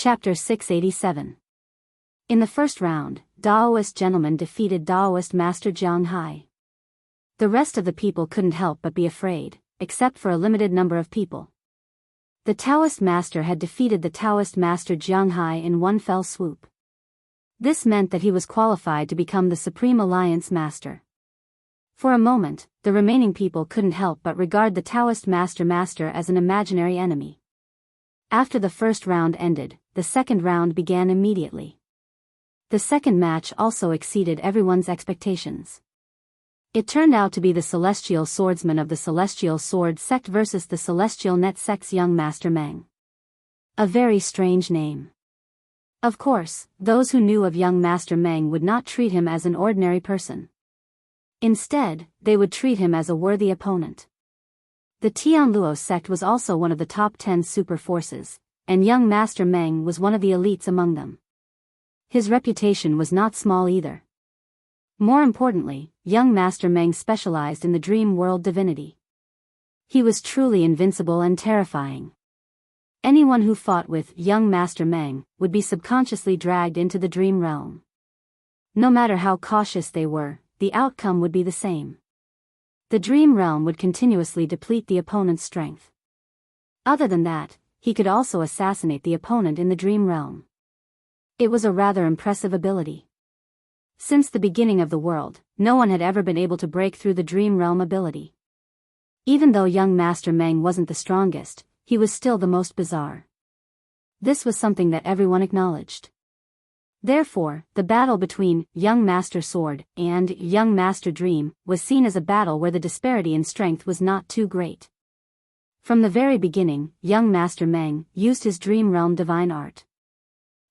Chapter 687. In the first round, Daoist gentleman defeated Daoist Master Jiang Hai. The rest of the people couldn't help but be afraid, except for a limited number of people. The Taoist master had defeated the Taoist master Jiang Hai in one fell swoop. This meant that he was qualified to become the Supreme Alliance master. For a moment, the remaining people couldn't help but regard the Taoist master as an imaginary enemy. After the first round ended, the second round began immediately. The second match also exceeded everyone's expectations. It turned out to be the Celestial Swordsman of the Celestial Sword Sect versus the Celestial Net Sect's young Master Meng. A very strange name. Of course, those who knew of young Master Meng would not treat him as an ordinary person. Instead, they would treat him as a worthy opponent. The Tianluo sect was also one of the top 10 super forces, and young Master Meng was one of the elites among them. His reputation was not small either. More importantly, young Master Meng specialized in the dream world divinity. He was truly invincible and terrifying. Anyone who fought with young Master Meng would be subconsciously dragged into the dream realm. No matter how cautious they were, the outcome would be the same. The dream realm would continuously deplete the opponent's strength. Other than that, he could also assassinate the opponent in the dream realm. It was a rather impressive ability. Since the beginning of the world, no one had ever been able to break through the dream realm ability. Even though young Master Meng wasn't the strongest, he was still the most bizarre. This was something that everyone acknowledged. Therefore, the battle between young Master Sword and young Master Dream was seen as a battle where the disparity in strength was not too great. From the very beginning, young Master Meng used his dream realm divine art.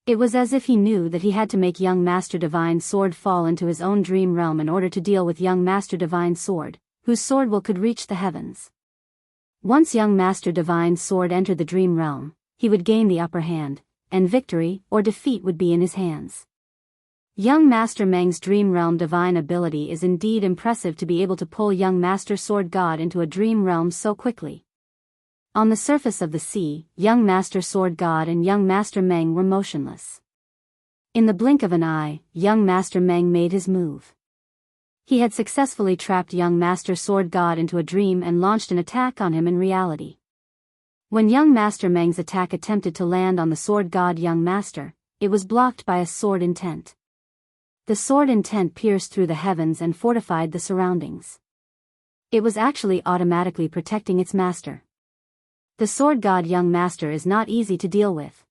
It was as if he knew that he had to make young Master Divine Sword fall into his own dream realm in order to deal with young Master Divine Sword, whose sword will could reach the heavens. Once young Master Divine Sword entered the dream realm, he would gain the upper hand, and victory or defeat would be in his hands. Young Master Meng's dream realm divine ability is indeed impressive to be able to pull young Master Sword God into a dream realm so quickly. On the surface of the sea, young Master Sword God and young Master Meng were motionless. In the blink of an eye, young Master Meng made his move. He had successfully trapped young Master Sword God into a dream and launched an attack on him in reality. When young Master Meng's attack attempted to land on the Sword God young Master, it was blocked by a sword intent. The sword intent pierced through the heavens and fortified the surroundings. It was actually automatically protecting its master. The Sword God young Master is not easy to deal with.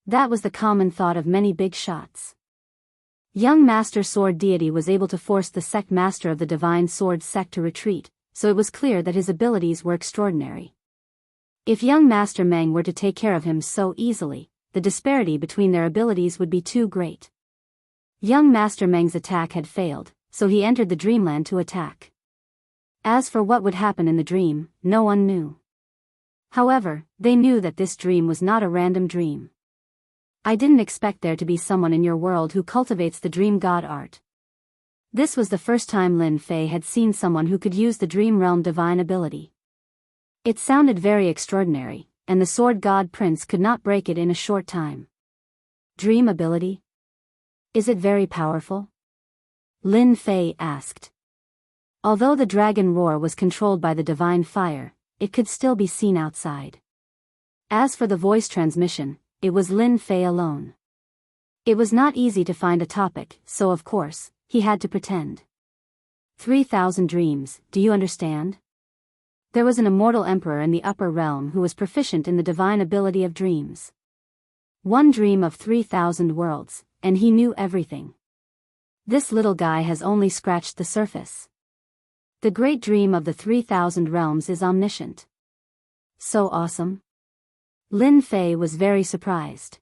That was the common thought of many big shots. Young Master Sword Deity was able to force the sect master of the Divine Sword sect to retreat, so it was clear that his abilities were extraordinary. If young Master Meng were to take care of him so easily, the disparity between their abilities would be too great. Young Master Meng's attack had failed, so he entered the dreamland to attack. As for what would happen in the dream, no one knew. However, they knew that this dream was not a random dream. I didn't expect there to be someone in your world who cultivates the dream god art. This was the first time Lin Fei had seen someone who could use the dream realm divine ability. It sounded very extraordinary, and the Sword God Prince could not break it in a short time. Dream ability? Is it very powerful? Lin Fei asked. Although the dragon roar was controlled by the divine fire, it could still be seen outside. As for the voice transmission, it was Lin Fei alone. It was not easy to find a topic, so of course, he had to pretend. 3,000 dreams, do you understand? There was an immortal emperor in the upper realm who was proficient in the divine ability of dreams. One dream of 3,000 worlds, and he knew everything. This little guy has only scratched the surface. The great dream of the 3,000 realms is omniscient. So awesome. Lin Fei was very surprised.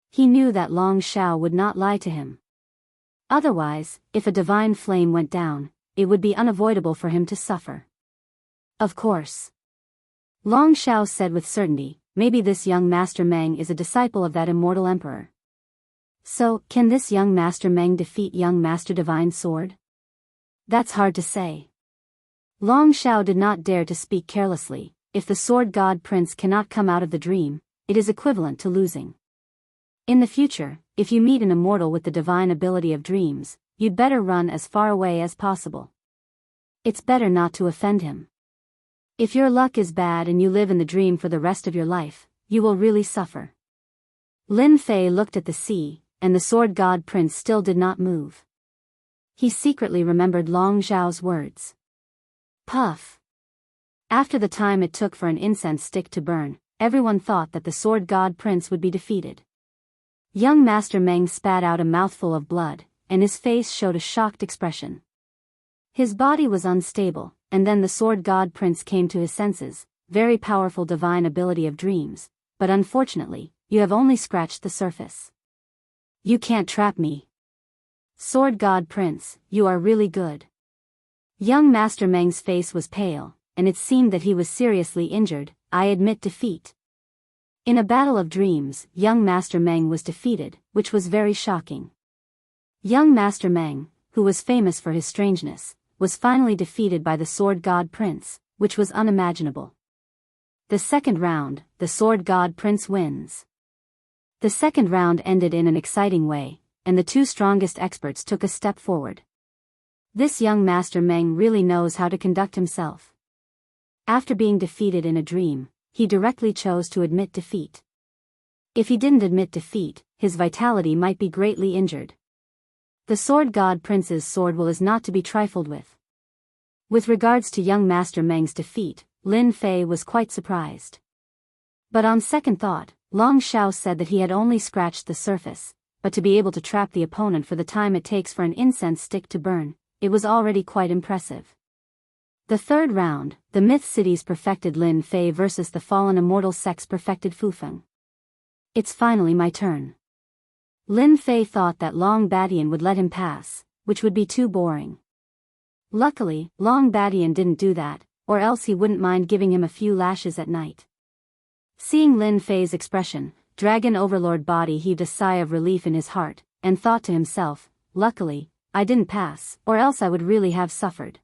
He knew that Long Shao would not lie to him. Otherwise, if a divine flame went down, it would be unavoidable for him to suffer. Of course. Long Shao said with certainty, maybe this young Master Meng is a disciple of that immortal emperor. So, can this young Master Meng defeat young Master Divine Sword? That's hard to say. Long Shao did not dare to speak carelessly. If the Sword God Prince cannot come out of the dream, it is equivalent to losing. In the future, if you meet an immortal with the divine ability of dreams, you'd better run as far away as possible. It's better not to offend him. If your luck is bad and you live in the dream for the rest of your life, you will really suffer. Lin Fei looked at the sea, and the sword god prince still did not move. He secretly remembered Long Zhao's words. Puff. After the time it took for an incense stick to burn, everyone thought that the sword god prince would be defeated. Young Master Meng spat out a mouthful of blood, and his face showed a shocked expression. His body was unstable, and then the sword god prince came to his senses. Very powerful divine ability of dreams, but unfortunately, you have only scratched the surface. You can't trap me. Sword god prince, you are really good. Young Master Meng's face was pale, and it seemed that he was seriously injured. I admit defeat. In a battle of dreams, young Master Meng was defeated, which was very shocking. Young Master Meng, who was famous for his strangeness, was finally defeated by the sword god prince, which was unimaginable. The second round, the sword god prince wins. The second round ended in an exciting way, and the two strongest experts took a step forward. This young Master Meng really knows how to conduct himself. After being defeated in a dream, he directly chose to admit defeat. If he didn't admit defeat, his vitality might be greatly injured. The sword god prince's sword will is not to be trifled with. With regards to young Master Meng's defeat, Lin Fei was quite surprised. But on second thought, Long Zhao said that he had only scratched the surface, but to be able to trap the opponent for the time it takes for an incense stick to burn, it was already quite impressive. The third round, the Myth City's perfected Lin Fei versus the fallen immortal sex perfected Fufeng. It's finally my turn. Lin Fei thought that Long Badian would let him pass, which would be too boring. Luckily, Long Badian didn't do that, or else he wouldn't mind giving him a few lashes at night. Seeing Lin Fei's expression, Dragon Overlord Body heaved a sigh of relief in his heart, and thought to himself, luckily, I didn't pass, or else I would really have suffered.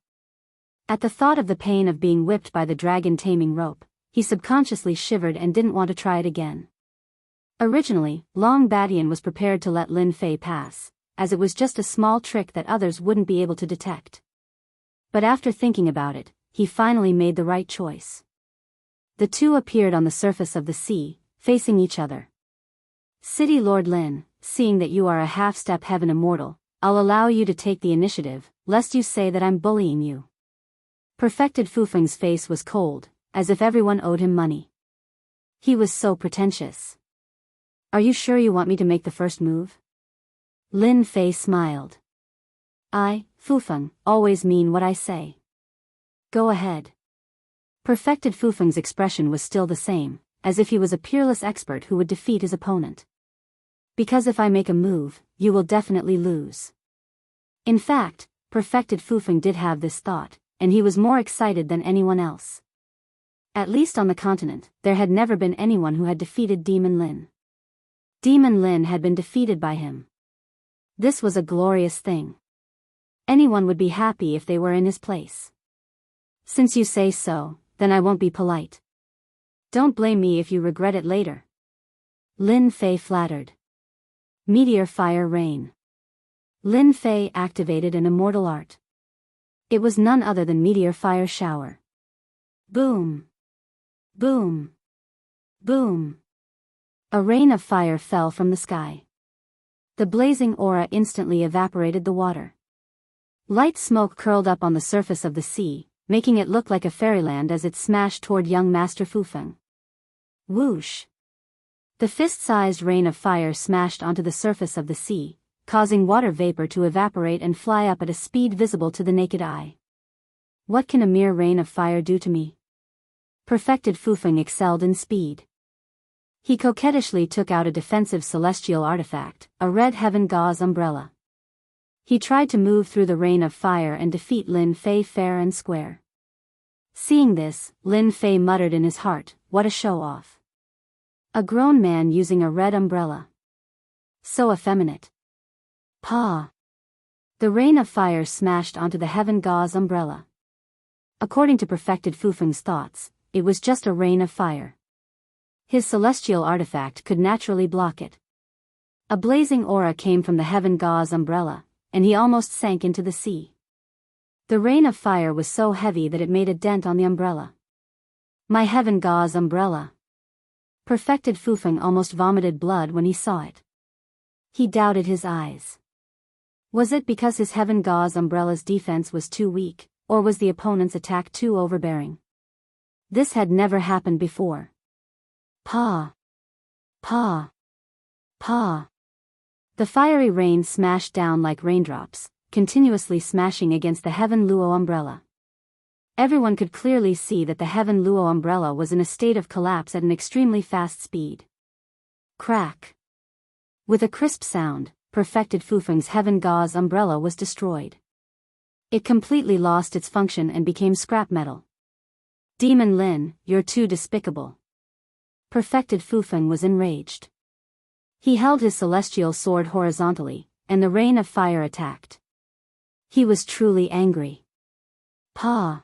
At the thought of the pain of being whipped by the dragon taming rope, he subconsciously shivered and didn't want to try it again. Originally, Long Badian was prepared to let Lin Fei pass, as it was just a small trick that others wouldn't be able to detect. But after thinking about it, he finally made the right choice. The two appeared on the surface of the sea, facing each other. City Lord Lin, seeing that you are a half-step heaven immortal, I'll allow you to take the initiative, lest you say that I'm bullying you. Perfected Fufeng's face was cold, as if everyone owed him money. He was so pretentious. Are you sure you want me to make the first move? Lin Fei smiled. I, Fufeng, always mean what I say. Go ahead. Perfected Fufeng's expression was still the same, as if he was a peerless expert who would defeat his opponent. Because if I make a move, you will definitely lose. In fact, Perfected Fufeng did have this thought, and he was more excited than anyone else. At least on the continent, there had never been anyone who had defeated Demon Lin. Demon Lin had been defeated by him. This was a glorious thing. Anyone would be happy if they were in his place. Since you say so, then I won't be polite. Don't blame me if you regret it later. Lin Fei flattered. Meteor Fire Rain. Lin Fei activated an immortal art. It was none other than Meteor Fire Shower. Boom. Boom. Boom. A rain of fire fell from the sky. The blazing aura instantly evaporated the water. Light smoke curled up on the surface of the sea, making it look like a fairyland as it smashed toward young Master Fufeng. Whoosh! The fist-sized rain of fire smashed onto the surface of the sea, causing water vapor to evaporate and fly up at a speed visible to the naked eye. What can a mere rain of fire do to me? Perfected Fufeng excelled in speed. He coquettishly took out a defensive celestial artifact, a red heaven gauze umbrella. He tried to move through the rain of fire and defeat Lin Fei fair and square. Seeing this, Lin Fei muttered in his heart, what a show-off. A grown man using a red umbrella. So effeminate. Pa! The rain of fire smashed onto the heaven gauze umbrella. According to Perfected Fufeng's thoughts, it was just a rain of fire. His celestial artifact could naturally block it. A blazing aura came from the Heaven God's umbrella, and he almost sank into the sea. The rain of fire was so heavy that it made a dent on the umbrella. My Heaven God's umbrella. Perfected Fufeng almost vomited blood when he saw it. He doubted his eyes. Was it because his Heaven God's umbrella's defense was too weak, or was the opponent's attack too overbearing? This had never happened before. Pa! Pa! Pa! The fiery rain smashed down like raindrops, continuously smashing against the Heaven Luo umbrella. Everyone could clearly see that the Heaven Luo umbrella was in a state of collapse at an extremely fast speed. Crack! With a crisp sound, Perfected Fufeng's Heaven God's umbrella was destroyed. It completely lost its function and became scrap metal. Demon Lin, you're too despicable. Perfected Fufeng was enraged. He held his celestial sword horizontally, and the rain of fire attacked. He was truly angry. Pa!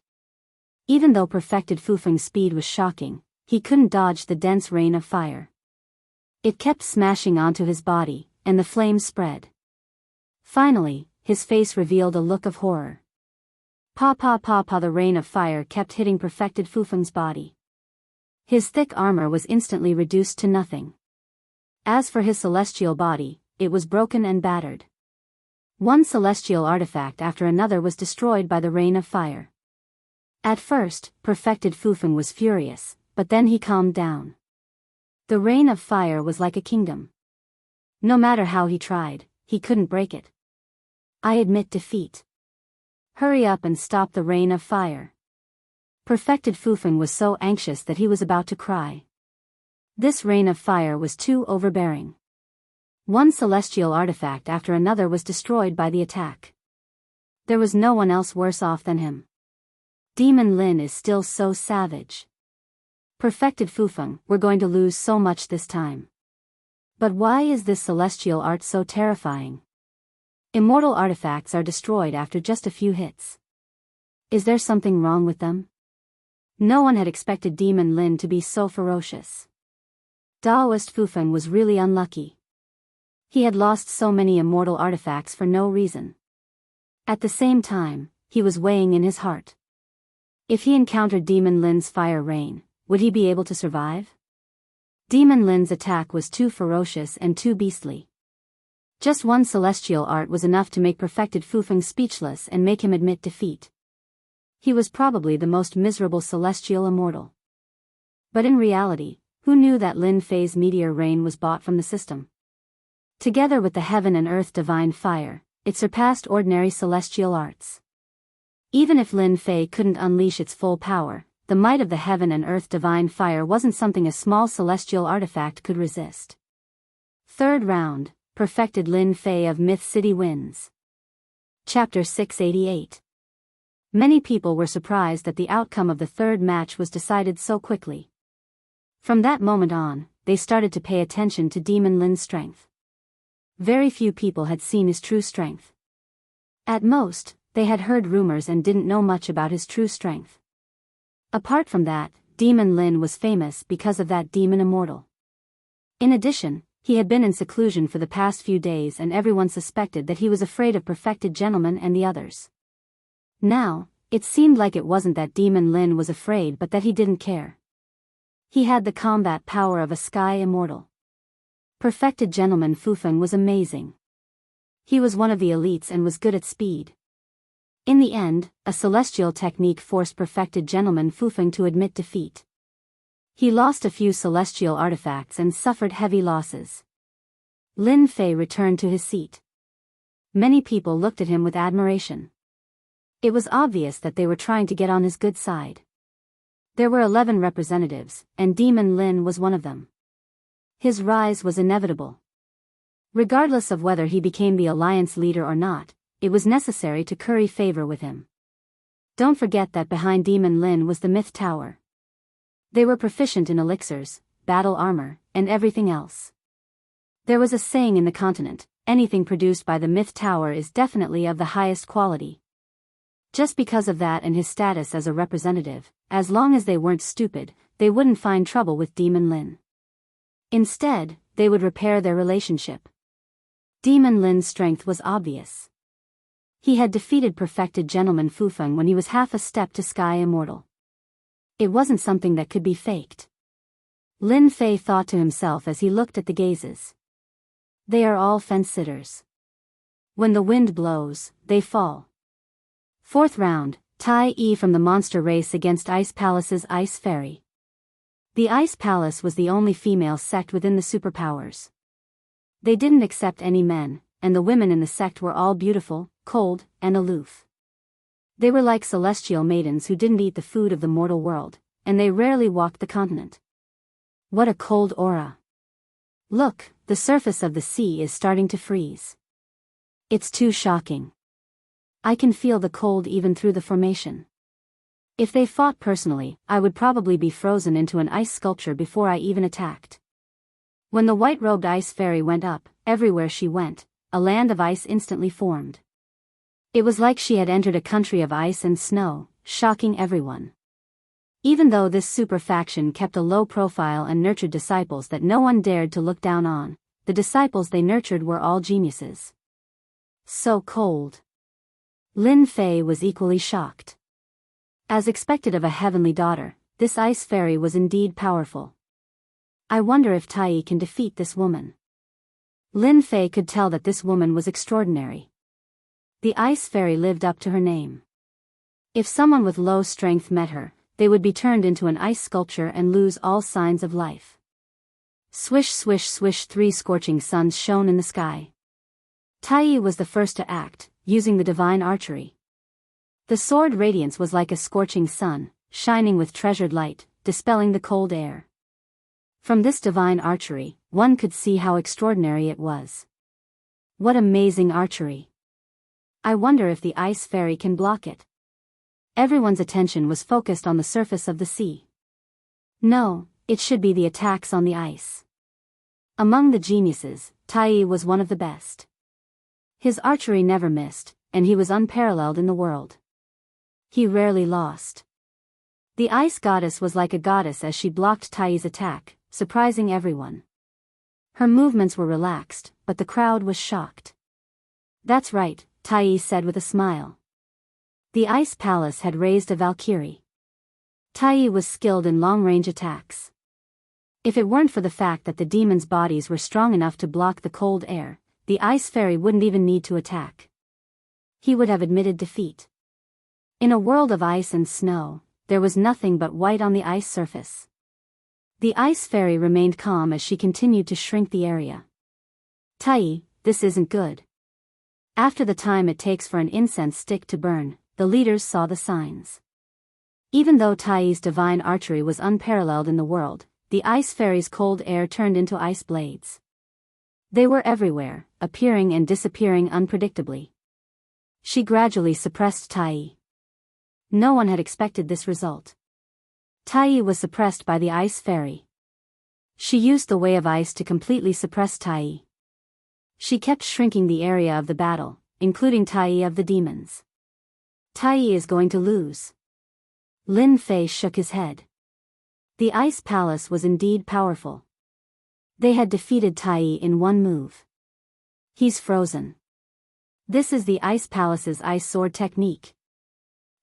Even though Perfected Fufeng's speed was shocking, he couldn't dodge the dense rain of fire. It kept smashing onto his body, and the flames spread. Finally, his face revealed a look of horror. Pa pa pa pa! The rain of fire kept hitting Perfected Fufeng's body. His thick armor was instantly reduced to nothing. As for his celestial body, it was broken and battered. One celestial artifact after another was destroyed by the rain of fire. At first, Perfected Fufeng was furious, but then he calmed down. The rain of fire was like a kingdom. No matter how he tried, he couldn't break it. I admit defeat. Hurry up and stop the rain of fire. Perfected Fufeng was so anxious that he was about to cry. This rain of fire was too overbearing. One celestial artifact after another was destroyed by the attack. There was no one else worse off than him. Demon Lin is still so savage. Perfected Fufeng, we're going to lose so much this time. But why is this celestial art so terrifying? Immortal artifacts are destroyed after just a few hits. Is there something wrong with them? No one had expected Demon Lin to be so ferocious. Daoist Fufeng was really unlucky. He had lost so many immortal artifacts for no reason. At the same time, he was weighing in his heart. If he encountered Demon Lin's fire rain, would he be able to survive? Demon Lin's attack was too ferocious and too beastly. Just one celestial art was enough to make Perfected Fufeng speechless and make him admit defeat. He was probably the most miserable celestial immortal. But in reality, who knew that Lin Fei's meteor rain was bought from the system? Together with the heaven and earth divine fire, it surpassed ordinary celestial arts. Even if Lin Fei couldn't unleash its full power, the might of the heaven and earth divine fire wasn't something a small celestial artifact could resist. Third round, Perfected Lin Fei of Myth City wins. Chapter 688. Many people were surprised that the outcome of the third match was decided so quickly. From that moment on, they started to pay attention to Demon Lin's strength. Very few people had seen his true strength. At most, they had heard rumors and didn't know much about his true strength. Apart from that, Demon Lin was famous because of that demon immortal. In addition, he had been in seclusion for the past few days and everyone suspected that he was afraid of Perfected Gentleman and the others. Now, it seemed like it wasn't that Demon Lin was afraid but that he didn't care. He had the combat power of a sky immortal. Perfected Gentleman Fufeng was amazing. He was one of the elites and was good at speed. In the end, a celestial technique forced Perfected Gentleman Fufeng to admit defeat. He lost a few celestial artifacts and suffered heavy losses. Lin Fei returned to his seat. Many people looked at him with admiration. It was obvious that they were trying to get on his good side. There were 11 representatives, and Demon Lin was one of them. His rise was inevitable. Regardless of whether he became the alliance leader or not, it was necessary to curry favor with him. Don't forget that behind Demon Lin was the Myth Tower. They were proficient in elixirs, battle armor, and everything else. There was a saying in the continent, anything produced by the Myth Tower is definitely of the highest quality. Just because of that and his status as a representative, as long as they weren't stupid, they wouldn't find trouble with Demon Lin. Instead, they would repair their relationship. Demon Lin's strength was obvious. He had defeated perfected gentleman Fufeng when he was half a step to sky immortal. It wasn't something that could be faked. Lin Fei thought to himself as he looked at the gazes. They are all fence-sitters. When the wind blows, they fall. Fourth round, Tai Yi from the monster race against Ice Palace's Ice Fairy. The Ice Palace was the only female sect within the superpowers. They didn't accept any men, and the women in the sect were all beautiful, cold, and aloof. They were like celestial maidens who didn't eat the food of the mortal world, and they rarely walked the continent. What a cold aura. Look, the surface of the sea is starting to freeze. It's too shocking. I can feel the cold even through the formation. If they fought personally, I would probably be frozen into an ice sculpture before I even attacked. When the white-robed ice fairy went up, everywhere she went, a land of ice instantly formed. It was like she had entered a country of ice and snow, shocking everyone. Even though this super faction kept a low profile and nurtured disciples that no one dared to look down on, the disciples they nurtured were all geniuses. So cold. Lin Fei was equally shocked. As expected of a heavenly daughter, this ice fairy was indeed powerful. I wonder if Tai Yi can defeat this woman. Lin Fei could tell that this woman was extraordinary. The ice fairy lived up to her name. If someone with low strength met her, they would be turned into an ice sculpture and lose all signs of life. Swish swish swish, 3 scorching suns shone in the sky. Tai Yi was the first to act, using the divine archery. The sword radiance was like a scorching sun, shining with treasured light, dispelling the cold air. From this divine archery, one could see how extraordinary it was. What amazing archery! I wonder if the ice fairy can block it. Everyone's attention was focused on the surface of the sea. No, it should be the attacks on the ice. Among the geniuses, Tai Yi was one of the best. His archery never missed, and he was unparalleled in the world. He rarely lost. The ice goddess was like a goddess as she blocked Tai Yi's attack, surprising everyone. Her movements were relaxed, but the crowd was shocked. That's right, Tai Yi said with a smile. The Ice Palace had raised a Valkyrie. Tai Yi was skilled in long-range attacks. If it weren't for the fact that the demons' bodies were strong enough to block the cold air, the Ice Fairy wouldn't even need to attack. He would have admitted defeat. In a world of ice and snow, there was nothing but white on the ice surface. The Ice Fairy remained calm as she continued to shrink the area. Tai Yi, this isn't good. After the time it takes for an incense stick to burn, the leaders saw the signs. Even though Tai Yi's divine archery was unparalleled in the world, the Ice Fairy's cold air turned into ice blades. They were everywhere, appearing and disappearing unpredictably. She gradually suppressed Tai Yi. No one had expected this result. Tai Yi was suppressed by the Ice Fairy. She used the Way of Ice to completely suppress Tai Yi. She kept shrinking the area of the battle, including Tai Yi of the demons. Tai Yi is going to lose. Lin Fei shook his head. The Ice Palace was indeed powerful. They had defeated Tai Yi in one move. He's frozen. This is the Ice Palace's ice sword technique.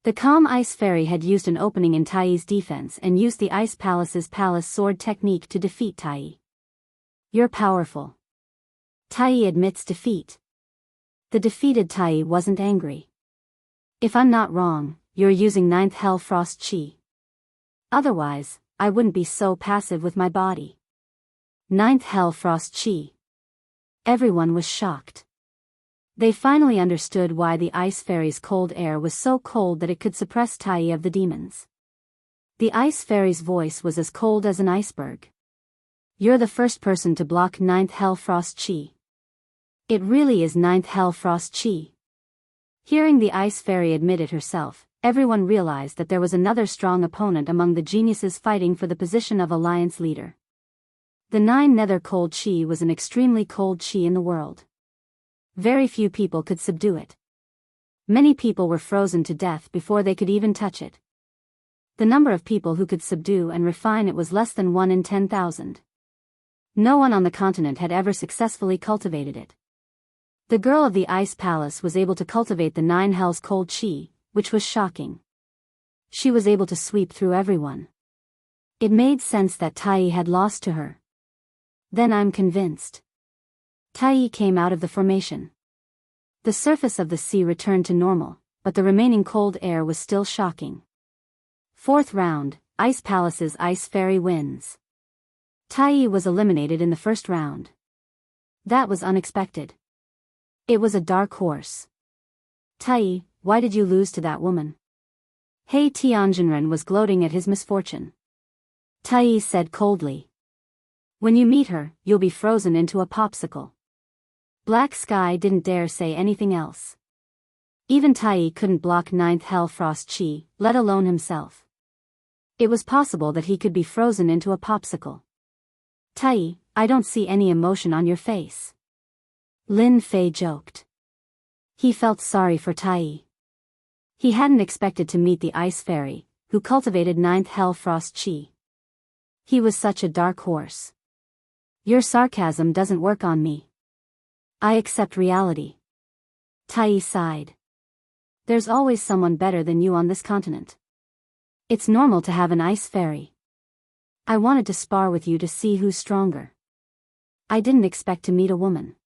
The calm Ice Fairy had used an opening in Tai Yi's defense and used the Ice Palace's palace sword technique to defeat Tai Yi. You're powerful. Tai Yi admits defeat. The defeated Tai Yi wasn't angry. If I'm not wrong, you're using 9th Hell Frost Chi. Otherwise, I wouldn't be so passive with my body. 9th Hell Frost Chi. Everyone was shocked. They finally understood why the Ice Fairy's cold air was so cold that it could suppress Tai Yi of the demons. The Ice Fairy's voice was as cold as an iceberg. You're the first person to block 9th Hell Frost Chi. It really is 9th Hell Frost Chi. Hearing the Ice Fairy admit it herself, everyone realized that there was another strong opponent among the geniuses fighting for the position of Alliance leader. The 9 Nether Cold Chi was an extremely cold chi in the world. Very few people could subdue it. Many people were frozen to death before they could even touch it. The number of people who could subdue and refine it was less than 1 in 10,000. No one on the continent had ever successfully cultivated it. The girl of the ice palace was able to cultivate the 9 hells cold chi, which was shocking. She was able to sweep through everyone. It made sense that Tai had lost to her. Then I'm convinced. Tai came out of the formation. The surface of the sea returned to normal, but the remaining cold air was still shocking. 4th round, Ice Palace's Ice Fairy wins. Tai was eliminated in the first round. That was unexpected. It was a dark horse. Tai, why did you lose to that woman? Hei Tianjinren was gloating at his misfortune. Tai said coldly. When you meet her, you'll be frozen into a popsicle. Black Sky didn't dare say anything else. Even Tai couldn't block 9th Hell Frost Chi, let alone himself. It was possible that he could be frozen into a popsicle. Tai, I don't see any emotion on your face. Lin Fei joked. He felt sorry for Tai. He hadn't expected to meet the Ice Fairy, who cultivated 9th Hell Frost Chi. He was such a dark horse. Your sarcasm doesn't work on me. I accept reality. Tai sighed. There's always someone better than you on this continent. It's normal to have an ice fairy. I wanted to spar with you to see who's stronger. I didn't expect to meet a woman.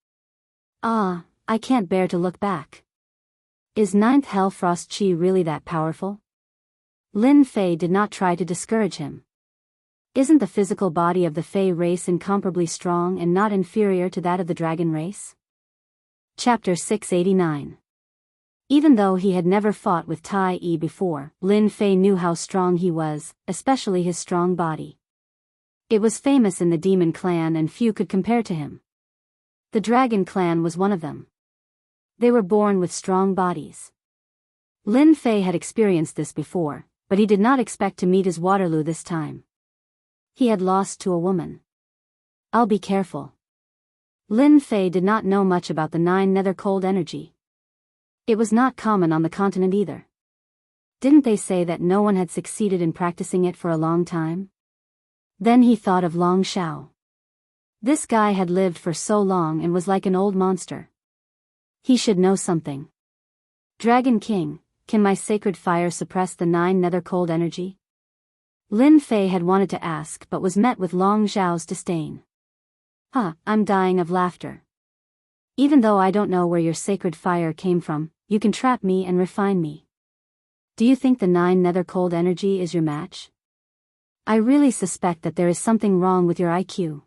Ah, I can't bear to look back. Is 9th Hell Frost Chi really that powerful? Lin Fei did not try to discourage him. Isn't the physical body of the Fei race incomparably strong and not inferior to that of the dragon race? Chapter 689. Even though he had never fought with Tai before, Lin Fei knew how strong he was, especially his strong body. It was famous in the demon clan and few could compare to him. The dragon clan was one of them. They were born with strong bodies. Lin Fei had experienced this before, but he did not expect to meet his Waterloo this time. He had lost to a woman. I'll be careful. Lin Fei did not know much about the 9 nether cold energy. It was not common on the continent either. Didn't they say that no one had succeeded in practicing it for a long time? Then he thought of Long Shao. This guy had lived for so long and was like an old monster. He should know something. Dragon King, can my sacred fire suppress the 9 nether cold energy? Lin Fei had wanted to ask but was met with Long Zhao's disdain. I'm dying of laughter. Even though I don't know where your sacred fire came from, you can trap me and refine me. Do you think the 9 nether cold energy is your match? I really suspect that there is something wrong with your IQ.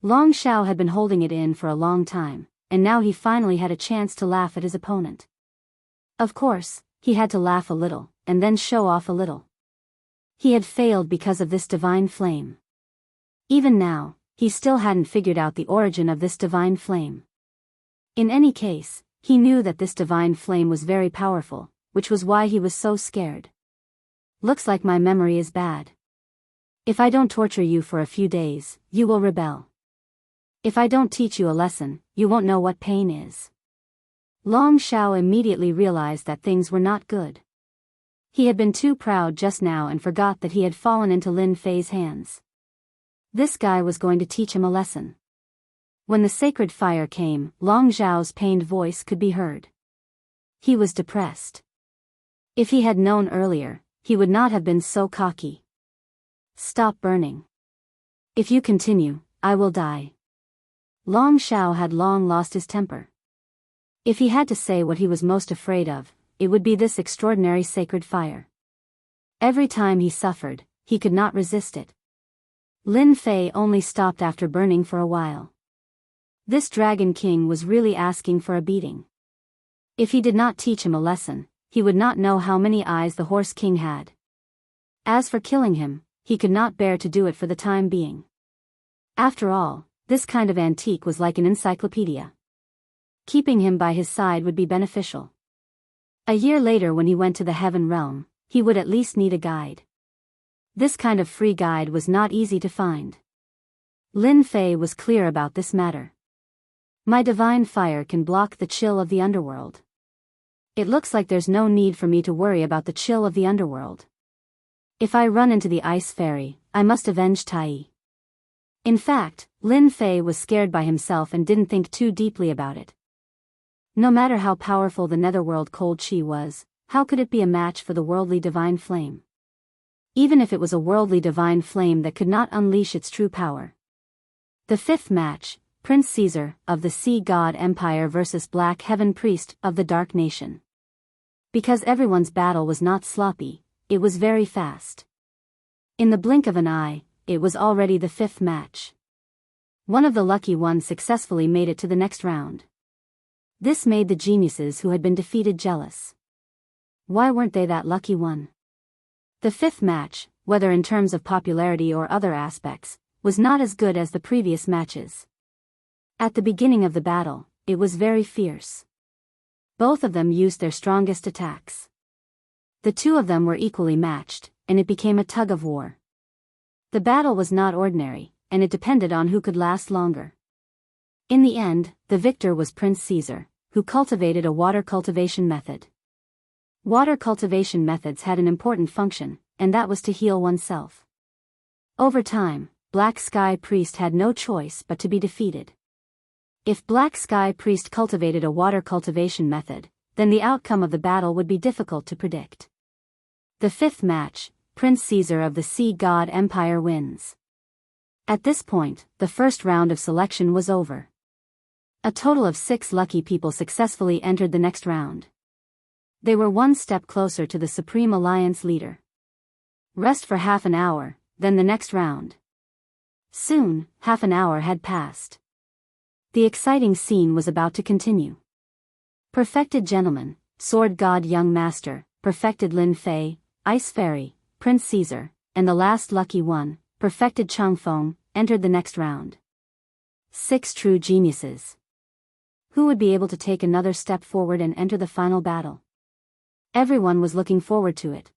Long Shao had been holding it in for a long time, and now he finally had a chance to laugh at his opponent. Of course, he had to laugh a little, and then show off a little. He had failed because of this divine flame. Even now, he still hadn't figured out the origin of this divine flame. In any case, he knew that this divine flame was very powerful, which was why he was so scared. Looks like my memory is bad. If I don't torture you for a few days, you will rebel. If I don't teach you a lesson, you won't know what pain is. Long Shao immediately realized that things were not good. He had been too proud just now and forgot that he had fallen into Lin Fei's hands. This guy was going to teach him a lesson. When the sacred fire came, Long Zhao's pained voice could be heard. He was depressed. If he had known earlier, he would not have been so cocky. Stop burning. If you continue, I will die. Long Shao had long lost his temper. If he had to say what he was most afraid of, it would be this extraordinary sacred fire. Every time he suffered, he could not resist it. Lin Fei only stopped after burning for a while. This Dragon King was really asking for a beating. If he did not teach him a lesson, he would not know how many eyes the Horse King had. As for killing him, he could not bear to do it for the time being. After all, this kind of antique was like an encyclopedia. Keeping him by his side would be beneficial. A year later when he went to the Heaven Realm, he would at least need a guide. This kind of free guide was not easy to find. Lin Fei was clear about this matter. My divine fire can block the chill of the underworld. It looks like there's no need for me to worry about the chill of the underworld. If I run into the Ice Fairy, I must avenge Tai. In fact, Lin Fei was scared by himself and didn't think too deeply about it. No matter how powerful the netherworld cold chi was, how could it be a match for the worldly divine flame? Even if it was a worldly divine flame that could not unleash its true power. The fifth match, Prince Caesar, of the Sea God Empire versus Black Heaven Priest, of the Dark Nation. Because everyone's battle was not sloppy, it was very fast. In the blink of an eye, it was already the fifth match. One of the lucky ones successfully made it to the next round. This made the geniuses who had been defeated jealous. Why weren't they that lucky one? The fifth match, whether in terms of popularity or other aspects, was not as good as the previous matches. At the beginning of the battle, it was very fierce. Both of them used their strongest attacks. The two of them were equally matched, and it became a tug of war. The battle was not ordinary, and it depended on who could last longer. In the end, the victor was Prince Caesar, who cultivated a water cultivation method. Water cultivation methods had an important function, and that was to heal oneself. Over time, Black Sky Priest had no choice but to be defeated. If Black Sky Priest cultivated a water cultivation method, then the outcome of the battle would be difficult to predict. The fifth match, Prince Caesar of the Sea God Empire wins. At this point, the first round of selection was over. A total of 6 lucky people successfully entered the next round. They were one step closer to the Supreme Alliance leader. Rest for half an hour, then the next round. Soon, half an hour had passed. The exciting scene was about to continue. Perfected Gentleman, Sword God Young Master, Perfected Lin Fei, Ice Fairy, Prince Caesar, and the last lucky one, Perfected Chung Feng, entered the next round. 6 true geniuses. Who would be able to take another step forward and enter the final battle? Everyone was looking forward to it.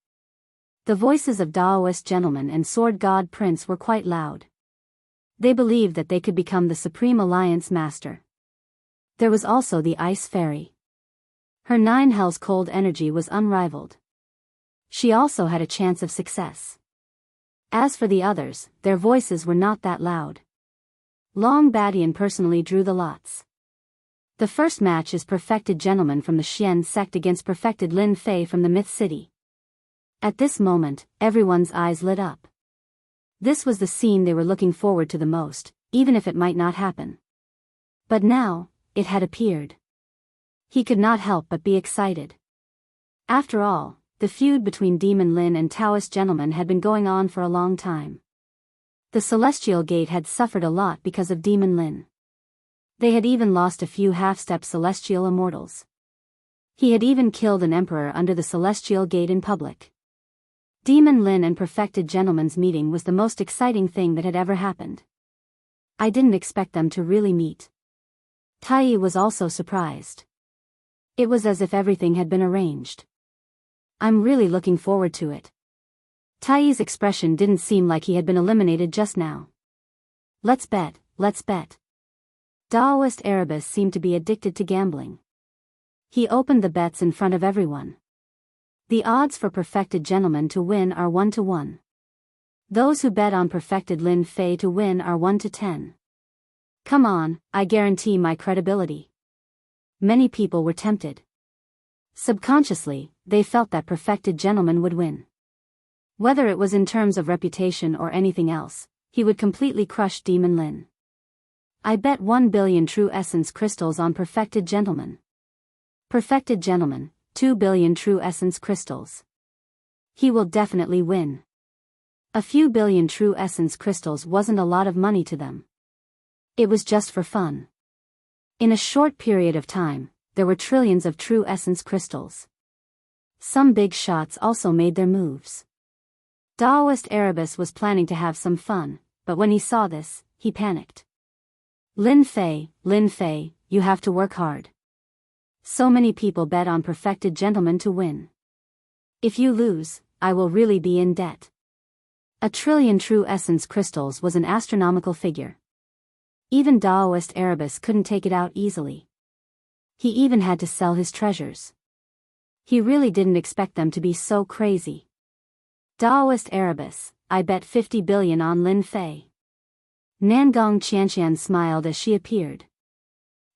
The voices of Daoist Gentleman and Sword God Prince were quite loud. They believed that they could become the Supreme Alliance Master. There was also the Ice Fairy. Her 9 hells cold energy was unrivaled. She also had a chance of success. As for the others, their voices were not that loud. Long Badian personally drew the lots. The first match is Perfected Gentleman from the Xian sect against Perfected Lin Fei from the Myth City. At this moment, everyone's eyes lit up. This was the scene they were looking forward to the most, even if it might not happen. But now, it had appeared. He could not help but be excited. After all, the feud between Demon Lin and Taoist Gentleman had been going on for a long time. The Celestial Gate had suffered a lot because of Demon Lin. They had even lost a few half-step celestial immortals. He had even killed an emperor under the Celestial Gate in public. Demon Lin and Perfected Gentleman's meeting was the most exciting thing that had ever happened. I didn't expect them to really meet. Tai was also surprised. It was as if everything had been arranged. I'm really looking forward to it. Tai's expression didn't seem like he had been eliminated just now. Let's bet, let's bet. Daoist Erebus seemed to be addicted to gambling. He opened the bets in front of everyone. The odds for Perfected Gentleman to win are 1-1. Those who bet on Perfected Lin Fei to win are 1-10. Come on, I guarantee my credibility. Many people were tempted. Subconsciously, they felt that Perfected Gentleman would win. Whether it was in terms of reputation or anything else, he would completely crush Demon Lin. I bet 1 billion true essence crystals on Perfected Gentleman. Perfected Gentleman, 2 billion true essence crystals. He will definitely win. A few billion true essence crystals wasn't a lot of money to them. It was just for fun. In a short period of time, there were trillions of true essence crystals. Some big shots also made their moves. Daoist Erebus was planning to have some fun, but when he saw this, he panicked. Lin Fei, you have to work hard. So many people bet on Perfected Gentleman to win. If you lose, I will really be in debt. 1 trillion true essence crystals was an astronomical figure. Even Daoist Erebus couldn't take it out easily. He even had to sell his treasures. He really didn't expect them to be so crazy. Daoist Erebus, I bet 50 billion on Lin Fei. Nangong Qianqian smiled as she appeared.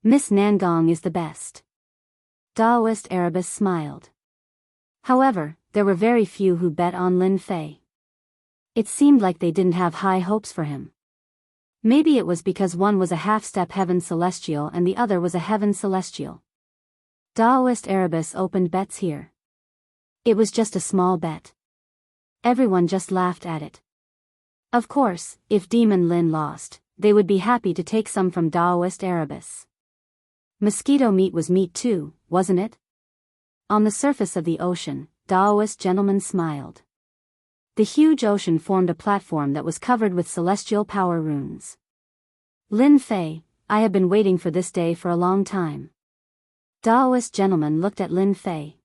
Miss Nangong is the best. Daoist Erebus smiled. However, there were very few who bet on Lin Fei. It seemed like they didn't have high hopes for him. Maybe it was because one was a half-step heaven celestial and the other was a heaven celestial. Daoist Erebus opened bets here. It was just a small bet. Everyone just laughed at it. Of course, if Demon Lin lost, they would be happy to take some from Daoist Erebus. Mosquito meat was meat too, wasn't it? On the surface of the ocean, Daoist gentleman smiled. The huge ocean formed a platform that was covered with celestial power runes. Lin Fei, I have been waiting for this day for a long time. Daoist gentleman looked at Lin Fei.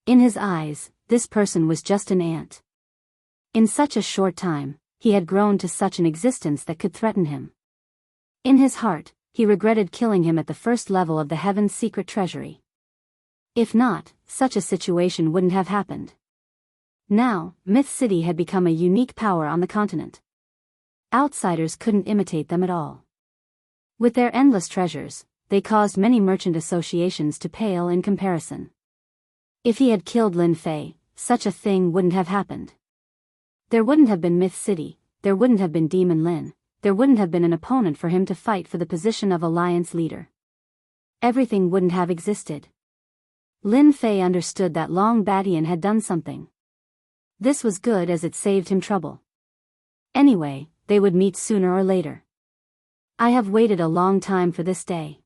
In his eyes, this person was just an ant. In such a short time, he had grown to such an existence that could threaten him. In his heart, he regretted killing him at the first level of the Heaven's secret treasury. If not, such a situation wouldn't have happened. Now, Myth City had become a unique power on the continent. Outsiders couldn't imitate them at all. With their endless treasures, they caused many merchant associations to pale in comparison. If he had killed Lin Fei, such a thing wouldn't have happened. There wouldn't have been Myth City, there wouldn't have been Demon Lin, there wouldn't have been an opponent for him to fight for the position of alliance leader. Everything wouldn't have existed. Lin Fei understood that Long Badian had done something. This was good as it saved him trouble. Anyway, they would meet sooner or later. I have waited a long time for this day.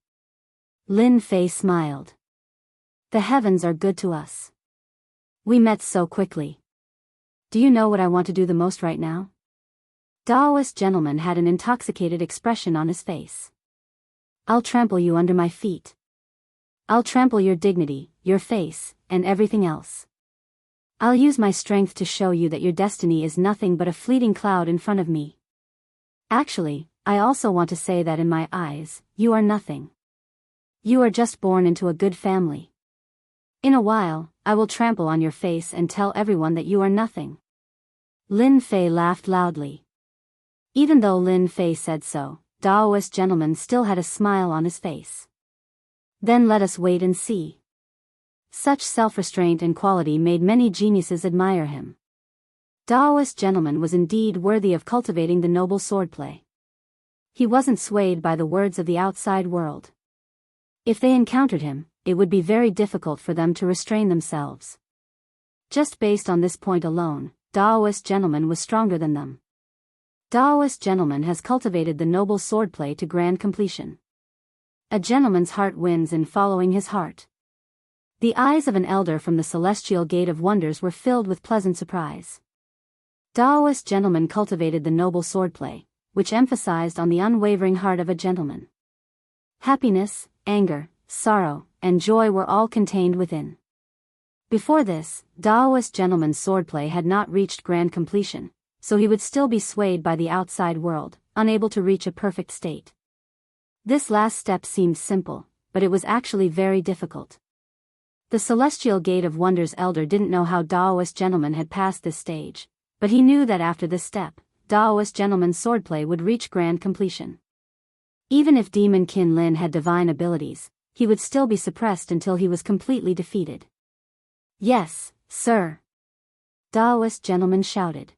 Lin Fei smiled. The heavens are good to us. We met so quickly. Do you know what I want to do the most right now? Daoist gentleman had an intoxicated expression on his face. I'll trample you under my feet. I'll trample your dignity, your face, and everything else. I'll use my strength to show you that your destiny is nothing but a fleeting cloud in front of me. Actually, I also want to say that in my eyes, you are nothing. You are just born into a good family. In a while, I will trample on your face and tell everyone that you are nothing. Lin Fei laughed loudly. Even though Lin Fei said so, Daoist gentleman still had a smile on his face. Then let us wait and see. Such self-restraint and quality made many geniuses admire him. Daoist gentleman was indeed worthy of cultivating the noble swordplay. He wasn't swayed by the words of the outside world. If they encountered him, it would be very difficult for them to restrain themselves. Just based on this point alone, Daoist gentleman was stronger than them. Daoist gentleman has cultivated the noble swordplay to grand completion. A gentleman's heart wins in following his heart. The eyes of an elder from the celestial gate of wonders were filled with pleasant surprise. Daoist gentleman cultivated the noble swordplay, which emphasized on the unwavering heart of a gentleman. Happiness, anger, sorrow, and joy were all contained within. Before this, Daoist gentleman's swordplay had not reached grand completion, so he would still be swayed by the outside world, unable to reach a perfect state. This last step seemed simple, but it was actually very difficult. The celestial gate of wonders elder didn't know how Daoist gentleman had passed this stage, but he knew that after this step, Daoist gentleman's swordplay would reach grand completion. Even if Demon Kin Lin had divine abilities, he would still be suppressed until he was completely defeated. Yes, sir. Daoist gentleman shouted.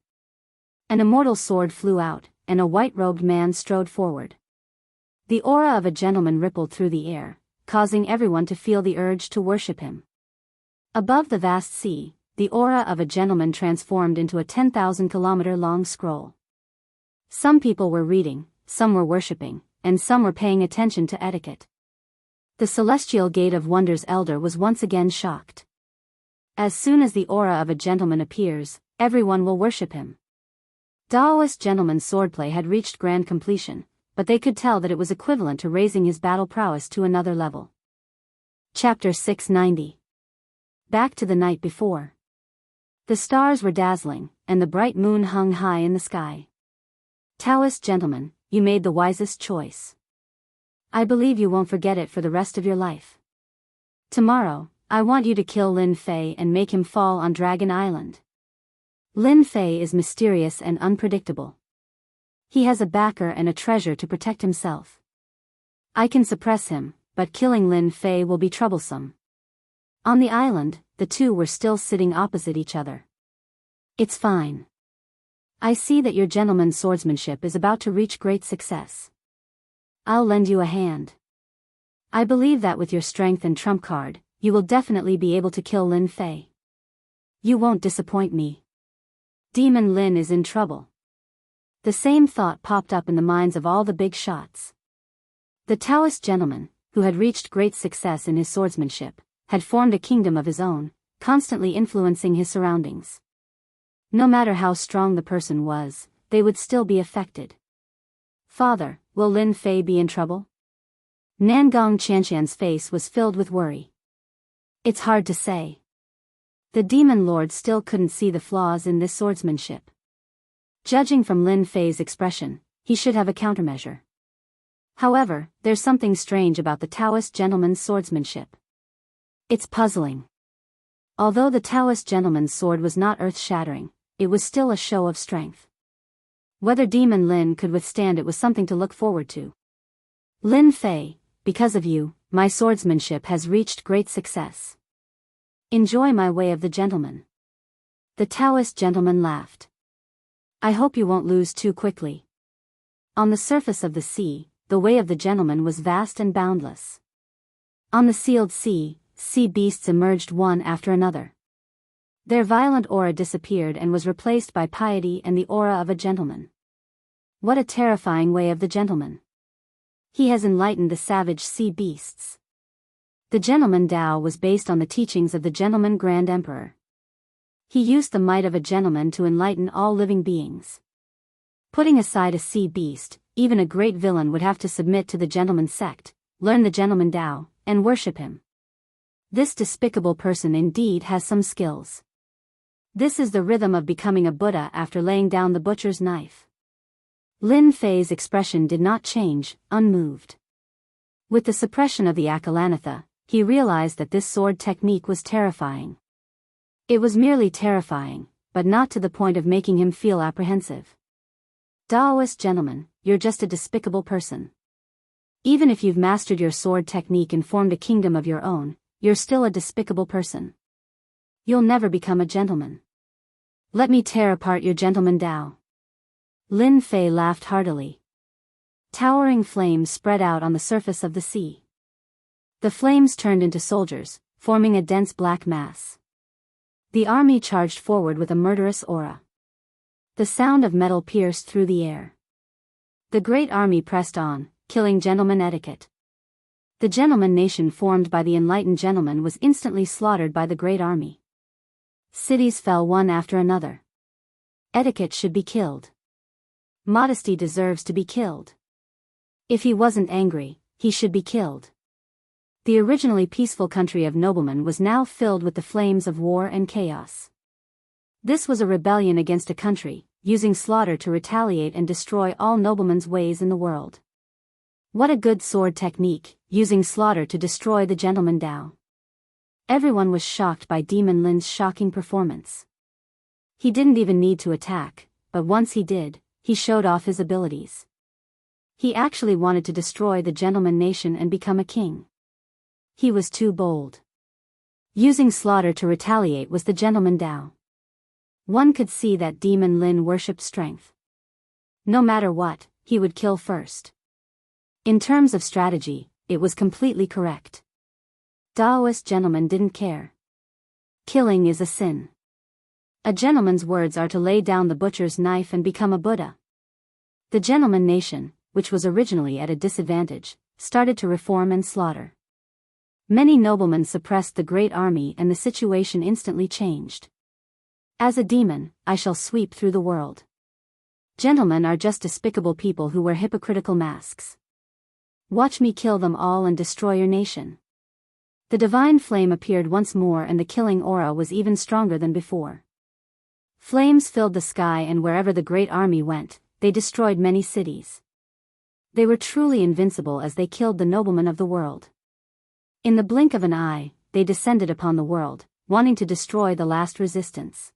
An immortal sword flew out, and a white-robed man strode forward. The aura of a gentleman rippled through the air, causing everyone to feel the urge to worship him. Above the vast sea, the aura of a gentleman transformed into a 10,000-kilometer-long scroll. Some people were reading, some were worshipping, and some were paying attention to etiquette. The celestial gate of wonders elder was once again shocked. As soon as the aura of a gentleman appears, everyone will worship him. Daoist gentleman's swordplay had reached grand completion, but they could tell that it was equivalent to raising his battle prowess to another level. Chapter 690. Back to the night before. The stars were dazzling, and the bright moon hung high in the sky. Taoist gentlemen, you made the wisest choice. I believe you won't forget it for the rest of your life. Tomorrow, I want you to kill Lin Fei and make him fall on Dragon Island. Lin Fei is mysterious and unpredictable. He has a backer and a treasure to protect himself. I can suppress him, but killing Lin Fei will be troublesome. On the island, the two were still sitting opposite each other. It's fine. I see that your gentleman's swordsmanship is about to reach great success. I'll lend you a hand. I believe that with your strength and trump card, you will definitely be able to kill Lin Fei. You won't disappoint me. Demon Lin is in trouble. The same thought popped up in the minds of all the big shots. The Taoist gentleman, who had reached great success in his swordsmanship, had formed a kingdom of his own, constantly influencing his surroundings. No matter how strong the person was, they would still be affected. Father, will Lin Fei be in trouble? Nangong Qianshan's face was filled with worry. It's hard to say. The demon lord still couldn't see the flaws in this swordsmanship. Judging from Lin Fei's expression, he should have a countermeasure. However, there's something strange about the Taoist gentleman's swordsmanship. It's puzzling. Although the Taoist gentleman's sword was not earth-shattering, it was still a show of strength. Whether Demon Lin could withstand it was something to look forward to. Lin Fei, because of you, my swordsmanship has reached great success. Enjoy my way of the gentleman. The Taoist gentleman laughed. I hope you won't lose too quickly. On the surface of the sea, the way of the gentleman was vast and boundless. On the sealed sea, sea beasts emerged one after another. Their violent aura disappeared and was replaced by piety and the aura of a gentleman. What a terrifying way of the gentleman. He has enlightened the savage sea beasts. The gentleman Tao was based on the teachings of the gentleman Grand Emperor. He used the might of a gentleman to enlighten all living beings. Putting aside a sea beast, even a great villain would have to submit to the gentleman sect, learn the gentleman Tao, and worship him. This despicable person indeed has some skills. This is the rhythm of becoming a Buddha after laying down the butcher's knife. Lin Fei's expression did not change, unmoved. With the suppression of the Akalanatha, he realized that this sword technique was terrifying. It was merely terrifying, but not to the point of making him feel apprehensive. Taoist gentleman, you're just a despicable person. Even if you've mastered your sword technique and formed a kingdom of your own, you're still a despicable person. You'll never become a gentleman. Let me tear apart your gentleman Tao. Lin Fei laughed heartily. Towering flames spread out on the surface of the sea. The flames turned into soldiers, forming a dense black mass. The army charged forward with a murderous aura. The sound of metal pierced through the air. The great army pressed on, killing gentleman etiquette. The gentleman nation formed by the enlightened gentleman was instantly slaughtered by the great army. Cities fell one after another. Etiquette should be killed. Modesty deserves to be killed. If he wasn't angry, he should be killed. The originally peaceful country of noblemen was now filled with the flames of war and chaos. This was a rebellion against a country, using slaughter to retaliate and destroy all noblemen's ways in the world. What a good sword technique, using slaughter to destroy the gentleman Tao. Everyone was shocked by Demon Lin's shocking performance. He didn't even need to attack, but once he did, he showed off his abilities. He actually wanted to destroy the gentleman nation and become a king. He was too bold. Using slaughter to retaliate was the gentleman Tao. One could see that Demon Lin worshipped strength. No matter what, he would kill first. In terms of strategy, it was completely correct. Taoist gentlemen didn't care. Killing is a sin. A gentleman's words are to lay down the butcher's knife and become a Buddha. The gentleman nation, which was originally at a disadvantage, started to reform and slaughter. Many noblemen suppressed the great army and the situation instantly changed. As a demon, I shall sweep through the world. Gentlemen are just despicable people who wear hypocritical masks. Watch me kill them all and destroy your nation. The divine flame appeared once more and the killing aura was even stronger than before. Flames filled the sky and wherever the great army went, they destroyed many cities. They were truly invincible as they killed the noblemen of the world. In the blink of an eye, they descended upon the world, wanting to destroy the last resistance.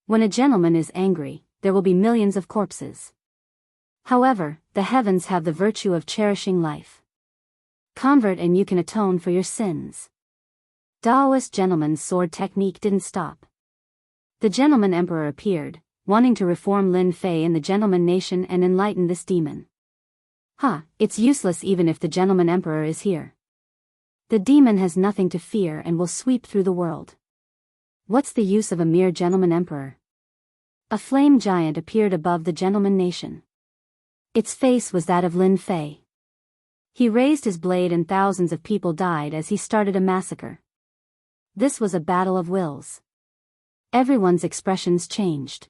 When a gentleman is angry, there will be millions of corpses. However, the heavens have the virtue of cherishing life. Convert and you can atone for your sins. Daoist gentleman's sword technique didn't stop. The gentleman emperor appeared, wanting to reform Lin Fei in the gentleman nation and enlighten this demon. It's useless even if the gentleman emperor is here. The demon has nothing to fear and will sweep through the world. What's the use of a mere gentleman emperor? A flame giant appeared above the gentleman nation. Its face was that of Lin Fei. He raised his blade and thousands of people died as he started a massacre. This was a battle of wills. Everyone's expressions changed.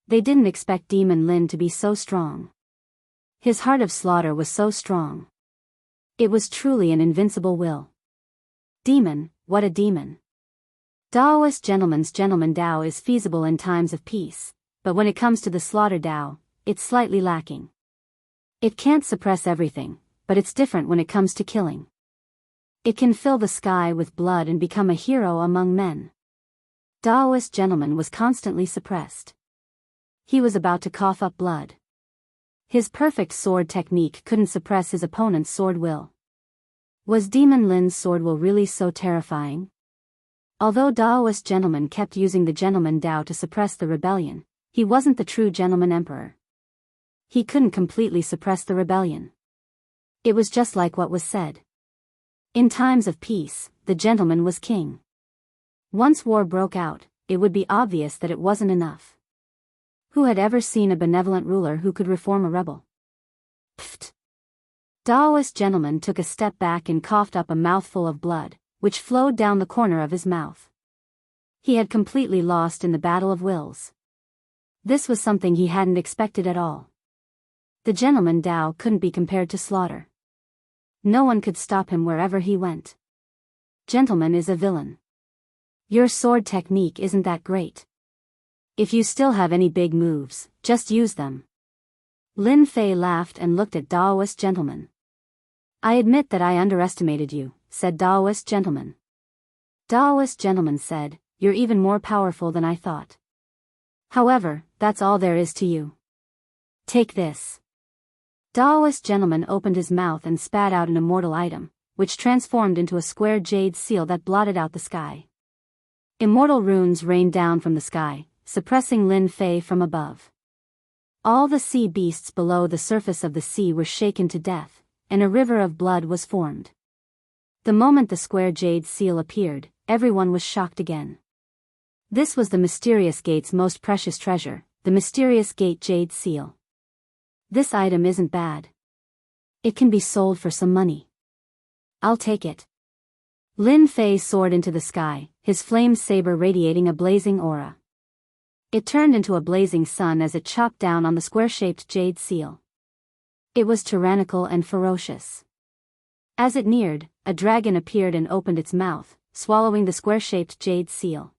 They didn't expect Demon Lin to be so strong. His heart of slaughter was so strong. It was truly an invincible will. Demon, what a demon. Daoist gentleman's gentleman Dao is feasible in times of peace, but when it comes to the slaughter Dao, it's slightly lacking. It can't suppress everything, but it's different when it comes to killing. It can fill the sky with blood and become a hero among men. Daoist gentleman was constantly suppressed. He was about to cough up blood. His perfect sword technique couldn't suppress his opponent's sword will. Was Demon Lin's sword will really so terrifying? Although Daoist gentleman kept using the gentleman Dao to suppress the rebellion, he wasn't the true gentleman emperor. He couldn't completely suppress the rebellion. It was just like what was said. In times of peace, the gentleman was king. Once war broke out, it would be obvious that it wasn't enough. Who had ever seen a benevolent ruler who could reform a rebel? Pfft. Daoist gentleman took a step back and coughed up a mouthful of blood, which flowed down the corner of his mouth. He had completely lost in the battle of wills. This was something he hadn't expected at all. The gentleman Dao couldn't be compared to slaughter. No one could stop him wherever he went. Gentleman is a villain. Your sword technique isn't that great. If you still have any big moves, just use them. Lin Fei laughed and looked at Daoist gentleman. I admit that I underestimated you, said Daoist gentleman. Daoist gentleman said, you're even more powerful than I thought. However, that's all there is to you. Take this. Daoist gentleman opened his mouth and spat out an immortal item, which transformed into a square jade seal that blotted out the sky. Immortal runes rained down from the sky, suppressing Lin Fei from above. All the sea beasts below the surface of the sea were shaken to death, and a river of blood was formed. The moment the square jade seal appeared, everyone was shocked again. This was the mysterious gate's most precious treasure, the mysterious gate jade seal. This item isn't bad. It can be sold for some money. I'll take it. Lin Fei soared into the sky, his flame saber radiating a blazing aura. It turned into a blazing sun as it chopped down on the square-shaped jade seal. It was tyrannical and ferocious. As it neared, a dragon appeared and opened its mouth, swallowing the square-shaped jade seal.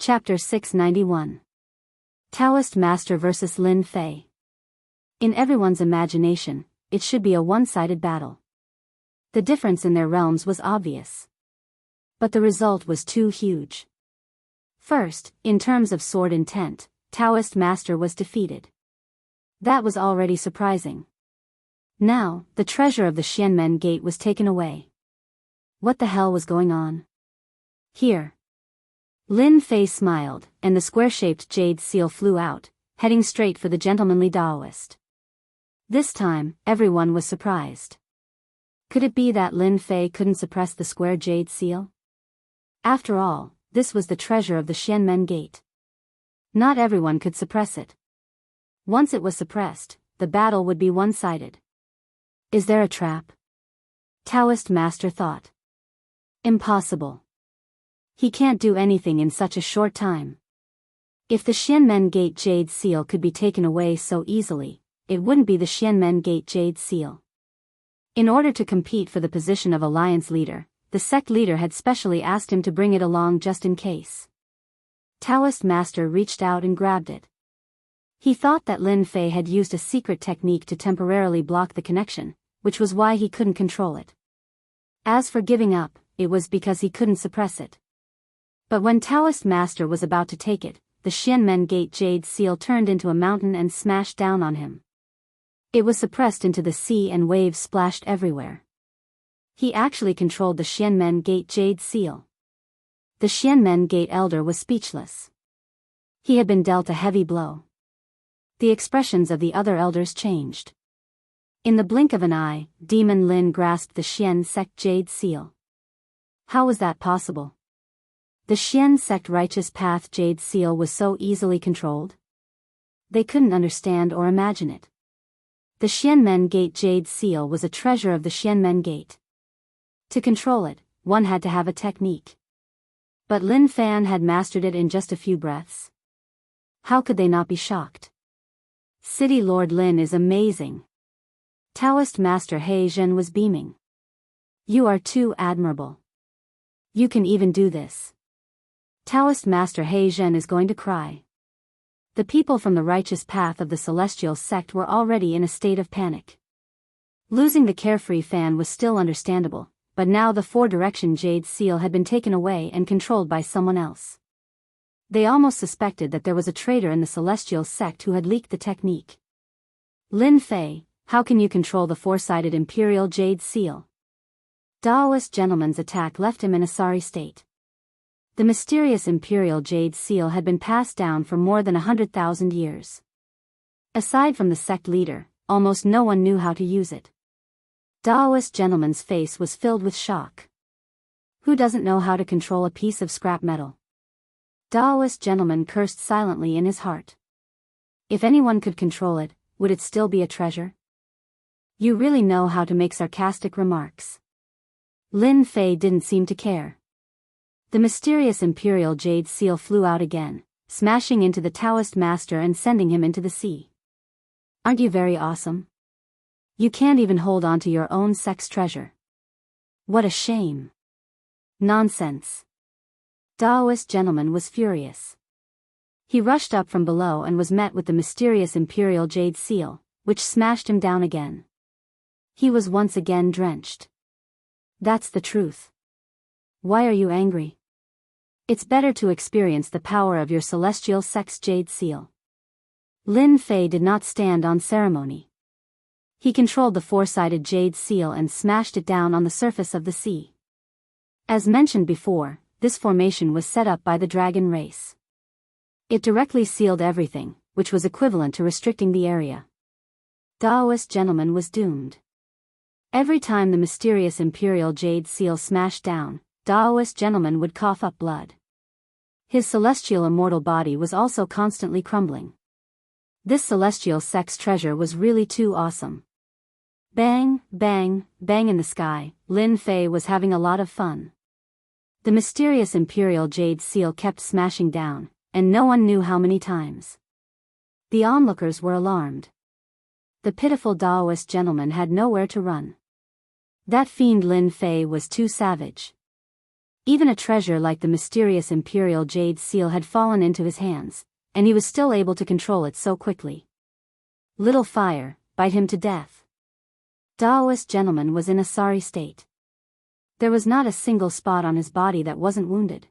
Chapter 691. Taoist Master vs. Lin Fei. In everyone's imagination, it should be a one-sided battle. The difference in their realms was obvious. But the result was too huge. First, in terms of sword intent, Taoist Master was defeated. That was already surprising. Now, the treasure of the Xianmen Gate was taken away. What the hell was going on? Here. Lin Fei smiled, and the square-shaped jade seal flew out, heading straight for the gentlemanly Daoist. This time, everyone was surprised. Could it be that Lin Fei couldn't suppress the square jade seal? After all, this was the treasure of the Xianmen Gate. Not everyone could suppress it. Once it was suppressed, the battle would be one-sided. Is there a trap? Taoist Master thought. Impossible. He can't do anything in such a short time. If the Xianmen Gate Jade Seal could be taken away so easily, it wouldn't be the Xianmen Gate Jade Seal. In order to compete for the position of alliance leader, the sect leader had specially asked him to bring it along just in case. Taoist Master reached out and grabbed it. He thought that Lin Fei had used a secret technique to temporarily block the connection, which was why he couldn't control it. As for giving up, it was because he couldn't suppress it. But when Taoist Master was about to take it, the Xianmen Gate Jade Seal turned into a mountain and smashed down on him. It was suppressed into the sea and waves splashed everywhere. He actually controlled the Xianmen Gate Jade Seal. The Xianmen Gate Elder was speechless. He had been dealt a heavy blow. The expressions of the other elders changed. In the blink of an eye, Demon Lin grasped the Xian Sect Jade Seal. How was that possible? The Xian Sect Righteous Path Jade Seal was so easily controlled? They couldn't understand or imagine it. The Xianmen Gate Jade Seal was a treasure of the Xianmen Gate. To control it, one had to have a technique. But Lin Fan had mastered it in just a few breaths. How could they not be shocked? City Lord Lin is amazing. Taoist Master He Zhen was beaming. You are too admirable. You can even do this. Taoist Master He Zhen is going to cry. The people from the righteous path of the celestial sect were already in a state of panic. Losing the carefree Fan was still understandable, but now the four-direction Jade Seal had been taken away and controlled by someone else. They almost suspected that there was a traitor in the celestial sect who had leaked the technique. Lin Fei, how can you control the four-sided Imperial Jade Seal? Daoist gentleman's attack left him in a sorry state. The mysterious Imperial Jade Seal had been passed down for more than 100,000 years. Aside from the sect leader, almost no one knew how to use it. Daoist gentleman's face was filled with shock. Who doesn't know how to control a piece of scrap metal? Daoist gentleman cursed silently in his heart. If anyone could control it, would it still be a treasure? You really know how to make sarcastic remarks. Lin Fei didn't seem to care. The mysterious Imperial Jade Seal flew out again, smashing into the Taoist master and sending him into the sea. Aren't you very awesome? You can't even hold on to your own sex treasure. What a shame. Nonsense. Daoist gentleman was furious. He rushed up from below and was met with the mysterious Imperial Jade Seal, which smashed him down again. He was once again drenched. That's the truth. Why are you angry? It's better to experience the power of your celestial sex Jade Seal. Lin Fei did not stand on ceremony. He controlled the four-sided Jade Seal and smashed it down on the surface of the sea. As mentioned before, this formation was set up by the dragon race. It directly sealed everything, which was equivalent to restricting the area. Daoist gentleman was doomed. Every time the mysterious Imperial Jade Seal smashed down, Daoist gentleman would cough up blood. His celestial immortal body was also constantly crumbling. This celestial sex treasure was really too awesome. Bang, bang, bang in the sky, Lin Fei was having a lot of fun. The mysterious Imperial Jade Seal kept smashing down, and no one knew how many times. The onlookers were alarmed. The pitiful Daoist gentleman had nowhere to run. That fiend Lin Fei was too savage. Even a treasure like the mysterious Imperial Jade Seal had fallen into his hands, and he was still able to control it so quickly. Little fire, bite him to death. Daoist gentleman was in a sorry state. There was not a single spot on his body that wasn't wounded.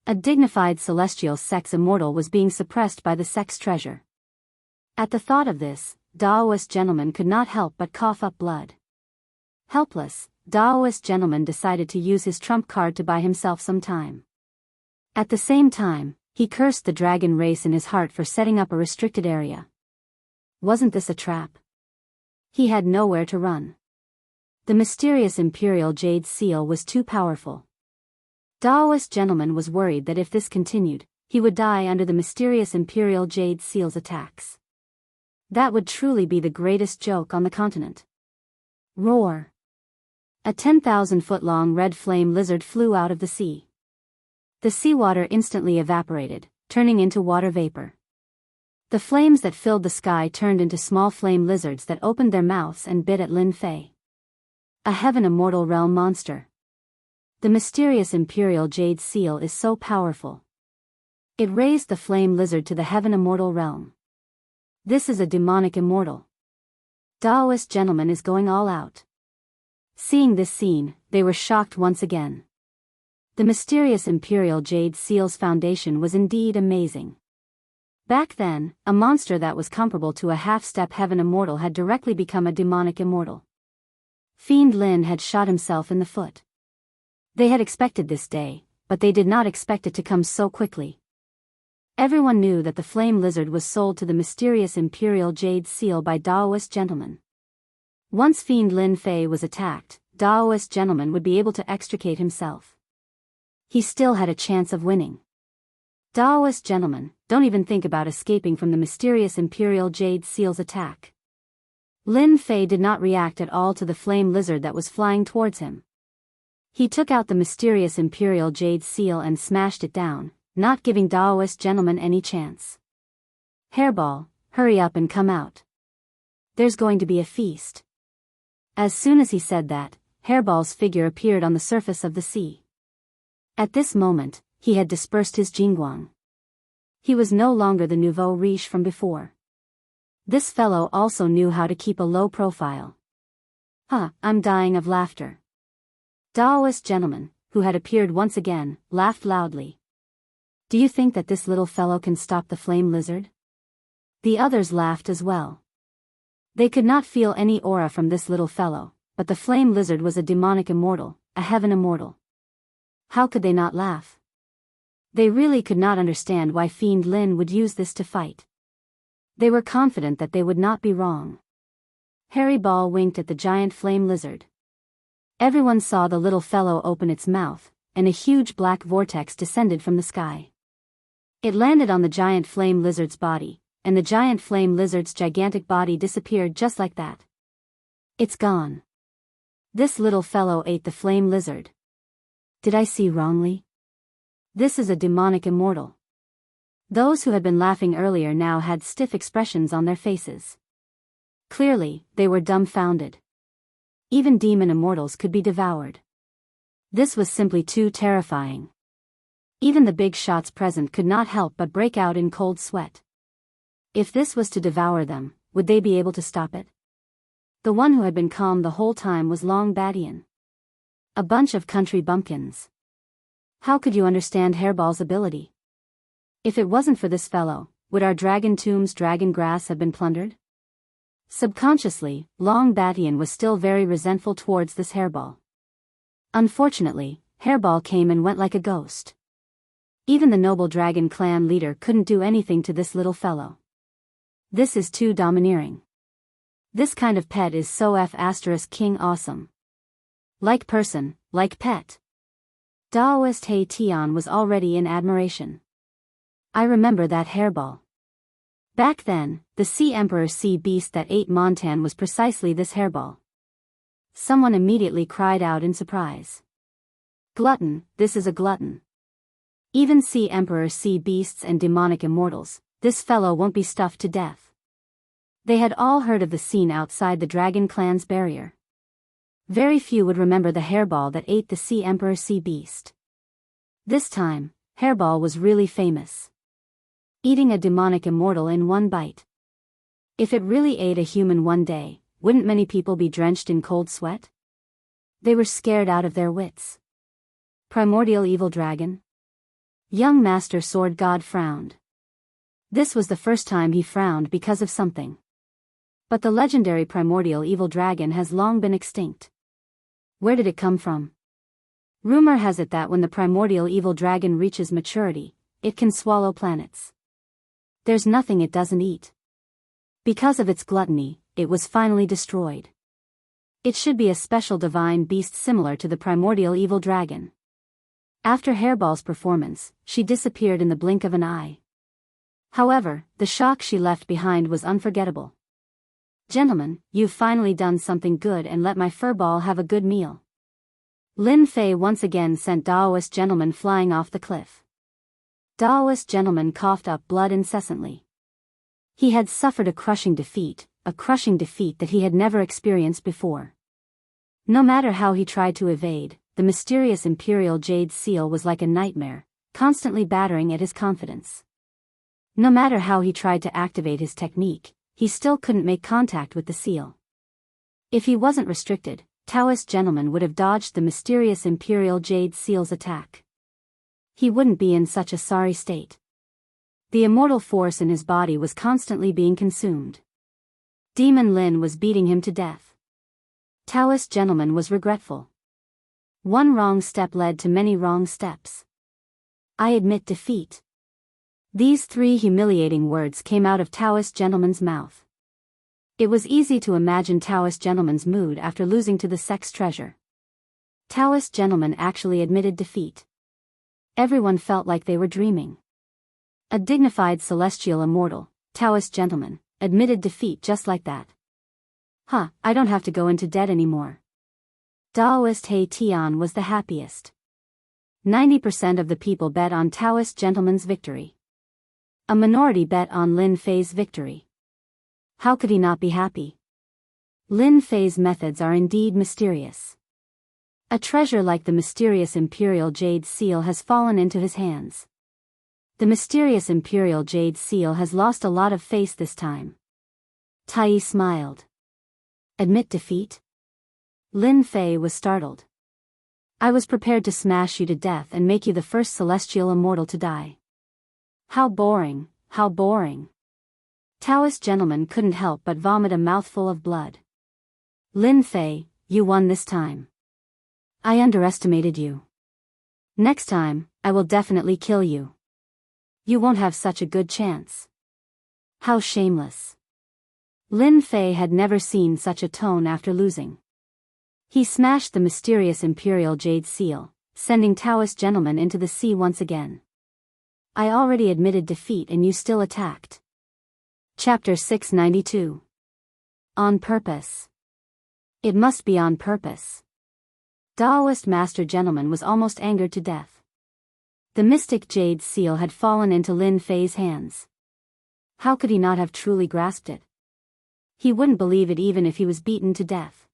A dignified celestial sex immortal was being suppressed by the sex treasure. At the thought of this, Daoist gentleman could not help but cough up blood. Helpless, Daoist gentleman decided to use his trump card to buy himself some time. At the same time, he cursed the dragon race in his heart for setting up a restricted area. Wasn't this a trap? He had nowhere to run. The mysterious Imperial Jade Seal was too powerful. Daoist gentleman was worried that if this continued, he would die under the mysterious Imperial Jade Seal's attacks. That would truly be the greatest joke on the continent. Roar! A 10,000-foot-long red flame lizard flew out of the sea. The seawater instantly evaporated, turning into water vapor. The flames that filled the sky turned into small flame lizards that opened their mouths and bit at Lin Fei. A heaven immortal realm monster. The mysterious Imperial Jade Seal is so powerful. It raised the flame lizard to the heaven immortal realm. This is a demonic immortal. Daoist gentleman is going all out. Seeing this scene, they were shocked once again. The mysterious Imperial Jade Seal's foundation was indeed amazing. Back then, a monster that was comparable to a half-step heaven immortal had directly become a demonic immortal. Fiend Lin had shot himself in the foot. They had expected this day, but they did not expect it to come so quickly. Everyone knew that the flame lizard was sold to the mysterious Imperial Jade Seal by Daoist gentlemen. Once Fiend Lin Fei was attacked, Daoist gentleman would be able to extricate himself. He still had a chance of winning. Daoist gentlemen, don't even think about escaping from the mysterious Imperial Jade Seal's attack. Lin Fei did not react at all to the flame lizard that was flying towards him. He took out the mysterious Imperial Jade Seal and smashed it down, not giving Daoist gentleman any chance. Hairball, hurry up and come out. There's going to be a feast. As soon as he said that, Hairball's figure appeared on the surface of the sea. At this moment, he had dispersed his Jingguang. He was no longer the nouveau riche from before. This fellow also knew how to keep a low profile. I'm dying of laughter. Daoist gentleman, who had appeared once again, laughed loudly. Do you think that this little fellow can stop the flame lizard? The others laughed as well. They could not feel any aura from this little fellow, but the flame lizard was a demonic immortal, a heaven immortal. How could they not laugh? They really could not understand why Fiend Lin would use this to fight. They were confident that they would not be wrong. Harry Ball winked at the giant flame lizard. Everyone saw the little fellow open its mouth, and a huge black vortex descended from the sky. It landed on the giant flame lizard's body, and the giant flame lizard's gigantic body disappeared just like that. It's gone. This little fellow ate the flame lizard. Did I see wrongly? This is a demonic immortal. Those who had been laughing earlier now had stiff expressions on their faces. Clearly, they were dumbfounded. Even demon immortals could be devoured. This was simply too terrifying. Even the big shots present could not help but break out in cold sweat. If this was to devour them, would they be able to stop it? The one who had been calm the whole time was Long Badian. A bunch of country bumpkins. How could you understand Hairball's ability? If it wasn't for this fellow, would our dragon tomb's dragon grass have been plundered? Subconsciously, Long Badian was still very resentful towards this Hairball. Unfortunately, Hairball came and went like a ghost. Even the noble dragon clan leader couldn't do anything to this little fellow. This is too domineering. This kind of pet is so *king awesome. Like person, like pet. Daoist Hei Tian was already in admiration. I remember that Hairball. Back then, the Sea Emperor sea beast that ate Montan was precisely this Hairball. Someone immediately cried out in surprise. Glutton, this is a glutton. Even Sea Emperor sea beasts and demonic immortals, this fellow won't be stuffed to death. They had all heard of the scene outside the Dragon Clan's barrier. Very few would remember the Hairball that ate the Sea Emperor sea beast. This time, Hairball was really famous. Eating a demonic immortal in one bite. If it really ate a human one day, wouldn't many people be drenched in cold sweat? They were scared out of their wits. Primordial evil dragon? Young Master Sword God frowned. This was the first time he frowned because of something. But the legendary primordial evil dragon has long been extinct. Where did it come from? Rumor has it that when the primordial evil dragon reaches maturity, it can swallow planets. There's nothing it doesn't eat. Because of its gluttony, it was finally destroyed. It should be a special divine beast similar to the primordial evil dragon. After Hairball's performance, she disappeared in the blink of an eye. However, the shock she left behind was unforgettable. Gentlemen, you've finally done something good and let my furball have a good meal. Lin Fei once again sent Daoist gentleman flying off the cliff. Daoist gentleman coughed up blood incessantly. He had suffered a crushing defeat that he had never experienced before. No matter how he tried to evade, the mysterious Imperial Jade Seal was like a nightmare, constantly battering at his confidence. No matter how he tried to activate his technique, he still couldn't make contact with the seal. If he wasn't restricted, Taoist gentleman would have dodged the mysterious Imperial Jade Seal's attack. He wouldn't be in such a sorry state. The immortal force in his body was constantly being consumed. Demon Lin was beating him to death. Taoist gentleman was regretful. One wrong step led to many wrong steps. I admit defeat. These 3 humiliating words came out of Taoist gentleman's mouth. It was easy to imagine Taoist gentleman's mood after losing to the sex treasure. Taoist gentleman actually admitted defeat. Everyone felt like they were dreaming. A dignified celestial immortal, Taoist gentleman, admitted defeat just like that. I don't have to go into debt anymore. Taoist He Tian was the happiest. 90% of the people bet on Taoist gentleman's victory. A minority bet on Lin Fei's victory. How could he not be happy? Lin Fei's methods are indeed mysterious. A treasure like the mysterious Imperial Jade Seal has fallen into his hands. The mysterious Imperial Jade Seal has lost a lot of face this time. Tai smiled. Admit defeat? Lin Fei was startled. I was prepared to smash you to death and make you the first celestial immortal to die. How boring, how boring. Taoist gentleman couldn't help but vomit a mouthful of blood. Lin Fei, you won this time. I underestimated you. Next time, I will definitely kill you. You won't have such a good chance. How shameless. Lin Fei had never seen such a tone after losing. He smashed the mysterious Imperial Jade Seal, sending Taoist gentleman into the sea once again. I already admitted defeat and you still attacked. Chapter 692. On purpose. It must be on purpose. Taoist master gentleman was almost angered to death. The mystic Jade Seal had fallen into Lin Fei's hands. How could he not have truly grasped it? He wouldn't believe it even if he was beaten to death.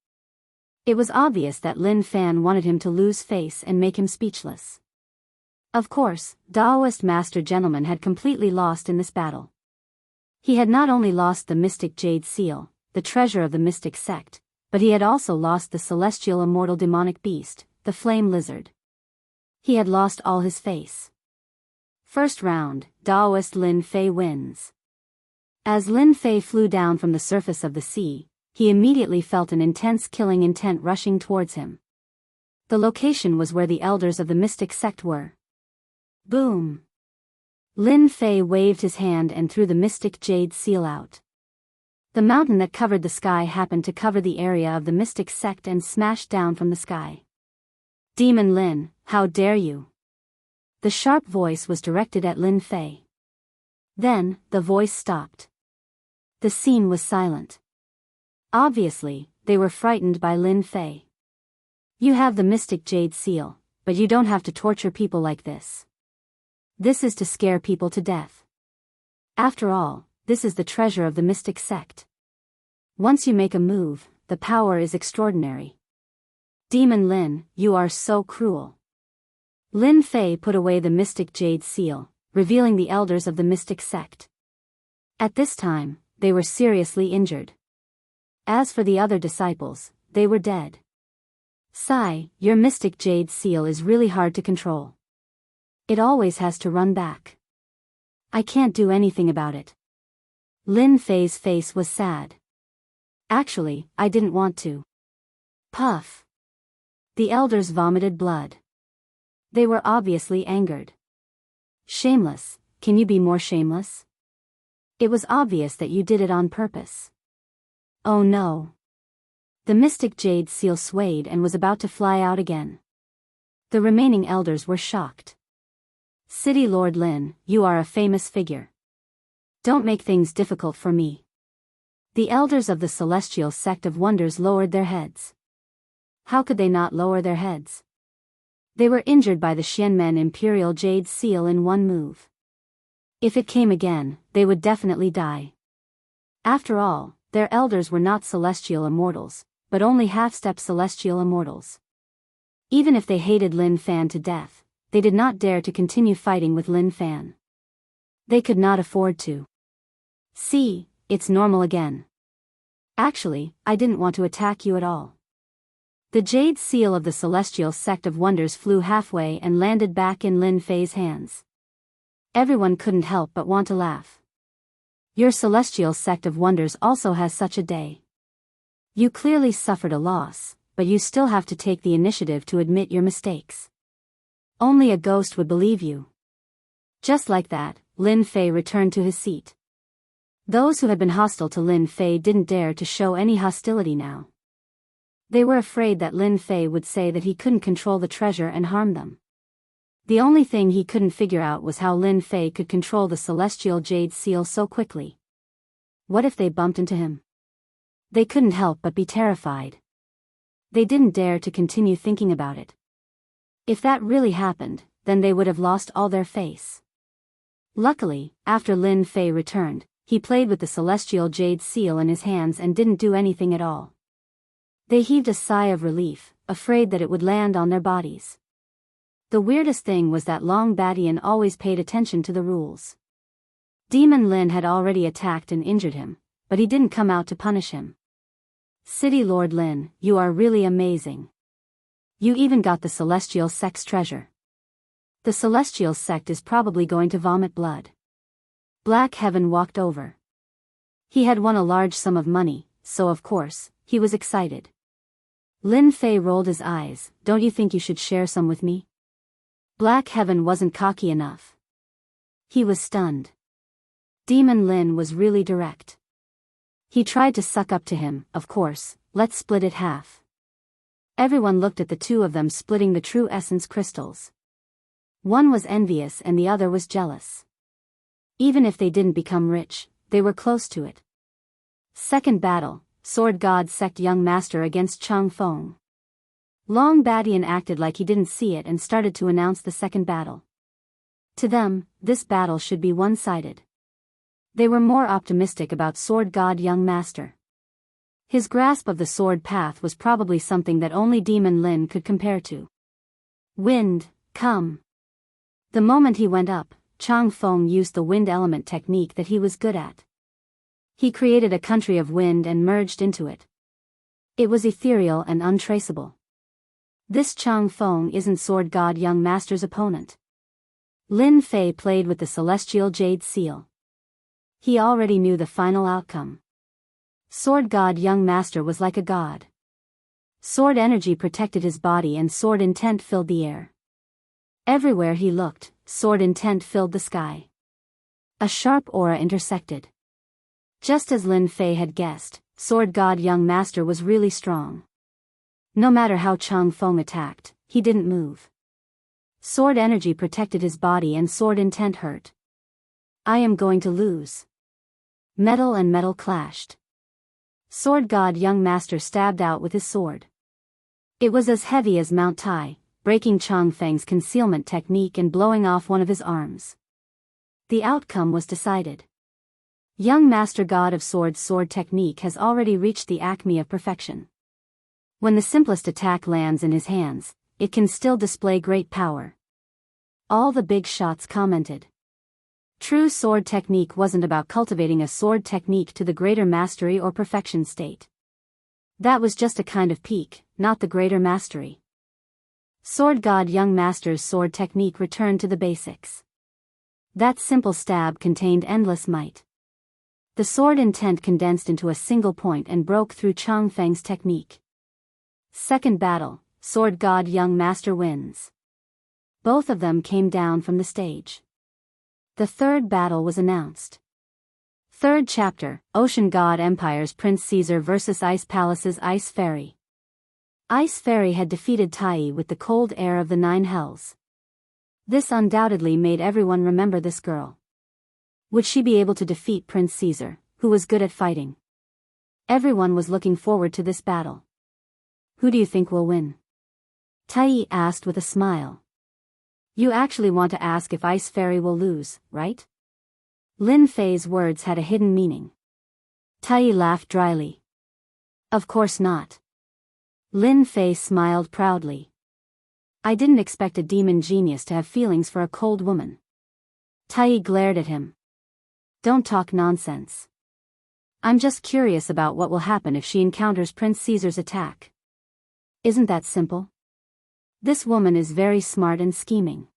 It was obvious that Lin Fan wanted him to lose face and make him speechless. Of course, Taoist master gentleman had completely lost in this battle. He had not only lost the mystic Jade Seal, the treasure of the mystic sect, but he had also lost the celestial immortal demonic beast, the flame lizard. He had lost all his face. First round, Taoist Lin Fei wins. As Lin Fei flew down from the surface of the sea, he immediately felt an intense killing intent rushing towards him. The location was where the elders of the mystic sect were. Boom! Lin Fei waved his hand and threw the mystic Jade Seal out. The mountain that covered the sky happened to cover the area of the mystic sect and smashed down from the sky. Demon Lin, how dare you! The sharp voice was directed at Lin Fei. Then, the voice stopped. The scene was silent. Obviously, they were frightened by Lin Fei. You have the mystic Jade Seal, but you don't have to torture people like this. This is to scare people to death. After all, this is the treasure of the mystic sect. Once you make a move, the power is extraordinary. Demon Lin, you are so cruel. Lin Fei put away the mystic Jade Seal, revealing the elders of the mystic sect. At this time, they were seriously injured. As for the other disciples, they were dead. Sai, your mystic Jade Seal is really hard to control. It always has to run back. I can't do anything about it. Lin Fei's face was sad. Actually, I didn't want to. Puff. The elders vomited blood. They were obviously angered. Shameless, can you be more shameless? It was obvious that you did it on purpose. Oh no. The mystic Jade Seal swayed and was about to fly out again. The remaining elders were shocked. City Lord Lin, you are a famous figure. Don't make things difficult for me. The elders of the Celestial Sect of Wonders lowered their heads. How could they not lower their heads? They were injured by the Xianmen Imperial Jade Seal in one move. If it came again, they would definitely die. After all, their elders were not celestial immortals, but only half-step celestial immortals. Even if they hated Lin Fan to death, they did not dare to continue fighting with Lin Fan. They could not afford to. See, it's normal again. Actually, I didn't want to attack you at all. The Jade Seal of the Celestial Sect of Wonders flew halfway and landed back in Lin Fei's hands. Everyone couldn't help but want to laugh. Your Celestial Sect of Wonders also has such a day. You clearly suffered a loss, but you still have to take the initiative to admit your mistakes. Only a ghost would believe you. Just like that, Lin Fei returned to his seat. Those who had been hostile to Lin Fei didn't dare to show any hostility now. They were afraid that Lin Fei would say that he couldn't control the treasure and harm them. The only thing he couldn't figure out was how Lin Fei could control the celestial jade seal so quickly. What if they bumped into him? They couldn't help but be terrified. They didn't dare to continue thinking about it. If that really happened, then they would have lost all their face. Luckily, after Lin Fei returned, he played with the celestial jade seal in his hands and didn't do anything at all. They heaved a sigh of relief, afraid that it would land on their bodies. The weirdest thing was that Long Badian always paid attention to the rules. Demon Lin had already attacked and injured him, but he didn't come out to punish him. City Lord Lin, you are really amazing. You even got the celestial sect's treasure. The celestial sect is probably going to vomit blood. Black Heaven walked over. He had won a large sum of money, so of course, he was excited. Lin Fei rolled his eyes. Don't you think you should share some with me? Black Heaven wasn't cocky enough. He was stunned. Demon Lin was really direct. He tried to suck up to him. Of course, let's split it half. Everyone looked at the two of them splitting the true essence crystals. One was envious and the other was jealous. Even if they didn't become rich, they were close to it. Second battle, Sword God Sect Young Master against Chang Feng. Long Badian acted like he didn't see it and started to announce the second battle. To them, this battle should be one-sided. They were more optimistic about Sword God Young Master. His grasp of the sword path was probably something that only Demon Lin could compare to. Wind, come. The moment he went up, Chang Feng used the wind element technique that he was good at. He created a country of wind and merged into it. It was ethereal and untraceable. This Chang Feng isn't Sword God Young Master's opponent. Lin Fei played with the celestial jade seal. He already knew the final outcome. Sword God Young Master was like a god. Sword energy protected his body and sword intent filled the air. Everywhere he looked, sword intent filled the sky. A sharp aura intersected. Just as Lin Fei had guessed, Sword God Young Master was really strong. No matter how Chang Feng attacked, he didn't move. Sword energy protected his body and sword intent hurt. I am going to lose. Metal and metal clashed. Sword God Young Master stabbed out with his sword. It was as heavy as Mount Tai, breaking Chang Feng's concealment technique and blowing off one of his arms. The outcome was decided. Young Master God of Swords' sword technique has already reached the acme of perfection. When the simplest attack lands in his hands, it can still display great power. All the big shots commented. True sword technique wasn't about cultivating a sword technique to the greater mastery or perfection state. That was just a kind of peak, not the greater mastery. Sword God Young Master's sword technique returned to the basics. That simple stab contained endless might. The sword intent condensed into a single point and broke through Chang Feng's technique. Second battle, Sword God Young Master wins. Both of them came down from the stage. The third battle was announced. Third chapter, Ocean God Empire's Prince Caesar vs Ice Palace's Ice Fairy. Ice Fairy had defeated Tai with the cold air of the Nine Hells. This undoubtedly made everyone remember this girl. Would she be able to defeat Prince Caesar, who was good at fighting? Everyone was looking forward to this battle. Who do you think will win? Tai asked with a smile. You actually want to ask if Ice Fairy will lose, right? Lin Fei's words had a hidden meaning. Tai laughed dryly. Of course not. Lin Fei smiled proudly. I didn't expect a demon genius to have feelings for a cold woman. Tai glared at him. Don't talk nonsense. I'm just curious about what will happen if she encounters Prince Caesar's attack. Isn't that simple? This woman is very smart and scheming.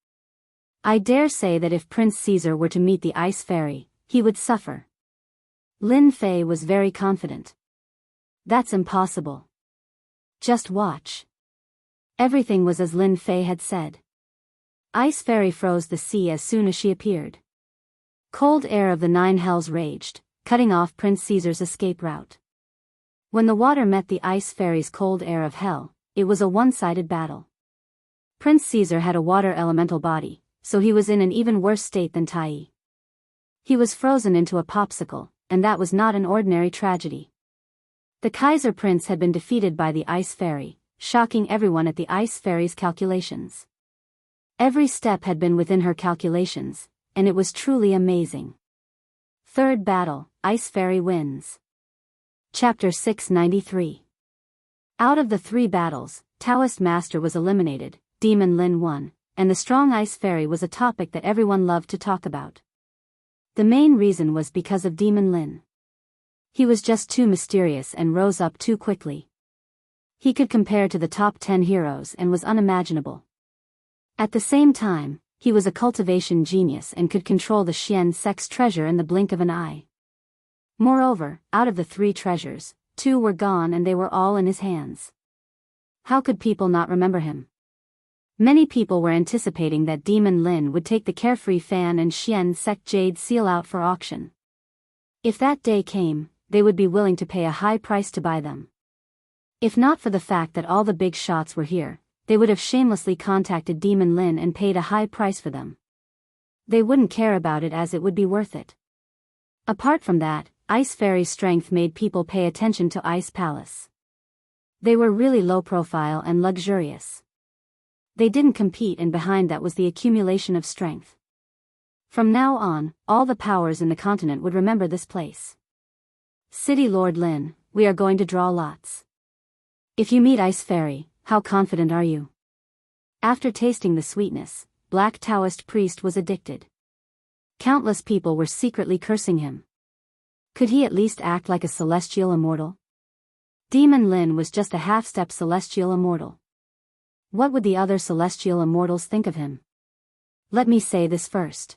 I dare say that if Prince Caesar were to meet the Ice Fairy, he would suffer. Lin Fei was very confident. That's impossible. Just watch. Everything was as Lin Fei had said. Ice Fairy froze the sea as soon as she appeared. Cold air of the nine hells raged, cutting off Prince Caesar's escape route. When the water met the Ice Fairy's cold air of hell, it was a one-sided battle. Prince Caesar had a water elemental body, so he was in an even worse state than Tai. He was frozen into a popsicle, and that was not an ordinary tragedy. The Kaiser Prince had been defeated by the Ice Fairy, shocking everyone at the Ice Fairy's calculations. Every step had been within her calculations, and it was truly amazing. Third battle, Ice Fairy wins. Chapter 693. Out of the 3 battles, Taoist Master was eliminated, Demon Lin won, and the strong Ice Fairy was a topic that everyone loved to talk about. The main reason was because of Demon Lin. He was just too mysterious and rose up too quickly. He could compare to the top 10 heroes and was unimaginable. At the same time, he was a cultivation genius and could control the Xian sex treasure in the blink of an eye. Moreover, out of the 3 treasures, 2 were gone and they were all in his hands. How could people not remember him? Many people were anticipating that Demon Lin would take the Carefree Fan and Xian Sec Jade Seal out for auction. If that day came, they would be willing to pay a high price to buy them. If not for the fact that all the big shots were here, they would have shamelessly contacted Demon Lin and paid a high price for them. They wouldn't care about it as it would be worth it. Apart from that, Ice Fairy's strength made people pay attention to Ice Palace. They were really low profile and luxurious. They didn't compete, and behind that was the accumulation of strength. From now on, all the powers in the continent would remember this place. City Lord Lin, we are going to draw lots. If you meet Ice Fairy, how confident are you? After tasting the sweetness, Black Taoist Priest was addicted. Countless people were secretly cursing him. Could he at least act like a celestial immortal? Demon Lin was just a half-step celestial immortal. What would the other celestial immortals think of him? Let me say this first.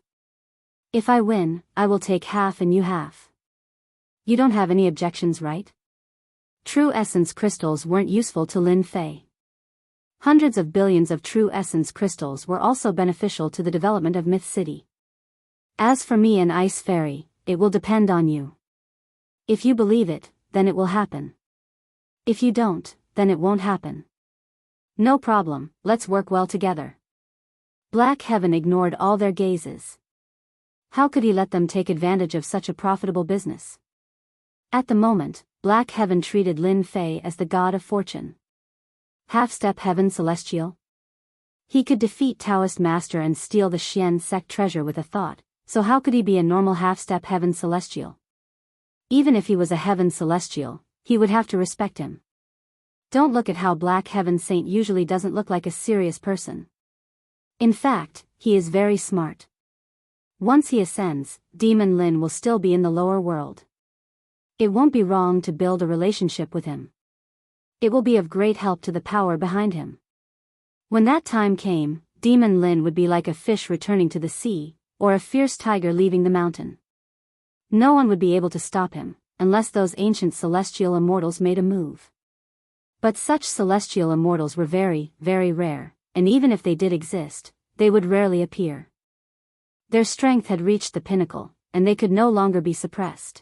If I win, I will take half and you half. You don't have any objections, right? True essence crystals weren't useful to Lin Fei. Hundreds of billions of true essence crystals were also beneficial to the development of Myth City. As for me and Ice Fairy, it will depend on you. If you believe it, then it will happen. If you don't, then it won't happen. No problem, let's work well together. Black Heaven ignored all their gazes. How could he let them take advantage of such a profitable business? At the moment, Black Heaven treated Lin Fei as the god of fortune. Half-step Heaven Celestial? He could defeat Taoist Master and steal the Xian Sec treasure with a thought, so how could he be a normal half-step Heaven Celestial? Even if he was a Heaven Celestial, he would have to respect him. Don't look at how Black Heaven Saint usually doesn't look like a serious person. In fact, he is very smart. Once he ascends, Demon Lin will still be in the lower world. It won't be wrong to build a relationship with him. It will be of great help to the power behind him. When that time came, Demon Lin would be like a fish returning to the sea, or a fierce tiger leaving the mountain. No one would be able to stop him, unless those ancient celestial immortals made a move. But such celestial immortals were very, very rare, and even if they did exist, they would rarely appear. Their strength had reached the pinnacle, and they could no longer be suppressed.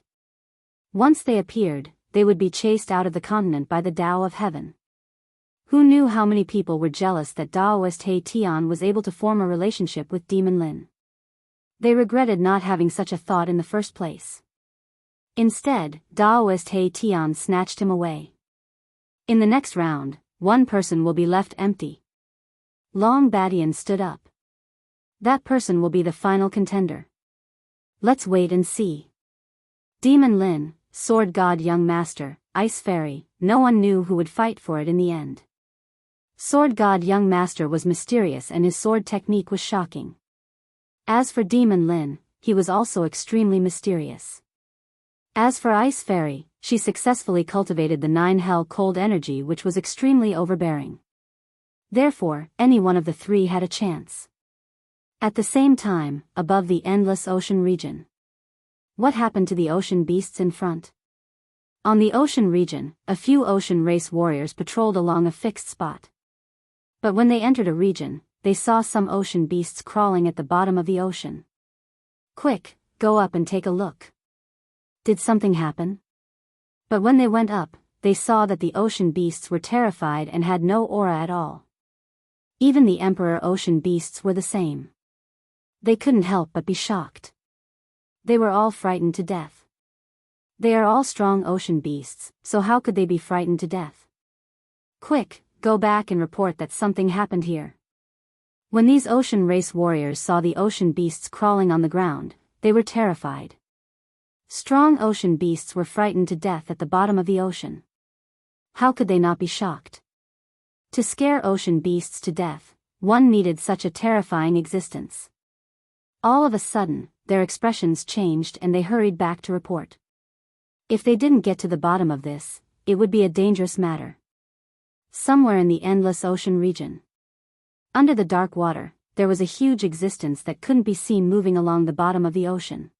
Once they appeared, they would be chased out of the continent by the Tao of Heaven. Who knew how many people were jealous that Daoist He Tian was able to form a relationship with Demon Lin? They regretted not having such a thought in the first place. Instead, Daoist He Tian snatched him away. In the next round, one person will be left empty. Long Badian stood up. That person will be the final contender. Let's wait and see. Demon Lin, Sword God Young Master, Ice Fairy, no one knew who would fight for it in the end. Sword God Young Master was mysterious and his sword technique was shocking. As for Demon Lin, he was also extremely mysterious. As for Ice Fairy, she successfully cultivated the 9 hell cold energy, which was extremely overbearing. Therefore, any one of the 3 had a chance. At the same time, above the endless ocean region. What happened to the ocean beasts in front? On the ocean region, a few ocean race warriors patrolled along a fixed spot. But when they entered a region, they saw some ocean beasts crawling at the bottom of the ocean. Quick, go up and take a look. Did something happen? But when they went up, they saw that the ocean beasts were terrified and had no aura at all. Even the emperor ocean beasts were the same. They couldn't help but be shocked. They were all frightened to death. They are all strong ocean beasts, so how could they be frightened to death? Quick, go back and report that something happened here. When these ocean race warriors saw the ocean beasts crawling on the ground, they were terrified. Strong ocean beasts were frightened to death at the bottom of the ocean. How could they not be shocked? To scare ocean beasts to death, one needed such a terrifying existence. All of a sudden, their expressions changed and they hurried back to report. If they didn't get to the bottom of this, it would be a dangerous matter. Somewhere in the endless ocean region, under the dark water, there was a huge existence that couldn't be seen moving along the bottom of the ocean.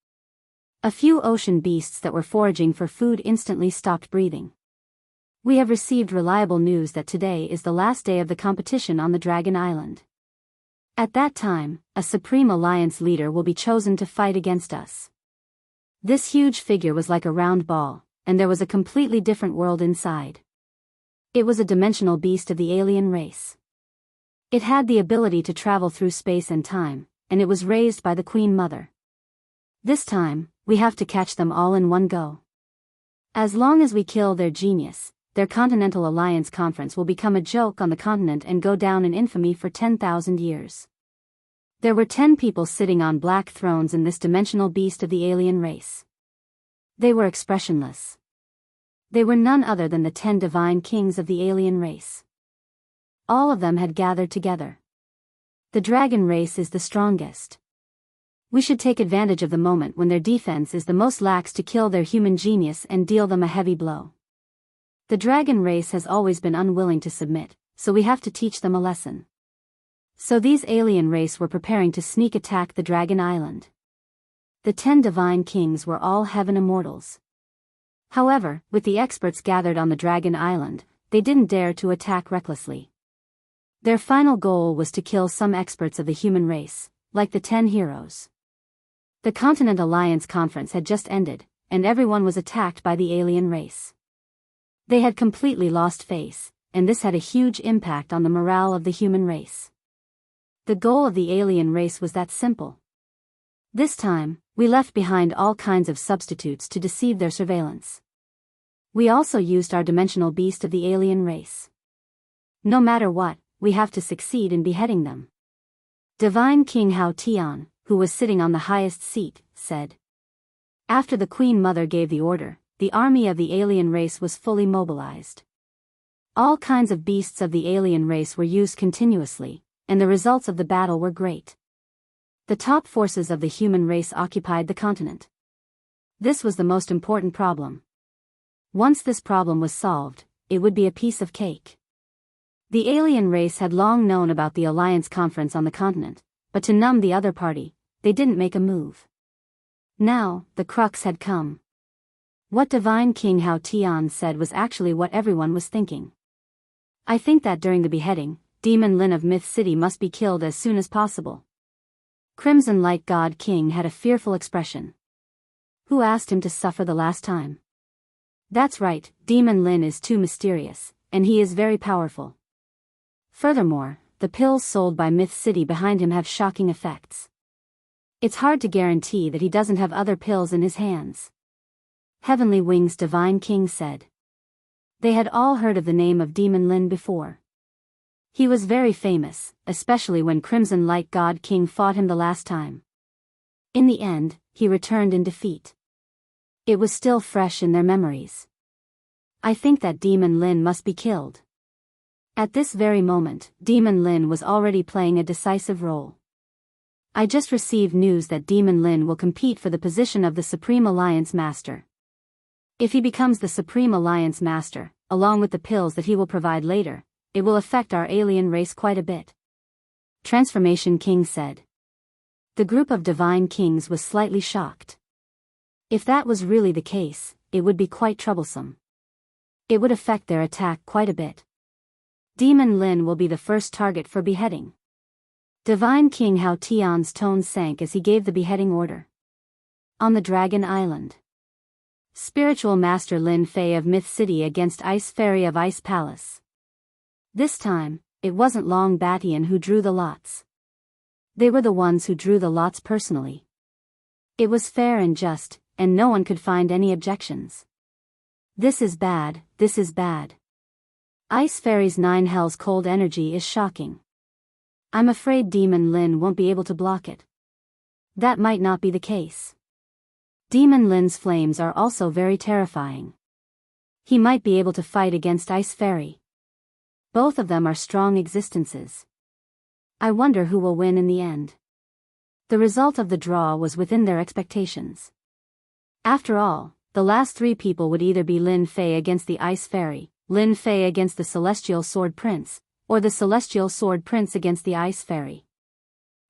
A few ocean beasts that were foraging for food instantly stopped breathing. We have received reliable news that today is the last day of the competition on the Dragon Island. At that time, a Supreme Alliance leader will be chosen to fight against us. This huge figure was like a round ball, and there was a completely different world inside. It was a dimensional beast of the alien race. It had the ability to travel through space and time, and it was raised by the Queen Mother. This time, we have to catch them all in one go. As long as we kill their genius, their Continental Alliance Conference will become a joke on the continent and go down in infamy for 10,000 years. There were 10 people sitting on black thrones in this dimensional beast of the alien race. They were expressionless. They were none other than the 10 divine kings of the alien race. All of them had gathered together. The dragon race is the strongest. We should take advantage of the moment when their defense is the most lax to kill their human genius and deal them a heavy blow. The dragon race has always been unwilling to submit, so we have to teach them a lesson. So these alien race were preparing to sneak attack the Dragon Island. The 10 divine kings were all heaven immortals. However, with the experts gathered on the Dragon Island, they didn't dare to attack recklessly. Their final goal was to kill some experts of the human race, like the 10 heroes. The Continent Alliance Conference had just ended, and everyone was attacked by the alien race. They had completely lost face, and this had a huge impact on the morale of the human race. The goal of the alien race was that simple. This time, we left behind all kinds of substitutes to deceive their surveillance. We also used our dimensional beast of the alien race. No matter what, we have to succeed in beheading them. Divine King Hao Tian, who was sitting on the highest seat, said. After the Queen Mother gave the order, the army of the alien race was fully mobilized. All kinds of beasts of the alien race were used continuously, and the results of the battle were great. The top forces of the human race occupied the continent. This was the most important problem. Once this problem was solved, it would be a piece of cake. The alien race had long known about the Alliance Conference on the continent, but to numb the other party, they didn't make a move. Now, the crux had come. What Divine King Hao Tian said was actually what everyone was thinking. I think that during the beheading, Demon Lin of Myth City must be killed as soon as possible. Crimson Light God King had a fearful expression. Who asked him to suffer the last time? That's right, Demon Lin is too mysterious, and he is very powerful. Furthermore, the pills sold by Myth City behind him have shocking effects. It's hard to guarantee that he doesn't have other pills in his hands. Heavenly Wings Divine King said. They had all heard of the name of Demon Lin before. He was very famous, especially when Crimson Light God King fought him the last time. In the end, he returned in defeat. It was still fresh in their memories. I think that Demon Lin must be killed. At this very moment, Demon Lin was already playing a decisive role. I just received news that Demon Lin will compete for the position of the Supreme Alliance Master. If he becomes the Supreme Alliance Master, along with the pills that he will provide later, it will affect our alien race quite a bit. Transformation King said. The group of divine kings was slightly shocked. If that was really the case, it would be quite troublesome. It would affect their attack quite a bit. Demon Lin will be the first target for beheading. Divine King Hao Tian's tone sank as he gave the beheading order. On the Dragon Island. Spiritual Master Lin Fei of Myth City against Ice Fairy of Ice Palace. This time, it wasn't Long Batian who drew the lots. They were the ones who drew the lots personally. It was fair and just, and no one could find any objections. This is bad, this is bad. Ice Fairy's 9 Hells cold energy is shocking. I'm afraid Demon Lin won't be able to block it. That might not be the case. Demon Lin's flames are also very terrifying. He might be able to fight against Ice Fairy. Both of them are strong existences. I wonder who will win in the end. The result of the draw was within their expectations. After all, the last 3 people would either be Lin Fei against the Ice Fairy, Lin Fei against the Celestial Sword Prince, or the Celestial Sword Prince against the Ice Fairy.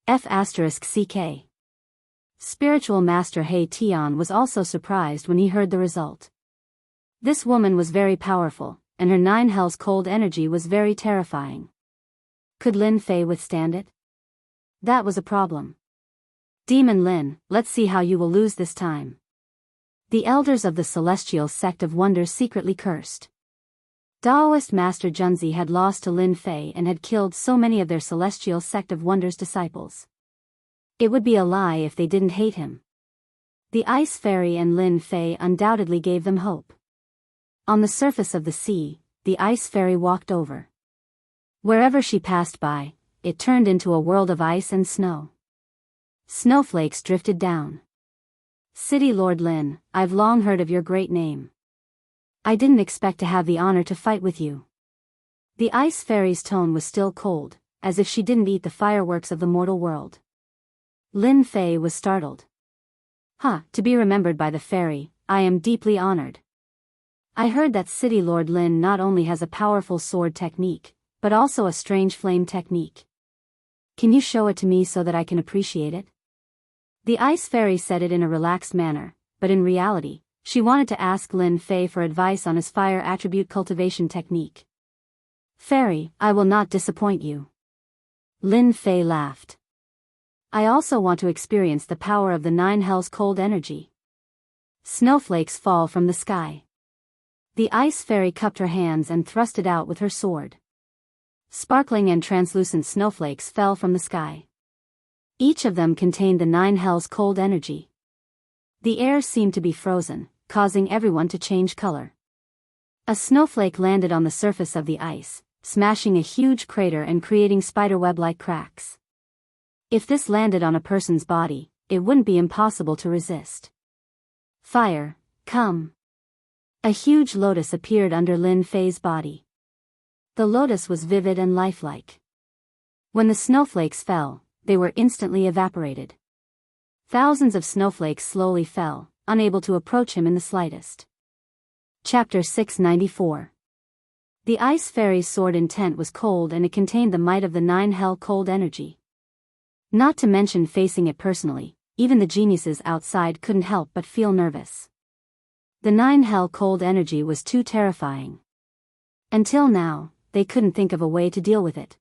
F***CK. Spiritual Master Hei Tian was also surprised when he heard the result. This woman was very powerful, and her 9 Hells cold energy was very terrifying. Could Lin Fei withstand it? That was a problem. Demon Lin, let's see how you will lose this time. The elders of the Celestial Sect of Wonders secretly cursed. Daoist Master Junzi had lost to Lin Fei and had killed so many of their Celestial Sect of Wonders disciples. It would be a lie if they didn't hate him. The Ice Fairy and Lin Fei undoubtedly gave them hope. On the surface of the sea, the Ice Fairy walked over. Wherever she passed by, it turned into a world of ice and snow. Snowflakes drifted down. City Lord Lin, I've long heard of your great name. I didn't expect to have the honor to fight with you. The Ice Fairy's tone was still cold, as if she didn't eat the fireworks of the mortal world. Lin Fei was startled. To be remembered by the fairy, I am deeply honored. I heard that City Lord Lin not only has a powerful sword technique, but also a strange flame technique. Can you show it to me so that I can appreciate it? The Ice Fairy said it in a relaxed manner, but in reality, she wanted to ask Lin Fei for advice on his fire attribute cultivation technique. Fairy, I will not disappoint you. Lin Fei laughed. I also want to experience the power of the 9 Hells cold energy. Snowflakes fall from the sky. The Ice Fairy cupped her hands and thrust it out with her sword. Sparkling and translucent snowflakes fell from the sky. Each of them contained the 9 Hells cold energy. The air seemed to be frozen, causing everyone to change color. A snowflake landed on the surface of the ice, smashing a huge crater and creating spiderweb-like cracks. If this landed on a person's body, it wouldn't be impossible to resist. Fire, come. A huge lotus appeared under Lin Fei's body. The lotus was vivid and lifelike. When the snowflakes fell, they were instantly evaporated. Thousands of snowflakes slowly fell, unable to approach him in the slightest. Chapter 694. The Ice Fairy's sword intent was cold and it contained the might of the 9 Hell cold energy. Not to mention facing it personally, even the geniuses outside couldn't help but feel nervous. The 9 Hell cold energy was too terrifying. Until now, they couldn't think of a way to deal with it.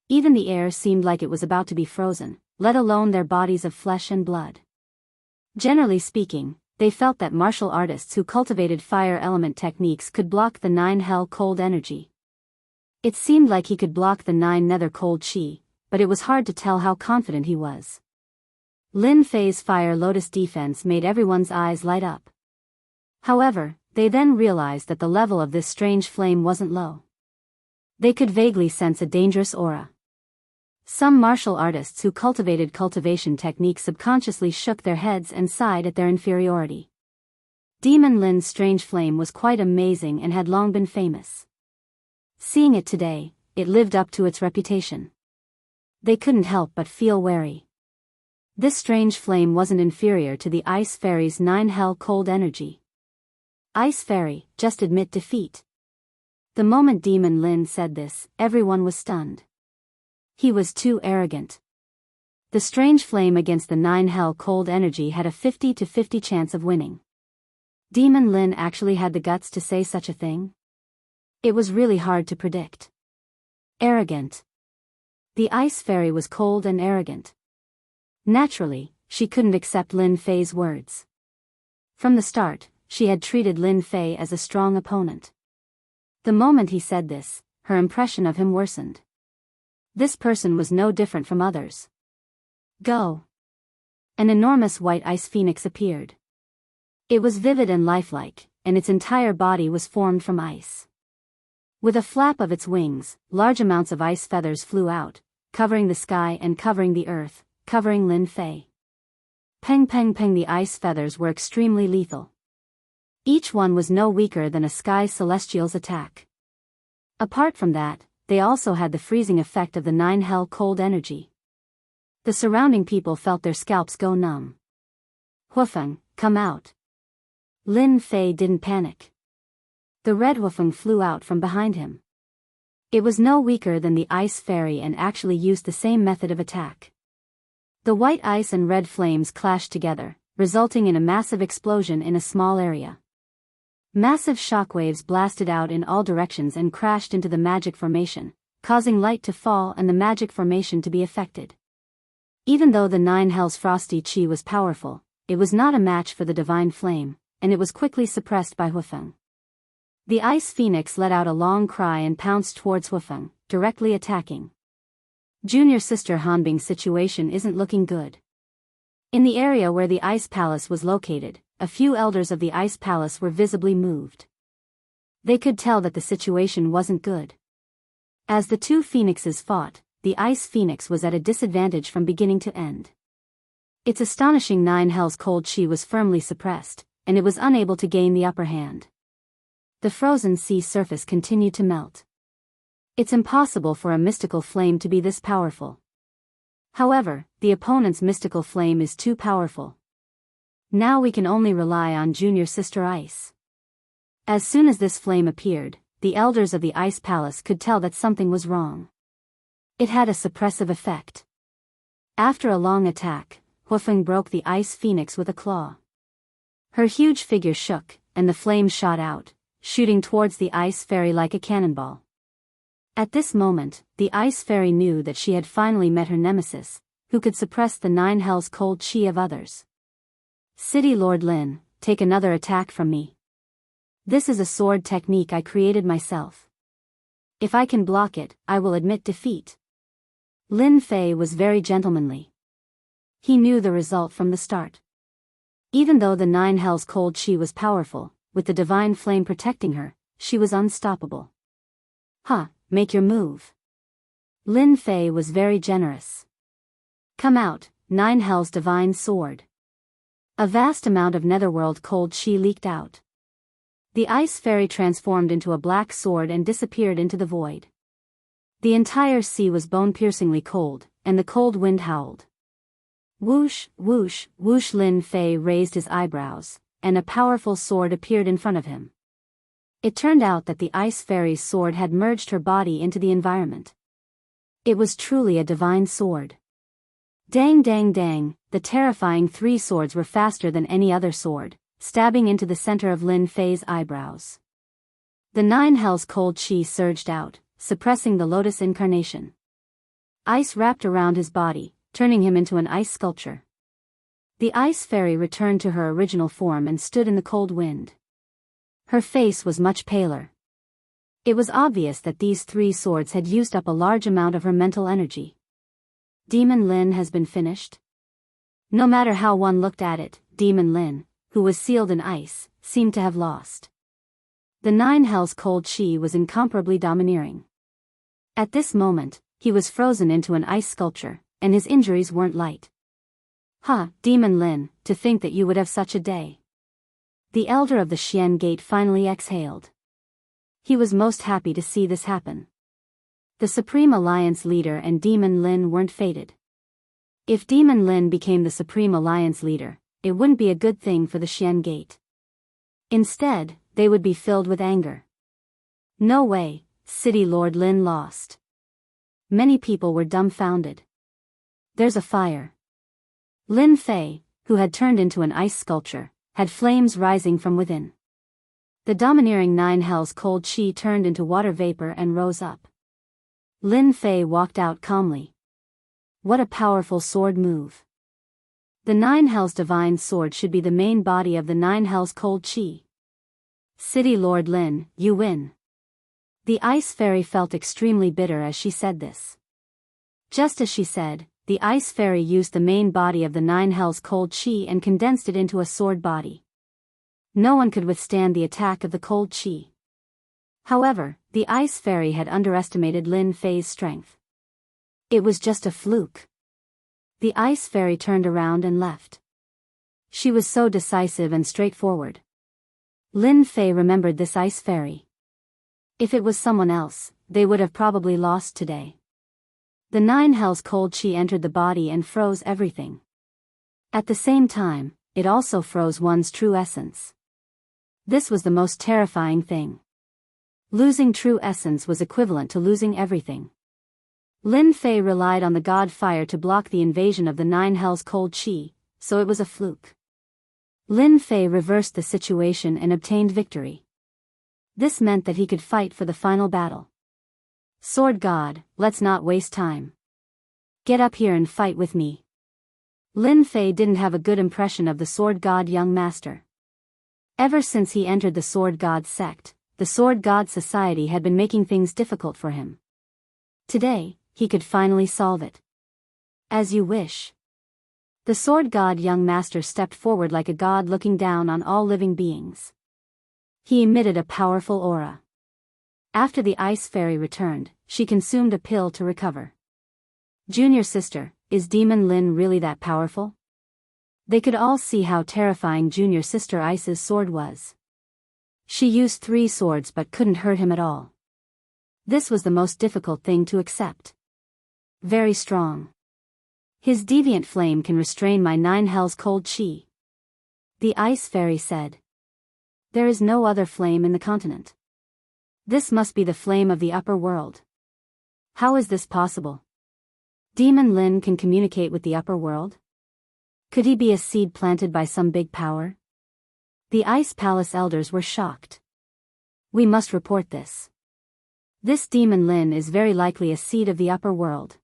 Even the air seemed like it was about to be frozen, let alone their bodies of flesh and blood. Generally speaking, they felt that martial artists who cultivated fire element techniques could block the 9 Hell cold energy. It seemed like he could block the 9 Nether cold chi, but it was hard to tell how confident he was. Lin Fei's Fire Lotus defense made everyone's eyes light up. However, they then realized that the level of this strange flame wasn't low. They could vaguely sense a dangerous aura. Some martial artists who cultivated cultivation techniques subconsciously shook their heads and sighed at their inferiority. Demon Lin's strange flame was quite amazing and had long been famous. Seeing it today, it lived up to its reputation. They couldn't help but feel wary. This strange flame wasn't inferior to the Ice Fairy's 9 Hell cold energy. Ice Fairy, just admit defeat. The moment Demon Lin said this, everyone was stunned. He was too arrogant. The strange flame against the 9 Hell cold energy had a 50-50 chance of winning. Demon Lin actually had the guts to say such a thing? It was really hard to predict. Arrogant. The ice fairy was cold and arrogant. Naturally, she couldn't accept Lin Fei's words. From the start, she had treated Lin Fei as a strong opponent. The moment he said this, her impression of him worsened. This person was no different from others. Go. An enormous white ice phoenix appeared. It was vivid and lifelike, and its entire body was formed from ice. With a flap of its wings, large amounts of ice feathers flew out, covering the sky and covering the earth, covering Lin Fei. Peng peng peng, the ice feathers were extremely lethal. Each one was no weaker than a sky celestial's attack. Apart from that, they also had the freezing effect of the 9 hell cold energy. The surrounding people felt their scalps go numb. Huofeng, come out. Lin Fei didn't panic. The red Huofeng flew out from behind him. It was no weaker than the ice fairy and actually used the same method of attack. The white ice and red flames clashed together, resulting in a massive explosion in a small area. Massive shockwaves blasted out in all directions and crashed into the magic formation, causing light to fall and the magic formation to be affected. Even though the 9 hells frosty chi was powerful, it was not a match for the divine flame, and it was quickly suppressed by Huofeng. The ice phoenix let out a long cry and pounced towards Huofeng, directly attacking. Junior sister Hanbing's situation isn't looking good. In the area where the ice palace was located, a few elders of the ice palace were visibly moved. They could tell that the situation wasn't good. As the two phoenixes fought, the ice phoenix was at a disadvantage from beginning to end. Its astonishing 9 hells cold chi was firmly suppressed, and it was unable to gain the upper hand. The frozen sea surface continued to melt. It's impossible for a mystical flame to be this powerful. However, the opponent's mystical flame is too powerful. Now we can only rely on junior sister ice. As soon as this flame appeared, the elders of the ice palace could tell that something was wrong. It had a suppressive effect. After a long attack, Huofeng broke the ice phoenix with a claw. Her huge figure shook, and the flame shot out, shooting towards the ice fairy like a cannonball. At this moment, the ice fairy knew that she had finally met her nemesis, who could suppress the 9 hells cold chi of others. City Lord Lin, take another attack from me. This is a sword technique I created myself. If I can block it, I will admit defeat. Lin Fei was very gentlemanly. He knew the result from the start. Even though the 9 hells cold chi was powerful, with the divine flame protecting her, she was unstoppable. Make your move. Lin Fei was very generous. Come out, 9 hells divine sword. A vast amount of netherworld cold chi leaked out. The ice fairy transformed into a black sword and disappeared into the void. The entire sea was bone-piercingly cold, and the cold wind howled. Whoosh, whoosh, whoosh. Lin Fei raised his eyebrows, and a powerful sword appeared in front of him. It turned out that the ice fairy's sword had merged her body into the environment. It was truly a divine sword. Dang dang dang, the terrifying 3 swords were faster than any other sword, stabbing into the center of Lin Fei's eyebrows. The 9 hells cold chi surged out, suppressing the lotus incarnation. Ice wrapped around his body, turning him into an ice sculpture. The ice fairy returned to her original form and stood in the cold wind. Her face was much paler. It was obvious that these 3 swords had used up a large amount of her mental energy. Demon Lin has been finished? No matter how one looked at it, Demon Lin, who was sealed in ice, seemed to have lost. The 9 hells cold chi was incomparably domineering. At this moment, he was frozen into an ice sculpture, and his injuries weren't light. Demon Lin, to think that you would have such a day. The elder of the Xian Gate finally exhaled. He was most happy to see this happen. The Supreme Alliance leader and Demon Lin weren't fated. If Demon Lin became the Supreme Alliance leader, it wouldn't be a good thing for the Xian Gate. Instead, they would be filled with anger. No way, City Lord Lin lost. Many people were dumbfounded. There's a fire. Lin Fei, who had turned into an ice sculpture, had flames rising from within. The domineering nine hells cold chi turned into water vapor and rose up. Lin Fei walked out calmly. What a powerful sword move. The nine hells divine sword should be the main body of the nine hells cold chi. City Lord Lin, you win. The ice fairy felt extremely bitter as she said this. Just as she said, the ice fairy used the main body of the nine hells cold chi and condensed it into a sword body. No one could withstand the attack of the cold chi. However, the ice fairy had underestimated Lin Fei's strength. It was just a fluke. The ice fairy turned around and left. She was so decisive and straightforward. Lin Fei remembered this ice fairy. If it was someone else, they would have probably lost today. The nine hells cold chi entered the body and froze everything. At the same time, it also froze one's true essence. This was the most terrifying thing. Losing true essence was equivalent to losing everything. Lin Fei relied on the god fire to block the invasion of the nine hells cold chi, so it was a fluke. Lin Fei reversed the situation and obtained victory. This meant that he could fight for the final battle. Sword God, let's not waste time. Get up here and fight with me. Lin Fei didn't have a good impression of the Sword God young master. Ever since he entered the Sword God sect, the Sword God Society had been making things difficult for him. Today, he could finally solve it. As you wish. The Sword God young master stepped forward like a god looking down on all living beings. He emitted a powerful aura. After the ice fairy returned, she consumed a pill to recover. Junior sister, is Demon Lin really that powerful? They could all see how terrifying Junior Sister Ice's sword was. She used 3 swords but couldn't hurt him at all. This was the most difficult thing to accept. Very strong. His deviant flame can restrain my 9 hells cold chi. The ice fairy said. There is no other flame in the continent. This must be the flame of the upper world. How is this possible? Demon Lin can communicate with the upper world? Could he be a seed planted by some big power? The Ice Palace elders were shocked. We must report this. This Demon Lin is very likely a seed of the upper world.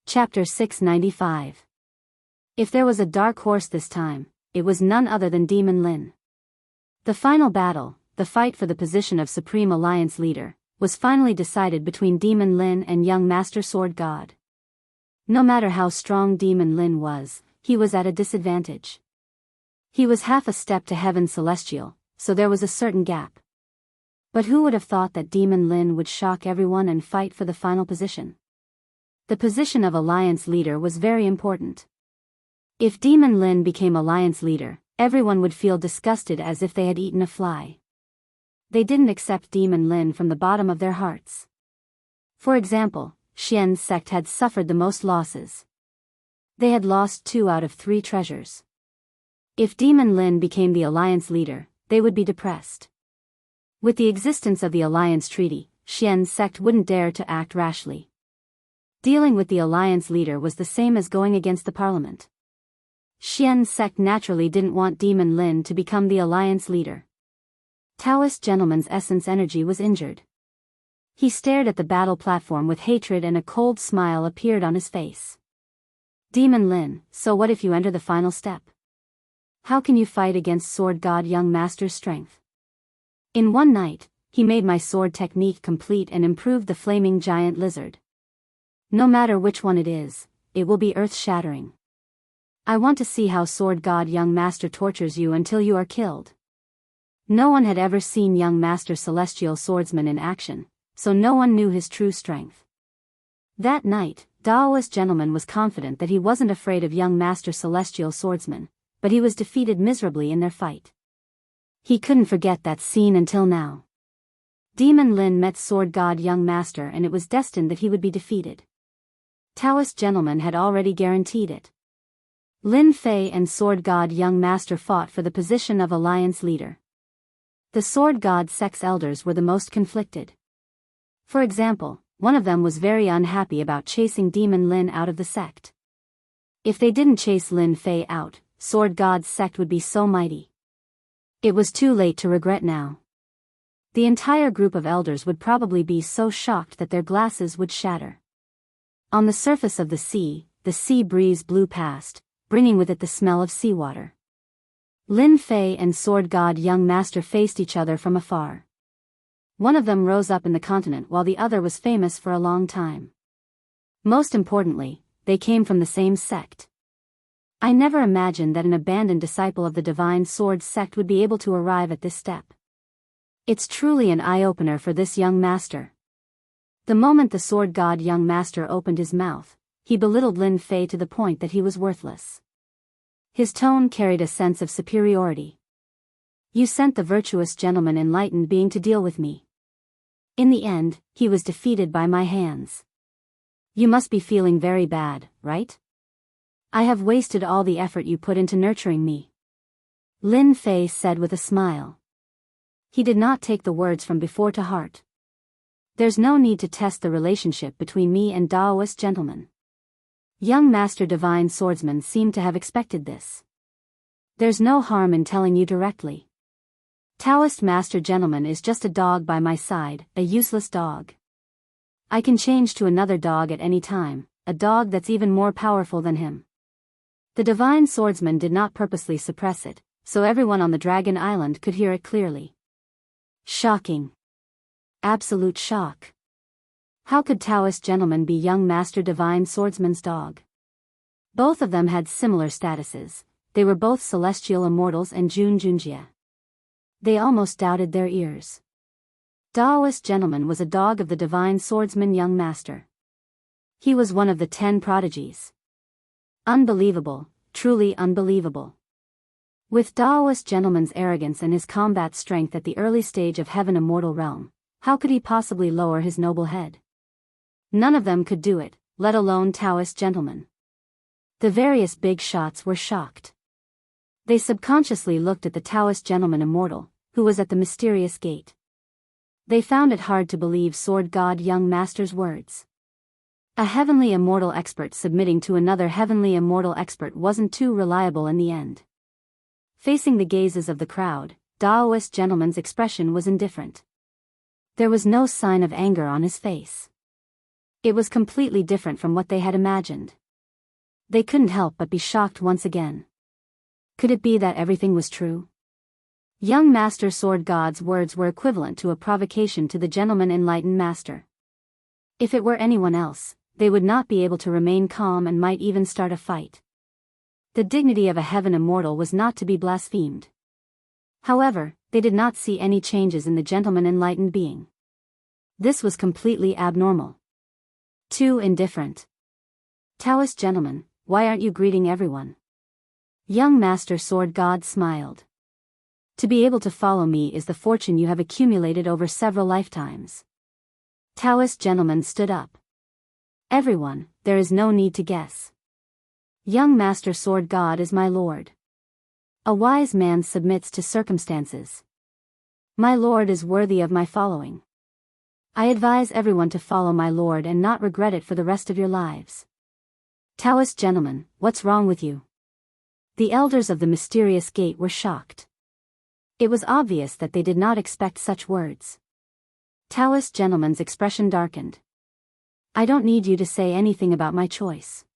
Chapter 695. If there was a dark horse this time, it was none other than Demon Lin. The final battle, the fight for the position of Supreme Alliance leader, was finally decided between Demon Lin and young Master Sword God. No matter how strong Demon Lin was, he was at a disadvantage. He was half a step to heaven celestial, so there was a certain gap. But who would have thought that Demon Lin would shock everyone and fight for the final position? The position of Alliance leader was very important. If Demon Lin became Alliance leader, everyone would feel disgusted as if they had eaten a fly. They didn't accept Demon Lin from the bottom of their hearts. For example, Xian's sect had suffered the most losses. They had lost 2 out of 3 treasures. If Demon Lin became the Alliance leader, they would be depressed. With the existence of the Alliance Treaty, Xian's sect wouldn't dare to act rashly. Dealing with the Alliance leader was the same as going against the Parliament. Xian's sect naturally didn't want Demon Lin to become the Alliance leader. Taoist gentleman's essence energy was injured. He stared at the battle platform with hatred and a cold smile appeared on his face. Demon Lin, so what if you enter the final step? How can you fight against Sword God young master's strength? In one night, he made my sword technique complete and improved the flaming giant lizard. No matter which one it is, it will be earth-shattering. I want to see how Sword God young master tortures you until you are killed. No one had ever seen young master celestial swordsman in action, so no one knew his true strength. That night, Daoist gentleman was confident that he wasn't afraid of young master celestial swordsman, but he was defeated miserably in their fight. He couldn't forget that scene until now. Demon Lin met Sword God young master and it was destined that he would be defeated. Taoist gentleman had already guaranteed it. Lin Fei and Sword God young master fought for the position of Alliance leader. The Sword God sect's elders were the most conflicted. For example, one of them was very unhappy about chasing Demon Lin out of the sect. If they didn't chase Lin Fei out, Sword God's sect would be so mighty. It was too late to regret now. The entire group of elders would probably be so shocked that their glasses would shatter. On the surface of the sea breeze blew past, bringing with it the smell of seawater. Lin Fei and Sword God Young Master faced each other from afar. One of them rose up in the continent while the other was famous for a long time. Most importantly, they came from the same sect. I never imagined that an abandoned disciple of the Divine Sword sect would be able to arrive at this step. It's truly an eye-opener for this young master. The moment the Sword God Young Master opened his mouth, he belittled Lin Fei to the point that he was worthless. His tone carried a sense of superiority. You sent the virtuous gentleman enlightened being to deal with me. In the end, he was defeated by my hands. You must be feeling very bad, right? I have wasted all the effort you put into nurturing me. Lin Fei said with a smile. He did not take the words from before to heart. There's no need to test the relationship between me and Daoist gentleman. Young Master Divine Swordsman seemed to have expected this. There's no harm in telling you directly. Taoist Master Gentleman is just a dog by my side, a useless dog. I can change to another dog at any time, a dog that's even more powerful than him. The Divine Swordsman did not purposely suppress it, so everyone on the Dragon Island could hear it clearly. Shocking. Absolute shock. How could Taoist Gentleman be Young Master Divine Swordsman's dog? Both of them had similar statuses. They were both celestial immortals and Junjunjia. They almost doubted their ears. Daoist Gentleman was a dog of the Divine Swordsman Young Master. He was one of the 10 prodigies. Unbelievable, truly unbelievable. With Daoist Gentleman's arrogance and his combat strength at the early stage of Heaven Immortal Realm, how could he possibly lower his noble head? None of them could do it, let alone Taoist Gentleman. The various big shots were shocked. They subconsciously looked at the Taoist Gentleman Immortal, who was at the mysterious gate. They found it hard to believe Sword God Young Master's words. A heavenly immortal expert submitting to another heavenly immortal expert wasn't too reliable in the end. Facing the gazes of the crowd, Daoist Gentleman's expression was indifferent. There was no sign of anger on his face. It was completely different from what they had imagined. They couldn't help but be shocked once again. Could it be that everything was true? Young Master Sword God's words were equivalent to a provocation to the Gentleman Enlightened Master. If it were anyone else, they would not be able to remain calm and might even start a fight. The dignity of a heaven immortal was not to be blasphemed. However, they did not see any changes in the Gentleman Enlightened being. This was completely abnormal. Too indifferent. Taoist Gentleman, why aren't you greeting everyone? Young Master Sword God smiled. To be able to follow me is the fortune you have accumulated over several lifetimes. Taoist Gentleman stood up. Everyone, there is no need to guess. Young Master Sword God is my lord. A wise man submits to circumstances. My lord is worthy of my following. I advise everyone to follow my lord and not regret it for the rest of your lives. Taoist Gentleman, what's wrong with you? The elders of the mysterious gate were shocked. It was obvious that they did not expect such words. Taoist Gentleman's expression darkened. I don't need you to say anything about my choice.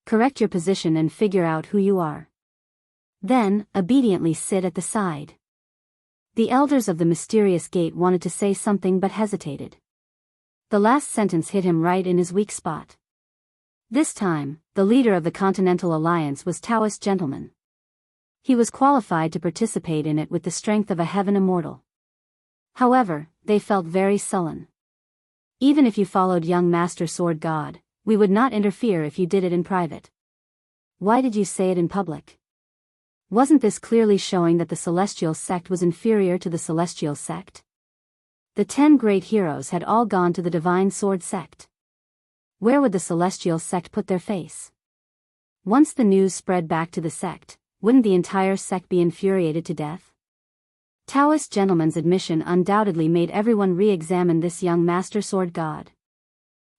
Correct your position and figure out who you are. Then, obediently sit at the side. The elders of the mysterious gate wanted to say something but hesitated. The last sentence hit him right in his weak spot. This time, the leader of the Continental Alliance was Taoist Gentleman. He was qualified to participate in it with the strength of a heaven immortal. However, they felt very sullen. Even if you followed Young Master Sword God, we would not interfere if you did it in private. Why did you say it in public? Wasn't this clearly showing that the Celestial sect was inferior to the Celestial sect? The 10 great heroes had all gone to the Divine Sword sect. Where would the Celestial sect put their face? Once the news spread back to the sect, wouldn't the entire sect be infuriated to death? Taoist Gentleman's admission undoubtedly made everyone re-examine this Young Master Sword God.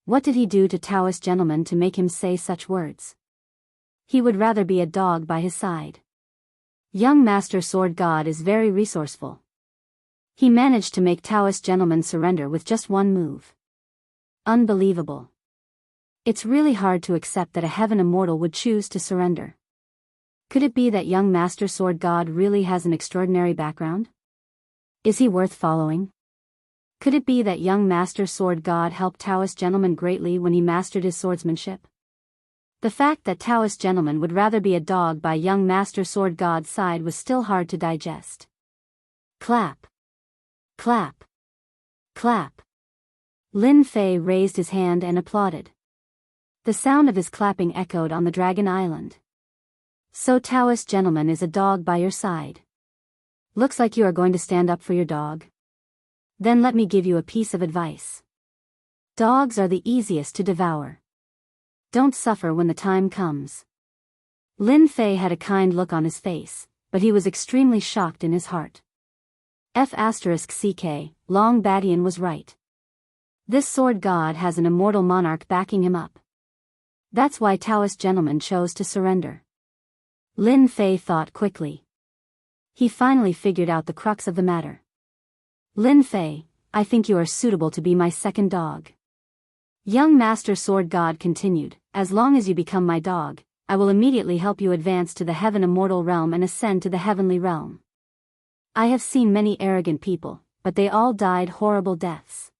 What did he do to Taoist Gentleman to make him say such words? He would rather be a dog by his side. Young Master Sword God is very resourceful. He managed to make Taoist gentleman surrender with just one move. Unbelievable. It's really hard to accept that a heaven immortal would choose to surrender. Could it be that young Master Sword God really has an extraordinary background? Is he worth following? Could it be that young Master Sword God helped Taoist gentleman greatly when he mastered his swordsmanship? The fact that Taoist gentleman would rather be a dog by young Master Sword God's side was still hard to digest. Clap. Clap. Clap. Lin Fei raised his hand and applauded. The sound of his clapping echoed on the Dragon Island. So Taoist gentleman is a dog by your side. Looks like you are going to stand up for your dog. Then let me give you a piece of advice. Dogs are the easiest to devour. Don't suffer when the time comes. Lin Fei had a kind look on his face, but he was extremely shocked in his heart. F***CK, Long Badian was right. This sword god has an immortal monarch backing him up. That's why Taoist gentleman chose to surrender. Lin Fei thought quickly. He finally figured out the crux of the matter. Lin Fei, I think you are suitable to be my second dog. Young Master Sword God continued, as long as you become my dog, I will immediately help you advance to the heaven immortal realm and ascend to the heavenly realm. I have seen many arrogant people, but they all died horrible deaths.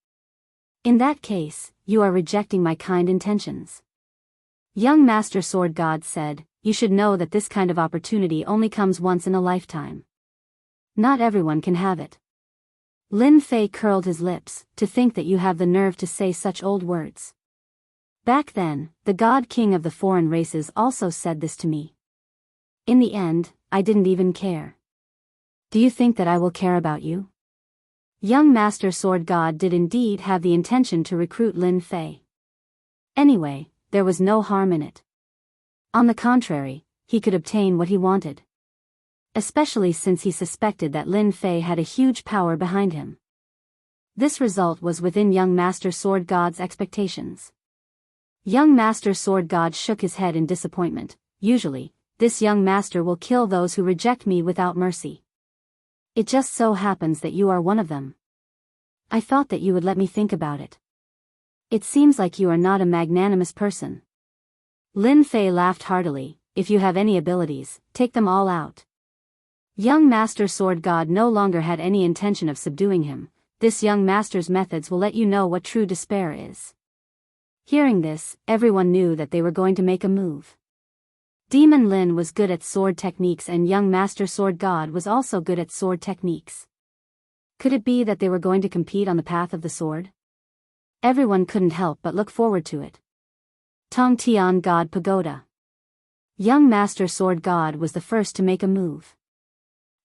In that case, you are rejecting my kind intentions. Young Master Sword God said, you should know that this kind of opportunity only comes once in a lifetime. Not everyone can have it. Lin Fei curled his lips, to think that you have the nerve to say such old words. Back then, the God King of the foreign races also said this to me. In the end, I didn't even care. Do you think that I will care about you? Young Master Sword God did indeed have the intention to recruit Lin Fei. Anyway, there was no harm in it. On the contrary, he could obtain what he wanted. Especially since he suspected that Lin Fei had a huge power behind him. This result was within young Master Sword God's expectations. Young Master Sword God shook his head in disappointment. Usually, this young master will kill those who reject me without mercy. It just so happens that you are one of them. I thought that you would let me think about it. It seems like you are not a magnanimous person. Lin Fei laughed heartily. If you have any abilities, take them all out. Young Master Sword God no longer had any intention of subduing him. This young master's methods will let you know what true despair is. Hearing this, everyone knew that they were going to make a move. Demon Lin was good at sword techniques and young Master Sword God was also good at sword techniques. Could it be that they were going to compete on the path of the sword? Everyone couldn't help but look forward to it. Tong Tian God Pagoda. Young Master Sword God was the first to make a move.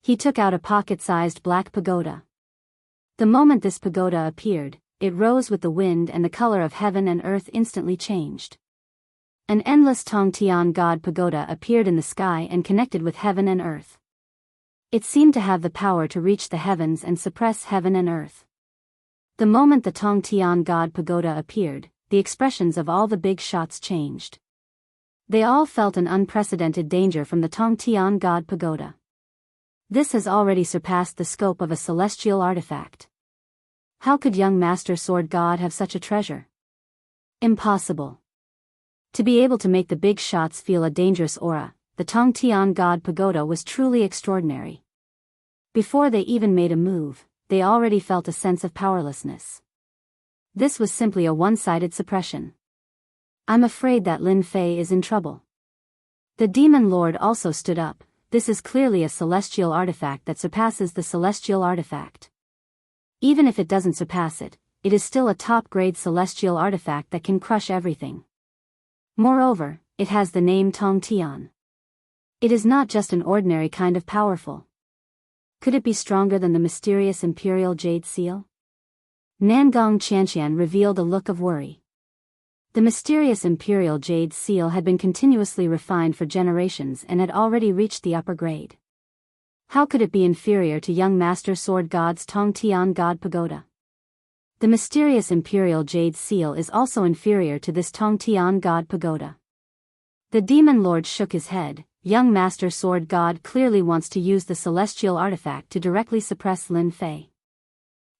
He took out a pocket-sized black pagoda. The moment this pagoda appeared, it rose with the wind and the color of heaven and earth instantly changed. An endless Tong Tian God Pagoda appeared in the sky and connected with heaven and earth. It seemed to have the power to reach the heavens and suppress heaven and earth. The moment the Tong Tian God Pagoda appeared, the expressions of all the big shots changed. They all felt an unprecedented danger from the Tong Tian God Pagoda. This has already surpassed the scope of a celestial artifact. How could young Master Sword God have such a treasure? Impossible. To be able to make the big shots feel a dangerous aura, the Tong Tian God Pagoda was truly extraordinary. Before they even made a move, they already felt a sense of powerlessness. This was simply a one-sided suppression. I'm afraid that Lin Fei is in trouble. The Demon Lord also stood up. This is clearly a celestial artifact that surpasses the celestial artifact. Even if it doesn't surpass it, it is still a top-grade celestial artifact that can crush everything. Moreover, it has the name Tong Tian. It is not just an ordinary kind of powerful. Could it be stronger than the mysterious Imperial Jade Seal? Nangong Qianqian revealed a look of worry. The mysterious Imperial Jade Seal had been continuously refined for generations and had already reached the upper grade. How could it be inferior to young Master Sword God's Tong Tian God Pagoda? The mysterious Imperial Jade Seal is also inferior to this Tong Tian God Pagoda. The Demon Lord shook his head. young Master Sword God clearly wants to use the celestial artifact to directly suppress Lin Fei.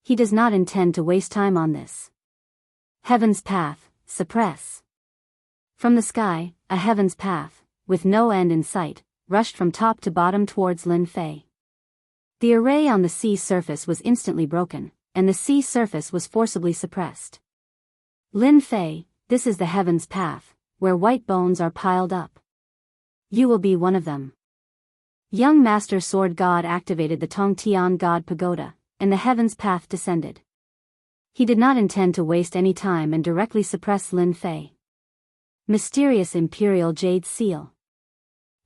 He does not intend to waste time on this. Heaven's path, suppress. From the sky, a heaven's path, with no end in sight, rushed from top to bottom towards Lin Fei. The array on the sea surface was instantly broken, and the sea surface was forcibly suppressed. Lin Fei, this is the heaven's path, where white bones are piled up. You will be one of them. Young Master Sword God activated the Tongtian God Pagoda, and the heaven's path descended. He did not intend to waste any time and directly suppress Lin Fei. Mysterious Imperial Jade Seal.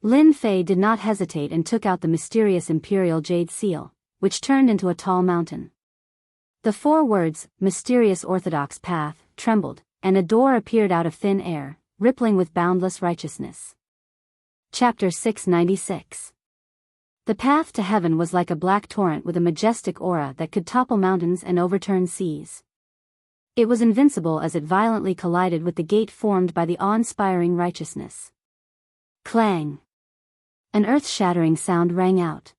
Lin Fei did not hesitate and took out the mysterious Imperial Jade Seal, which turned into a tall mountain. The 4 words, Mysterious Orthodox Path, trembled, and a door appeared out of thin air, rippling with boundless righteousness. Chapter 696. The path to heaven was like a black torrent with a majestic aura that could topple mountains and overturn seas. It was invincible as it violently collided with the gate formed by the awe-inspiring righteousness. Clang! An earth-shattering sound rang out.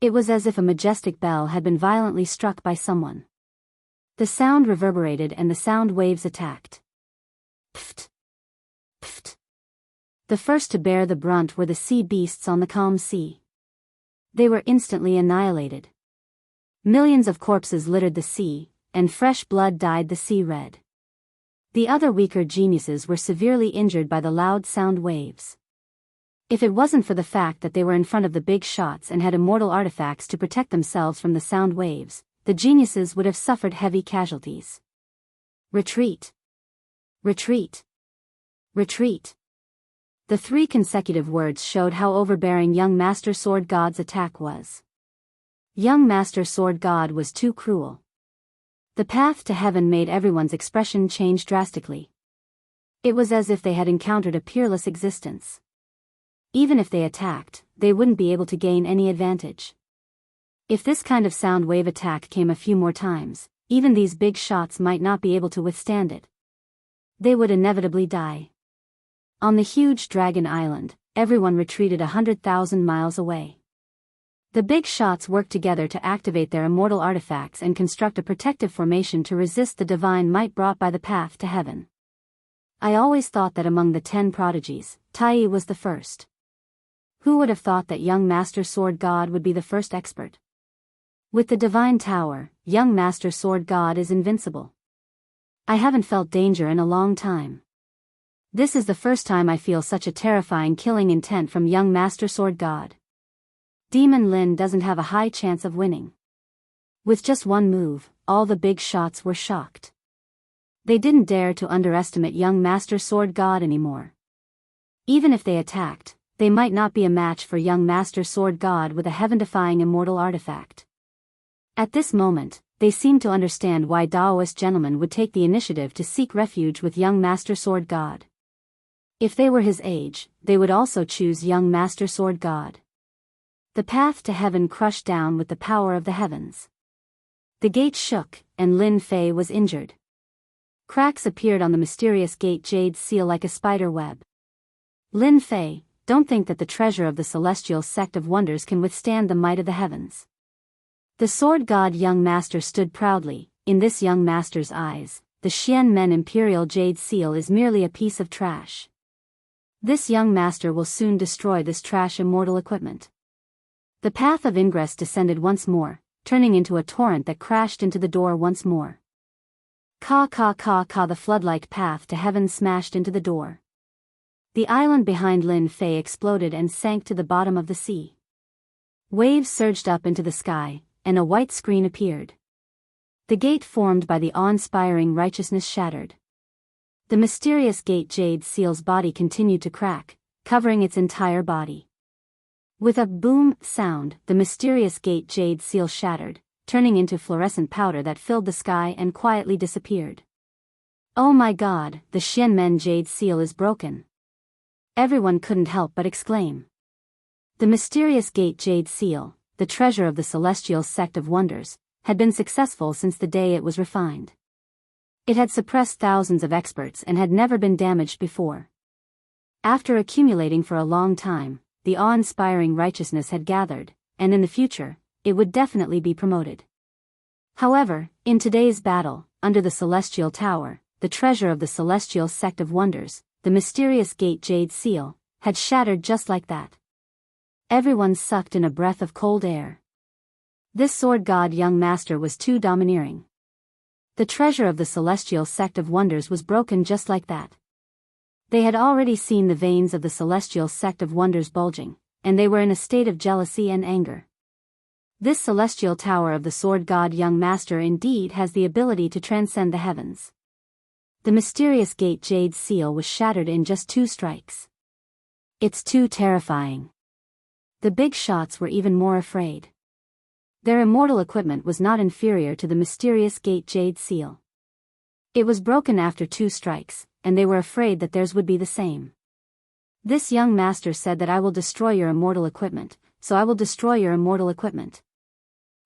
It was as if a majestic bell had been violently struck by someone. The sound reverberated and the sound waves attacked. Pft! Pft! The first to bear the brunt were the sea beasts on the calm sea. They were instantly annihilated. Millions of corpses littered the sea, and fresh blood dyed the sea red. The other weaker geniuses were severely injured by the loud sound waves. If it wasn't for the fact that they were in front of the big shots and had immortal artifacts to protect themselves from the sound waves, the geniuses would have suffered heavy casualties. Retreat! Retreat! Retreat! The 3 consecutive words showed how overbearing young Master Sword God's attack was. Young Master Sword God was too cruel. The path to heaven made everyone's expression change drastically. It was as if they had encountered a peerless existence. Even if they attacked, they wouldn't be able to gain any advantage. If this kind of sound wave attack came a few more times, even these big shots might not be able to withstand it. They would inevitably die. On the huge Dragon Island, everyone retreated 100,000 miles away. The big shots worked together to activate their immortal artifacts and construct a protective formation to resist the divine might brought by the path to heaven. I always thought that among the 10 prodigies, Tai was the first. Who would have thought that young Master Sword God would be the first expert? With the divine tower, young Master Sword God is invincible. I haven't felt danger in a long time. This is the first time I feel such a terrifying killing intent from young Master Sword God. Demon Lin doesn't have a high chance of winning. With just one move, all the big shots were shocked. They didn't dare to underestimate young Master Sword God anymore. Even if they attacked, they might not be a match for young Master Sword God with a heaven-defying immortal artifact. At this moment, they seemed to understand why Daoist gentlemen would take the initiative to seek refuge with young Master Sword God. If they were his age, they would also choose young Master Sword God. The path to heaven crushed down with the power of the heavens. The gate shook, and Lin Fei was injured. Cracks appeared on the mysterious gate jade seal like a spider web. Lin Fei, don't think that the treasure of the celestial sect of wonders can withstand the might of the heavens. The sword god young master stood proudly. In this young master's eyes, the Xian Men Imperial Jade Seal is merely a piece of trash. This young master will soon destroy this trash immortal equipment. The path of ingress descended once more, turning into a torrent that crashed into the door once more. Ka ka ka ka, the flood-like path to heaven smashed into the door. The island behind Lin Fei exploded and sank to the bottom of the sea. Waves surged up into the sky, and a white screen appeared. The gate formed by the awe-inspiring righteousness shattered. The mysterious gate jade seal's body continued to crack, covering its entire body. With a boom sound, the mysterious gate jade seal shattered, turning into fluorescent powder that filled the sky and quietly disappeared. Oh my God, the Xianmen jade seal is broken. Everyone couldn't help but exclaim. The mysterious gate jade seal, the treasure of the celestial sect of wonders, had been successful since the day it was refined. It had suppressed thousands of experts and had never been damaged before. After accumulating for a long time, the awe-inspiring righteousness had gathered, and in the future, it would definitely be promoted. However, in today's battle, under the Celestial Tower, the treasure of the Celestial Sect of Wonders, the mysterious Gate Jade Seal, had shattered just like that. Everyone sucked in a breath of cold air. This sword god young master was too domineering. The treasure of the Celestial Sect of Wonders was broken just like that. They had already seen the veins of the Celestial Sect of Wonders bulging, and they were in a state of jealousy and anger. This Celestial Tower of the Sword God Young Master indeed has the ability to transcend the heavens. The mysterious Gate Jade Seal was shattered in just 2 strikes. It's too terrifying. The big shots were even more afraid. Their immortal equipment was not inferior to the mysterious Gate Jade Seal. It was broken after 2 strikes, and they were afraid that theirs would be the same. This young master said that I will destroy your immortal equipment, so I will destroy your immortal equipment.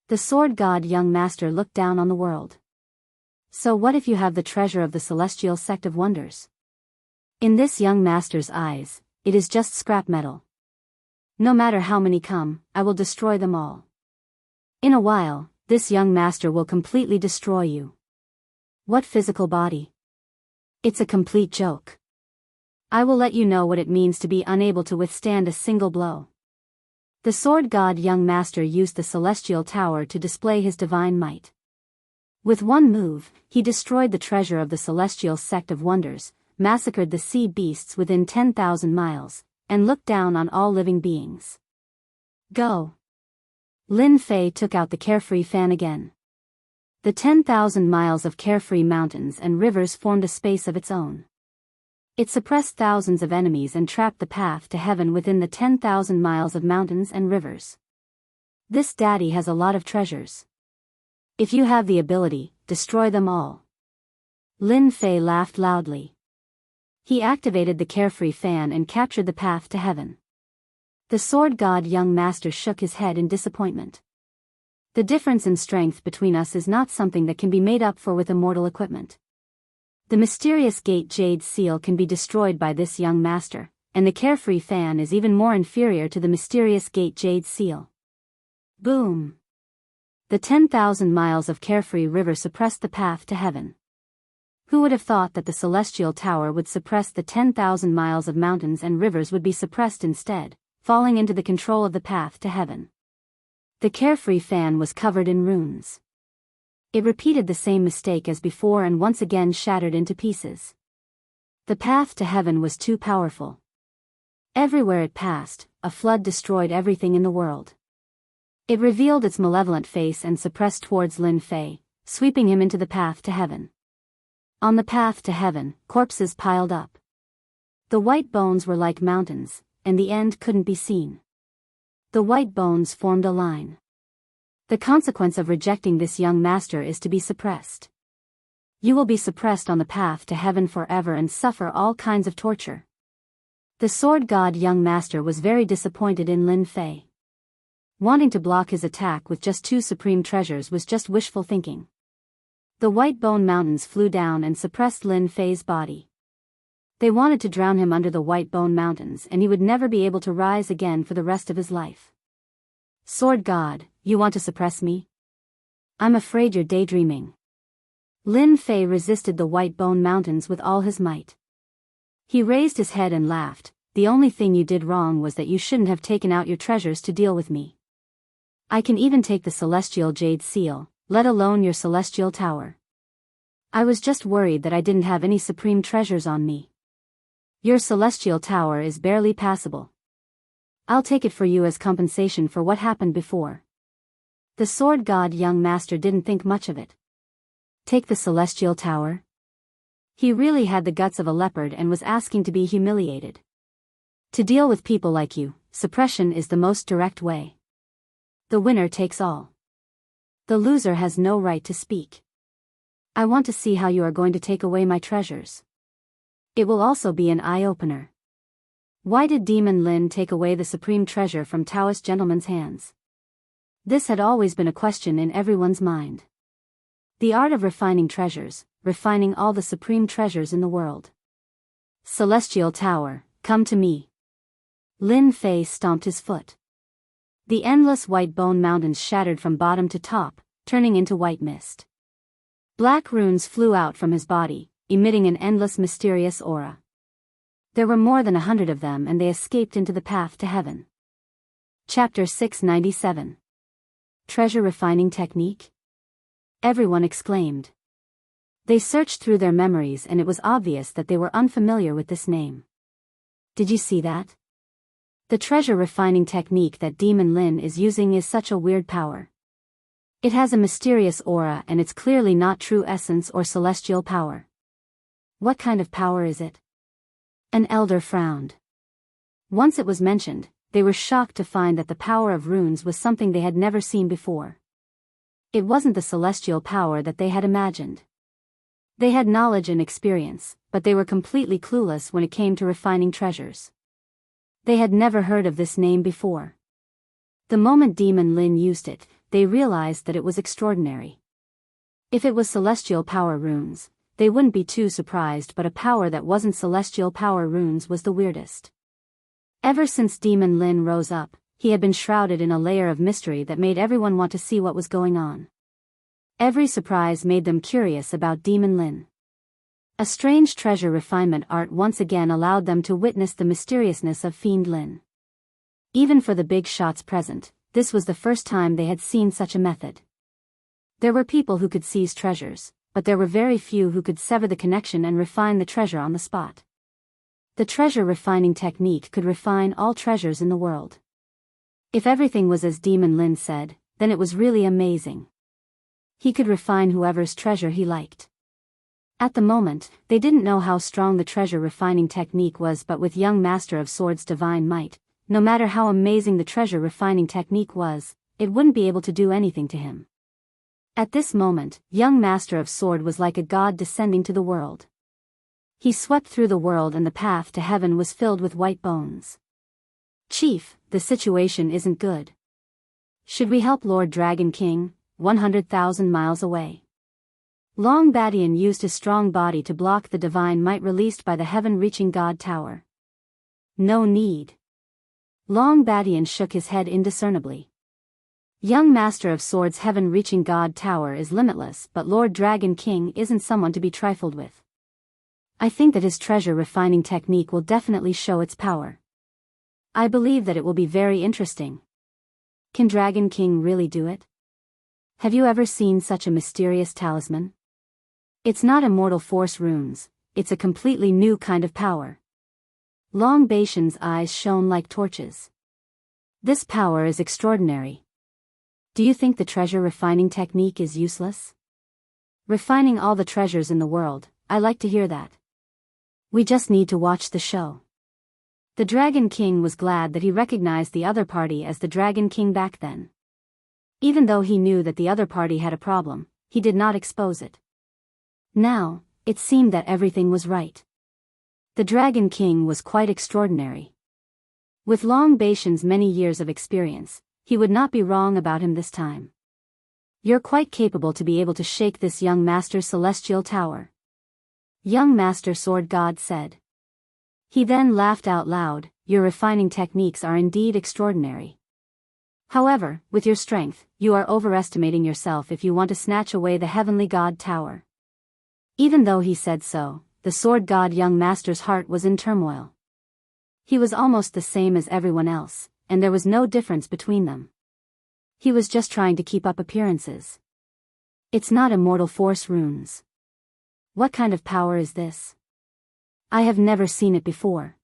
The sword god young master looked down on the world. So what if you have the treasure of the Celestial Sect of Wonders? In this young master's eyes, it is just scrap metal. No matter how many come, I will destroy them all. In a while, this young master will completely destroy you. What physical body? It's a complete joke. I will let you know what it means to be unable to withstand a single blow. The sword god young master used the Celestial Tower to display his divine might. With one move, he destroyed the treasure of the Celestial Sect of Wonders, massacred the sea beasts within 10,000 miles, and looked down on all living beings. Go! Lin Fei took out the carefree fan again. The 10,000 miles of carefree mountains and rivers formed a space of its own. It suppressed thousands of enemies and trapped the path to heaven within the 10,000 miles of mountains and rivers. This daddy has a lot of treasures. If you have the ability, destroy them all. Lin Fei laughed loudly. He activated the carefree fan and captured the path to heaven. The sword god young master shook his head in disappointment. The difference in strength between us is not something that can be made up for with immortal equipment. The mysterious Gate Jade Seal can be destroyed by this young master, and the carefree fan is even more inferior to the mysterious Gate Jade Seal. Boom! The 10,000 miles of carefree river suppressed the path to heaven. Who would have thought that the Celestial Tower would suppress the 10,000 miles of mountains and rivers would be suppressed instead, falling into the control of the path to heaven. The carefree fan was covered in runes. It repeated the same mistake as before and once again shattered into pieces. The path to heaven was too powerful. Everywhere it passed, a flood destroyed everything in the world. It revealed its malevolent face and suppressed towards Lin Fei, sweeping him into the path to heaven. On the path to heaven, corpses piled up. The white bones were like mountains, and the end couldn't be seen. The white bones formed a line. The consequence of rejecting this young master is to be suppressed. You will be suppressed on the path to heaven forever and suffer all kinds of torture. The sword god young master was very disappointed in Lin Fei. Wanting to block his attack with just 2 supreme treasures was just wishful thinking. The white bone mountains flew down and suppressed Lin Fei's body. They wanted to drown him under the white bone mountains and he would never be able to rise again for the rest of his life. Sword god, you want to suppress me? I'm afraid you're daydreaming. Lin Fei resisted the white bone mountains with all his might. He raised his head and laughed. The only thing you did wrong was that you shouldn't have taken out your treasures to deal with me. I can even take the Celestial Jade Seal, let alone your Celestial Tower. I was just worried that I didn't have any supreme treasures on me. Your Celestial Tower is barely passable. I'll take it for you as compensation for what happened before. The sword god young master didn't think much of it. Take the Celestial Tower? He really had the guts of a leopard and was asking to be humiliated. To deal with people like you, suppression is the most direct way. The winner takes all. The loser has no right to speak. I want to see how you are going to take away my treasures. It will also be an eye-opener. Why did Demon Lin take away the supreme treasure from Taoist gentleman's hands? This had always been a question in everyone's mind. The art of refining treasures, refining all the supreme treasures in the world. Celestial Tower, Come to me. Lin Fei stomped his foot. The endless white bone mountains shattered from bottom to top, turning into white mist. Black runes flew out from his body, emitting an endless mysterious aura. There were more than 100 of them, and they escaped into the path to heaven. Chapter 697. Treasure Refining Technique? Everyone exclaimed. They searched through their memories, and it was obvious that they were unfamiliar with this name. Did you see that? The treasure refining technique that Demon Lin is using is such a weird power. It has a mysterious aura, and it's clearly not true essence or celestial power. What kind of power is it? An elder frowned. Once it was mentioned, they were shocked to find that the power of runes was something they had never seen before. It wasn't the celestial power that they had imagined. They had knowledge and experience, but they were completely clueless when it came to refining treasures. They had never heard of this name before. The moment Demon Lin used it, they realized that it was extraordinary. If it was celestial power runes, they wouldn't be too surprised, but a power that wasn't celestial power runes was the weirdest. Ever since Demon Lin rose up, he had been shrouded in a layer of mystery that made everyone want to see what was going on. Every surprise made them curious about Demon Lin. A strange treasure refinement art once again allowed them to witness the mysteriousness of Fiend Lin. Even for the big shots present, this was the first time they had seen such a method. There were people who could seize treasures, but there were very few who could sever the connection and refine the treasure on the spot. The treasure refining technique could refine all treasures in the world. If everything was as Demon Lin said, then it was really amazing. He could refine whoever's treasure he liked. At the moment, they didn't know how strong the treasure refining technique was, but with young Master of Swords' divine might, no matter how amazing the treasure refining technique was, it wouldn't be able to do anything to him. At this moment, young Master of Sword was like a god descending to the world. He swept through the world, and the path to heaven was filled with white bones. Chief, the situation isn't good. Should we help Lord Dragon King, 100,000 miles away? Long Badian used his strong body to block the divine might released by the heaven-reaching God Tower. No need. Long Badian shook his head indiscernibly. Young Master of Swords' heaven-reaching God Tower is limitless, but Lord Dragon King isn't someone to be trifled with. I think that his treasure refining technique will definitely show its power. I believe that it will be very interesting. Can Dragon King really do it? Have you ever seen such a mysterious talisman? It's not immortal force runes, it's a completely new kind of power. Long Baishan's eyes shone like torches. This power is extraordinary. Do you think the treasure refining technique is useless? Refining all the treasures in the world, I like to hear that. We just need to watch the show. The Dragon King was glad that he recognized the other party as the Dragon King back then. Even though he knew that the other party had a problem, he did not expose it. Now, it seemed that everything was right. The Dragon King was quite extraordinary. With Long Baishan's many years of experience, he would not be wrong about him this time. You're quite capable to be able to shake this young Master's celestial tower. Young Master Sword God said. He then laughed out loud. Your refining techniques are indeed extraordinary. However, with your strength, you are overestimating yourself if you want to snatch away the heavenly God Tower. Even though he said so, the Sword God young Master's heart was in turmoil. He was almost the same as everyone else, and there was no difference between them. He was just trying to keep up appearances. It's not immortal force runes. What kind of power is this? I have never seen it before.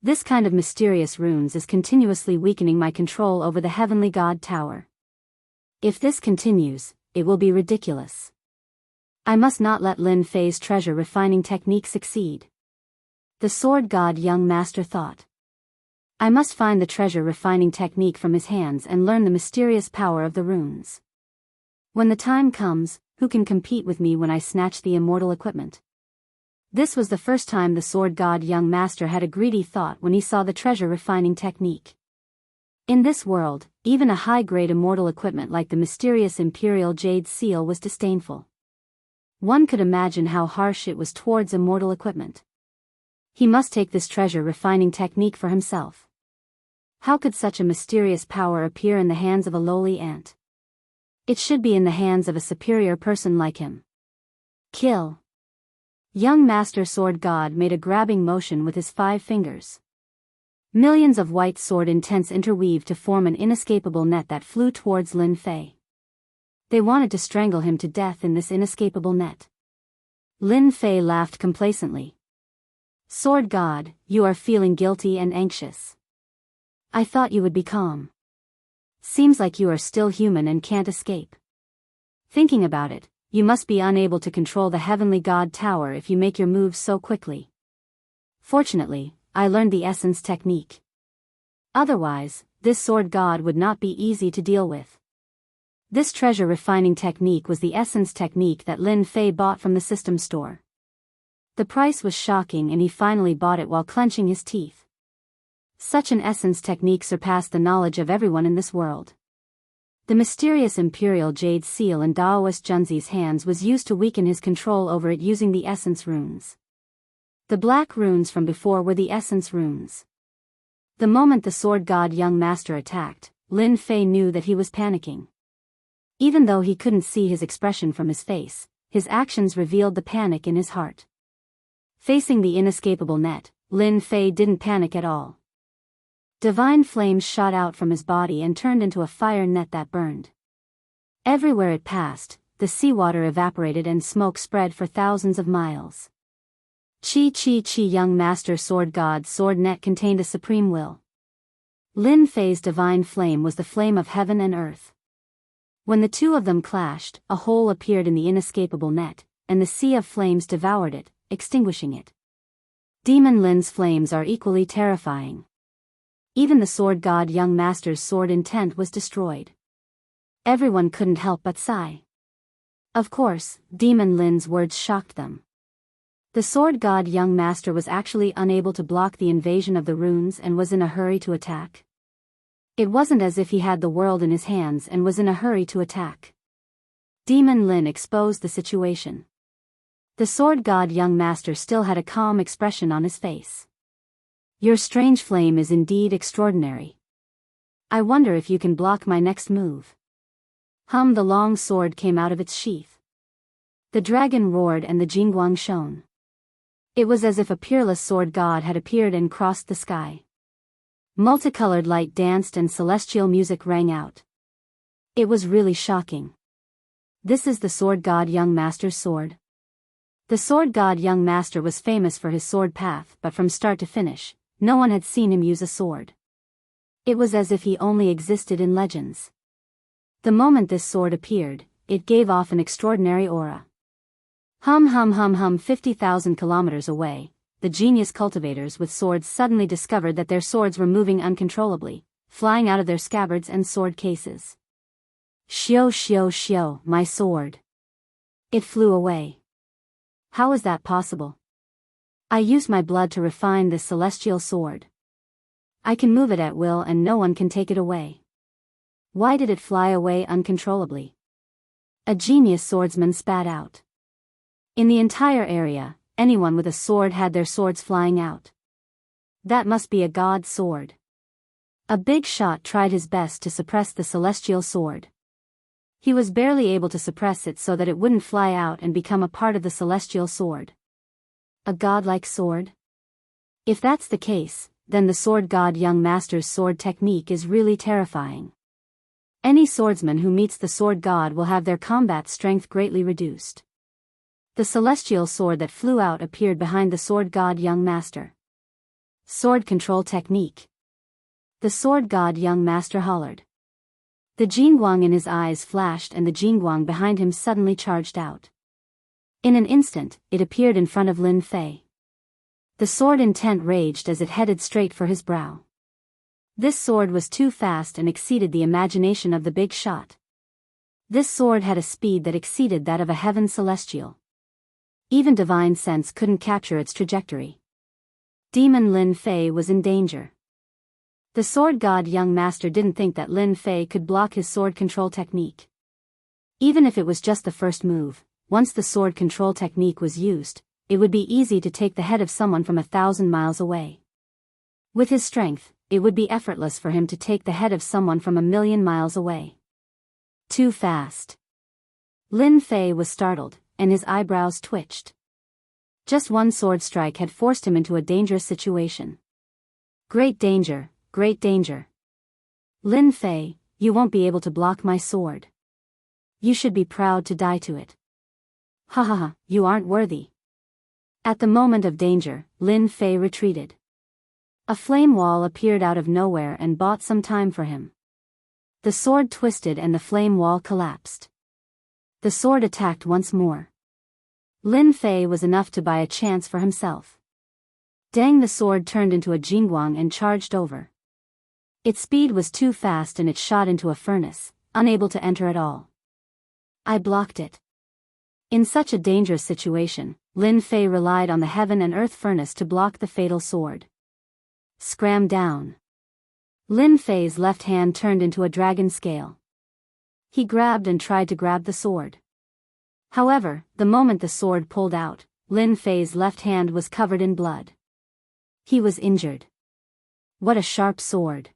This kind of mysterious runes is continuously weakening my control over the heavenly God Tower. If this continues, it will be ridiculous. I must not let Lin Fei's treasure refining technique succeed. The Sword God young Master thought. I must find the treasure refining technique from his hands and learn the mysterious power of the runes. When the time comes, who can compete with me when I snatch the immortal equipment? This was the first time the Sword God young Master had a greedy thought when he saw the treasure refining technique. In this world, even a high-grade immortal equipment like the mysterious Imperial Jade Seal was disdainful. One could imagine how harsh it was towards immortal equipment. He must take this treasure refining technique for himself. How could such a mysterious power appear in the hands of a lowly ant? It should be in the hands of a superior person like him. Kill. Young Master Sword God made a grabbing motion with his 5 fingers. Millions of white sword intents interweaved to form an inescapable net that flew towards Lin Fei. They wanted to strangle him to death in this inescapable net. Lin Fei laughed complacently. Sword God, you are feeling guilty and anxious. I thought you would be calm. Seems like you are still human and can't escape. Thinking about it, you must be unable to control the Heavenly God Tower if you make your moves so quickly. Fortunately, I learned the essence technique. Otherwise, this sword god would not be easy to deal with. This treasure refining technique was the essence technique that Lin Fei bought from the system store. The price was shocking and he finally bought it while clenching his teeth. Such an essence technique surpassed the knowledge of everyone in this world. The mysterious Imperial Jade Seal in Daoist Junzi's hands was used to weaken his control over it using the essence runes. The black runes from before were the essence runes. The moment the sword god young master attacked, Lin Fei knew that he was panicking. Even though he couldn't see his expression from his face, his actions revealed the panic in his heart. Facing the inescapable net, Lin Fei didn't panic at all. Divine flames shot out from his body and turned into a fire net that burned. Everywhere it passed, the seawater evaporated and smoke spread for thousands of miles. Chi young master sword god's sword net contained a supreme will. Lin Fei's divine flame was the flame of heaven and earth. When the two of them clashed, a hole appeared in the inescapable net, and the sea of flames devoured it, extinguishing it. Demon Lin's flames are equally terrifying. Even the sword god young master's sword intent was destroyed. Everyone couldn't help but sigh. Of course, Demon Lin's words shocked them. The sword god young master was actually unable to block the invasion of the runes and was in a hurry to attack. It wasn't as if he had the world in his hands and was in a hurry to attack. Demon Lin exposed the situation. The sword god young master still had a calm expression on his face. Your strange flame is indeed extraordinary. I wonder if you can block my next move. The long sword came out of its sheath. The dragon roared and the jingguang shone. It was as if a peerless sword god had appeared and crossed the sky. Multicolored light danced and celestial music rang out. It was really shocking. This is the sword god young master's sword. The sword god young master was famous for his sword path, but from start to finish, no one had seen him use a sword. It was as if he only existed in legends. The moment this sword appeared, it gave off an extraordinary aura. 50,000 kilometers away, the genius cultivators with swords suddenly discovered that their swords were moving uncontrollably, flying out of their scabbards and sword cases. Shio, my sword. It flew away. How is that possible? I used my blood to refine this celestial sword. I can move it at will and no one can take it away. Why did it fly away uncontrollably? A genius swordsman spat out. In the entire area, anyone with a sword had their swords flying out. That must be a god's sword. A big shot tried his best to suppress the celestial sword. He was barely able to suppress it so that it wouldn't fly out and become a part of the celestial sword. A godlike sword? If that's the case, then the sword god young master's sword technique is really terrifying. Any swordsman who meets the sword god will have their combat strength greatly reduced. The celestial sword that flew out appeared behind the sword god young master. Sword control technique. The sword god young master hollered. The jingguang in his eyes flashed and the jingguang behind him suddenly charged out. In an instant, it appeared in front of Lin Fei. The sword intent raged as it headed straight for his brow. This sword was too fast and exceeded the imagination of the big shot. This sword had a speed that exceeded that of a heaven celestial. Even divine sense couldn't capture its trajectory. Demon Lin Fei was in danger. The sword god young master didn't think that Lin Fei could block his sword control technique. Even if it was just the first move, once the sword control technique was used, it would be easy to take the head of someone from 1,000 miles away. With his strength, it would be effortless for him to take the head of someone from 1,000,000 miles away. Too fast. Lin Fei was startled, and his eyebrows twitched. Just one sword strike had forced him into a dangerous situation. Great danger, great danger. Lin Fei, you won't be able to block my sword. You should be proud to die to it. Ha ha ha, you aren't worthy. At the moment of danger, Lin Fei retreated. A flame wall appeared out of nowhere and bought some time for him. The sword twisted and the flame wall collapsed. The sword attacked once more. Lin Fei was enough to buy a chance for himself. Dang, the sword turned into a jingguang and charged over. Its speed was too fast and it shot into a furnace, unable to enter at all. I blocked it. In such a dangerous situation, Lin Fei relied on the heaven and earth furnace to block the fatal sword. Scram down. Lin Fei's left hand turned into a dragon scale. He grabbed and tried to grab the sword. However, the moment the sword pulled out, Lin Fei's left hand was covered in blood. He was injured. What a sharp sword.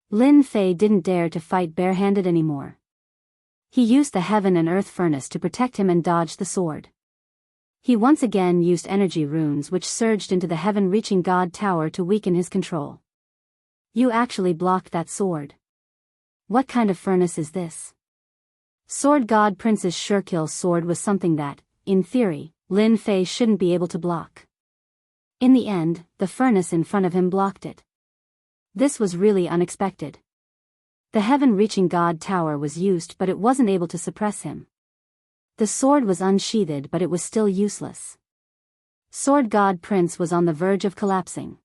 Lin Fei didn't dare to fight barehanded anymore. He used the heaven and earth furnace to protect him and dodge the sword. He once again used energy runes which surged into the heaven-reaching God Tower to weaken his control. You actually blocked that sword. What kind of furnace is this? Sword God Prince's Surekill sword was something that, in theory, Lin Fei shouldn't be able to block. In the end, the furnace in front of him blocked it. This was really unexpected. The heaven-reaching God Tower was used but it wasn't able to suppress him. The sword was unsheathed but it was still useless. Sword God Prince was on the verge of collapsing.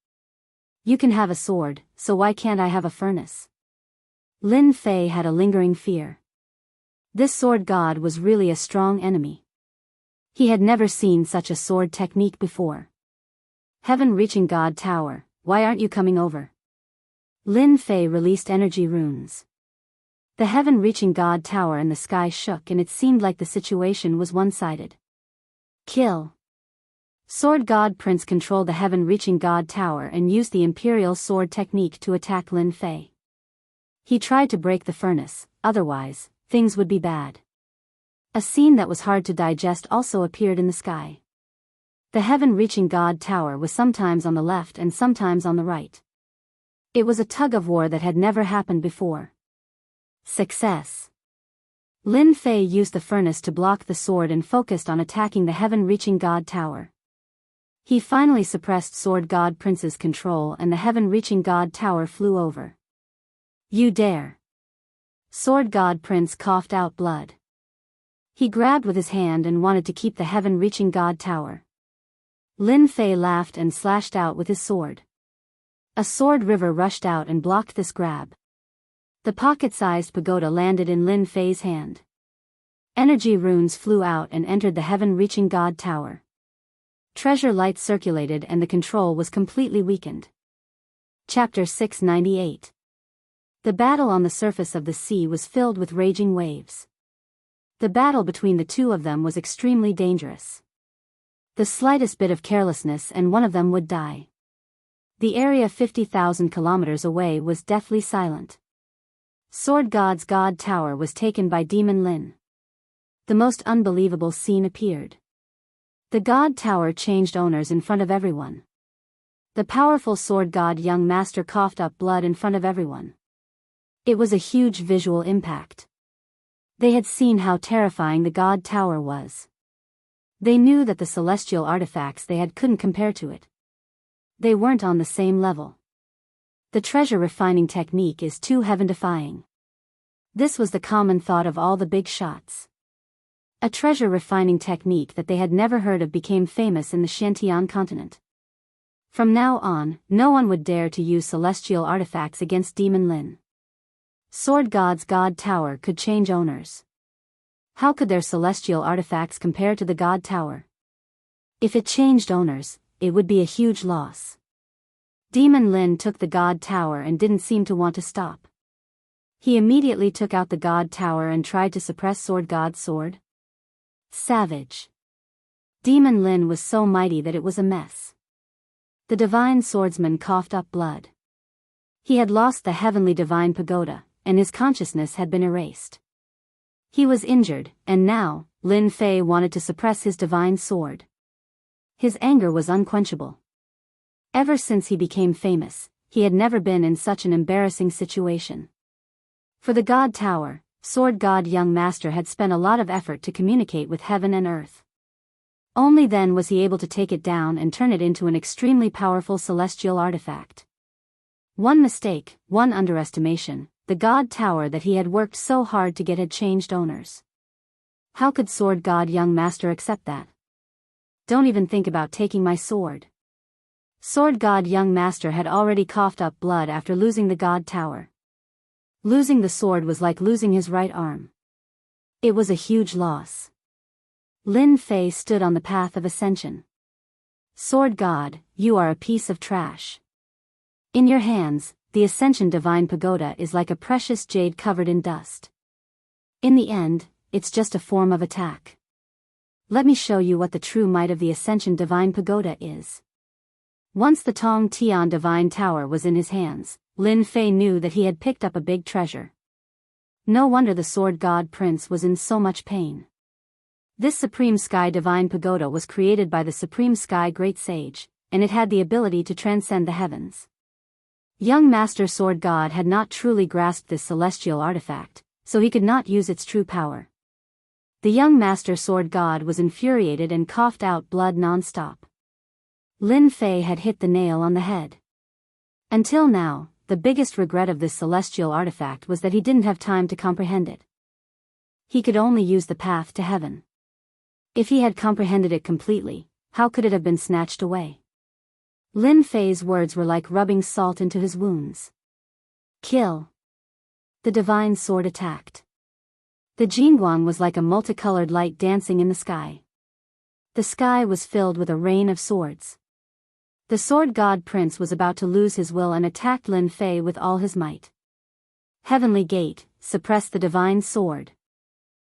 You can have a sword, so why can't I have a furnace? Lin Fei had a lingering fear. This sword god was really a strong enemy. He had never seen such a sword technique before. Heaven-reaching God Tower, why aren't you coming over? Lin Fei released energy runes. The heaven-reaching God Tower and the sky shook and it seemed like the situation was one-sided. Kill. Sword God Prince controlled the heaven-reaching God Tower and used the Imperial Sword technique to attack Lin Fei. He tried to break the furnace, otherwise, things would be bad. A scene that was hard to digest also appeared in the sky. The heaven-reaching God Tower was sometimes on the left and sometimes on the right. It was a tug-of-war that had never happened before. Success. Lin Fei used the furnace to block the sword and focused on attacking the heaven-reaching God Tower. He finally suppressed Sword God Prince's control and the heaven-reaching God Tower flew over. You dare. Sword God Prince coughed out blood. He grabbed with his hand and wanted to keep the heaven-reaching God Tower. Lin Fei laughed and slashed out with his sword. A sword river rushed out and blocked this grab. The pocket-sized pagoda landed in Lin Fei's hand. Energy runes flew out and entered the heaven-reaching God Tower. Treasure light circulated and the control was completely weakened. Chapter 698. The battle on the surface of the sea was filled with raging waves. The battle between the two of them was extremely dangerous. The slightest bit of carelessness and one of them would die. The area 50,000 kilometers away was deathly silent. Sword God's God Tower was taken by Demon Lin. The most unbelievable scene appeared. The God Tower changed owners in front of everyone. The powerful Sword God young master coughed up blood in front of everyone. It was a huge visual impact. They had seen how terrifying the God Tower was. They knew that the celestial artifacts they had couldn't compare to it. They weren't on the same level. The treasure refining technique is too heaven-defying. This was the common thought of all the big shots. A treasure refining technique that they had never heard of became famous in the Xiantian continent. From now on, no one would dare to use celestial artifacts against Demon Lin. Sword God's God Tower could change owners. How could their celestial artifacts compare to the God Tower? If it changed owners, it would be a huge loss. Demon Lin took the God Tower and didn't seem to want to stop. He immediately took out the God Tower and tried to suppress Sword God's sword. Savage. Demon Lin was so mighty that it was a mess. The divine swordsman coughed up blood. He had lost the heavenly divine pagoda, and his consciousness had been erased. He was injured, and now, Lin Fei wanted to suppress his divine sword. His anger was unquenchable. Ever since he became famous, he had never been in such an embarrassing situation. For the God Tower, Sword God Young Master had spent a lot of effort to communicate with heaven and earth. Only then was he able to take it down and turn it into an extremely powerful celestial artifact. One mistake, one underestimation, the God Tower that he had worked so hard to get had changed owners. How could Sword God Young Master accept that? Don't even think about taking my sword. Sword God Young Master had already coughed up blood after losing the God Tower. Losing the sword was like losing his right arm. It was a huge loss. Lin Fei stood on the path of ascension. Sword God, you are a piece of trash. In your hands, the Ascension Divine Pagoda is like a precious jade covered in dust. In the end, it's just a form of attack. Let me show you what the true might of the Ascension Divine Pagoda is. Once the Tong Tian Divine Tower was in his hands, Lin Fei knew that he had picked up a big treasure. No wonder the Sword God Prince was in so much pain. This Supreme Sky Divine Pagoda was created by the Supreme Sky Great Sage, and it had the ability to transcend the heavens. Young Master Sword God had not truly grasped this celestial artifact, so he could not use its true power. The young Master Sword God was infuriated and coughed out blood non-stop. Lin Fei had hit the nail on the head. Until now, the biggest regret of this celestial artifact was that he didn't have time to comprehend it. He could only use the path to heaven. If he had comprehended it completely, how could it have been snatched away? Lin Fei's words were like rubbing salt into his wounds. Kill. The divine sword attacked. The Jingguang was like a multicolored light dancing in the sky. The sky was filled with a rain of swords. The Sword God Prince was about to lose his will and attacked Lin Fei with all his might. Heavenly Gate, suppress the divine sword.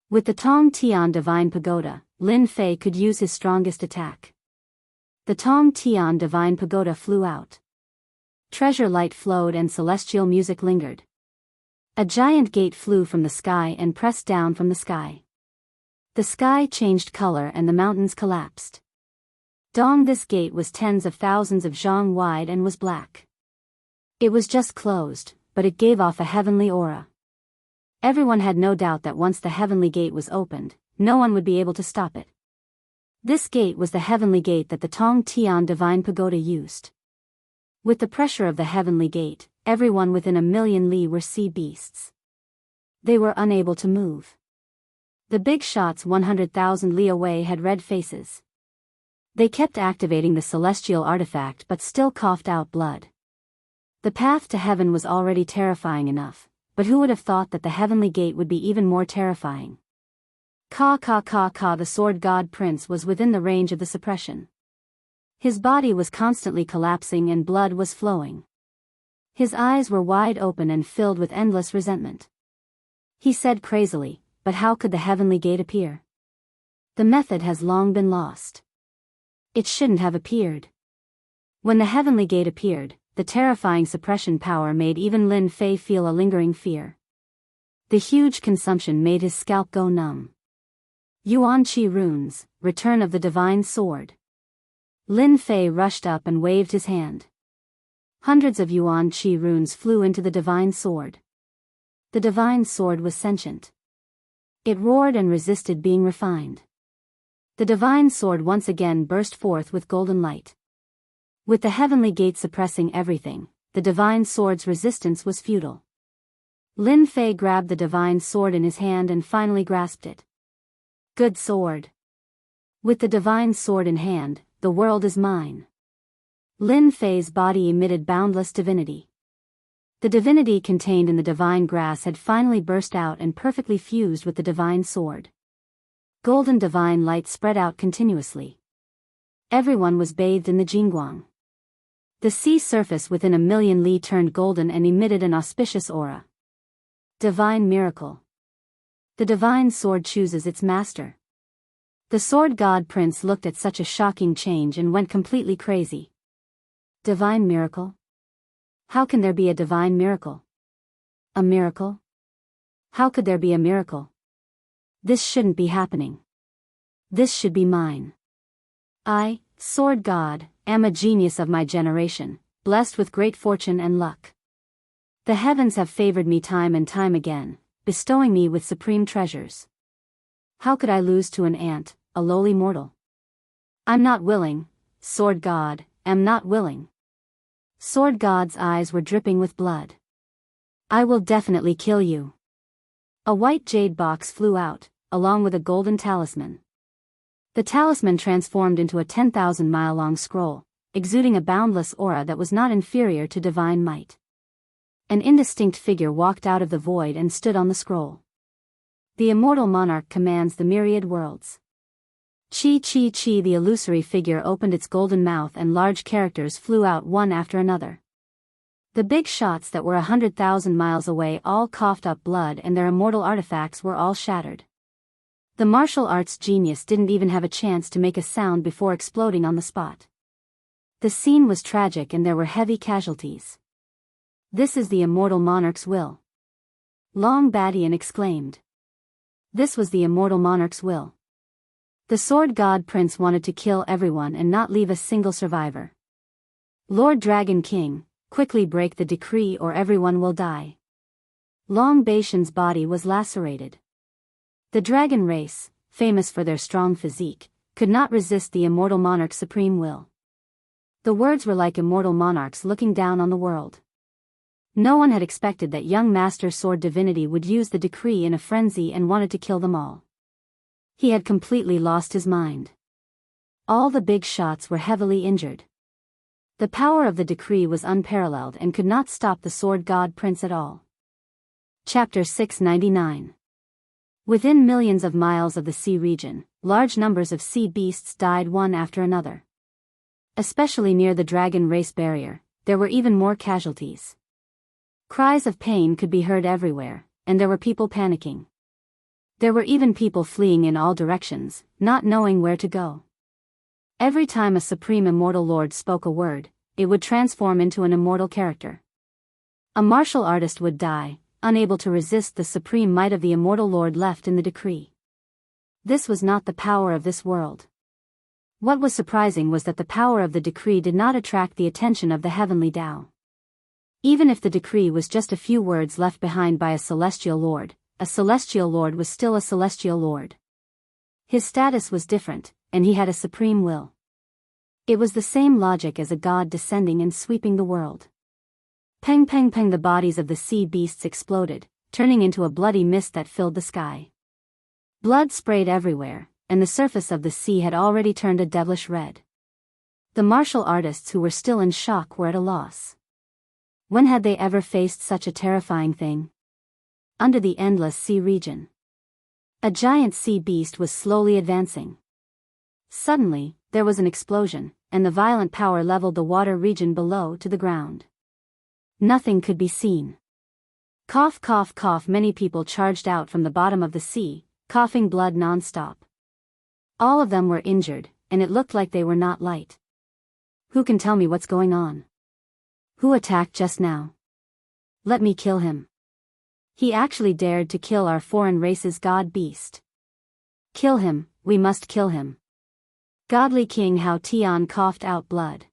With the Tong Tian Divine Pagoda, Lin Fei could use his strongest attack. The Tong Tian Divine Pagoda flew out. Treasure light flowed and celestial music lingered. A giant gate flew from the sky and pressed down from the sky. The sky changed color and the mountains collapsed. This gate was tens of thousands of zhang wide and was black. It was just closed, but it gave off a heavenly aura. Everyone had no doubt that once the heavenly gate was opened, no one would be able to stop it. This gate was the heavenly gate that the Tong Tian Divine Pagoda used. With the pressure of the heavenly gate, everyone within 1,000,000 li were sea beasts. They were unable to move. The big shots 100,000 li away had red faces. They kept activating the celestial artifact but still coughed out blood. The path to heaven was already terrifying enough, but who would have thought that the heavenly gate would be even more terrifying? The Sword God Prince was within the range of the suppression. His body was constantly collapsing and blood was flowing. His eyes were wide open and filled with endless resentment. He said crazily, but how could the heavenly gate appear? The method has long been lost. It shouldn't have appeared. When the heavenly gate appeared, the terrifying suppression power made even Lin Fei feel a lingering fear. The huge consumption made his scalp go numb. Yuan Qi runes, return of the divine sword. Lin Fei rushed up and waved his hand. Hundreds of Yuan Qi runes flew into the divine sword. The divine sword was sentient. It roared and resisted being refined. The divine sword once again burst forth with golden light. With the heavenly gate suppressing everything, the divine sword's resistance was futile. Lin Fei grabbed the divine sword in his hand and finally grasped it. Good sword. With the divine sword in hand, the world is mine. Lin Fei's body emitted boundless divinity. The divinity contained in the divine grass had finally burst out and perfectly fused with the divine sword. Golden divine light spread out continuously. Everyone was bathed in the Jingguang. The sea surface within 1,000,000 li turned golden and emitted an auspicious aura. Divine miracle. The divine sword chooses its master. The sword god prince looked at such a shocking change and went completely crazy. Divine miracle? How can there be a divine miracle? A miracle? How could there be a miracle? This shouldn't be happening. This should be mine. I, sword god, am a genius of my generation, blessed with great fortune and luck. The heavens have favored me time and time again, bestowing me with supreme treasures. How could I lose to an ant, a lowly mortal? I'm not willing, sword god, am not willing. Sword god's eyes were dripping with blood. I will definitely kill you. A white jade box flew out, along with a golden talisman. The talisman transformed into a 10,000-mile-long scroll, exuding a boundless aura that was not inferior to divine might. An indistinct figure walked out of the void and stood on the scroll. The immortal monarch commands the myriad worlds. Chi chi chi. The illusory figure opened its golden mouth and large characters flew out one after another. The big shots that were 100,000 miles away all coughed up blood and their immortal artifacts were all shattered. The martial arts genius didn't even have a chance to make a sound before exploding on the spot. The scene was tragic and there were heavy casualties. This is the immortal monarch's will. Long Badian exclaimed. This was the immortal monarch's will. The sword god prince wanted to kill everyone and not leave a single survivor. Lord Dragon King, quickly break the decree or everyone will die. Long Bashan's body was lacerated. The dragon race, famous for their strong physique, could not resist the immortal monarch's supreme will. The words were like immortal monarchs looking down on the world. No one had expected that young Master Sword Divinity would use the decree in a frenzy and wanted to kill them all. He had completely lost his mind. All the big shots were heavily injured. The power of the decree was unparalleled and could not stop the sword god prince at all. Chapter 699. Within millions of miles of the sea region, large numbers of sea beasts died one after another. Especially near the dragon race barrier, there were even more casualties. Cries of pain could be heard everywhere, and there were people panicking. There were even people fleeing in all directions, not knowing where to go. Every time a supreme immortal lord spoke a word, it would transform into an immortal character. A martial artist would die, unable to resist the supreme might of the immortal lord left in the decree. This was not the power of this world. What was surprising was that the power of the decree did not attract the attention of the heavenly Tao. Even if the decree was just a few words left behind by a celestial lord was still a celestial lord. His status was different, and he had a supreme will. It was the same logic as a god descending and sweeping the world. Peng peng peng. The bodies of the sea beasts exploded, turning into a bloody mist that filled the sky. Blood sprayed everywhere, and the surface of the sea had already turned a devilish red. The martial artists who were still in shock were at a loss. When had they ever faced such a terrifying thing? Under the endless sea region, a giant sea beast was slowly advancing. Suddenly, there was an explosion, and the violent power leveled the water region below to the ground. Nothing could be seen. Cough cough cough. Many people charged out from the bottom of the sea, coughing blood non-stop. All of them were injured, and it looked like they were not light. Who can tell me what's going on? Who attacked just now? Let me kill him. He actually dared to kill our foreign race's god beast. Kill him, we must kill him. Godly King Hao Tian coughed out blood.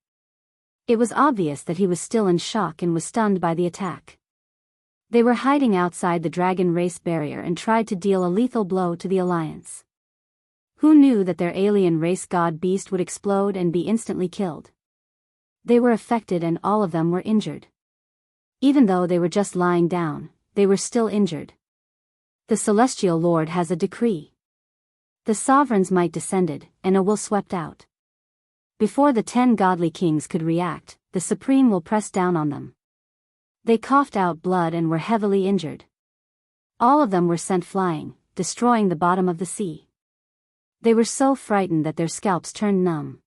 It was obvious that he was still in shock and was stunned by the attack. They were hiding outside the dragon race barrier and tried to deal a lethal blow to the alliance. Who knew that their alien race god beast would explode and be instantly killed? They were affected and all of them were injured. Even though they were just lying down, they were still injured. The celestial lord has a decree. The sovereign's might descended, and a will swept out. Before the 10 godly kings could react, the supreme will pressed down on them. They coughed out blood and were heavily injured. All of them were sent flying, destroying the bottom of the sea. They were so frightened that their scalps turned numb.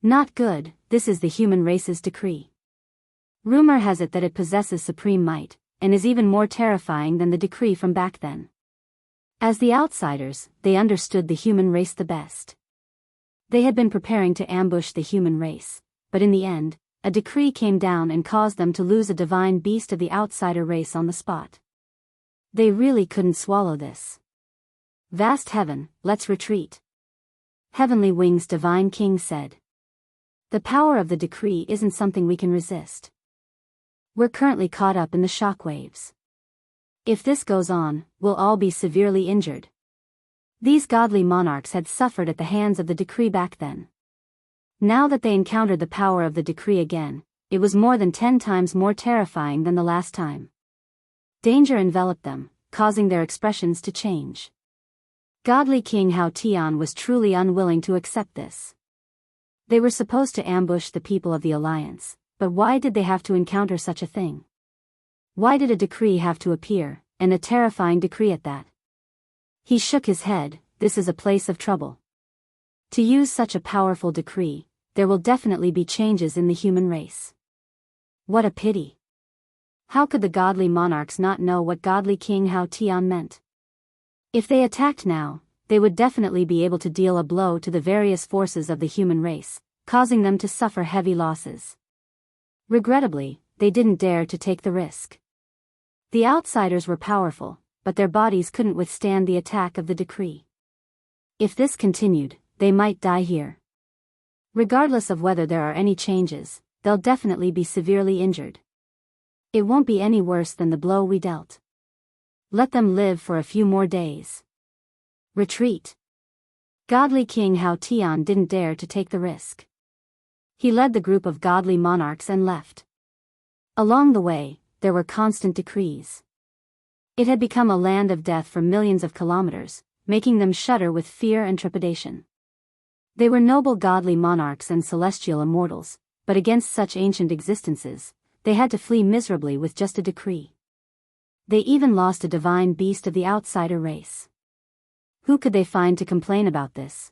Not good, this is the human race's decree. Rumor has it that it possesses supreme might, and is even more terrifying than the decree from back then. As the outsiders, they understood the human race the best. They had been preparing to ambush the human race, but in the end, a decree came down and caused them to lose a divine beast of the outsider race on the spot. They really couldn't swallow this. Vast heaven, let's retreat. Heavenly Wings Divine King said. The power of the decree isn't something we can resist. We're currently caught up in the shockwaves. If this goes on, we'll all be severely injured. These godly monarchs had suffered at the hands of the decree back then. Now that they encountered the power of the decree again, it was more than 10 times more terrifying than the last time. Danger enveloped them, causing their expressions to change. Godly King Hao Tian was truly unwilling to accept this. They were supposed to ambush the people of the Alliance, but why did they have to encounter such a thing? Why did a decree have to appear, and a terrifying decree at that? He shook his head. This is a place of trouble. To use such a powerful decree, there will definitely be changes in the human race. What a pity. How could the godly monarchs not know what Godly King Hao Tian meant? If they attacked now, they would definitely be able to deal a blow to the various forces of the human race, causing them to suffer heavy losses. Regrettably, they didn't dare to take the risk. The outsiders were powerful, but their bodies couldn't withstand the attack of the decree. If this continued, they might die here. Regardless of whether there are any changes, they'll definitely be severely injured. It won't be any worse than the blow we dealt. Let them live for a few more days. Retreat. Godly King Hao Tian didn't dare to take the risk. He led the group of godly monarchs and left. Along the way, there were constant decrees. It had become a land of death for millions of kilometers, making them shudder with fear and trepidation. They were noble godly monarchs and celestial immortals, but against such ancient existences, they had to flee miserably with just a decree. They even lost a divine beast of the outsider race. Who could they find to complain about this?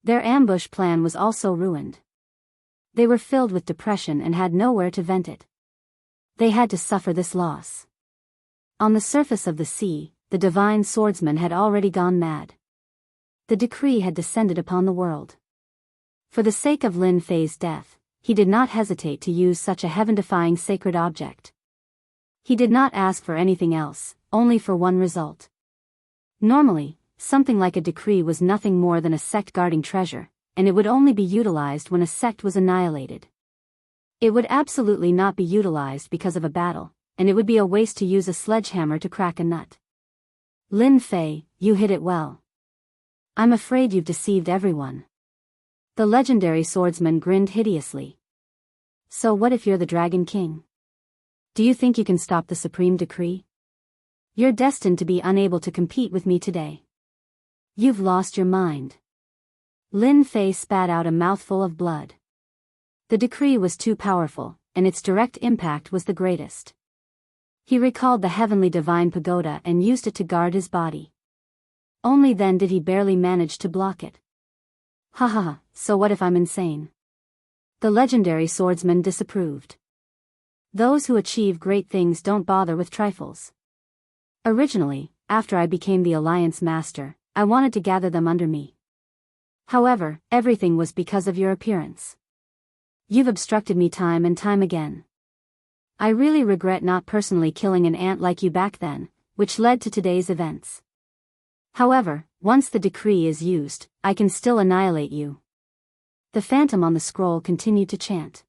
Their ambush plan was also ruined. They were filled with depression and had nowhere to vent it. They had to suffer this loss. On the surface of the sea, the divine swordsman had already gone mad. The decree had descended upon the world. For the sake of Lin Fei's death, he did not hesitate to use such a heaven-defying sacred object. He did not ask for anything else, only for one result. Normally, something like a decree was nothing more than a sect guarding treasure, and it would only be utilized when a sect was annihilated. It would absolutely not be utilized because of a battle, and it would be a waste to use a sledgehammer to crack a nut. Lin Fei, you hit it well. I'm afraid you've deceived everyone. The legendary swordsman grinned hideously. So what if you're the Dragon King? Do you think you can stop the supreme decree? You're destined to be unable to compete with me today. You've lost your mind. Lin Fei spat out a mouthful of blood. The decree was too powerful, and its direct impact was the greatest. He recalled the heavenly divine pagoda and used it to guard his body. Only then did he barely manage to block it. Ha ha ha, so what if I'm insane? The legendary swordsman disapproved. Those who achieve great things don't bother with trifles. Originally, after I became the Alliance Master, I wanted to gather them under me. However, everything was because of your appearance. You've obstructed me time and time again. I really regret not personally killing an ant like you back then, which led to today's events. However, once the decree is used, I can still annihilate you. The phantom on the scroll continued to chant.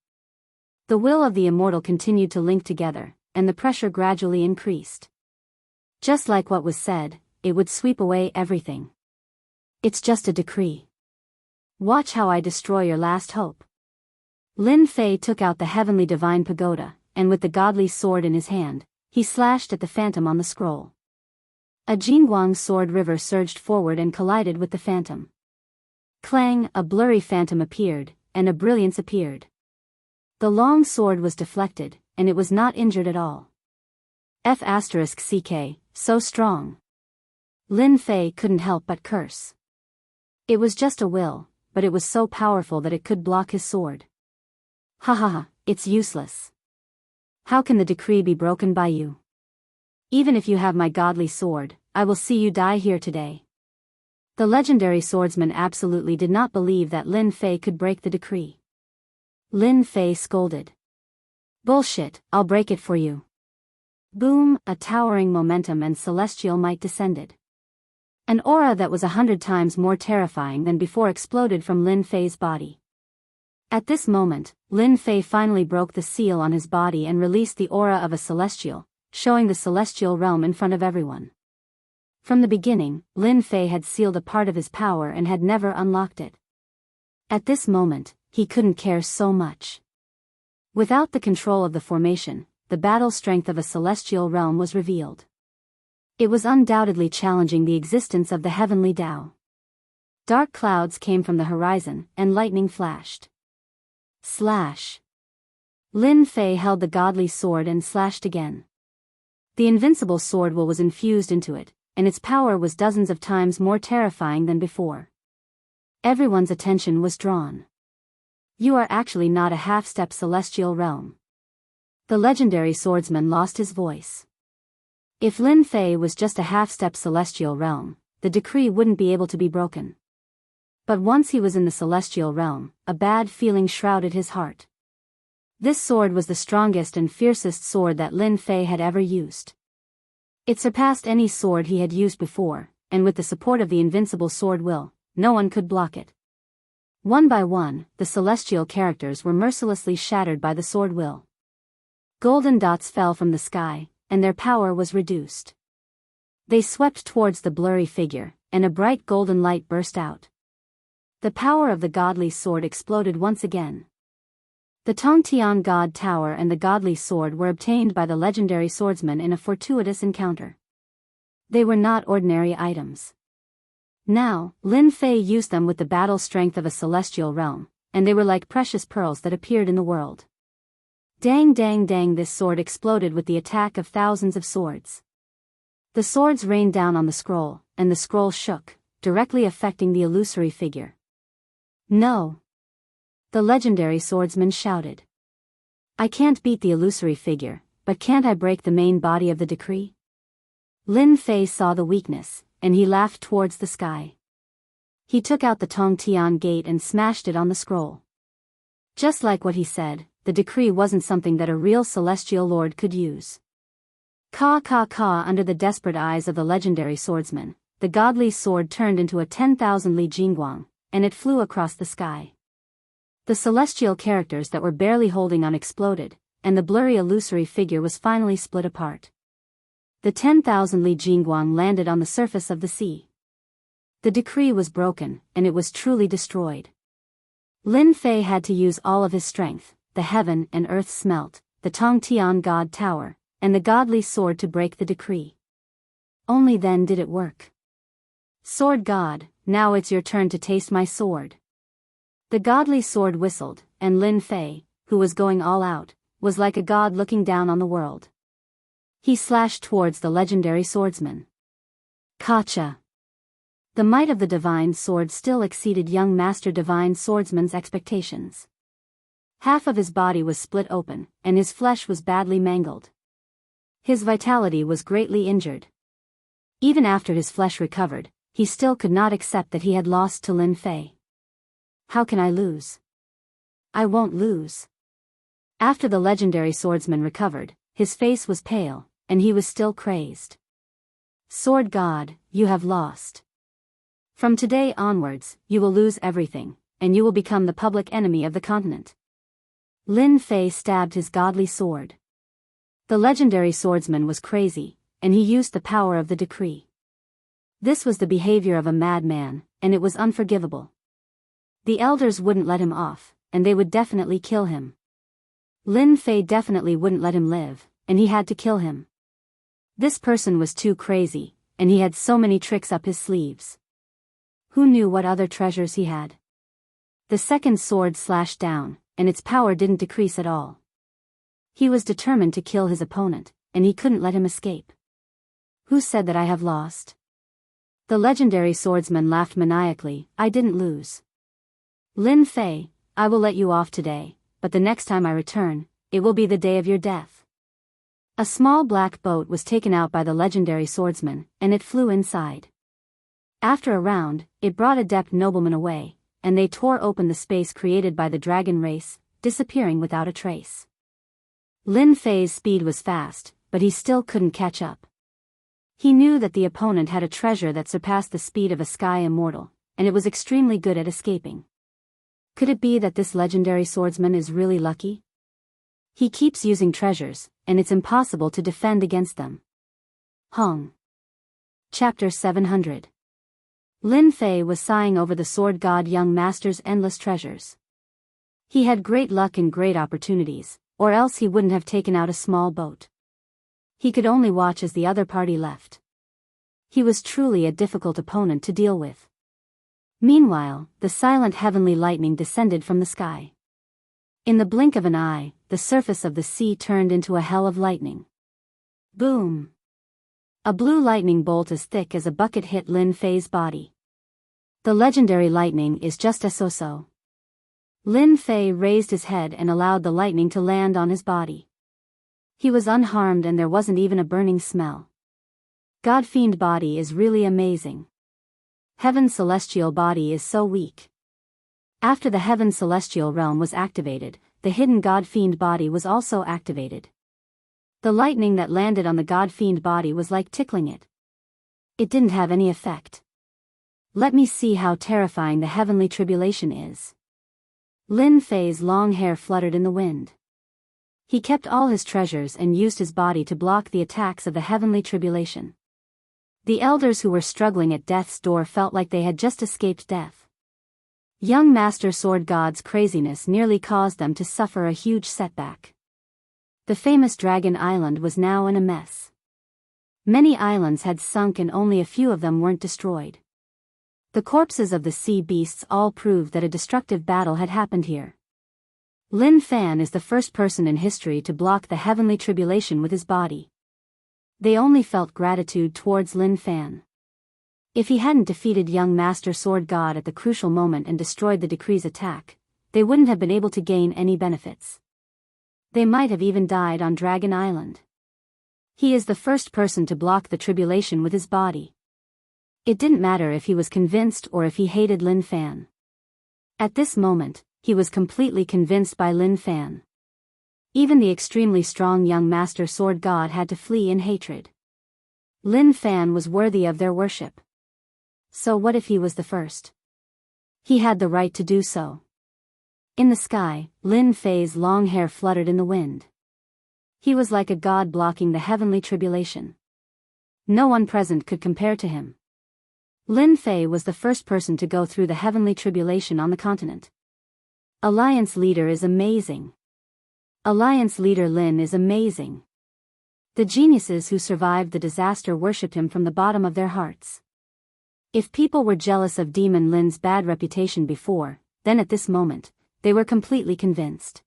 The will of the immortal continued to link together, and the pressure gradually increased. Just like what was said, it would sweep away everything. It's just a decree. Watch how I destroy your last hope. Lin Fei took out the heavenly divine pagoda, and with the godly sword in his hand, he slashed at the phantom on the scroll. A Jinguang sword river surged forward and collided with the phantom. Clang, a blurry phantom appeared, and a brilliance appeared. The long sword was deflected, and it was not injured at all. F***ck, so strong. Lin Fei couldn't help but curse. It was just a will, but it was so powerful that it could block his sword. Ha ha ha, it's useless. How can the decree be broken by you? Even if you have my godly sword, I will see you die here today." The legendary swordsman absolutely did not believe that Lin Fei could break the decree. Lin Fei scolded. "Bullshit, I'll break it for you." Boom, a towering momentum and celestial might descended. An aura that was 100 times more terrifying than before exploded from Lin Fei's body. At this moment, Lin Fei finally broke the seal on his body and released the aura of a celestial, showing the celestial realm in front of everyone. From the beginning, Lin Fei had sealed a part of his power and had never unlocked it. At this moment, he couldn't care so much. Without the control of the formation, the battle strength of a celestial realm was revealed. It was undoubtedly challenging the existence of the heavenly Tao. Dark clouds came from the horizon, and lightning flashed. Slash. Lin Fei held the godly sword and slashed again. The invincible sword will was infused into it, and its power was dozens of times more terrifying than before. Everyone's attention was drawn. "You are actually not a half-step celestial realm." The legendary swordsman lost his voice. If Lin Fei was just a half-step celestial realm, the decree wouldn't be able to be broken. But once he was in the celestial realm, a bad feeling shrouded his heart. This sword was the strongest and fiercest sword that Lin Fei had ever used. It surpassed any sword he had used before, and with the support of the invincible sword will, no one could block it. One by one, the celestial characters were mercilessly shattered by the sword will. Golden dots fell from the sky, and their power was reduced. They swept towards the blurry figure, and a bright golden light burst out. The power of the godly sword exploded once again. The Tongtian God Tower and the godly sword were obtained by the legendary swordsman in a fortuitous encounter. They were not ordinary items. Now, Lin Fei used them with the battle strength of a celestial realm, and they were like precious pearls that appeared in the world. Dang dang dang, this sword exploded with the attack of thousands of swords. The swords rained down on the scroll, and the scroll shook, directly affecting the illusory figure. "No!" the legendary swordsman shouted. "I can't beat the illusory figure, but can't I break the main body of the decree?" Lin Fei saw the weakness, and he laughed towards the sky. He took out the Tongtian gate and smashed it on the scroll. Just like what he said, the decree wasn't something that a real celestial lord could use. Ka ka ka, under the desperate eyes of the legendary swordsman, the godly sword turned into a 10,000 li jingguang, and it flew across the sky. The celestial characters that were barely holding on exploded, and the blurry illusory figure was finally split apart. The 10,000 li jingguang landed on the surface of the sea. The decree was broken, and it was truly destroyed. Lin Fei had to use all of his strength, the heaven and earth smelt, the Tongtian God Tower, and the godly sword to break the decree. Only then did it work. "Sword God, now it's your turn to taste my sword." The godly sword whistled, and Lin Fei, who was going all out, was like a god looking down on the world. He slashed towards the legendary swordsman. Kacha! The might of the divine sword still exceeded young Master Divine Swordsman's expectations. Half of his body was split open, and his flesh was badly mangled. His vitality was greatly injured. Even after his flesh recovered, he still could not accept that he had lost to Lin Fei. "How can I lose? I won't lose." After the legendary swordsman recovered, his face was pale, and he was still crazed. "Sword God, you have lost. From today onwards, you will lose everything, and you will become the public enemy of the continent." Lin Fei stabbed his godly sword. The legendary swordsman was crazy, and he used the power of the decree. This was the behavior of a madman, and it was unforgivable. The elders wouldn't let him off, and they would definitely kill him. Lin Fei definitely wouldn't let him live, and he had to kill him. This person was too crazy, and he had so many tricks up his sleeves. Who knew what other treasures he had? The second sword slashed down, and its power didn't decrease at all. He was determined to kill his opponent, and he couldn't let him escape. "Who said that I have lost?" The legendary swordsman laughed maniacally. "I didn't lose. Lin Fei, I will let you off today, but the next time I return, it will be the day of your death." A small black boat was taken out by the legendary swordsman, and it flew inside. After a round, it brought adept noblemen away, and they tore open the space created by the dragon race, disappearing without a trace. Lin Fei's speed was fast, but he still couldn't catch up. He knew that the opponent had a treasure that surpassed the speed of a sky immortal, and it was extremely good at escaping. Could it be that this legendary swordsman is really lucky? He keeps using treasures, and it's impossible to defend against them. Hong. Chapter 700. Lin Fei was sighing over the sword god young master's endless treasures. He had great luck and great opportunities, or else he wouldn't have taken out a small boat. He could only watch as the other party left. He was truly a difficult opponent to deal with. Meanwhile, the silent heavenly lightning descended from the sky. In the blink of an eye, the surface of the sea turned into a hell of lightning. Boom! A blue lightning bolt as thick as a bucket hit Lin Fei's body. The legendary lightning is just a so-so. Lin Fei raised his head and allowed the lightning to land on his body. He was unharmed and there wasn't even a burning smell. God-fiend body is really amazing. Heaven's celestial body is so weak. After the Heaven celestial realm was activated, the hidden God-fiend body was also activated. The lightning that landed on the God-fiend body was like tickling it. It didn't have any effect. Let me see how terrifying the heavenly tribulation is. Lin Fei's long hair fluttered in the wind. He kept all his treasures and used his body to block the attacks of the heavenly tribulation. The elders who were struggling at death's door felt like they had just escaped death. Young Master Sword God's craziness nearly caused them to suffer a huge setback. The famous Dragon Island was now in a mess. Many islands had sunk and only a few of them weren't destroyed. The corpses of the sea beasts all proved that a destructive battle had happened here. Lin Fan is the first person in history to block the heavenly tribulation with his body. They only felt gratitude towards Lin Fan. If he hadn't defeated young Master Sword God at the crucial moment and destroyed the decree's attack, they wouldn't have been able to gain any benefits. They might have even died on Dragon Island. He is the first person to block the tribulation with his body. It didn't matter if he was convinced or if he hated Lin Fan. At this moment, he was completely convinced by Lin Fan. Even the extremely strong young Master Sword God had to flee in hatred. Lin Fan was worthy of their worship. So what if he was the first? He had the right to do so. In the sky, Lin Fei's long hair fluttered in the wind. He was like a god blocking the heavenly tribulation. No one present could compare to him. Lin Fei was the first person to go through the heavenly tribulation on the continent. Alliance leader is amazing. Alliance leader Lin is amazing. The geniuses who survived the disaster worshipped him from the bottom of their hearts. If people were jealous of Demon Lin's bad reputation before, then at this moment, they were completely convinced.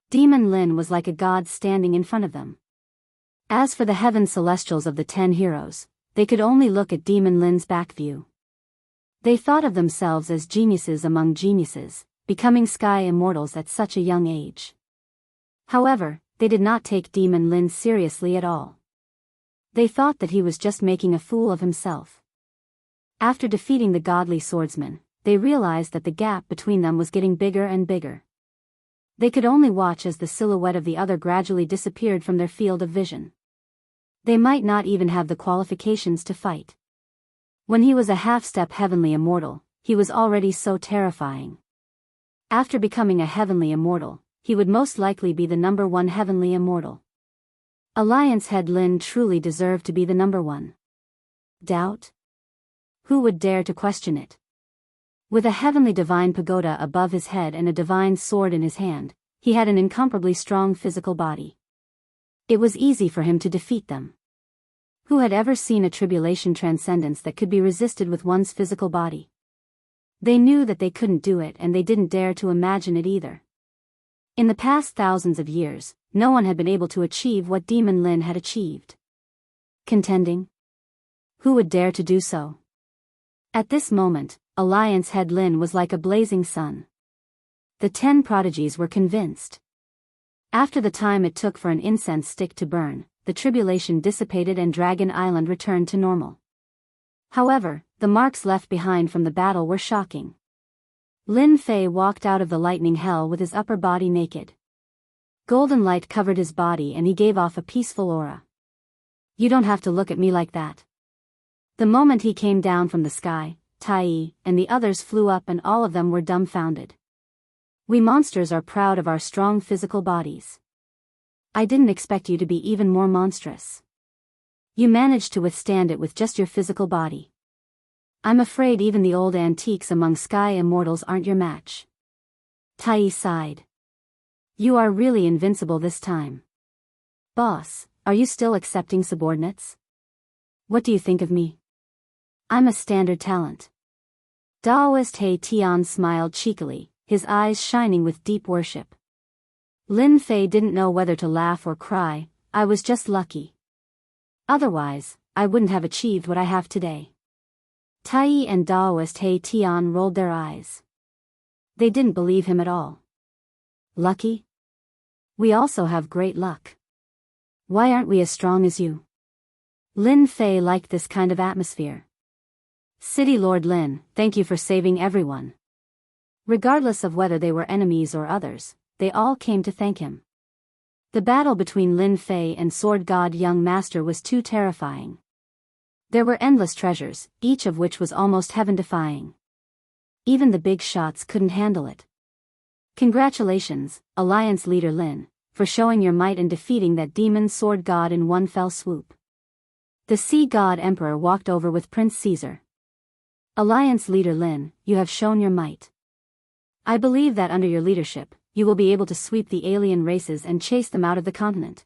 Demon Lin was like a god standing in front of them. As for the heaven celestials of the 10 heroes, they could only look at Demon Lin's back view. They thought of themselves as geniuses among geniuses, becoming sky immortals at such a young age. However, they did not take Demon Lin seriously at all. They thought that he was just making a fool of himself. After defeating the godly swordsman, they realized that the gap between them was getting bigger and bigger. They could only watch as the silhouette of the other gradually disappeared from their field of vision. They might not even have the qualifications to fight. When he was a half-step heavenly immortal, he was already so terrifying. After becoming a heavenly immortal, he would most likely be the number 1 heavenly immortal. Alliance head Lin truly deserved to be the number 1. Doubt? Who would dare to question it? With a heavenly divine pagoda above his head and a divine sword in his hand, he had an incomparably strong physical body. It was easy for him to defeat them. Who had ever seen a tribulation transcendence that could be resisted with one's physical body? They knew that they couldn't do it and they didn't dare to imagine it either. In the past thousands of years, no one had been able to achieve what Demon Lin had achieved. Contending? Who would dare to do so? At this moment, Alliance head Lin was like a blazing sun. The 10 prodigies were convinced. After the time it took for an incense stick to burn, the tribulation dissipated and Dragon Island returned to normal. However, the marks left behind from the battle were shocking. Lin Fei walked out of the lightning hell with his upper body naked. Golden light covered his body and he gave off a peaceful aura. You don't have to look at me like that. The moment he came down from the sky, Tai and the others flew up and all of them were dumbfounded. We monsters are proud of our strong physical bodies. I didn't expect you to be even more monstrous. You managed to withstand it with just your physical body. I'm afraid even the old antiques among sky immortals aren't your match. Tai sighed. You are really invincible this time. Boss, are you still accepting subordinates? What do you think of me? I'm a standard talent. Daoist He Tian smiled cheekily, his eyes shining with deep worship. Lin Fei didn't know whether to laugh or cry. I was just lucky. Otherwise, I wouldn't have achieved what I have today. Tai and Daoist He Tian rolled their eyes. They didn't believe him at all. Lucky? We also have great luck. Why aren't we as strong as you? Lin Fei liked this kind of atmosphere. City Lord Lin, thank you for saving everyone. Regardless of whether they were enemies or others, they all came to thank him. The battle between Lin Fei and Sword God Young Master was too terrifying. There were endless treasures, each of which was almost heaven-defying. Even the big shots couldn't handle it. Congratulations, Alliance Leader Lin, for showing your might and defeating that demon sword god in one fell swoop. The Sea God Emperor walked over with Prince Caesar. Alliance Leader Lin, you have shown your might. I believe that under your leadership, you will be able to sweep the alien races and chase them out of the continent.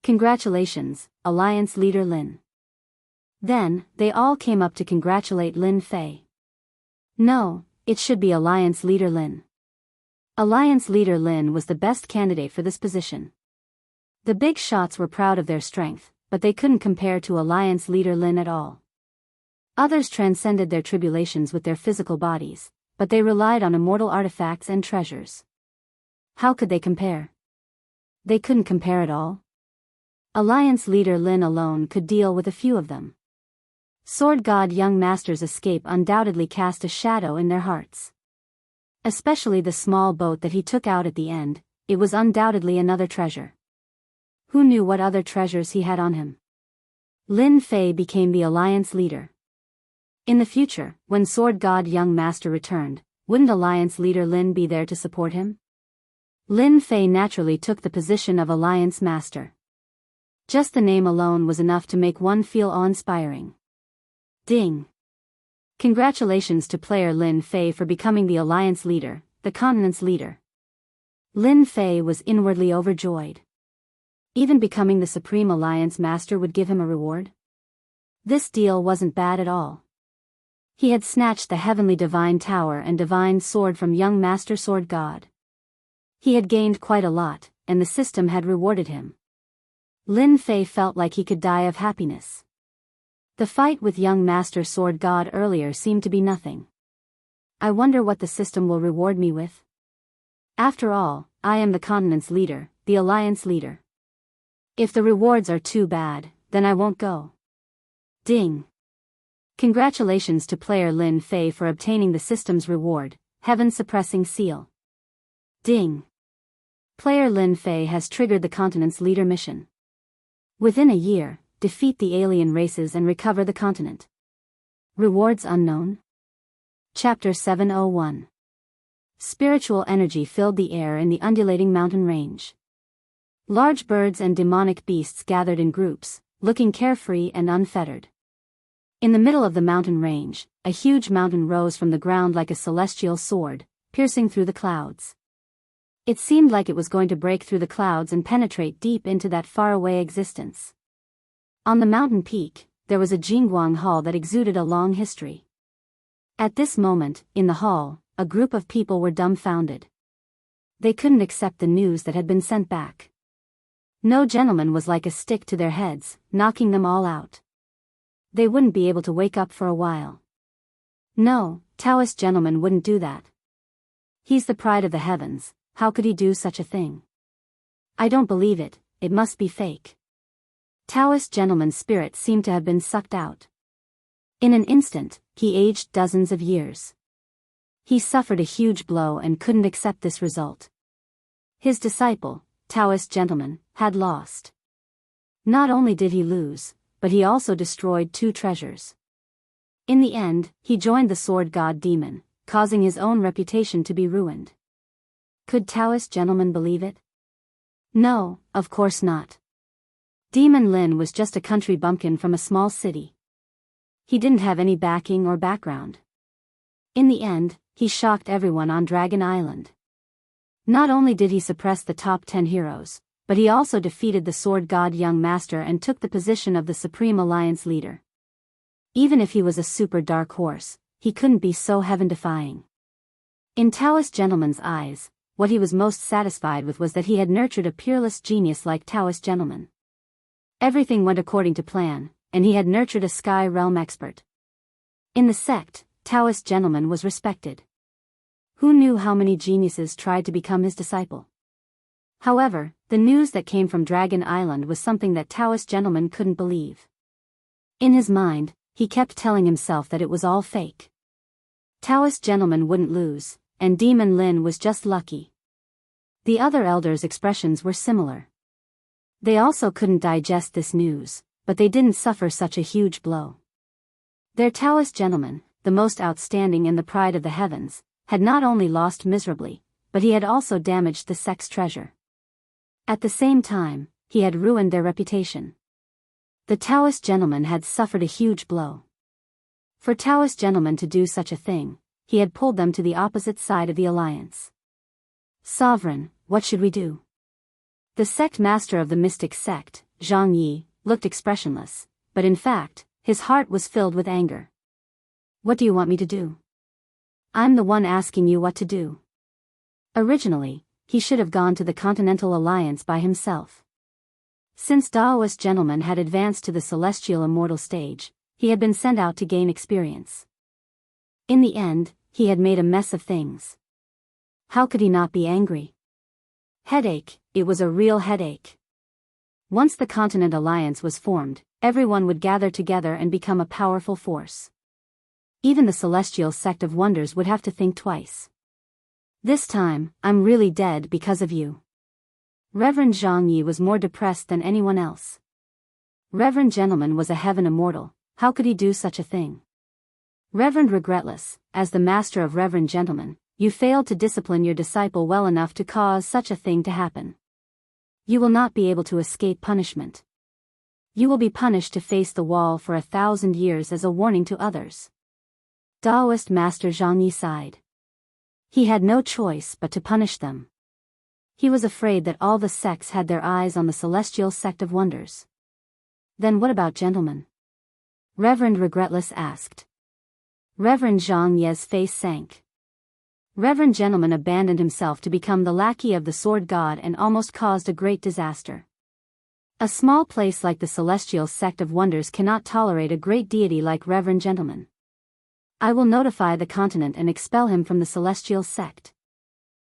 Congratulations, Alliance Leader Lin. Then, they all came up to congratulate Lin Fei. No, it should be Alliance Leader Lin. Alliance Leader Lin was the best candidate for this position. The big shots were proud of their strength, but they couldn't compare to Alliance Leader Lin at all. Others transcended their tribulations with their physical bodies, but they relied on immortal artifacts and treasures. How could they compare? They couldn't compare at all. Alliance Leader Lin alone could deal with a few of them. Sword God Young Master's escape undoubtedly cast a shadow in their hearts. Especially the small boat that he took out at the end, it was undoubtedly another treasure. Who knew what other treasures he had on him? Lin Fei became the Alliance Leader. In the future, when Sword God Young Master returned, wouldn't Alliance Leader Lin be there to support him? Lin Fei naturally took the position of Alliance Master. Just the name alone was enough to make one feel awe-inspiring. Ding! Congratulations to player Lin Fei for becoming the Alliance Leader, the continent's leader. Lin Fei was inwardly overjoyed. Even becoming the Supreme Alliance Master would give him a reward? This deal wasn't bad at all. He had snatched the heavenly divine tower and divine sword from young Master Sword God. He had gained quite a lot, and the system had rewarded him. Lin Fei felt like he could die of happiness. The fight with young Master Sword God earlier seemed to be nothing. I wonder what the system will reward me with. After all, I am the continent's leader, the Alliance Leader. If the rewards are too bad, then I won't go. Ding! Congratulations to player Lin Fei for obtaining the system's reward, Heaven-Suppressing Seal. Ding! Player Lin Fei has triggered the continent's leader mission. Within a year, defeat the alien races and recover the continent. Rewards unknown? Chapter 701. Spiritual energy filled the air in the undulating mountain range. Large birds and demonic beasts gathered in groups, looking carefree and unfettered. In the middle of the mountain range, a huge mountain rose from the ground like a celestial sword, piercing through the clouds. It seemed like it was going to break through the clouds and penetrate deep into that faraway existence. On the mountain peak, there was a Jingguang hall that exuded a long history. At this moment, in the hall, a group of people were dumbfounded. They couldn't accept the news that had been sent back. No gentleman was like a stick to their heads, knocking them all out. They wouldn't be able to wake up for a while. No, Taoist gentleman wouldn't do that. He's the pride of the heavens, how could he do such a thing? I don't believe it, it must be fake. Taoist gentleman's spirit seemed to have been sucked out. In an instant, he aged dozens of years. He suffered a huge blow and couldn't accept this result. His disciple, Taoist gentleman, had lost. Not only did he lose, but he also destroyed 2 treasures. In the end, he joined the sword god demon, causing his own reputation to be ruined. Could Taoist gentleman believe it? No, of course not. Demon Lin was just a country bumpkin from a small city. He didn't have any backing or background. In the end, he shocked everyone on Dragon Island. Not only did he suppress the top 10 heroes, but he also defeated the sword god young master and took the position of the Supreme Alliance leader. Even if he was a super dark horse, he couldn't be so heaven-defying. In Taoist gentleman's eyes, what he was most satisfied with was that he had nurtured a peerless genius like Taoist gentleman. Everything went according to plan, and he had nurtured a sky realm expert. In the sect, Taoist gentleman was respected. Who knew how many geniuses tried to become his disciple? However, the news that came from Dragon Island was something that Taoist gentleman couldn't believe. In his mind, he kept telling himself that it was all fake. Taoist gentleman wouldn't lose, and Demon Lin was just lucky. The other elders' expressions were similar. They also couldn't digest this news, but they didn't suffer such a huge blow. Their Taoist gentleman, the most outstanding and the pride of the heavens, had not only lost miserably, but he had also damaged the sect's treasure. At the same time, he had ruined their reputation. The Taoist gentleman had suffered a huge blow. For Taoist gentleman to do such a thing, he had pulled them to the opposite side of the alliance. Sovereign, what should we do? The sect master of the mystic sect, Zhang Yi, looked expressionless, but in fact, his heart was filled with anger. What do you want me to do? I'm the one asking you what to do. Originally, he should have gone to the Continental Alliance by himself. Since Taoist gentleman had advanced to the celestial immortal stage, he had been sent out to gain experience. In the end, he had made a mess of things. How could he not be angry? Headache, it was a real headache. Once the Continent Alliance was formed, everyone would gather together and become a powerful force. Even the celestial sect of wonders would have to think twice. This time, I'm really dead because of you. Reverend Zhang Yi was more depressed than anyone else. Reverend gentleman was a heaven immortal, how could he do such a thing? Reverend regretless, as the master of Reverend gentleman, you failed to discipline your disciple well enough to cause such a thing to happen. You will not be able to escape punishment. You will be punished to face the wall for 1,000 years as a warning to others. Taoist Master Zhang Yi sighed. He had no choice but to punish them. He was afraid that all the sects had their eyes on the celestial sect of wonders. Then what about gentlemen? Reverend regretless asked. Reverend Zhang Yi's face sank. Reverend gentleman abandoned himself to become the lackey of the sword god and almost caused a great disaster. A small place like the celestial sect of wonders cannot tolerate a great deity like Reverend gentleman. I will notify the continent and expel him from the celestial sect.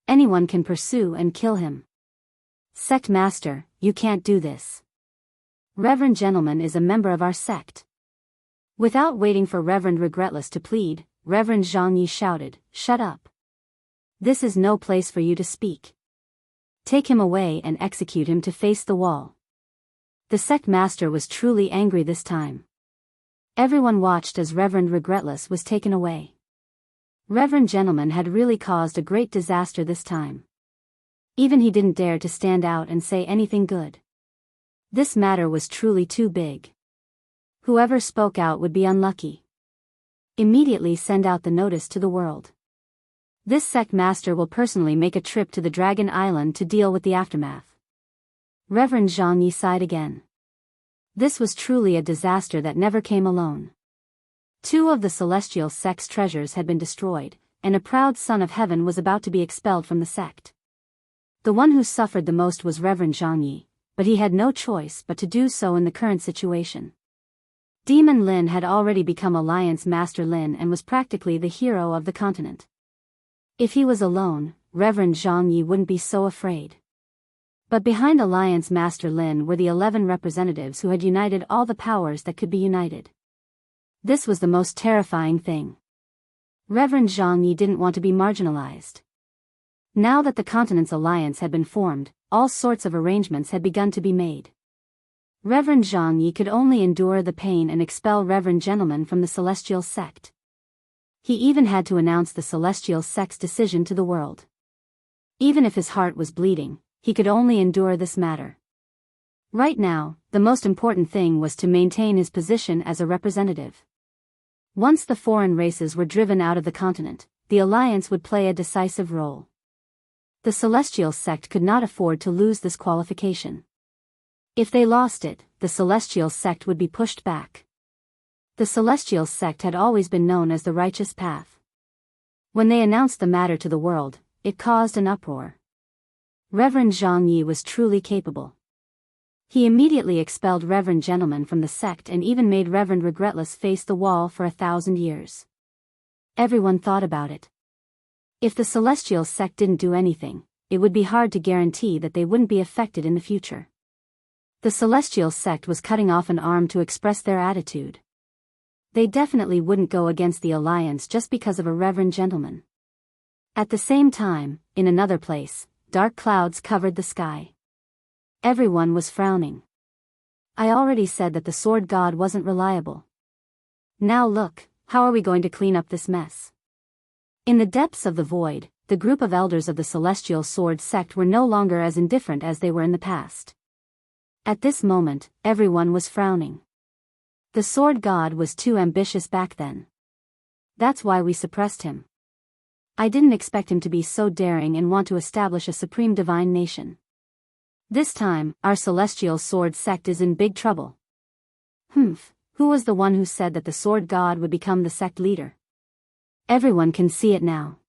Anyone can pursue and kill him. Sect master, you can't do this. Reverend gentleman is a member of our sect. Without waiting for Reverend regretless to plead, Reverend Zhang Yi shouted, "Shut up. This is no place for you to speak. Take him away and execute him to face the wall." The sect master was truly angry this time. Everyone watched as Reverend regretless was taken away. Reverend gentleman had really caused a great disaster this time. Even he didn't dare to stand out and say anything good. This matter was truly too big. Whoever spoke out would be unlucky. Immediately send out the notice to the world. This sect master will personally make a trip to the Dragon Island to deal with the aftermath. Reverend Zhang Yi sighed again. This was truly a disaster that never came alone. 2 of the celestial sect's treasures had been destroyed, and a proud son of heaven was about to be expelled from the sect. The one who suffered the most was Reverend Zhang Yi, but he had no choice but to do so in the current situation. Demon Lin had already become Alliance Master Lin and was practically the hero of the continent. If he was alone, Reverend Zhang Yi wouldn't be so afraid. But behind Alliance Master Lin were the 11 representatives who had united all the powers that could be united. This was the most terrifying thing. Reverend Zhang Yi didn't want to be marginalized. Now that the Continent's alliance had been formed, all sorts of arrangements had begun to be made. Reverend Zhang Yi could only endure the pain and expel Reverend Gentleman from the Celestial Sect. He even had to announce the Celestial Sect's decision to the world. Even if his heart was bleeding, he could only endure this matter. Right now, the most important thing was to maintain his position as a representative. Once the foreign races were driven out of the continent, the alliance would play a decisive role. The Celestial Sect could not afford to lose this qualification. If they lost it, the Celestial Sect would be pushed back. The Celestial Sect had always been known as the righteous path. When they announced the matter to the world, it caused an uproar. Reverend Zhang Yi was truly capable. He immediately expelled Reverend Gentleman from the sect and even made Reverend Regretless face the wall for 1,000 years. Everyone thought about it. If the Celestial Sect didn't do anything, it would be hard to guarantee that they wouldn't be affected in the future. The Celestial Sect was cutting off an arm to express their attitude. They definitely wouldn't go against the alliance just because of a Reverend Gentleman. At the same time, in another place, dark clouds covered the sky. Everyone was frowning. I already said that the Sword God wasn't reliable. Now look, how are we going to clean up this mess? In the depths of the void, the group of elders of the Celestial Sword Sect were no longer as indifferent as they were in the past. At this moment, everyone was frowning. The Sword God was too ambitious back then. That's why we suppressed him. I didn't expect him to be so daring and want to establish a supreme divine nation. This time, our Celestial Sword Sect is in big trouble. Who was the one who said that the Sword God would become the sect leader? Everyone can see it now.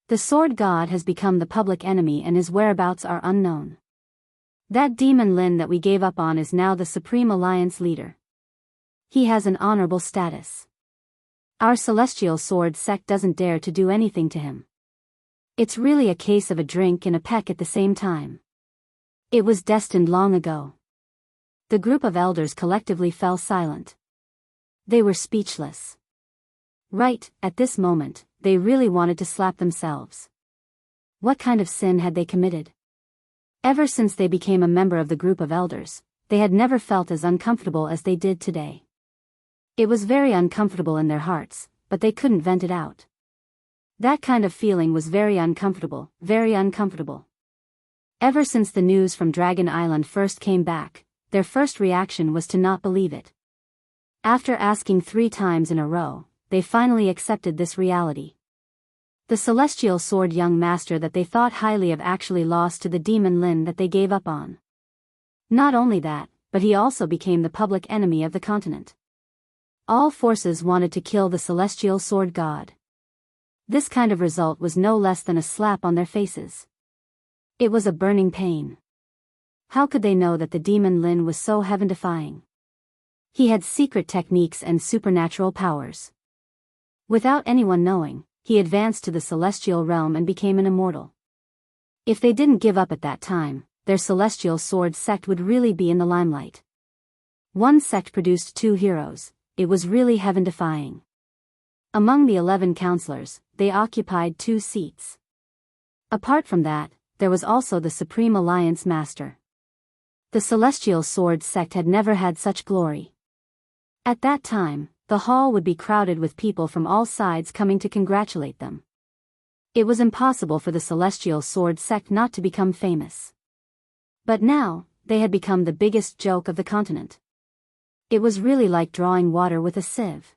The Sword God has become the public enemy and his whereabouts are unknown. That demon Lin that we gave up on is now the Supreme Alliance leader. He has an honorable status. Our Celestial Sword Sect doesn't dare to do anything to him. It's really a case of a drink and a peck at the same time. It was destined long ago. The group of elders collectively fell silent. They were speechless. Right, at this moment, they really wanted to slap themselves. What kind of sin had they committed? Ever since they became a member of the group of elders, they had never felt as uncomfortable as they did today. It was very uncomfortable in their hearts, but they couldn't vent it out. That kind of feeling was very uncomfortable, very uncomfortable. Ever since the news from Dragon Island first came back, their first reaction was to not believe it. After asking 3 times in a row, they finally accepted this reality. The Celestial Sword young master that they thought highly of actually lost to the demon Lin that they gave up on. Not only that, but he also became the public enemy of the continent. All forces wanted to kill the Celestial Sword God. This kind of result was no less than a slap on their faces. It was a burning pain. How could they know that the demon Lin was so heaven-defying? He had secret techniques and supernatural powers. Without anyone knowing, he advanced to the celestial realm and became an immortal. If they didn't give up at that time, their Celestial Sword Sect would really be in the limelight. One sect produced 2 heroes, it was really heaven-defying. Among the 11 counselors, they occupied 2 seats. Apart from that, there was also the Supreme Alliance Master. The Celestial Sword Sect had never had such glory. At that time, the hall would be crowded with people from all sides coming to congratulate them. It was impossible for the Celestial Sword Sect not to become famous. But now, they had become the biggest joke of the continent. It was really like drawing water with a sieve.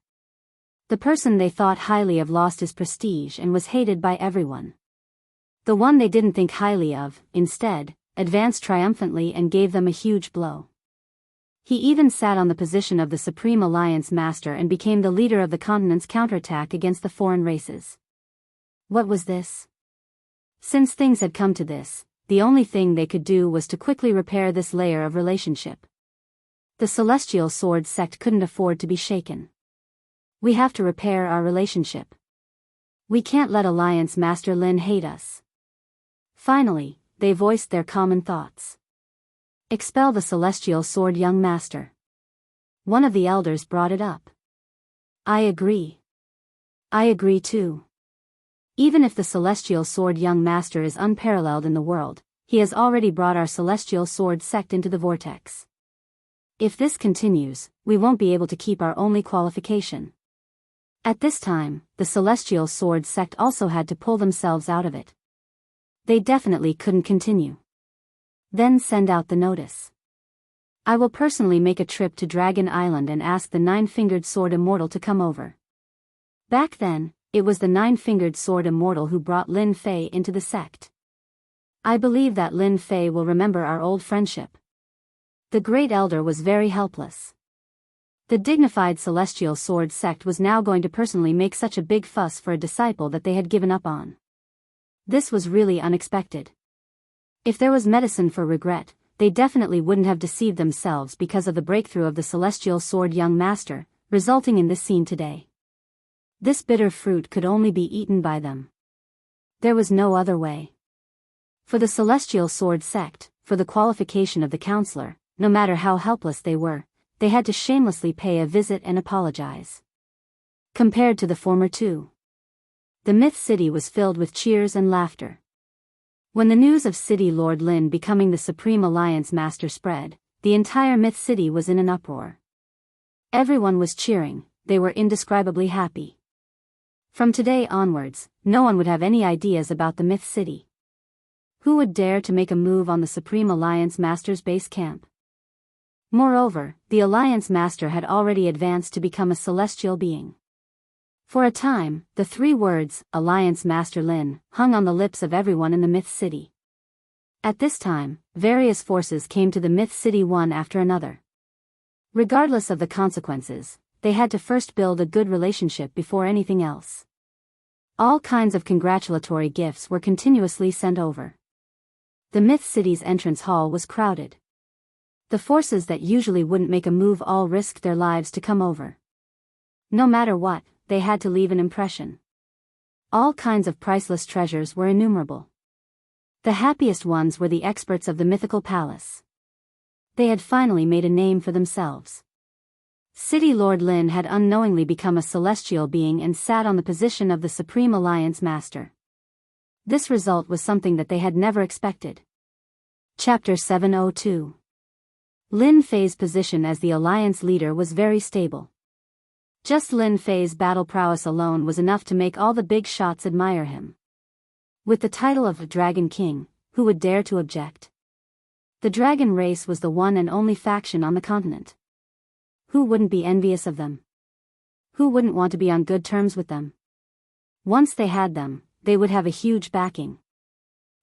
The person they thought highly of lost his prestige and was hated by everyone. The one they didn't think highly of, instead, advanced triumphantly and gave them a huge blow. He even sat on the position of the Supreme Alliance Master and became the leader of the continent's counterattack against the foreign races. What was this? Since things had come to this, the only thing they could do was to quickly repair this layer of relationship. The Celestial Sword Sect couldn't afford to be shaken. We have to repair our relationship. We can't let Alliance Master Lin hate us. Finally, they voiced their common thoughts. Expel the celestial sword, young master. One of the elders brought it up. I agree. I agree too. Even if the celestial sword, young master, is unparalleled in the world, he has already brought our celestial sword sect into the vortex. If this continues, we won't be able to keep our only qualification. At this time, the celestial sword sect also had to pull themselves out of it. They definitely couldn't continue. Then send out the notice. I will personally make a trip to Dragon Island and ask the Nine-Fingered Sword Immortal to come over. Back then, it was the Nine-Fingered Sword Immortal who brought Lin Fei into the sect. I believe that Lin Fei will remember our old friendship. The Great Elder was very helpless. The dignified Celestial Sword sect was now going to personally make such a big fuss for a disciple that they had given up on. This was really unexpected. If there was medicine for regret, they definitely wouldn't have deceived themselves because of the breakthrough of the Celestial Sword young master, resulting in this scene today. This bitter fruit could only be eaten by them. There was no other way. For the Celestial Sword sect, for the qualification of the counselor, no matter how helpless they were, they had to shamelessly pay a visit and apologize. Compared to the former two, the Myth City was filled with cheers and laughter. When the news of City Lord Lin becoming the Supreme Alliance Master spread, the entire Myth City was in an uproar. Everyone was cheering, they were indescribably happy. From today onwards, no one would have any ideas about the Myth City. Who would dare to make a move on the Supreme Alliance Master's base camp? Moreover, the Alliance Master had already advanced to become a celestial being. For a time, the three words, Alliance Master Lin, hung on the lips of everyone in the Myth City. At this time, various forces came to the Myth City one after another. Regardless of the consequences, they had to first build a good relationship before anything else. All kinds of congratulatory gifts were continuously sent over. The Myth City's entrance hall was crowded. The forces that usually wouldn't make a move all risked their lives to come over. No matter what, they had to leave an impression. All kinds of priceless treasures were innumerable. The happiest ones were the experts of the mythical palace. They had finally made a name for themselves. City Lord Lin had unknowingly become a celestial being and sat on the position of the Supreme Alliance Master. This result was something that they had never expected. Chapter 702. Lin Fei's position as the Alliance leader was very stable. Just Lin Fei's battle prowess alone was enough to make all the big shots admire him. With the title of the Dragon King, who would dare to object? The dragon race was the one and only faction on the continent. Who wouldn't be envious of them? Who wouldn't want to be on good terms with them? Once they had them, they would have a huge backing.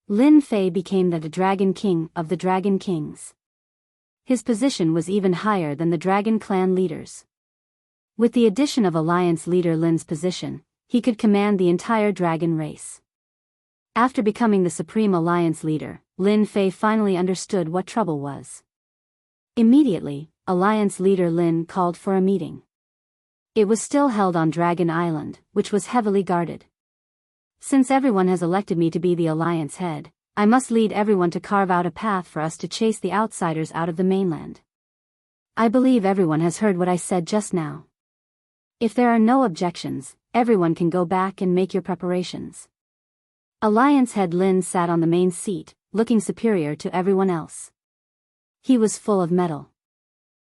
Lin Fei became the Dragon King of the Dragon Kings. His position was even higher than the Dragon Clan leaders. With the addition of Alliance leader Lin's position, he could command the entire dragon race. After becoming the Supreme Alliance leader, Lin Fei finally understood what trouble was. Immediately, Alliance leader Lin called for a meeting. It was still held on Dragon Island, which was heavily guarded. Since everyone has elected me to be the Alliance head, I must lead everyone to carve out a path for us to chase the outsiders out of the mainland. I believe everyone has heard what I said just now. If there are no objections, everyone can go back and make your preparations. Alliance head Lin sat on the main seat, looking superior to everyone else. He was full of mettle.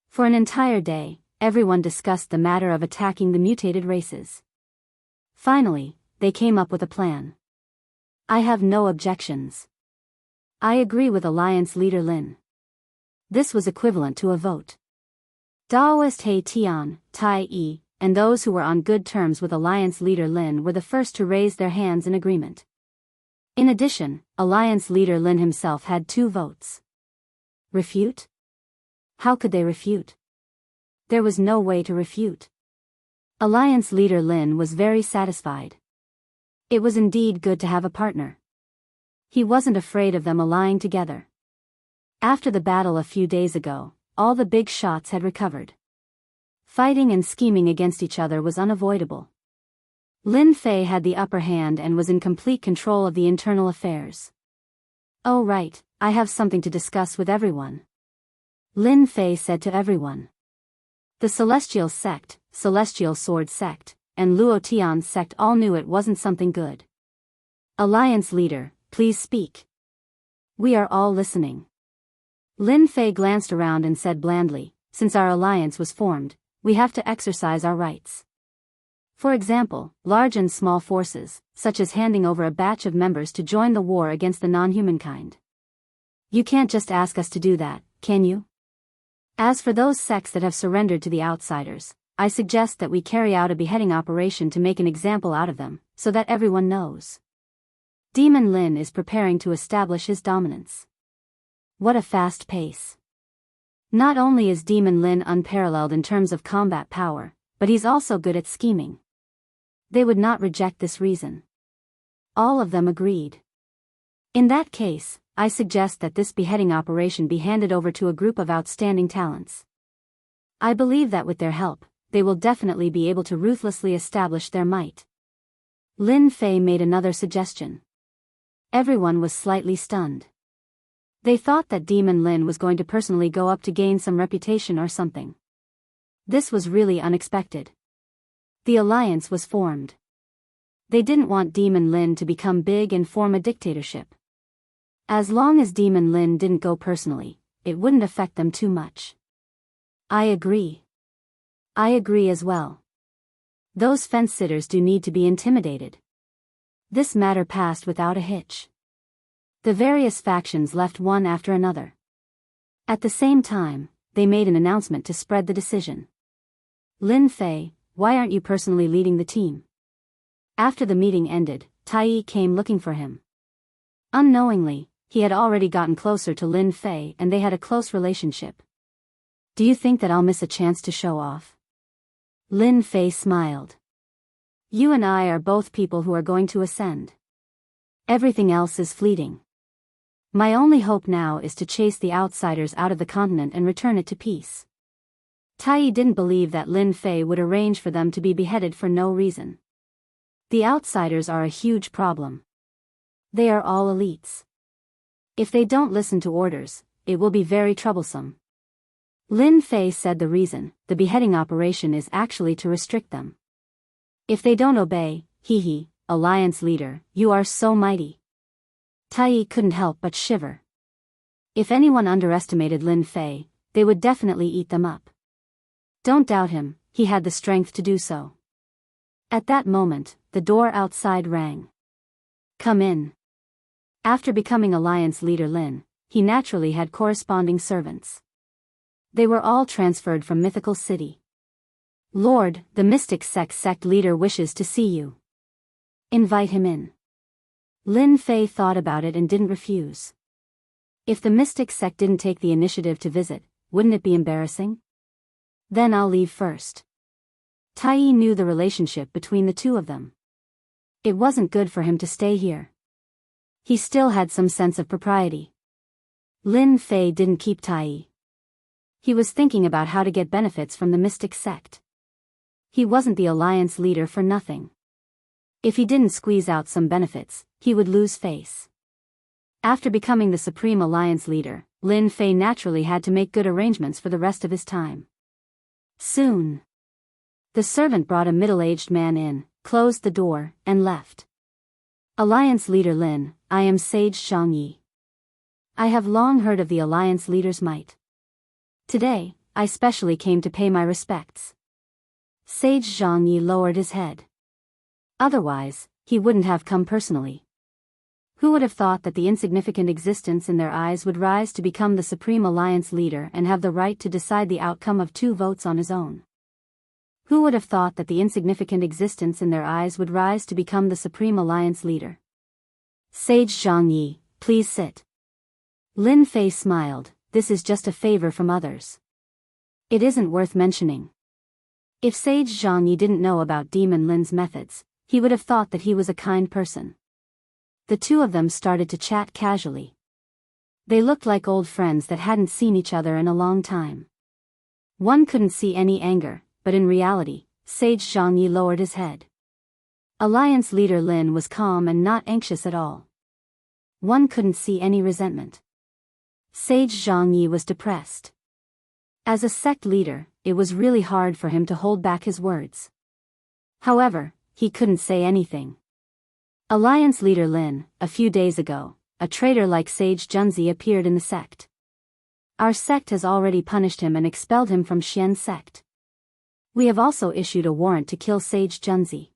For an entire day, everyone discussed the matter of attacking the mutated races. Finally, they came up with a plan. I have no objections. I agree with Alliance leader Lin. This was equivalent to a vote. Daoist He Tian, Tai Yi, and those who were on good terms with Alliance leader Lin were the first to raise their hands in agreement. In addition, Alliance leader Lin himself had 2 votes. Refute? How could they refute? There was no way to refute. Alliance leader Lin was very satisfied. It was indeed good to have a partner. He wasn't afraid of them allying together. After the battle a few days ago, all the big shots had recovered. Fighting and scheming against each other was unavoidable. Lin Fei had the upper hand and was in complete control of the internal affairs. Oh right, I have something to discuss with everyone. Lin Fei said to everyone. The Celestial Sect, Celestial Sword Sect, and Luo Tian's sect all knew it wasn't something good. Alliance leader, please speak. We are all listening. Lin Fei glanced around and said blandly, since our alliance was formed, we have to exercise our rights. For example, large and small forces, such as handing over a batch of members to join the war against the non-humankind. You can't just ask us to do that, can you? As for those sects that have surrendered to the outsiders, I suggest that we carry out a beheading operation to make an example out of them, so that everyone knows. Demon Lin is preparing to establish his dominance. What a fast pace. Not only is Demon Lin unparalleled in terms of combat power, but he's also good at scheming. They would not reject this reason. All of them agreed. In that case, I suggest that this beheading operation be handed over to a group of outstanding talents. I believe that with their help, they will definitely be able to ruthlessly establish their might. Lin Fei made another suggestion. Everyone was slightly stunned. They thought that Demon Lin was going to personally go up to gain some reputation or something. This was really unexpected. The alliance was formed. They didn't want Demon Lin to become big and form a dictatorship. As long as Demon Lin didn't go personally, it wouldn't affect them too much. I agree. I agree as well. Those fence-sitters do need to be intimidated. This matter passed without a hitch. The various factions left one after another. At the same time, they made an announcement to spread the decision. Lin Fei, why aren't you personally leading the team? After the meeting ended, Tai came looking for him. Unknowingly, he had already gotten closer to Lin Fei and they had a close relationship. Do you think that I'll miss a chance to show off? Lin Fei smiled. You and I are both people who are going to ascend. Everything else is fleeting. My only hope now is to chase the outsiders out of the continent and return it to peace. Tai didn't believe that Lin Fei would arrange for them to be beheaded for no reason. The outsiders are a huge problem. They are all elites. If they don't listen to orders, it will be very troublesome. Lin Fei said the reason, the beheading operation is actually to restrict them. If they don't obey, alliance leader, you are so mighty. Tai couldn't help but shiver. If anyone underestimated Lin Fei, they would definitely eat them up. Don't doubt him, he had the strength to do so. At that moment, the door outside rang. Come in. After becoming alliance leader Lin, he naturally had corresponding servants. They were all transferred from Mythical City. Lord, the Mystic Sect leader wishes to see you. Invite him in. Lin Fei thought about it and didn't refuse. If the Mystic Sect didn't take the initiative to visit, wouldn't it be embarrassing? Then I'll leave first. Tai knew the relationship between the two of them. It wasn't good for him to stay here. He still had some sense of propriety. Lin Fei didn't keep Tai. He was thinking about how to get benefits from the Mystic Sect. He wasn't the alliance leader for nothing. If he didn't squeeze out some benefits, he would lose face. After becoming the Supreme Alliance leader, Lin Fei naturally had to make good arrangements for the rest of his time. Soon. The servant brought a middle-aged man in, closed the door, and left. Alliance leader Lin, I am Sage Zhangyi. I have long heard of the alliance leader's might. Today, I specially came to pay my respects. Sage Zhangyi lowered his head. Otherwise, he wouldn't have come personally. Who would have thought that the insignificant existence in their eyes would rise to become the Supreme Alliance leader and have the right to decide the outcome of 2 votes on his own? Who would have thought that the insignificant existence in their eyes would rise to become the Supreme Alliance leader? Sage Zhangyi, please sit. Lin Fei smiled, this is just a favor from others. It isn't worth mentioning. If Sage Zhangyi didn't know about Demon Lin's methods, he would have thought that he was a kind person. The two of them started to chat casually. They looked like old friends that hadn't seen each other in a long time. One couldn't see any anger, but in reality, Sage Zhangyi lowered his head. Alliance leader Lin was calm and not anxious at all. One couldn't see any resentment. Sage Zhang Yi was depressed. As a sect leader, it was really hard for him to hold back his words. However, he couldn't say anything. Alliance leader Lin, a few days ago, a traitor like Sage Junzi appeared in the sect. Our sect has already punished him and expelled him from Xian sect. We have also issued a warrant to kill Sage Junzi.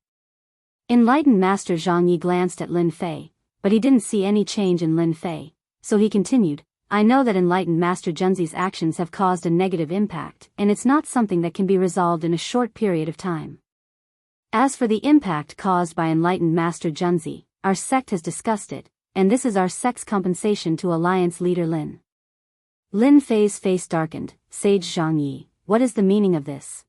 Enlightened Master Zhang Yi glanced at Lin Fei, but he didn't see any change in Lin Fei, so he continued, I know that Enlightened Master Junzi's actions have caused a negative impact, and it's not something that can be resolved in a short period of time. As for the impact caused by Enlightened Master Junzi, our sect has discussed it, and this is our sect's compensation to Alliance leader Lin. Lin Fei's face darkened. Sage Zhang Yi, what is the meaning of this?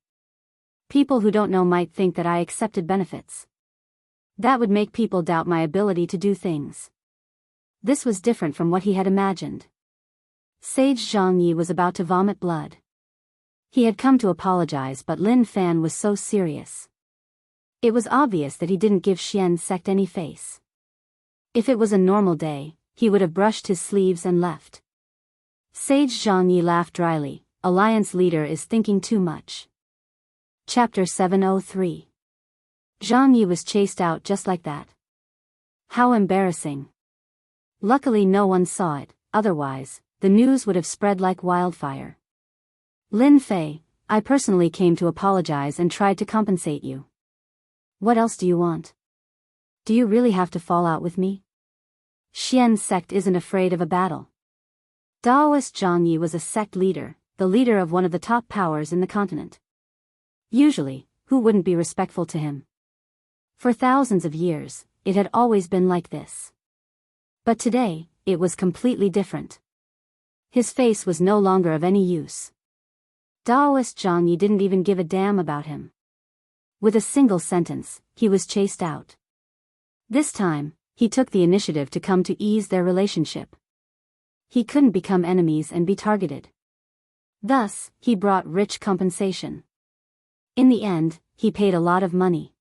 People who don't know might think that I accepted benefits. That would make people doubt my ability to do things. This was different from what he had imagined. Sage Zhang Yi was about to vomit blood. He had come to apologize, but Lin Fan was so serious. It was obvious that he didn't give Xian sect any face. If it was a normal day, he would have brushed his sleeves and left. Sage Zhang Yi laughed dryly. Alliance leader is thinking too much. Chapter 703. Zhang Yi was chased out just like that. How embarrassing. Luckily no one saw it, otherwise, the news would have spread like wildfire. Lin Fei, I personally came to apologize and tried to compensate you. What else do you want? Do you really have to fall out with me? Xian sect isn't afraid of a battle. Daoist Zhang Yi was a sect leader, the leader of one of the top powers in the continent. Usually, who wouldn't be respectful to him? For thousands of years, it had always been like this. But today, it was completely different. His face was no longer of any use. Daoist Zhang Yi didn't even give a damn about him. With a single sentence, he was chased out. This time, he took the initiative to come to ease their relationship. He couldn't become enemies and be targeted. Thus, he brought rich compensation. In the end, he paid a lot of money.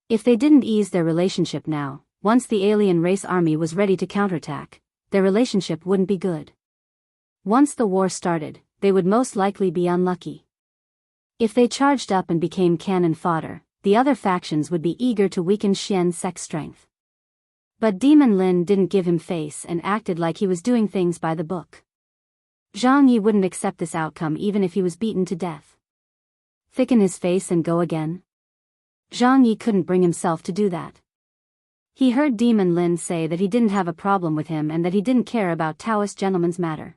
If they didn't ease their relationship now, once the alien race army was ready to counterattack, their relationship wouldn't be good. Once the war started, they would most likely be unlucky. If they charged up and became cannon fodder, the other factions would be eager to weaken Xian sect's strength. But Demon Lin didn't give him face and acted like he was doing things by the book. Zhang Yi wouldn't accept this outcome even if he was beaten to death. Thicken his face and go again? Zhang Yi couldn't bring himself to do that. He heard Demon Lin say that he didn't have a problem with him and that he didn't care about Taoist gentleman's matter.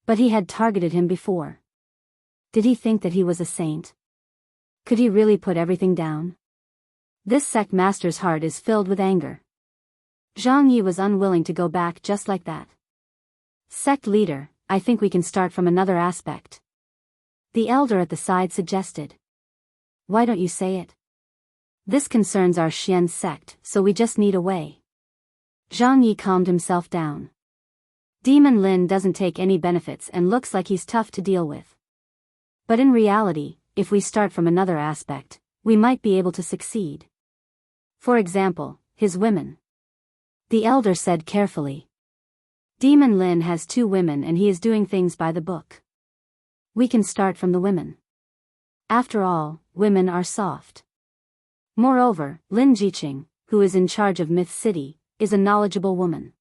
But he had targeted him before. Did he think that he was a saint? Could he really put everything down? This sect master's heart is filled with anger. Zhang Yi was unwilling to go back just like that. Sect leader, I think we can start from another aspect. The elder at the side suggested. Why don't you say it? This concerns our Xian sect, so we just need a way. Zhang Yi calmed himself down. Demon Lin doesn't take any benefits and looks like he's tough to deal with. But in reality, if we start from another aspect, we might be able to succeed. For example, his women. The elder said carefully. Demon Lin has 2 women and he is doing things by the book. We can start from the women. After all, women are soft. Moreover, Lin Jiqing, who is in charge of Myth City, is a knowledgeable woman.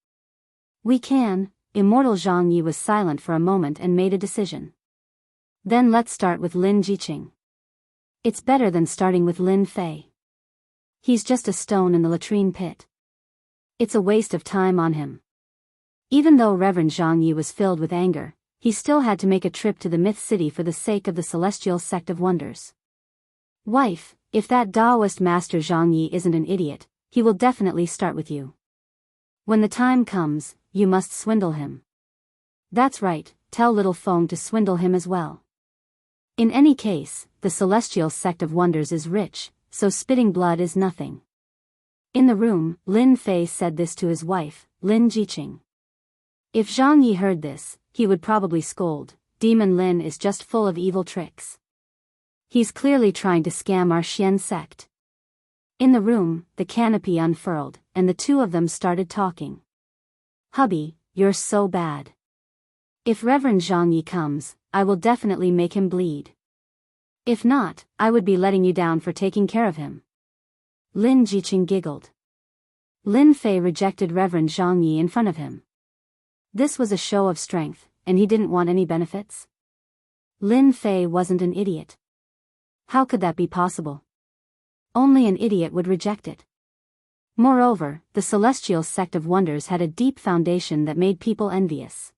We can. Immortal Zhang Yi was silent for a moment and made a decision. Then let's start with Lin Jiqing. It's better than starting with Lin Fei. He's just a stone in the latrine pit. It's a waste of time on him. Even though Reverend Zhang Yi was filled with anger, he still had to make a trip to the Myth City for the sake of the Celestial Sect of Wonders. Wife, if that Taoist Master Zhang Yi isn't an idiot, he will definitely start with you. When the time comes, you must swindle him. That's right, tell Little Feng to swindle him as well. In any case, the Celestial Sect of Wonders is rich, so spitting blood is nothing. In the room, Lin Fei said this to his wife, Lin Jiqing. If Zhang Yi heard this, he would probably scold. Demon Lin is just full of evil tricks. He's clearly trying to scam our Xian sect. In the room, the canopy unfurled, and the 2 of them started talking. Hubby, you're so bad. If Reverend Zhang Yi comes, I will definitely make him bleed. If not, I would be letting you down for taking care of him. Lin Jiqing giggled. Lin Fei rejected Reverend Zhang Yi in front of him. This was a show of strength, and he didn't want any benefits. Lin Fei wasn't an idiot. How could that be possible? Only an idiot would reject it. Moreover, the Celestial Sect of Wonders had a deep foundation that made people envious.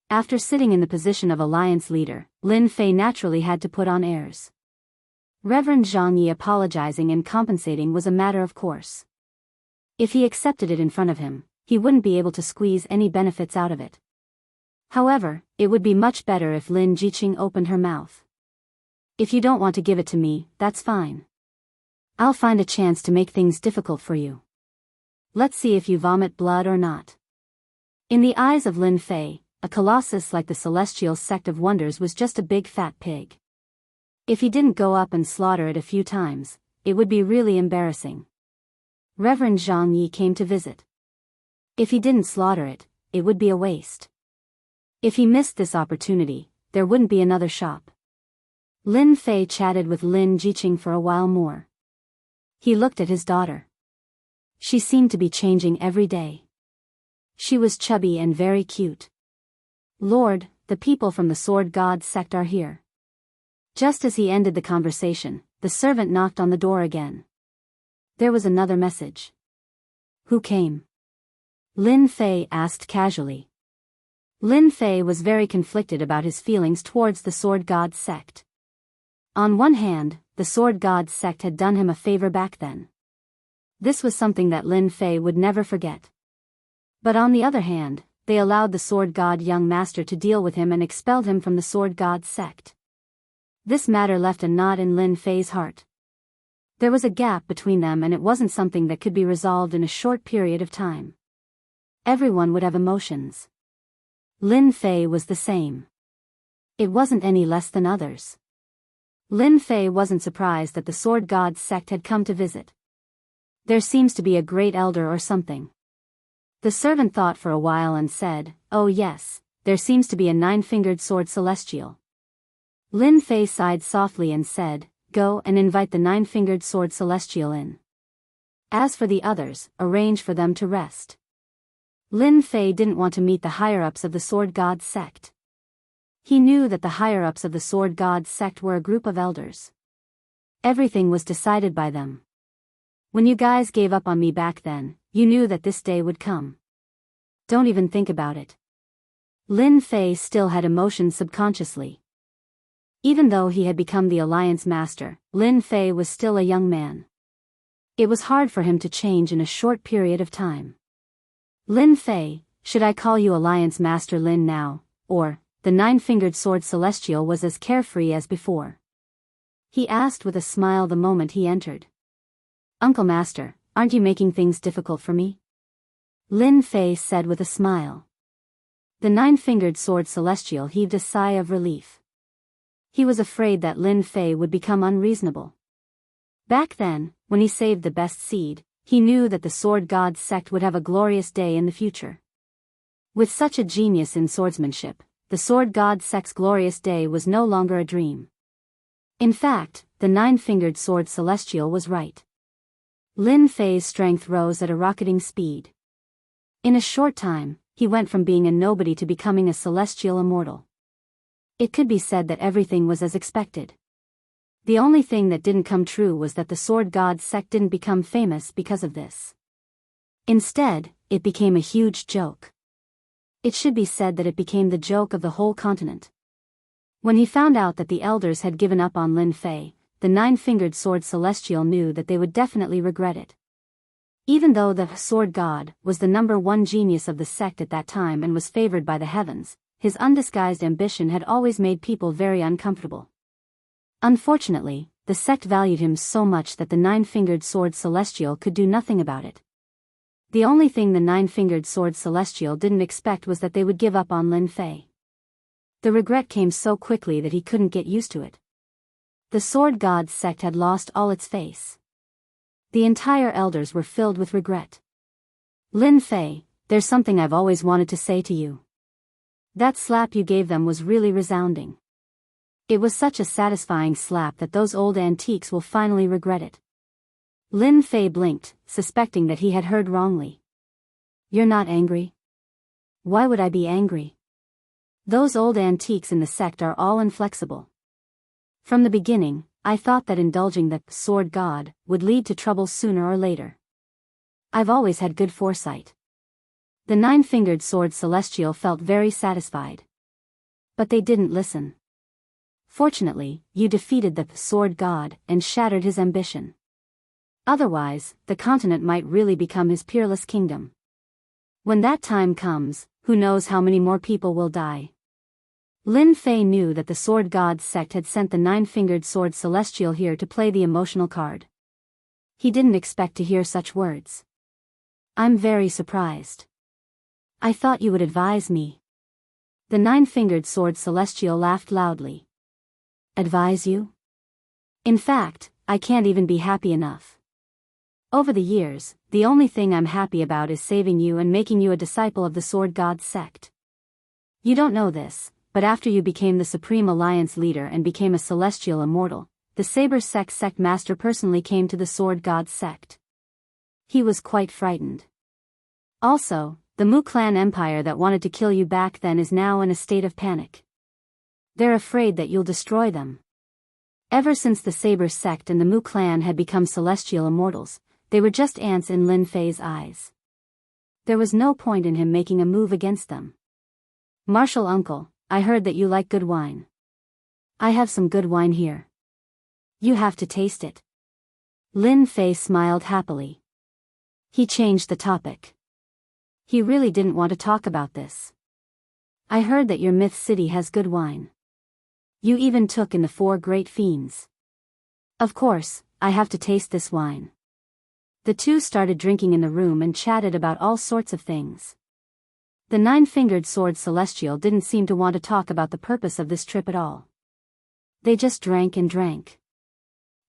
After sitting in the position of alliance leader, Lin Fei naturally had to put on airs. Reverend Zhang Yi apologizing and compensating was a matter of course. If he accepted it in front of him, he wouldn't be able to squeeze any benefits out of it. However, it would be much better if Lin Jiqing opened her mouth. If you don't want to give it to me, that's fine. I'll find a chance to make things difficult for you. Let's see if you vomit blood or not. In the eyes of Lin Fei, a colossus like the Celestial Sect of Wonders was just a big fat pig. If he didn't go up and slaughter it a few times, it would be really embarrassing. Reverend Zhang Yi came to visit. If he didn't slaughter it, it would be a waste. If he missed this opportunity, there wouldn't be another shop. Lin Fei chatted with Lin Jiqing for a while more. He looked at his daughter. She seemed to be changing every day. She was chubby and very cute. Lord, the people from the Sword God sect are here. Just as he ended the conversation, the servant knocked on the door again. There was another message. Who came? Lin Fei asked casually. Lin Fei was very conflicted about his feelings towards the Sword God sect. On one hand, the Sword God sect had done him a favor back then. This was something that Lin Fei would never forget. But on the other hand, they allowed the Sword God young master to deal with him and expelled him from the Sword God sect. This matter left a knot in Lin Fei's heart. There was a gap between them and it wasn't something that could be resolved in a short period of time. Everyone would have emotions. Lin Fei was the same. It wasn't any less than others. Lin Fei wasn't surprised that the Sword God sect had come to visit. There seems to be a great elder or something. The servant thought for a while and said, "Oh yes, there seems to be a 9-fingered sword celestial." Lin Fei sighed softly and said, "Go and invite the 9-fingered sword celestial in. As for the others, arrange for them to rest." Lin Fei didn't want to meet the higher-ups of the Sword God sect. He knew that the higher-ups of the Sword God sect were a group of elders. Everything was decided by them. When you guys gave up on me back then, you knew that this day would come. Don't even think about it. Lin Fei still had emotions subconsciously. Even though he had become the Alliance Master, Lin Fei was still a young man. It was hard for him to change in a short period of time. Lin Fei, should I call you Alliance Master Lin now, or, the 9-fingered sword celestial was as carefree as before? He asked with a smile the moment he entered. Uncle Master, aren't you making things difficult for me? Lin Fei said with a smile. The 9-fingered sword celestial heaved a sigh of relief. He was afraid that Lin Fei would become unreasonable. Back then, when he saved the best seed, he knew that the Sword God sect would have a glorious day in the future. With such a genius in swordsmanship, the Sword God sect's glorious day was no longer a dream. In fact, the 9-fingered sword celestial was right. Lin Fei's strength rose at a rocketing speed. In a short time, he went from being a nobody to becoming a celestial immortal. It could be said that everything was as expected. The only thing that didn't come true was that the Sword God sect didn't become famous because of this. Instead, it became a huge joke. It should be said that it became the joke of the whole continent. When he found out that the elders had given up on Lin Fei, the 9-fingered sword celestial knew that they would definitely regret it. Even though the Sword God was the #1 genius of the sect at that time and was favored by the heavens, his undisguised ambition had always made people very uncomfortable. Unfortunately, the sect valued him so much that the 9-fingered sword celestial could do nothing about it. The only thing the 9-fingered sword celestial didn't expect was that they would give up on Lin Fei. The regret came so quickly that he couldn't get used to it. The Sword God sect had lost all its face. The entire elders were filled with regret. Lin Fei, there's something I've always wanted to say to you. That slap you gave them was really resounding. It was such a satisfying slap that those old antiques will finally regret it. Lin Fei blinked, suspecting that he had heard wrongly. You're not angry? Why would I be angry? Those old antiques in the sect are all inflexible. From the beginning, I thought that indulging the sword god would lead to trouble sooner or later. I've always had good foresight. The nine-fingered sword celestial felt very satisfied. But they didn't listen. Fortunately, you defeated the sword god and shattered his ambition. Otherwise, the continent might really become his peerless kingdom. When that time comes, who knows how many more people will die. Lin Fei knew that the sword god's sect had sent the nine-fingered sword celestial here to play the emotional card. He didn't expect to hear such words. I'm very surprised. I thought you would advise me. The nine-fingered sword celestial laughed loudly. Advise you? In fact, I can't even be happy enough. Over the years, the only thing I'm happy about is saving you and making you a disciple of the sword god's sect. You don't know this, but after you became the Supreme Alliance leader and became a celestial immortal, the Saber sect master personally came to the sword god's sect. He was quite frightened. Also, the Mu clan empire that wanted to kill you back then is now in a state of panic. They're afraid that you'll destroy them. Ever since the Saber sect and the Mu clan had become celestial immortals, they were just ants in Lin Fei's eyes. There was no point in him making a move against them. Martial uncle, I heard that you like good wine. I have some good wine here. You have to taste it. Lin Fei smiled happily. He changed the topic. He really didn't want to talk about this. I heard that your myth city has good wine. You even took in the 4 great fiends. Of course, I have to taste this wine. The two started drinking in the room and chatted about all sorts of things. The nine-fingered sword celestial didn't seem to want to talk about the purpose of this trip at all. They just drank and drank.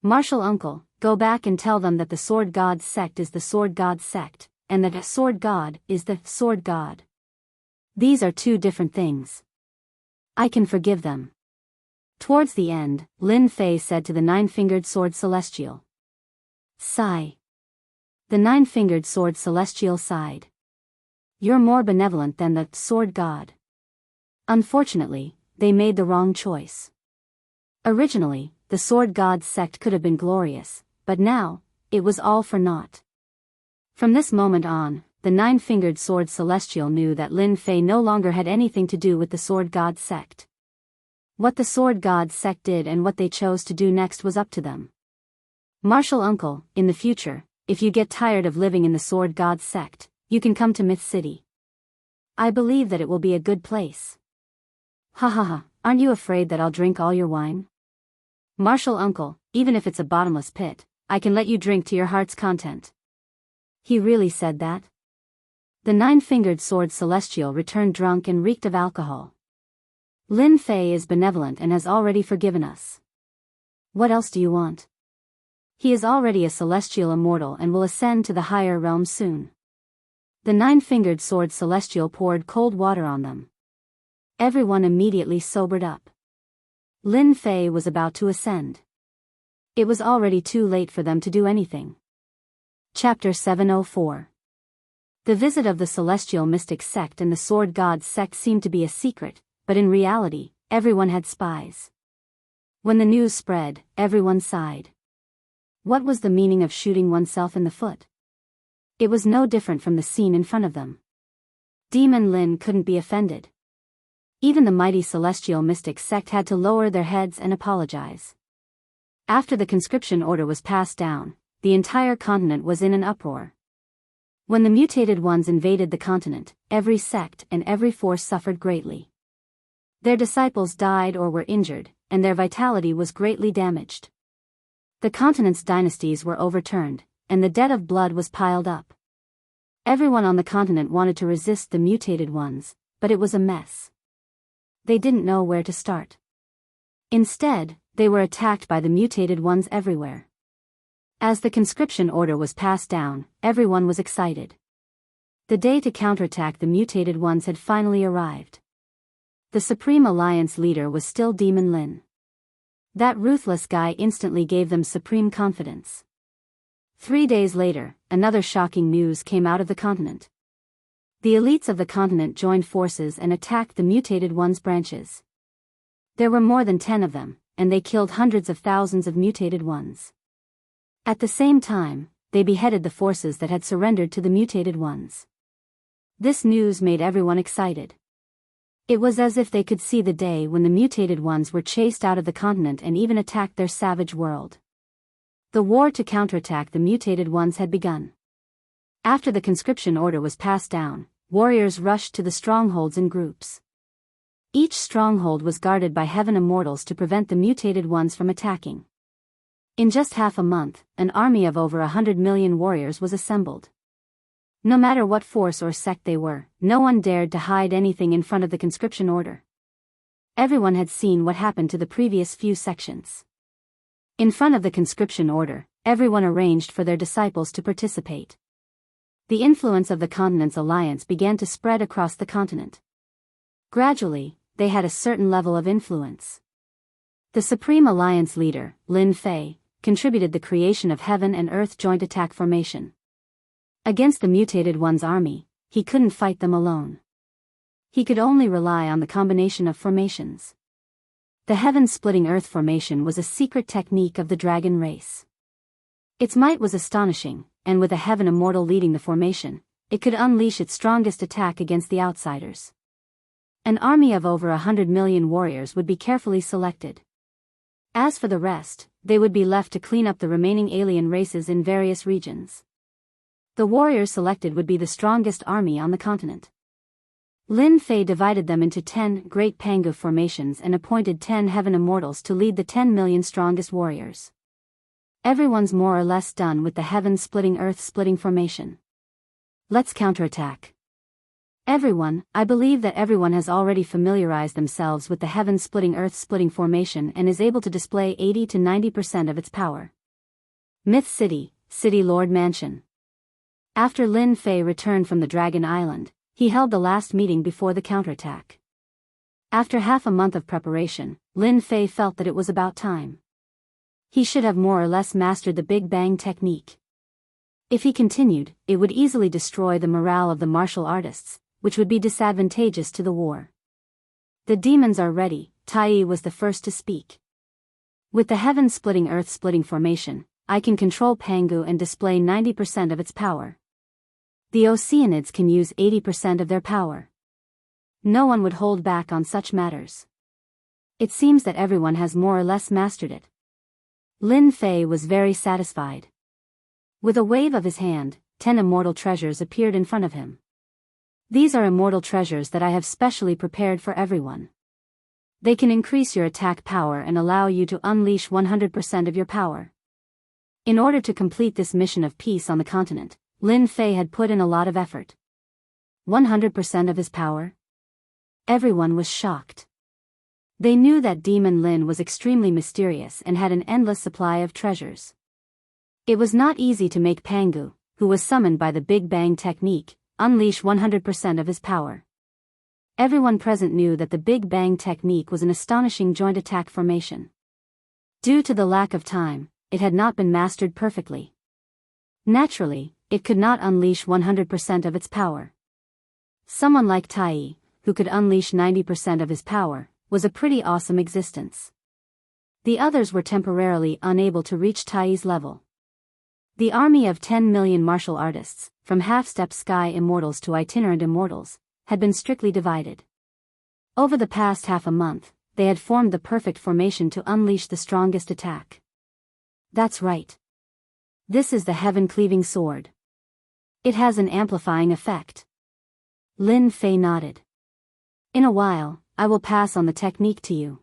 Martial uncle, go back and tell them that the sword god's sect is the sword god's sect, and that a sword god is the sword god. These are 2 different things. I can forgive them. Towards the end, Lin Fei said to the nine-fingered sword celestial. Sigh. The nine-fingered sword celestial sighed. You're more benevolent than the sword god. Unfortunately, they made the wrong choice. Originally, the sword god's sect could have been glorious, but now, it was all for naught. From this moment on, the nine-fingered sword celestial knew that Lin Fei no longer had anything to do with the sword god's sect. What the sword god's sect did and what they chose to do next was up to them. Martial uncle, in the future, if you get tired of living in the sword god's sect, you can come to Myth City. I believe that it will be a good place. Ha ha ha, aren't you afraid that I'll drink all your wine? Martial uncle, even if it's a bottomless pit, I can let you drink to your heart's content. He really said that? The nine-fingered sword celestial returned drunk and reeked of alcohol. Lin Fei is benevolent and has already forgiven us. What else do you want? He is already a celestial immortal and will ascend to the higher realms soon. The nine-fingered sword celestial poured cold water on them. Everyone immediately sobered up. Lin Fei was about to ascend. It was already too late for them to do anything. Chapter 704. The visit of the celestial mystic sect and the sword god's sect seemed to be a secret, but in reality, everyone had spies. When the news spread, everyone sighed. What was the meaning of shooting oneself in the foot? It was no different from the scene in front of them. Demon Lin couldn't be offended. Even the mighty celestial mystic sect had to lower their heads and apologize. After the conscription order was passed down, the entire continent was in an uproar. When the mutated ones invaded the continent, every sect and every force suffered greatly. Their disciples died or were injured, and their vitality was greatly damaged. The continent's dynasties were overturned, and the debt of blood was piled up. Everyone on the continent wanted to resist the mutated ones, but it was a mess. They didn't know where to start. Instead, they were attacked by the mutated ones everywhere. As the conscription order was passed down, everyone was excited. The day to counterattack the mutated ones had finally arrived. The Supreme Alliance leader was still Demon Lin. That ruthless guy instantly gave them supreme confidence. 3 days later, another shocking news came out of the continent. The elites of the continent joined forces and attacked the mutated ones' branches. There were more than 10 of them, and they killed hundreds of thousands of mutated ones. At the same time, they beheaded the forces that had surrendered to the mutated ones. This news made everyone excited. It was as if they could see the day when the mutated ones were chased out of the continent and even attacked their savage world. The war to counterattack the mutated ones had begun. After the conscription order was passed down, warriors rushed to the strongholds in groups. Each stronghold was guarded by heaven immortals to prevent the mutated ones from attacking. In just half a month, an army of over 100 million warriors was assembled. No matter what force or sect they were, no one dared to hide anything in front of the conscription order. Everyone had seen what happened to the previous few sections. In front of the conscription order, everyone arranged for their disciples to participate. The influence of the continent's alliance began to spread across the continent. Gradually, they had a certain level of influence. The Supreme Alliance leader, Lin Fei, contributed the creation of Heaven and Earth Joint Attack Formation. Against the mutated one's army, he couldn't fight them alone. He could only rely on the combination of formations. The Heaven-Splitting Earth Formation was a secret technique of the dragon race. Its might was astonishing, and with a Heaven Immortal leading the formation, it could unleash its strongest attack against the outsiders. An army of over 100 million warriors would be carefully selected. As for the rest, they would be left to clean up the remaining alien races in various regions. The warriors selected would be the strongest army on the continent. Lin Fei divided them into 10 Great Pangu formations and appointed 10 Heaven Immortals to lead the 10 million strongest warriors. Everyone's more or less done with the Heaven-Splitting Earth-Splitting formation. Let's counterattack. I believe that everyone has already familiarized themselves with the Heaven-Splitting Earth-Splitting formation and is able to display 80 to 90% of its power. Myth City, City Lord Mansion. After Lin Fei returned from the Dragon Island, he held the last meeting before the counterattack. After half a month of preparation, Lin Fei felt that it was about time. He should have more or less mastered the Big Bang technique. If he continued, it would easily destroy the morale of the martial artists, which would be disadvantageous to the war. The demons are ready, Tai was the first to speak. With the Heaven-Splitting Earth-Splitting formation, I can control Pangu and display 90% of its power. The Oceanids can use 80% of their power. No one would hold back on such matters. It seems that everyone has more or less mastered it. Lin Fei was very satisfied. With a wave of his hand, 10 immortal treasures appeared in front of him. These are immortal treasures that I have specially prepared for everyone. They can increase your attack power and allow you to unleash 100% of your power. In order to complete this mission of peace on the continent, Lin Fei had put in a lot of effort. 100% of his power? Everyone was shocked. They knew that Demon Lin was extremely mysterious and had an endless supply of treasures. It was not easy to make Pangu, who was summoned by the Big Bang technique, unleash 100% of his power. Everyone present knew that the Big Bang technique was an astonishing joint attack formation. Due to the lack of time, it had not been mastered perfectly. Naturally, it could not unleash 100% of its power. Someone like Tai, who could unleash 90% of his power, was a pretty awesome existence. The others were temporarily unable to reach Tai's level. The army of 10 million martial artists, from half-step sky immortals to itinerant immortals, had been strictly divided. Over the past half a month, they had formed the perfect formation to unleash the strongest attack. That's right. This is the heaven-cleaving sword. It has an amplifying effect. Lin Fei nodded. In a while, I will pass on the technique to you.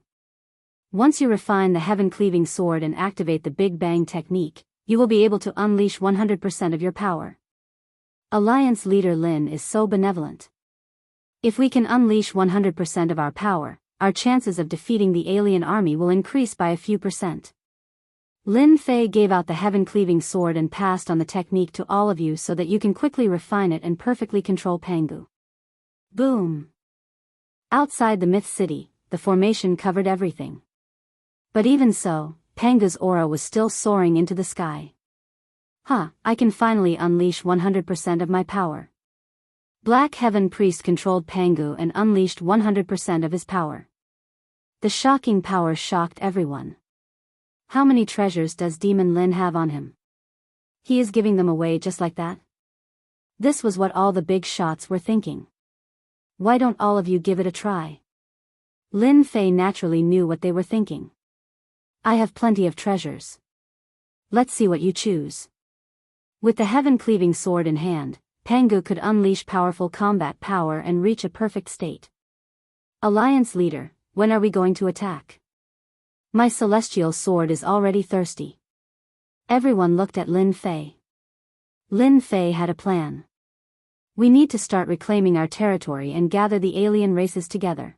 Once you refine the heaven-cleaving sword and activate the Big Bang technique, you will be able to unleash 100% of your power. Alliance leader Lin is so benevolent. If we can unleash 100% of our power, our chances of defeating the alien army will increase by a few percent. Lin Fei gave out the heaven-cleaving sword and passed on the technique to all of you so that you can quickly refine it and perfectly control Pangu. Boom! Outside the Myth City, the formation covered everything. But even so, Pangu's aura was still soaring into the sky. I can finally unleash 100% of my power. Black Heaven Priest controlled Pangu and unleashed 100% of his power. The shocking power shocked everyone. How many treasures does Demon Lin have on him? He is giving them away just like that? This was what all the big shots were thinking. Why don't all of you give it a try? Lin Fei naturally knew what they were thinking. I have plenty of treasures. Let's see what you choose. With the heaven-cleaving sword in hand, Pangu could unleash powerful combat power and reach a perfect state. Alliance leader, when are we going to attack? My celestial sword is already thirsty. Everyone looked at Lin Fei. Lin Fei had a plan. We need to start reclaiming our territory and gather the alien races together.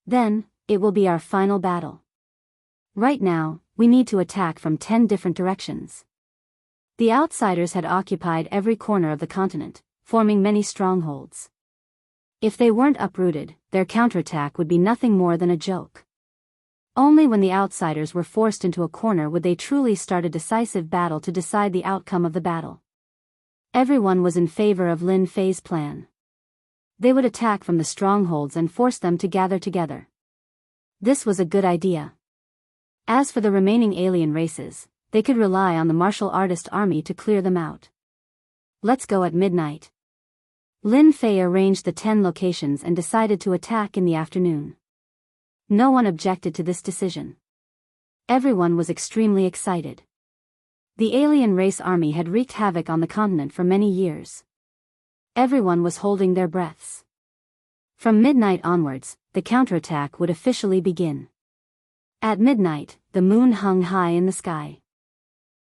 Then, it will be our final battle. Right now, we need to attack from 10 different directions. The outsiders had occupied every corner of the continent, forming many strongholds. If they weren't uprooted, their counterattack would be nothing more than a joke. Only when the outsiders were forced into a corner would they truly start a decisive battle to decide the outcome of the battle. Everyone was in favor of Lin Fei's plan. They would attack from the strongholds and force them to gather together. This was a good idea. As for the remaining alien races, they could rely on the martial artist army to clear them out. Let's go at midnight. Lin Fei arranged the 10 locations and decided to attack in the afternoon. No one objected to this decision. Everyone was extremely excited. The alien race army had wreaked havoc on the continent for many years. Everyone was holding their breaths. From midnight onwards, the counterattack would officially begin. At midnight, the moon hung high in the sky.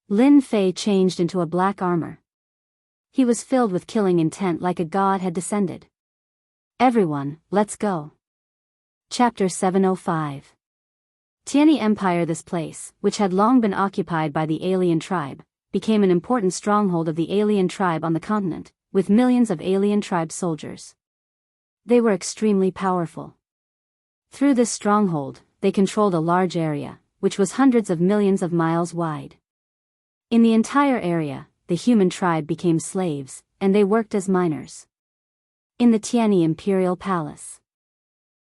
Lin Fei changed into a black armor. He was filled with killing intent like a god had descended. Everyone, let's go. Chapter 705. Tianyi Empire. This place, which had long been occupied by the alien tribe, became an important stronghold of the alien tribe on the continent, with millions of alien tribe soldiers. They were extremely powerful. Through this stronghold, they controlled a large area, which was hundreds of millions of miles wide. In the entire area, the human tribe became slaves, and they worked as miners. In the Tianyi Imperial Palace.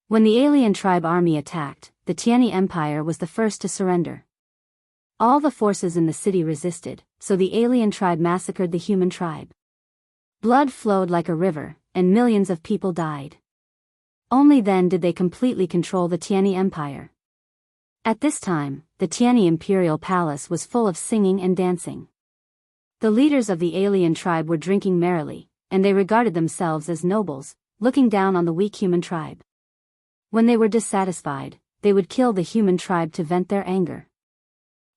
When the alien tribe army attacked, the Tianyi Empire was the first to surrender. All the forces in the city resisted, so the alien tribe massacred the human tribe. Blood flowed like a river, and millions of people died. Only then did they completely control the Tianyi Empire. At this time, the Tianyi Imperial Palace was full of singing and dancing. The leaders of the alien tribe were drinking merrily, and they regarded themselves as nobles, looking down on the weak human tribe. When they were dissatisfied, they would kill the human tribe to vent their anger.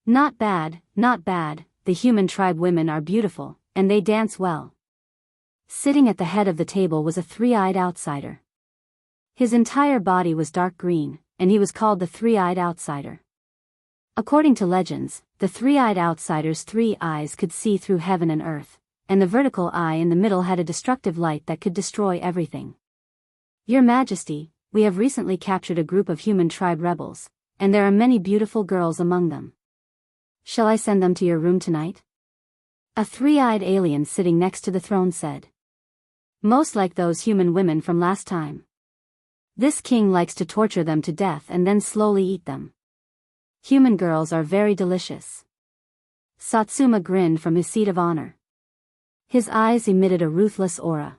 Not bad, not bad, the human tribe women are beautiful, and they dance well. Sitting at the head of the table was a three-eyed outsider. His entire body was dark green, and he was called the three-eyed outsider. According to legends, the three-eyed outsider's 3 eyes could see through heaven and earth, and the vertical eye in the middle had a destructive light that could destroy everything. Your Majesty, we have recently captured a group of human tribe rebels, and there are many beautiful girls among them. Shall I send them to your room tonight? A three-eyed alien sitting next to the throne said. Most like those human women from last time. This king likes to torture them to death and then slowly eat them. Human girls are very delicious. Satsuma grinned from his seat of honor. His eyes emitted a ruthless aura.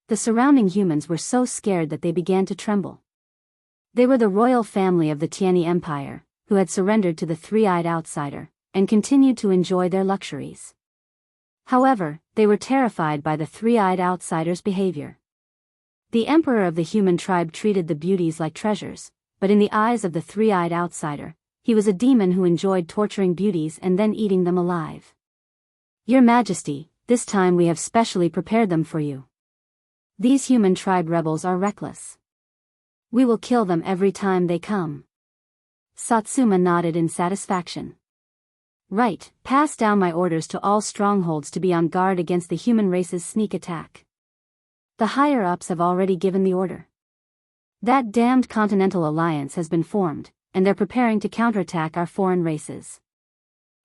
The surrounding humans were so scared that they began to tremble. They were the royal family of the Tianyi Empire, who had surrendered to the three-eyed outsider, and continued to enjoy their luxuries. However, they were terrified by the three-eyed outsider's behavior. The emperor of the human tribe treated the beauties like treasures, but in the eyes of the three-eyed outsider, he was a demon who enjoyed torturing beauties and then eating them alive. Your Majesty, this time we have specially prepared them for you. These human tribe rebels are reckless. We will kill them every time they come. Satsuma nodded in satisfaction. Right, pass down my orders to all strongholds to be on guard against the human race's sneak attack. The higher-ups have already given the order. That damned Continental Alliance has been formed, and they're preparing to counterattack our foreign races.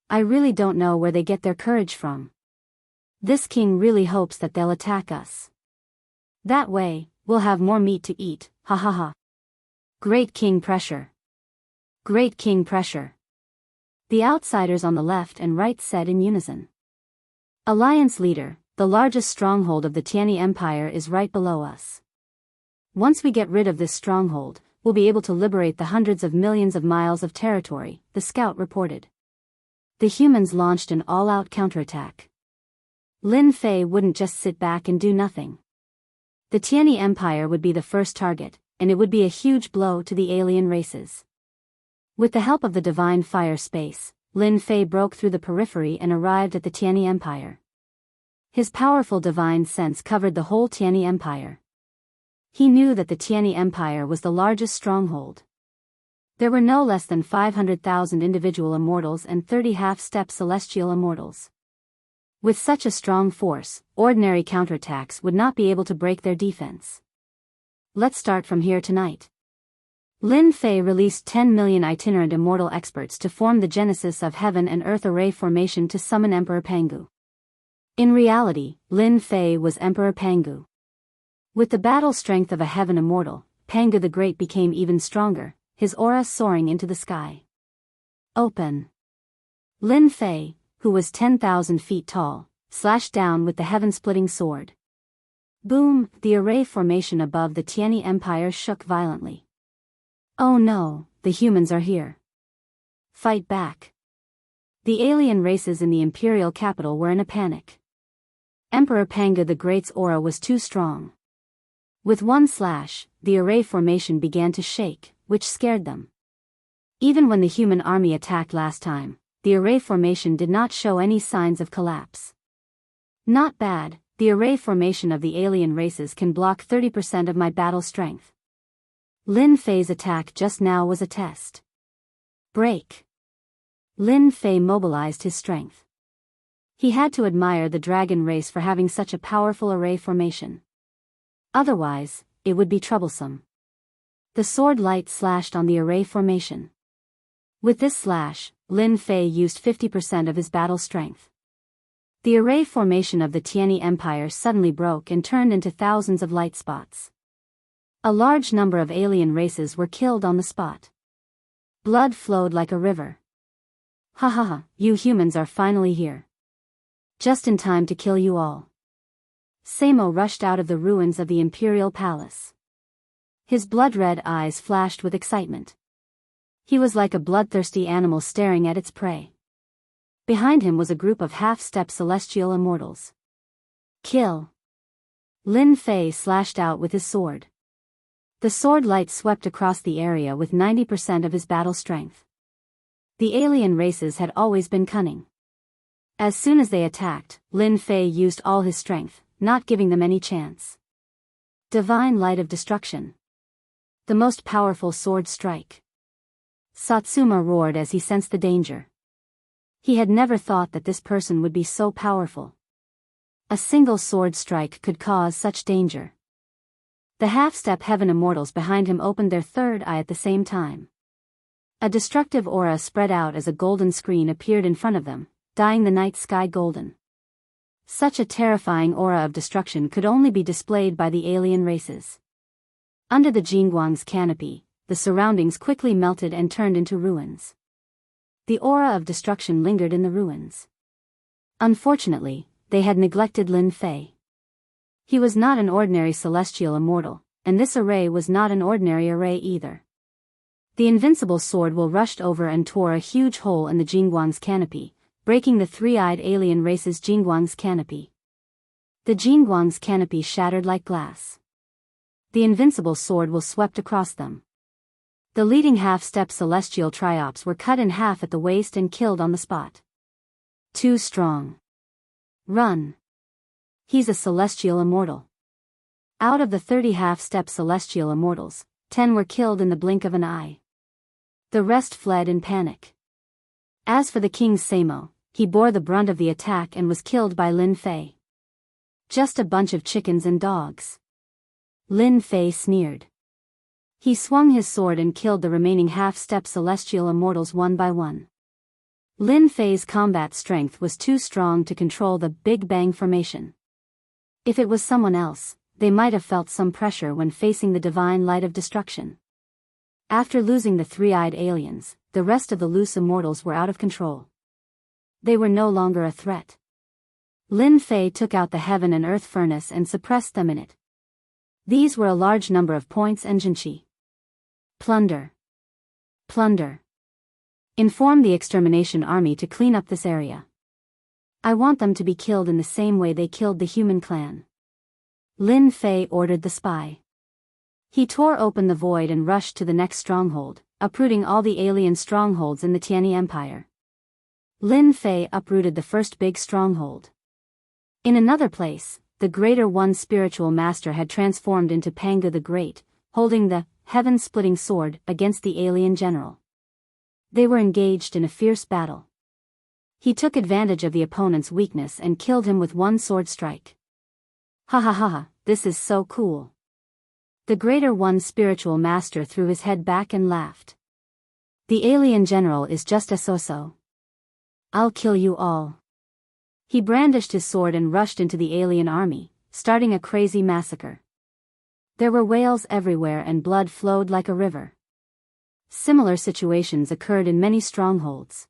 I really don't know where they get their courage from. This king really hopes that they'll attack us. That way, we'll have more meat to eat, ha ha ha. Great king pressure. Great king pressure. The outsiders on the left and right said in unison. Alliance leader, the largest stronghold of the Tianyi Empire is right below us. Once we get rid of this stronghold, we'll be able to liberate the hundreds of millions of miles of territory, the scout reported. The humans launched an all-out counterattack. Lin Fei wouldn't just sit back and do nothing. The Tianyi Empire would be the first target, and it would be a huge blow to the alien races. With the help of the divine fire space, Lin Fei broke through the periphery and arrived at the Tianyi Empire. His powerful divine sense covered the whole Tianyi Empire. He knew that the Tianyi Empire was the largest stronghold. There were no less than 500,000 individual immortals and 30 half-step celestial immortals. With such a strong force, ordinary counterattacks would not be able to break their defense. Let's start from here tonight. Lin Fei released 10 million itinerant immortal experts to form the Genesis of Heaven and Earth array formation to summon Emperor Pangu. In reality, Lin Fei was Emperor Pangu. With the battle strength of a heaven immortal, Pangu the Great became even stronger, his aura soaring into the sky. Open. Lin Fei, who was 10,000 feet tall, slashed down with the heaven-splitting sword. Boom, the array formation above the Tianyi Empire shook violently. Oh no, the humans are here. Fight back. The alien races in the imperial capital were in a panic. Emperor Pangu the Great's aura was too strong. With one slash, the array formation began to shake, which scared them. Even when the human army attacked last time, the array formation did not show any signs of collapse. Not bad, the array formation of the alien races can block 30% of my battle strength. Lin Fei's attack just now was a test. Break. Lin Fei mobilized his strength. He had to admire the dragon race for having such a powerful array formation. Otherwise, it would be troublesome. The sword light slashed on the array formation. With this slash, Lin Fei used 50% of his battle strength. The array formation of the Tianyi Empire suddenly broke and turned into thousands of light spots. A large number of alien races were killed on the spot. Blood flowed like a river. Ha ha ha, you humans are finally here. Just in time to kill you all. Samo rushed out of the ruins of the imperial palace. His blood-red eyes flashed with excitement. He was like a bloodthirsty animal staring at its prey. Behind him was a group of half-step celestial immortals. Kill. Lin Fei slashed out with his sword. The sword light swept across the area with 90% of his battle strength. The alien races had always been cunning. As soon as they attacked, Lin Fei used all his strength, not giving them any chance. Divine Light of Destruction. The most powerful sword strike. Satsuma roared as he sensed the danger. He had never thought that this person would be so powerful. A single sword strike could cause such danger. The half-step heaven immortals behind him opened their third eye at the same time. A destructive aura spread out as a golden screen appeared in front of them, dyeing the night sky golden. Such a terrifying aura of destruction could only be displayed by the alien races. Under the Jingguang's canopy, the surroundings quickly melted and turned into ruins. The aura of destruction lingered in the ruins. Unfortunately, they had neglected Lin Fei. He was not an ordinary celestial immortal, and this array was not an ordinary array either. The invincible sword will rushed over and tore a huge hole in the Jingguang's canopy, breaking the three-eyed alien race's Jingguang's canopy. The Jingguang's canopy shattered like glass. The invincible sword will swept across them. The leading half-step celestial triops were cut in half at the waist and killed on the spot. Too strong. Run. He's a celestial immortal. Out of the 30 half-step celestial immortals, 10 were killed in the blink of an eye. The rest fled in panic. As for the king's Samo, he bore the brunt of the attack and was killed by Lin Fei. Just a bunch of chickens and dogs. Lin Fei sneered. He swung his sword and killed the remaining half-step celestial immortals one by one. Lin Fei's combat strength was too strong to control the Big Bang formation. If it was someone else, they might have felt some pressure when facing the divine light of destruction. After losing the three-eyed aliens, the rest of the loose immortals were out of control. They were no longer a threat. Lin Fei took out the heaven and earth furnace and suppressed them in it. These were a large number of points and jinqi. Plunder. Plunder. Inform the extermination army to clean up this area. I want them to be killed in the same way they killed the human clan. Lin Fei ordered the spy. He tore open the void and rushed to the next stronghold, uprooting all the alien strongholds in the Tianyi Empire. Lin Fei uprooted the first big stronghold. In another place, the Greater One spiritual master had transformed into Pangu the Great, holding the heaven-splitting sword against the alien general. They were engaged in a fierce battle. He took advantage of the opponent's weakness and killed him with one sword strike. Ha ha ha ha, this is so cool. The Greater One spiritual master threw his head back and laughed. The alien general is just a so-so. I'll kill you all. He brandished his sword and rushed into the alien army, starting a crazy massacre. There were wails everywhere and blood flowed like a river. Similar situations occurred in many strongholds.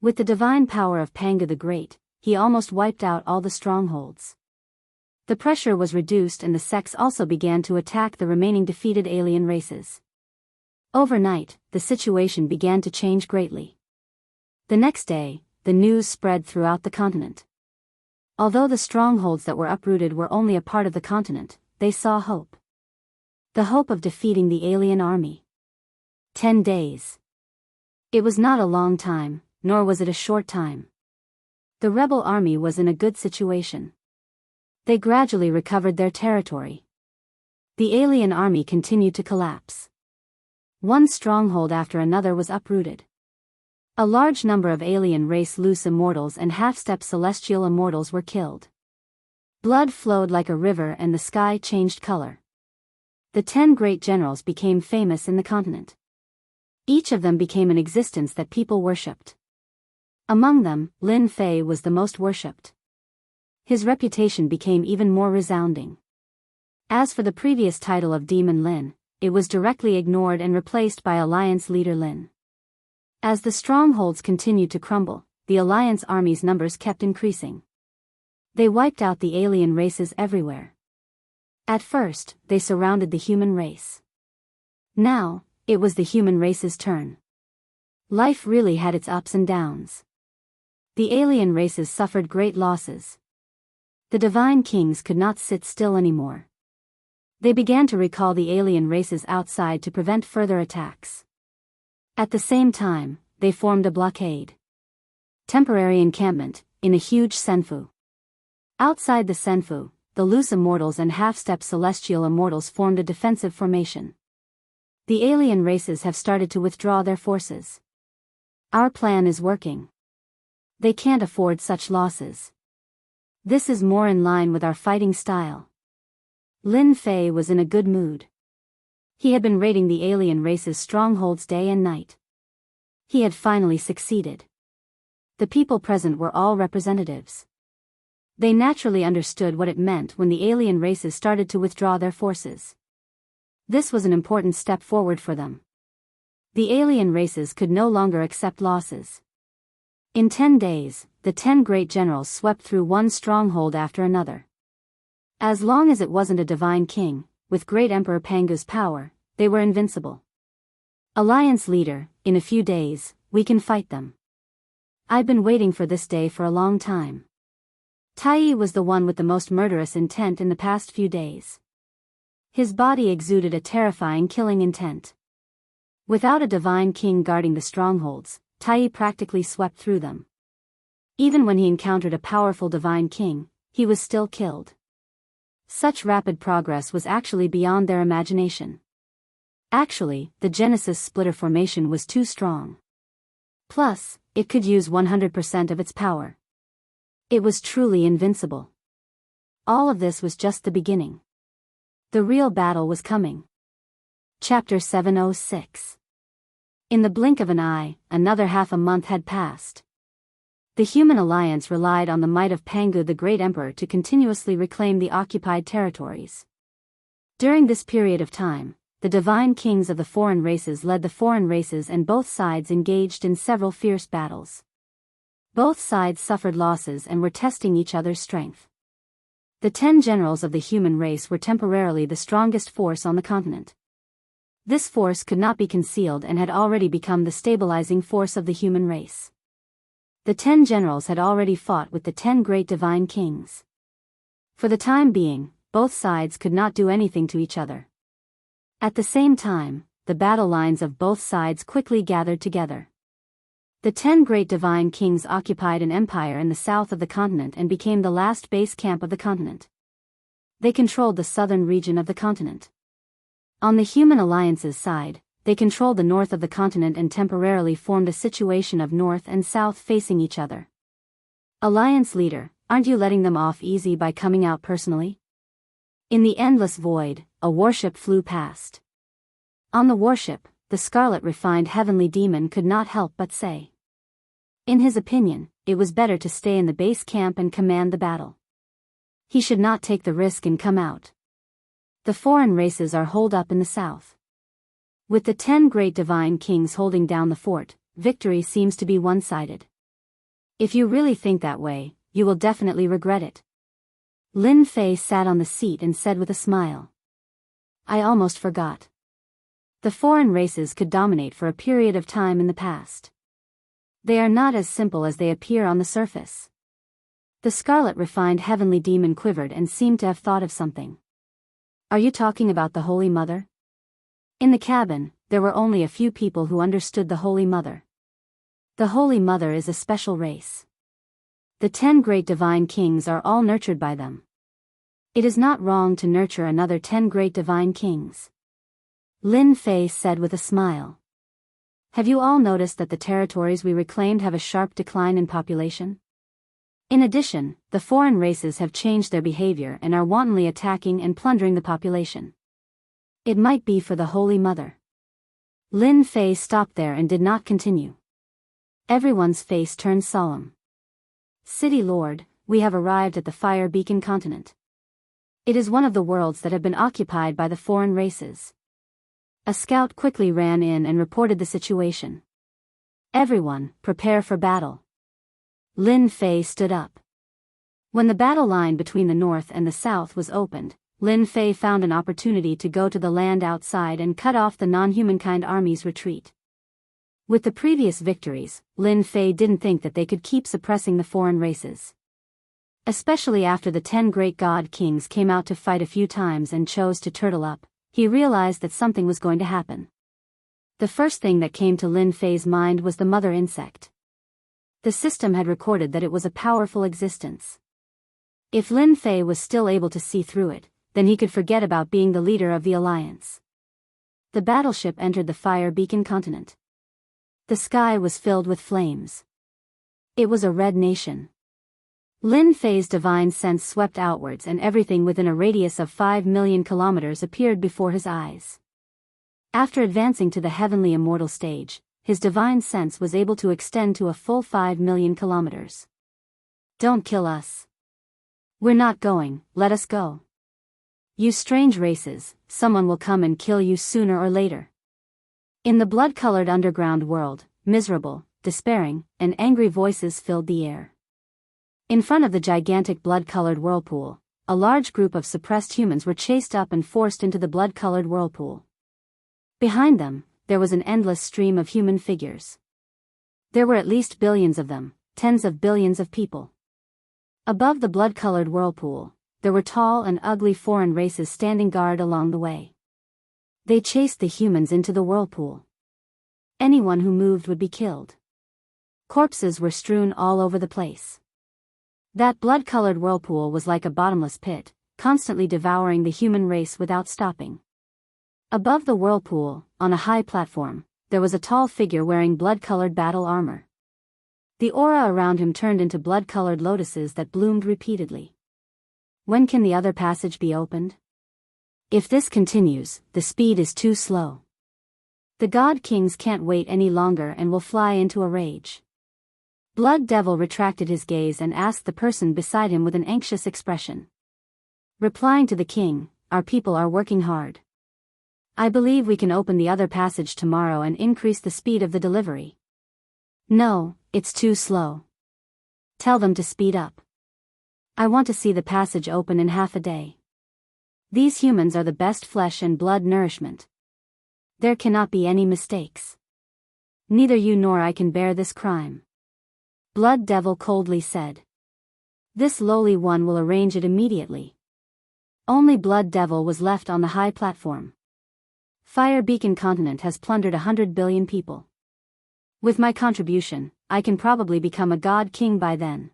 With the divine power of Pangu the Great, he almost wiped out all the strongholds. The pressure was reduced and the sects also began to attack the remaining defeated alien races. Overnight, the situation began to change greatly. The next day, the news spread throughout the continent. Although the strongholds that were uprooted were only a part of the continent, they saw hope. The hope of defeating the alien army. 10 days. It was not a long time, nor was it a short time. The rebel army was in a good situation. They gradually recovered their territory. The alien army continued to collapse. One stronghold after another was uprooted. A large number of alien race loose immortals and half-step celestial immortals were killed. Blood flowed like a river and the sky changed color. The 10 great generals became famous in the continent. Each of them became an existence that people worshipped. Among them, Lin Fei was the most worshipped. His reputation became even more resounding. As for the previous title of Demon Lin, it was directly ignored and replaced by Alliance Leader Lin. As the strongholds continued to crumble, the Alliance army's numbers kept increasing. They wiped out the alien races everywhere. At first, they surrounded the human race. Now, it was the human race's turn. Life really had its ups and downs. The alien races suffered great losses. The divine kings could not sit still anymore. They began to recall the alien races outside to prevent further attacks. At the same time, they formed a blockade. Temporary encampment, in a huge senfu. Outside the senfu, the loose immortals and half-step celestial immortals formed a defensive formation. The alien races have started to withdraw their forces. Our plan is working. They can't afford such losses. This is more in line with our fighting style. Lin Fei was in a good mood. He had been raiding the alien race's strongholds day and night. He had finally succeeded. The people present were all representatives. They naturally understood what it meant when the alien races started to withdraw their forces. This was an important step forward for them. The alien races could no longer accept losses. In 10 days, the 10 great generals swept through one stronghold after another. As long as it wasn't a divine king, with great Emperor Pangu's power, they were invincible. Alliance leader, in a few days, we can fight them. I've been waiting for this day for a long time. Tai was the one with the most murderous intent in the past few days. His body exuded a terrifying killing intent. Without a divine king guarding the strongholds, Tai practically swept through them. Even when he encountered a powerful divine king, he was still killed. Such rapid progress was actually beyond their imagination. Actually, the Genesis splitter formation was too strong. Plus, it could use 100% of its power. It was truly invincible. All of this was just the beginning. The real battle was coming. Chapter 706. In the blink of an eye, another half a month had passed. The human alliance relied on the might of Pangu the Great Emperor to continuously reclaim the occupied territories. During this period of time, the divine kings of the foreign races led the foreign races and both sides engaged in several fierce battles. Both sides suffered losses and were testing each other's strength. The 10 generals of the human race were temporarily the strongest force on the continent. This force could not be concealed and had already become the stabilizing force of the human race. The 10 generals had already fought with the 10 great divine kings. For the time being, both sides could not do anything to each other. At the same time, the battle lines of both sides quickly gathered together. The 10 great divine kings occupied an empire in the south of the continent and became the last base camp of the continent. They controlled the southern region of the continent. On the human alliance's side, they controlled the north of the continent and temporarily formed a situation of north and south facing each other. Alliance leader, aren't you letting them off easy by coming out personally? In the endless void, a warship flew past. On the warship, the scarlet refined heavenly demon could not help but say. In his opinion, it was better to stay in the base camp and command the battle. He should not take the risk and come out. The foreign races are holed up in the south. With the 10 great divine kings holding down the fort, victory seems to be one-sided. If you really think that way, you will definitely regret it. Lin Fei sat on the seat and said with a smile. I almost forgot. The foreign races could dominate for a period of time in the past. They are not as simple as they appear on the surface. The scarlet refined heavenly demon quivered and seemed to have thought of something. Are you talking about the Holy Mother? In the cabin, there were only a few people who understood the Holy Mother. The Holy Mother is a special race. The 10 great divine kings are all nurtured by them. It is not wrong to nurture another 10 great divine kings. Lin Fei said with a smile. Have you all noticed that the territories we reclaimed have a sharp decline in population? In addition, the foreign races have changed their behavior and are wantonly attacking and plundering the population. It might be for the Holy Mother. Lin Fei stopped there and did not continue. Everyone's face turned solemn. City Lord, we have arrived at the Fire Beacon continent. It is one of the worlds that have been occupied by the foreign races. A scout quickly ran in and reported the situation. Everyone, prepare for battle. Lin Fei stood up. When the battle line between the north and the south was opened, Lin Fei found an opportunity to go to the land outside and cut off the non-humankind army's retreat. With the previous victories, Lin Fei didn't think that they could keep suppressing the foreign races. Especially after the 10 great god kings came out to fight a few times and chose to turtle up, he realized that something was going to happen. The first thing that came to Lin Fei's mind was the mother insect. The system had recorded that it was a powerful existence. If Lin Fei was still able to see through it, then he could forget about being the leader of the alliance. The battleship entered the Fire Beacon continent. The sky was filled with flames. It was a red nation. Lin Fei's divine sense swept outwards and everything within a radius of 5 million kilometers appeared before his eyes. After advancing to the heavenly immortal stage, his divine sense was able to extend to a full 5 million kilometers. Don't kill us. We're not going, let us go. You strange races, someone will come and kill you sooner or later. In the blood-colored underground world, miserable, despairing, and angry voices filled the air. In front of the gigantic blood-colored whirlpool, a large group of suppressed humans were chased up and forced into the blood-colored whirlpool. Behind them, there was an endless stream of human figures. There were at least billions of them, tens of billions of people. Above the blood-colored whirlpool, there were tall and ugly foreign races standing guard along the way. They chased the humans into the whirlpool. Anyone who moved would be killed. Corpses were strewn all over the place. That blood-colored whirlpool was like a bottomless pit, constantly devouring the human race without stopping. Above the whirlpool, on a high platform, there was a tall figure wearing blood-colored battle armor. The aura around him turned into blood-colored lotuses that bloomed repeatedly. When can the other passage be opened? If this continues, the speed is too slow. The God Kings can't wait any longer and will fly into a rage. Blood Devil retracted his gaze and asked the person beside him with an anxious expression. Replying to the king, our people are working hard. I believe we can open the other passage tomorrow and increase the speed of the delivery. No, it's too slow. Tell them to speed up. I want to see the passage open in half a day. These humans are the best flesh and blood nourishment. There cannot be any mistakes. Neither you nor I can bear this crime. Blood Devil coldly said. This lowly one will arrange it immediately. Only Blood Devil was left on the high platform. Fire Beacon Continent has plundered 100 billion people. With my contribution, I can probably become a God King by then.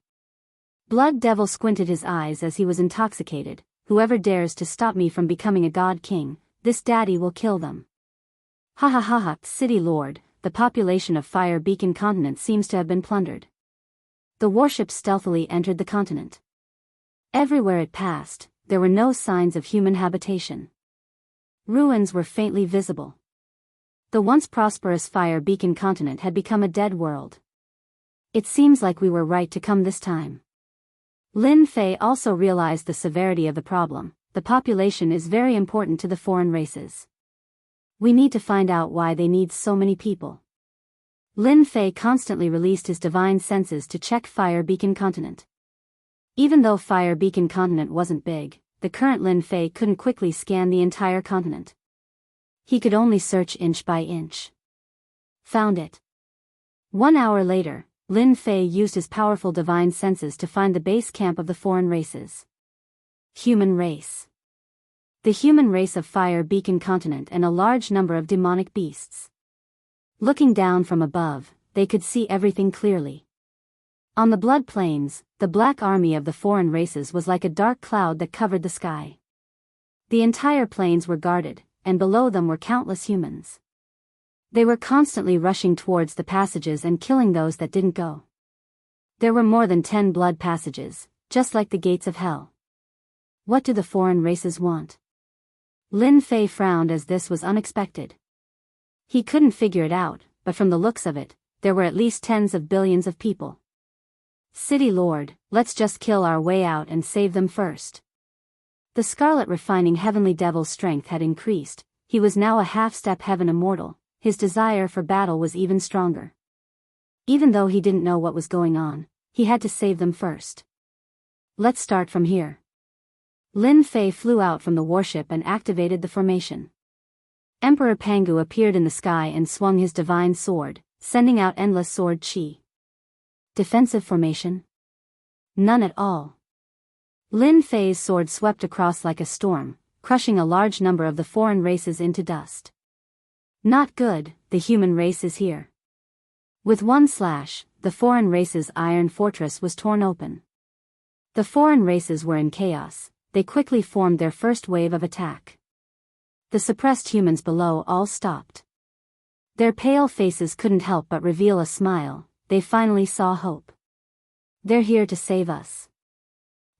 Blood Devil squinted his eyes as he was intoxicated. Whoever dares to stop me from becoming a God King, this daddy will kill them. Ha ha ha ha, City Lord, the population of Fire Beacon Continent seems to have been plundered. The warship stealthily entered the continent. Everywhere it passed, there were no signs of human habitation. Ruins were faintly visible. The once prosperous Fire Beacon Continent had become a dead world. It seems like we were right to come this time. Lin Fei also realized the severity of the problem. The population is very important to the foreign races. We need to find out why they need so many people. Lin Fei constantly released his divine senses to check Fire Beacon Continent. Even though Fire Beacon Continent wasn't big, the current Lin Fei couldn't quickly scan the entire continent. He could only search inch by inch. Found it. 1 hour later, Lin Fei used his powerful divine senses to find the base camp of the foreign races. Human race. The human race of Fire Beacon Continent and a large number of demonic beasts. Looking down from above, they could see everything clearly. On the blood plains, the black army of the foreign races was like a dark cloud that covered the sky. The entire plains were guarded, and below them were countless humans. They were constantly rushing towards the passages and killing those that didn't go. There were more than 10 blood passages, just like the gates of hell. What do the foreign races want? Lin Fei frowned as this was unexpected. He couldn't figure it out, but from the looks of it, there were at least tens of billions of people. City Lord, let's just kill our way out and save them first. The Scarlet Refining Heavenly Devil's strength had increased. He was now a half-step heaven immortal. His desire for battle was even stronger. Even though he didn't know what was going on, he had to save them first. Let's start from here. Lin Fei flew out from the warship and activated the formation. Emperor Pangu appeared in the sky and swung his divine sword, sending out endless sword chi. Defensive formation? None at all. Lin Fei's sword swept across like a storm, crushing a large number of the foreign races into dust. Not good, the human race is here. With one slash, the foreign race's iron fortress was torn open. The foreign races were in chaos. They quickly formed their first wave of attack. The suppressed humans below all stopped. Their pale faces couldn't help but reveal a smile. They finally saw hope. They're here to save us.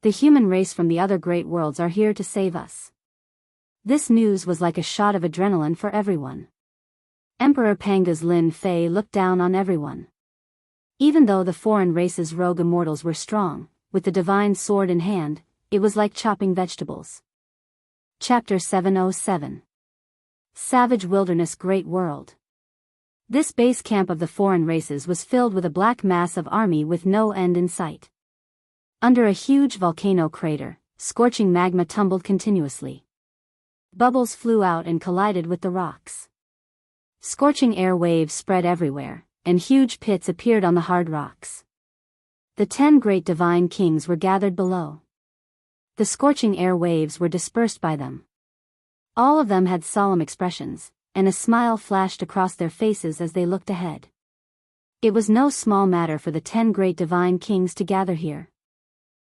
The human race from the other great worlds are here to save us. This news was like a shot of adrenaline for everyone. Emperor Pangu's Lin Fei looked down on everyone. Even though the foreign race's rogue immortals were strong, with the divine sword in hand, it was like chopping vegetables. Chapter 707. Savage Wilderness Great World. This base camp of the foreign races was filled with a black mass of army with no end in sight. Under a huge volcano crater, scorching magma tumbled continuously. Bubbles flew out and collided with the rocks. Scorching air waves spread everywhere, and huge pits appeared on the hard rocks. The 10 great divine kings were gathered below. The scorching air waves were dispersed by them. All of them had solemn expressions, and a smile flashed across their faces as they looked ahead. It was no small matter for the 10 great divine kings to gather here.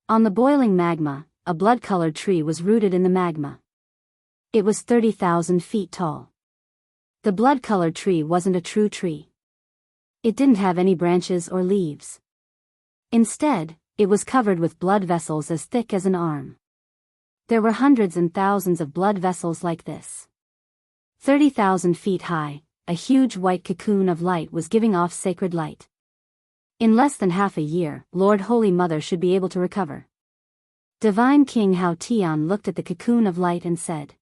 On the boiling magma, a blood-colored tree was rooted in the magma. It was 30,000 feet tall. The blood-colored tree wasn't a true tree. It didn't have any branches or leaves. Instead, it was covered with blood vessels as thick as an arm. There were hundreds and thousands of blood vessels like this. 30,000 feet high, a huge white cocoon of light was giving off sacred light. In less than half a year, Lord Holy Mother should be able to recover. Divine King Hao Tian looked at the cocoon of light and said,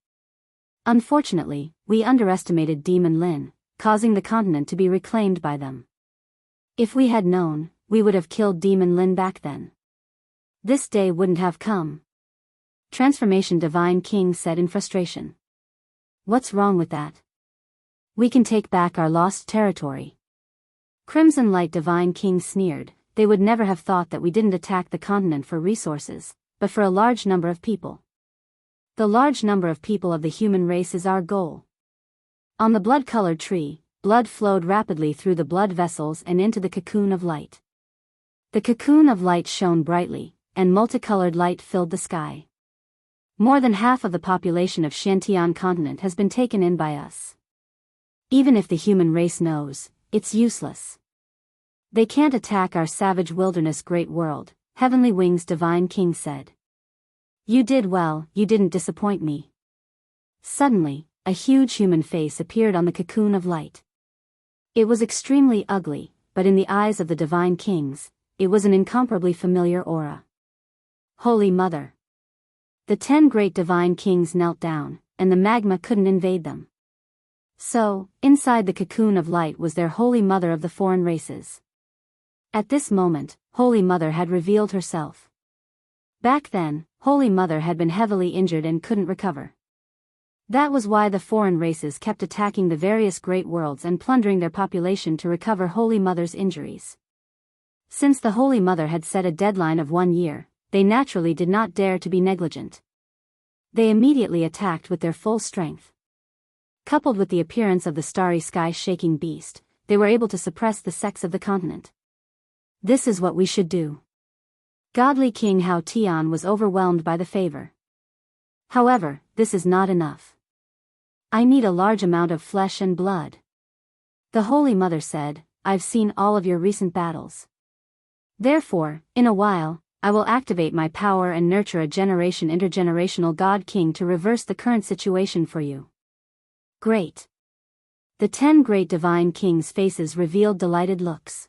"Unfortunately, we underestimated Demon Lin, causing the continent to be reclaimed by them. If we had known, we would have killed Demon Lin back then. This day wouldn't have come." Transformation Divine King said in frustration. "What's wrong with that? We can take back our lost territory." Crimson Light Divine King sneered, "They would never have thought that we didn't attack the continent for resources, but for a large number of people. The large number of people of the human race is our goal." On the blood-colored tree, blood flowed rapidly through the blood vessels and into the cocoon of light. The cocoon of light shone brightly, and multicolored light filled the sky. More than half of the population of Shantian continent has been taken in by us. Even if the human race knows, it's useless. They can't attack our savage wilderness great world, Heavenly Wings Divine King said. "You did well, you didn't disappoint me." Suddenly, a huge human face appeared on the cocoon of light. It was extremely ugly, but in the eyes of the Divine Kings, it was an incomparably familiar aura. Holy Mother. The 10 great Divine Kings knelt down, and the magma couldn't invade them. So, inside the cocoon of light was their Holy Mother of the foreign races. At this moment, Holy Mother had revealed herself. Back then, Holy Mother had been heavily injured and couldn't recover. That was why the foreign races kept attacking the various great worlds and plundering their population to recover Holy Mother's injuries. Since the Holy Mother had set a deadline of 1 year, they naturally did not dare to be negligent. They immediately attacked with their full strength. Coupled with the appearance of the starry sky-shaking beast, they were able to suppress the sex of the continent. This is what we should do. Godly King Hao Tian was overwhelmed by the favor. However, this is not enough. I need a large amount of flesh and blood. The Holy Mother said, "I've seen all of your recent battles. Therefore, in a while, I will activate my power and nurture a intergenerational God King to reverse the current situation for you." Great. The 10 great Divine Kings' faces revealed delighted looks.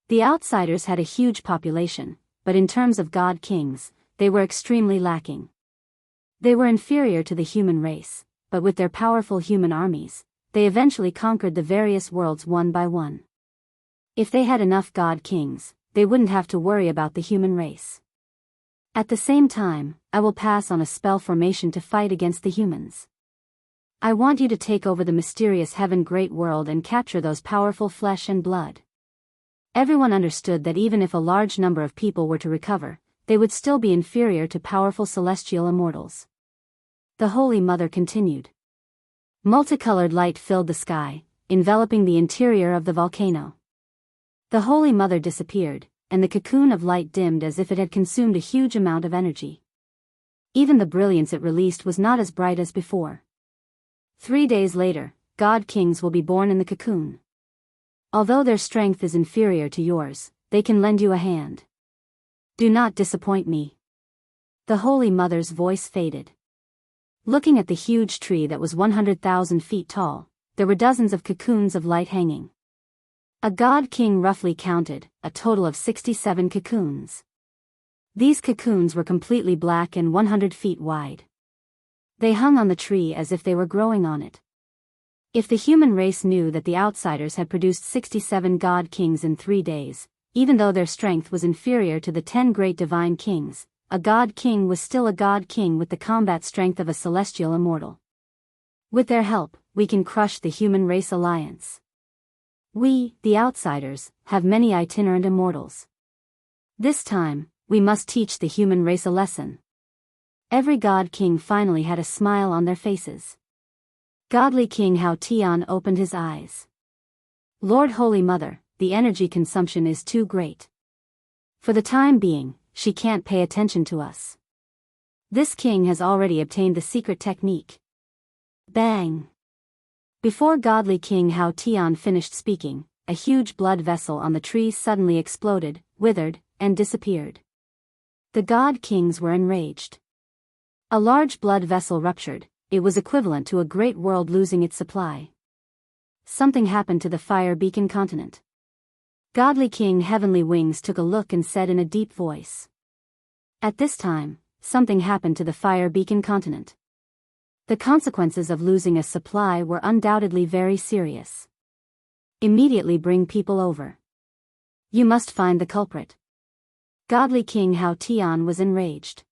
The outsiders had a huge population, but in terms of God Kings, they were extremely lacking. They were inferior to the human race, but with their powerful human armies, they eventually conquered the various worlds one by one. If they had enough God Kings, they wouldn't have to worry about the human race. At the same time, I will pass on a spell formation to fight against the humans. I want you to take over the mysterious heaven great world and capture those powerful flesh and blood. Everyone understood that even if a large number of people were to recover, they would still be inferior to powerful celestial immortals. The Holy Mother continued. Multicolored light filled the sky, enveloping the interior of the volcano. The Holy Mother disappeared, and the cocoon of light dimmed as if it had consumed a huge amount of energy. Even the brilliance it released was not as bright as before. 3 days later, God Kings will be born in the cocoon. Although their strength is inferior to yours, they can lend you a hand. Do not disappoint me. The Holy Mother's voice faded. Looking at the huge tree that was 100,000 feet tall, there were dozens of cocoons of light hanging. A God King roughly counted, a total of 67 cocoons. These cocoons were completely black and 100 feet wide. They hung on the tree as if they were growing on it. If the human race knew that the outsiders had produced 67 God Kings in 3 days, even though their strength was inferior to the 10 great Divine Kings, a God King was still a God King with the combat strength of a celestial immortal. With their help, we can crush the human race alliance. We, the outsiders, have many itinerant immortals. This time, we must teach the human race a lesson. Every God King finally had a smile on their faces. Godly King Hao Tian opened his eyes. Lord Holy Mother, the energy consumption is too great. For the time being, she can't pay attention to us. This king has already obtained the secret technique. Bang! Before Godly King Hao Tian finished speaking, a huge blood vessel on the tree suddenly exploded, withered, and disappeared. The God Kings were enraged. A large blood vessel ruptured. It was equivalent to a great world losing its supply. Something happened to the Fire Beacon continent. Godly King Heavenly Wings took a look and said in a deep voice. At this time, something happened to the Fire Beacon continent. The consequences of losing a supply were undoubtedly very serious. Immediately bring people over. You must find the culprit. Godly King Hao Tian was enraged.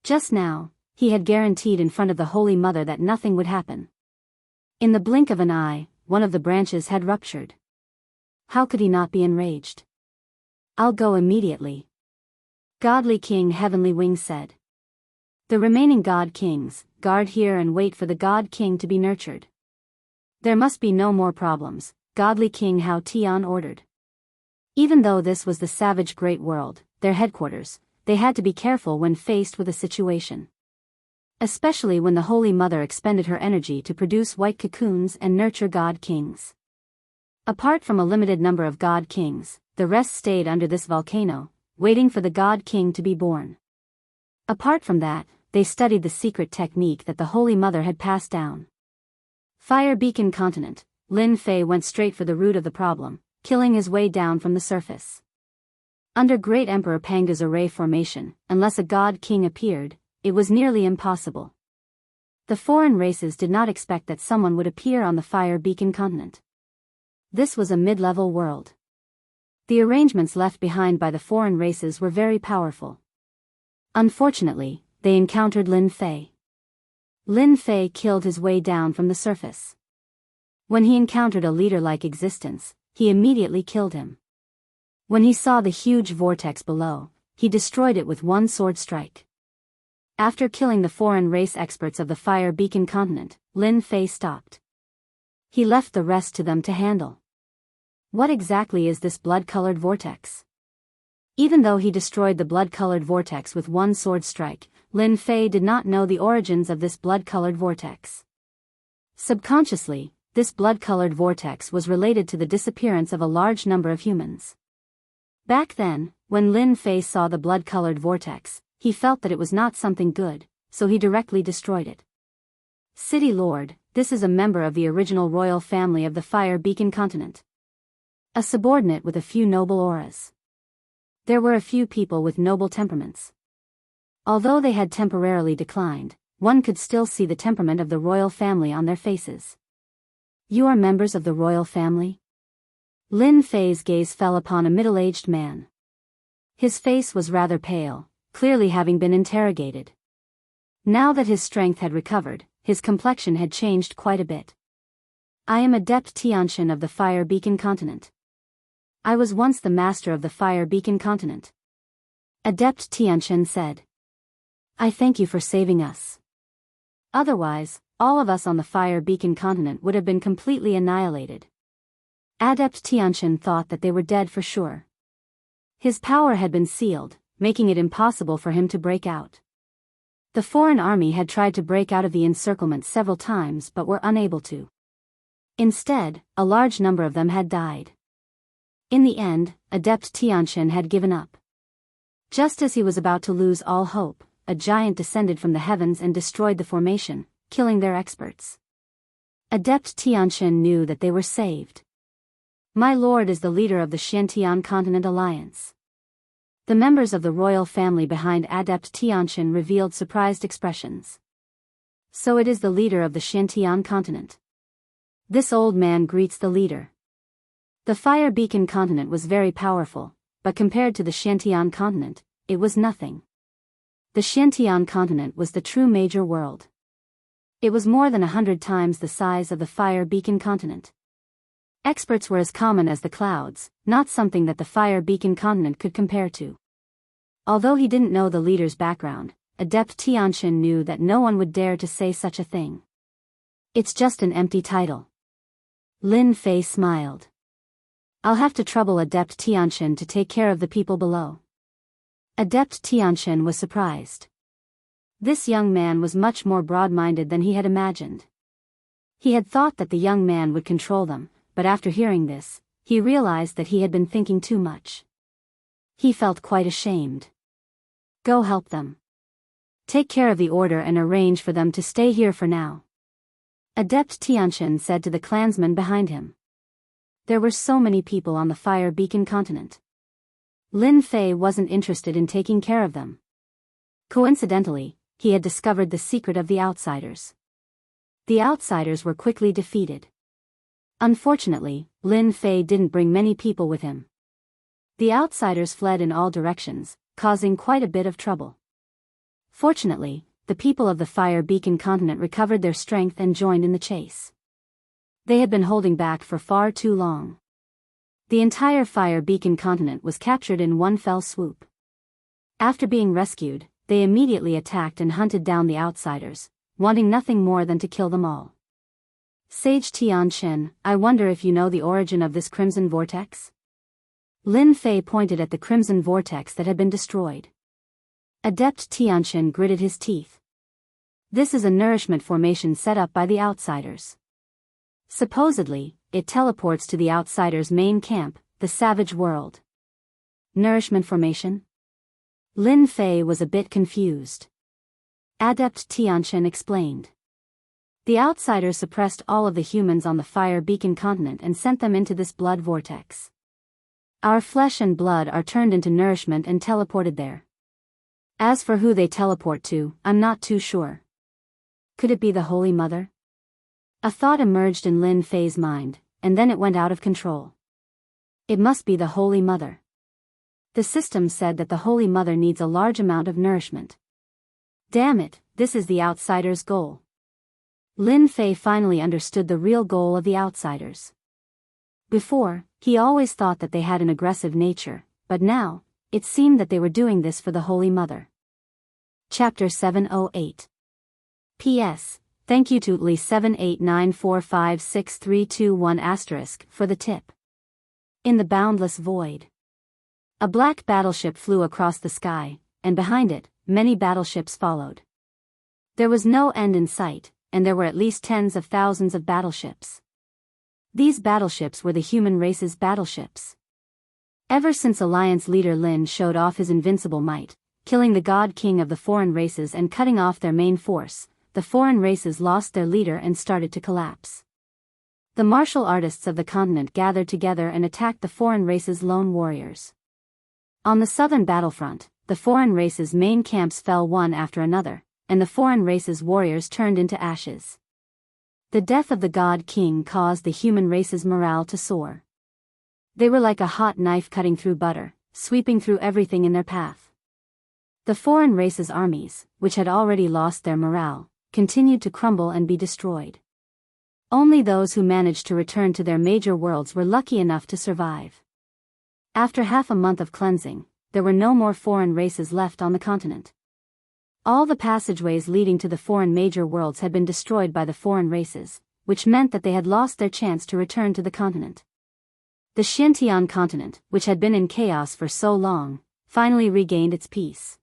Just now, he had guaranteed in front of the Holy Mother that nothing would happen. In the blink of an eye, one of the branches had ruptured. How could he not be enraged? I'll go immediately. Godly King Heavenly Wings said. The remaining God Kings, guard here and wait for the God King to be nurtured. There must be no more problems, Godly King Hao Tian ordered. Even though this was the savage Great World, their headquarters, they had to be careful when faced with a situation. Especially when the Holy Mother expended her energy to produce white cocoons and nurture God Kings. Apart from a limited number of God Kings, the rest stayed under this volcano, waiting for the God King to be born. Apart from that, they studied the secret technique that the Holy Mother had passed down. Fire Beacon Continent, Lin Fei went straight for the root of the problem, killing his way down from the surface. Under Great Emperor Panga's array formation, unless a God King appeared, it was nearly impossible. The foreign races did not expect that someone would appear on the Fire Beacon Continent. This was a mid-level world. The arrangements left behind by the foreign races were very powerful. Unfortunately, they encountered Lin Fei. Lin Fei killed his way down from the surface. When he encountered a leader-like existence, he immediately killed him. When he saw the huge vortex below, he destroyed it with one sword strike. After killing the foreign race experts of the Fire Beacon Continent, Lin Fei stopped. He left the rest to them to handle. What exactly is this blood-colored vortex? Even though he destroyed the blood-colored vortex with one sword strike, Lin Fei did not know the origins of this blood-colored vortex. Subconsciously, this blood-colored vortex was related to the disappearance of a large number of humans. Back then, when Lin Fei saw the blood-colored vortex, he felt that it was not something good, so he directly destroyed it. City Lord, this is a member of the original royal family of the Fire Beacon Continent. A subordinate with a few noble auras. There were a few people with noble temperaments. Although they had temporarily declined, one could still see the temperament of the royal family on their faces. You are members of the royal family? Lin Fei's gaze fell upon a middle-aged man. His face was rather pale, clearly having been interrogated. Now that his strength had recovered, his complexion had changed quite a bit. I am Adept Tianshan of the Fire Beacon Continent. I was once the master of the Fire Beacon Continent. Adept Tianshan said. I thank you for saving us. Otherwise, all of us on the Fire Beacon Continent would have been completely annihilated. Adept Tianshan thought that they were dead for sure. His power had been sealed, making it impossible for him to break out. The foreign army had tried to break out of the encirclement several times but were unable to. Instead, a large number of them had died. In the end, Adept Tianshan had given up. Just as he was about to lose all hope, a giant descended from the heavens and destroyed the formation, killing their experts. Adept Tianshan knew that they were saved. My lord is the leader of the Xiantian Continent Alliance. The members of the royal family behind Adept Tianshan revealed surprised expressions. So it is the leader of the Xiantian Continent. This old man greets the leader. The Fire Beacon Continent was very powerful, but compared to the Xiantian Continent, it was nothing. The Xiantian Continent was the true major world. It was more than 100 times the size of the Fire Beacon Continent. Experts were as common as the clouds, not something that the Fire Beacon Continent could compare to. Although he didn't know the leader's background, Adept Tianshan knew that no one would dare to say such a thing. It's just an empty title. Lin Fei smiled. I'll have to trouble Adept Tianshan to take care of the people below. Adept Tianshan was surprised. This young man was much more broad-minded than he had imagined. He had thought that the young man would control them, but after hearing this, he realized that he had been thinking too much. He felt quite ashamed. Go help them. Take care of the order and arrange for them to stay here for now. Adept Tianqian said to the clansmen behind him. There were so many people on the Fire Beacon continent. Lin Fei wasn't interested in taking care of them. Coincidentally, he had discovered the secret of the outsiders. The outsiders were quickly defeated. Unfortunately, Lin Fei didn't bring many people with him. The outsiders fled in all directions, causing quite a bit of trouble. Fortunately, the people of the Fire Beacon continent recovered their strength and joined in the chase. They had been holding back for far too long. The entire Fire Beacon continent was captured in one fell swoop. After being rescued, they immediately attacked and hunted down the outsiders, wanting nothing more than to kill them all. Sage Tianqian, I wonder if you know the origin of this crimson vortex? Lin Fei pointed at the crimson vortex that had been destroyed. Adept Tianqian gritted his teeth. This is a nourishment formation set up by the outsiders. Supposedly, it teleports to the outsiders' main camp, the savage world. Nourishment formation? Lin Fei was a bit confused. Adept Tianqian explained. The outsiders suppressed all of the humans on the Fire Beacon continent and sent them into this blood vortex. Our flesh and blood are turned into nourishment and teleported there. As for who they teleport to, I'm not too sure. Could it be the Holy Mother? A thought emerged in Lin Fei's mind, and then it went out of control. It must be the Holy Mother. The system said that the Holy Mother needs a large amount of nourishment. Damn it, this is the outsiders' goal. Lin Fei finally understood the real goal of the outsiders. Before, he always thought that they had an aggressive nature, but now, it seemed that they were doing this for the Holy Mother. Chapter 708. P.S. Thank you to Lee7894563321* for the tip. In the boundless void. A black battleship flew across the sky, and behind it, many battleships followed. There was no end in sight, and there were at least tens of thousands of battleships. These battleships were the human race's battleships. Ever since Alliance leader Lin showed off his invincible might, killing the God King of the foreign races and cutting off their main force, the foreign races lost their leader and started to collapse. The martial artists of the continent gathered together and attacked the foreign race's lone warriors. On the southern battlefront, the foreign race's main camps fell one after another, and the foreign race's warriors turned into ashes. The death of the God King caused the human race's morale to soar. They were like a hot knife cutting through butter, sweeping through everything in their path. The foreign race's armies, which had already lost their morale, continued to crumble and be destroyed. Only those who managed to return to their major worlds were lucky enough to survive. After half a month of cleansing, there were no more foreign races left on the continent. All the passageways leading to the foreign major worlds had been destroyed by the foreign races, which meant that they had lost their chance to return to the continent. The Xintian continent, which had been in chaos for so long, finally regained its peace.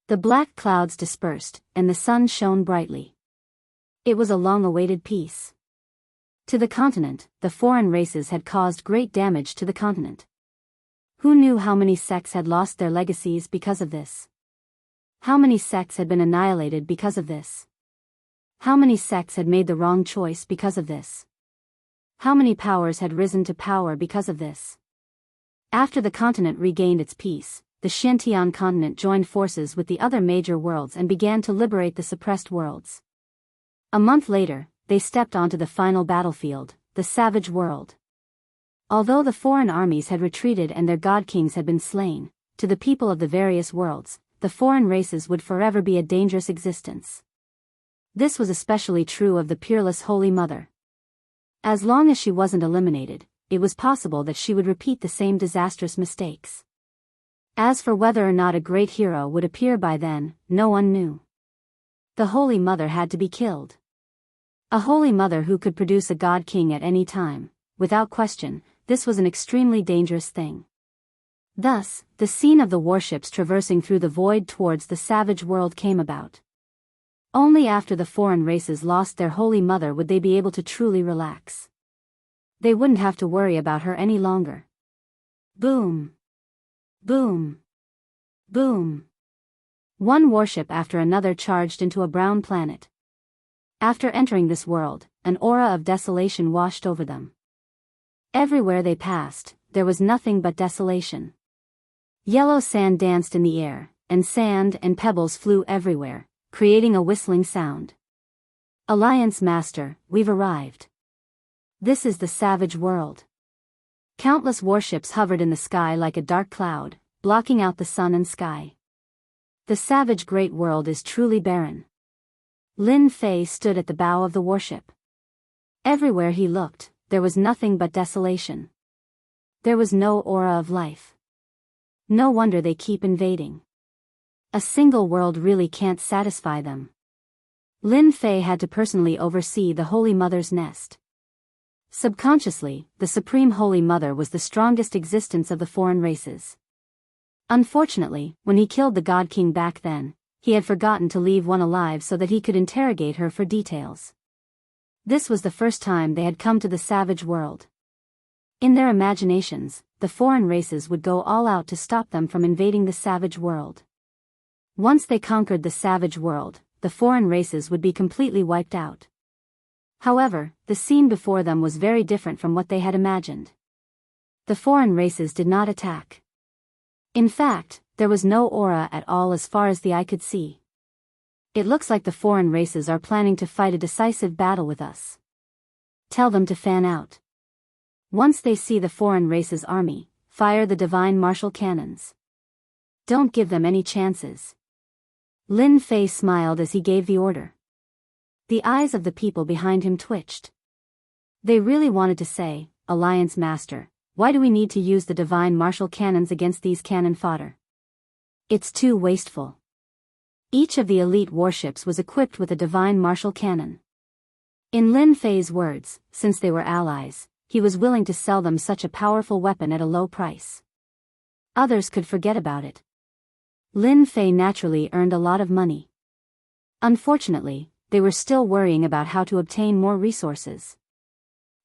The black clouds dispersed, and the sun shone brightly. It was a long-awaited peace. To the continent, the foreign races had caused great damage to the continent. Who knew how many sects had lost their legacies because of this? How many sects had been annihilated because of this? How many sects had made the wrong choice because of this? How many powers had risen to power because of this? After the continent regained its peace, the Xintian continent joined forces with the other major worlds and began to liberate the suppressed worlds. A month later, they stepped onto the final battlefield, the savage world. Although the foreign armies had retreated and their god kings had been slain, to the people of the various worlds, the foreign races would forever be a dangerous existence. This was especially true of the peerless Holy Mother. As long as she wasn't eliminated, it was possible that she would repeat the same disastrous mistakes. As for whether or not a great hero would appear by then, no one knew. The Holy Mother had to be killed. A Holy Mother who could produce a God King at any time, without question, this was an extremely dangerous thing. Thus, the scene of the warships traversing through the void towards the savage world came about. Only after the foreign races lost their Holy Mother would they be able to truly relax. They wouldn't have to worry about her any longer. Boom! Boom! Boom! One warship after another charged into a brown planet. After entering this world, an aura of desolation washed over them. Everywhere they passed, there was nothing but desolation. Yellow sand danced in the air, and sand and pebbles flew everywhere, creating a whistling sound. Alliance Master, we've arrived. This is the savage world. Countless warships hovered in the sky like a dark cloud, blocking out the sun and sky. The savage great world is truly barren. Lin Fei stood at the bow of the warship. Everywhere he looked, there was nothing but desolation. There was no aura of life. No wonder they keep invading. A single world really can't satisfy them. Lin Fei had to personally oversee the Holy Mother's nest. Subconsciously, the Supreme Holy Mother was the strongest existence of the foreign races. Unfortunately, when he killed the God King back then, he had forgotten to leave one alive so that he could interrogate her for details. This was the first time they had come to the savage world. In their imaginations, the foreign races would go all out to stop them from invading the savage world. Once they conquered the savage world, the foreign races would be completely wiped out. However, the scene before them was very different from what they had imagined. The foreign races did not attack. In fact, there was no aura at all as far as the eye could see. It looks like the foreign races are planning to fight a decisive battle with us. Tell them to fan out. Once they see the foreign races' army, fire the divine martial cannons. Don't give them any chances. Lin Fei smiled as he gave the order. The eyes of the people behind him twitched. They really wanted to say, Alliance Master, why do we need to use the divine martial cannons against these cannon fodder? It's too wasteful. Each of the elite warships was equipped with a divine martial cannon. In Lin Fei's words, since they were allies, he was willing to sell them such a powerful weapon at a low price. Others could forget about it. Lin Fei naturally earned a lot of money. Unfortunately, they were still worrying about how to obtain more resources.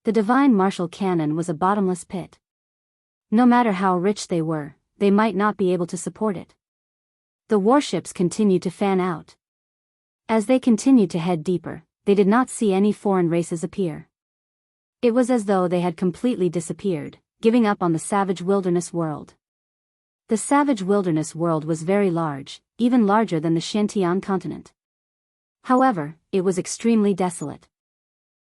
The divine martial cannon was a bottomless pit. No matter how rich they were, they might not be able to support it. The warships continued to fan out. As they continued to head deeper, they did not see any foreign races appear. It was as though they had completely disappeared, giving up on the savage wilderness world. The savage wilderness world was very large, even larger than the Shantian continent. However, it was extremely desolate.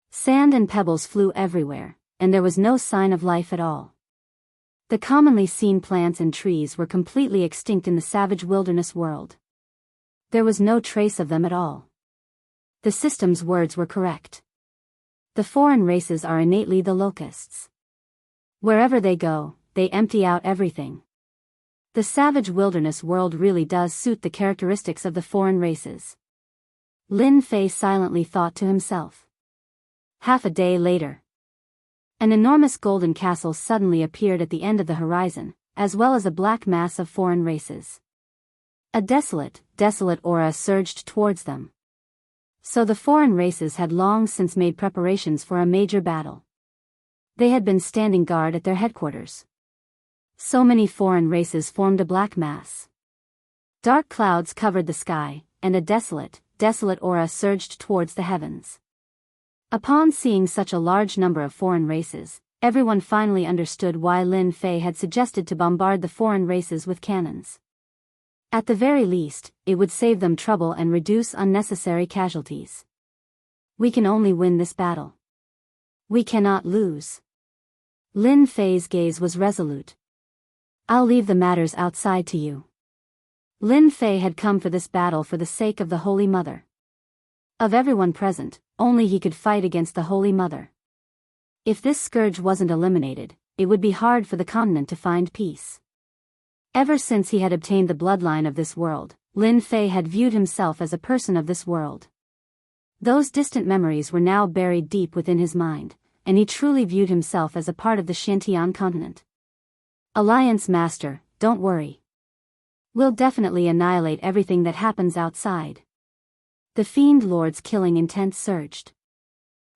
Sand and pebbles flew everywhere, and there was no sign of life at all. The commonly seen plants and trees were completely extinct in the savage wilderness world. There was no trace of them at all. The system's words were correct. The foreign races are innately the locusts. Wherever they go, they empty out everything. The savage wilderness world really does suit the characteristics of the foreign races. Lin Fei silently thought to himself. Half a day later, an enormous golden castle suddenly appeared at the end of the horizon, as well as a black mass of foreign races. A desolate aura surged towards them. So the foreign races had long since made preparations for a major battle. They had been standing guard at their headquarters. So many foreign races formed a black mass. Dark clouds covered the sky, and a desolate aura surged towards the heavens. Upon seeing such a large number of foreign races, everyone finally understood why Lin Fei had suggested to bombard the foreign races with cannons. At the very least, it would save them trouble and reduce unnecessary casualties. We can only win this battle. We cannot lose. Lin Fei's gaze was resolute. I'll leave the matters outside to you. Lin Fei had come for this battle for the sake of the Holy Mother. Of everyone present, only he could fight against the Holy Mother. If this scourge wasn't eliminated, it would be hard for the continent to find peace. Ever since he had obtained the bloodline of this world, Lin Fei had viewed himself as a person of this world. Those distant memories were now buried deep within his mind, and he truly viewed himself as a part of the Shantian continent. Alliance Master, don't worry. We'll definitely annihilate everything that happens outside. The Fiend Lord's killing intent surged.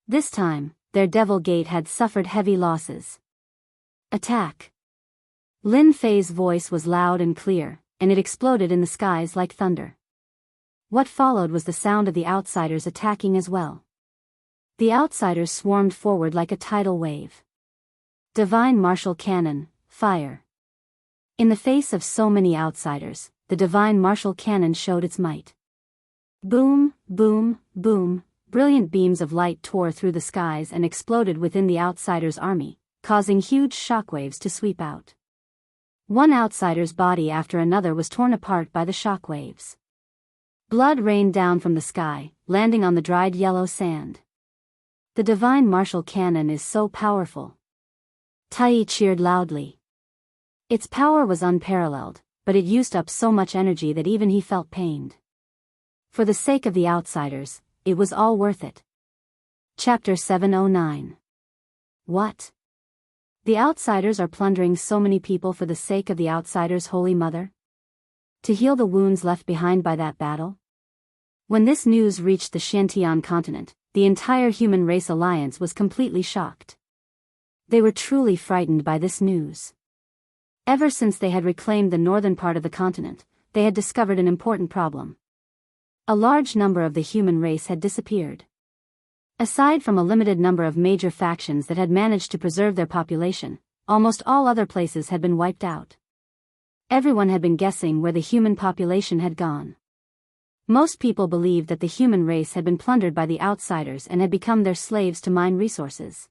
This time, their Devil Gate had suffered heavy losses. Attack! Lin Fei's voice was loud and clear, and it exploded in the skies like thunder. What followed was the sound of the outsiders attacking as well. The outsiders swarmed forward like a tidal wave. Divine martial cannon, fire. In the face of so many outsiders, the divine martial cannon showed its might. Boom, boom, boom, brilliant beams of light tore through the skies and exploded within the outsiders' army, causing huge shockwaves to sweep out. One outsider's body after another was torn apart by the shockwaves. Blood rained down from the sky, landing on the dried yellow sand. The divine martial cannon is so powerful. Tai cheered loudly. Its power was unparalleled, but it used up so much energy that even he felt pained. For the sake of the outsiders, it was all worth it. Chapter 709. What? The outsiders are plundering so many people for the sake of the outsiders' Holy Mother? To heal the wounds left behind by that battle? When this news reached the Shantian continent, the entire human race alliance was completely shocked. They were truly frightened by this news. Ever since they had reclaimed the northern part of the continent, they had discovered an important problem. A large number of the human race had disappeared. Aside from a limited number of major factions that had managed to preserve their population, almost all other places had been wiped out. Everyone had been guessing where the human population had gone. Most people believed that the human race had been plundered by the outsiders and had become their slaves to mine resources.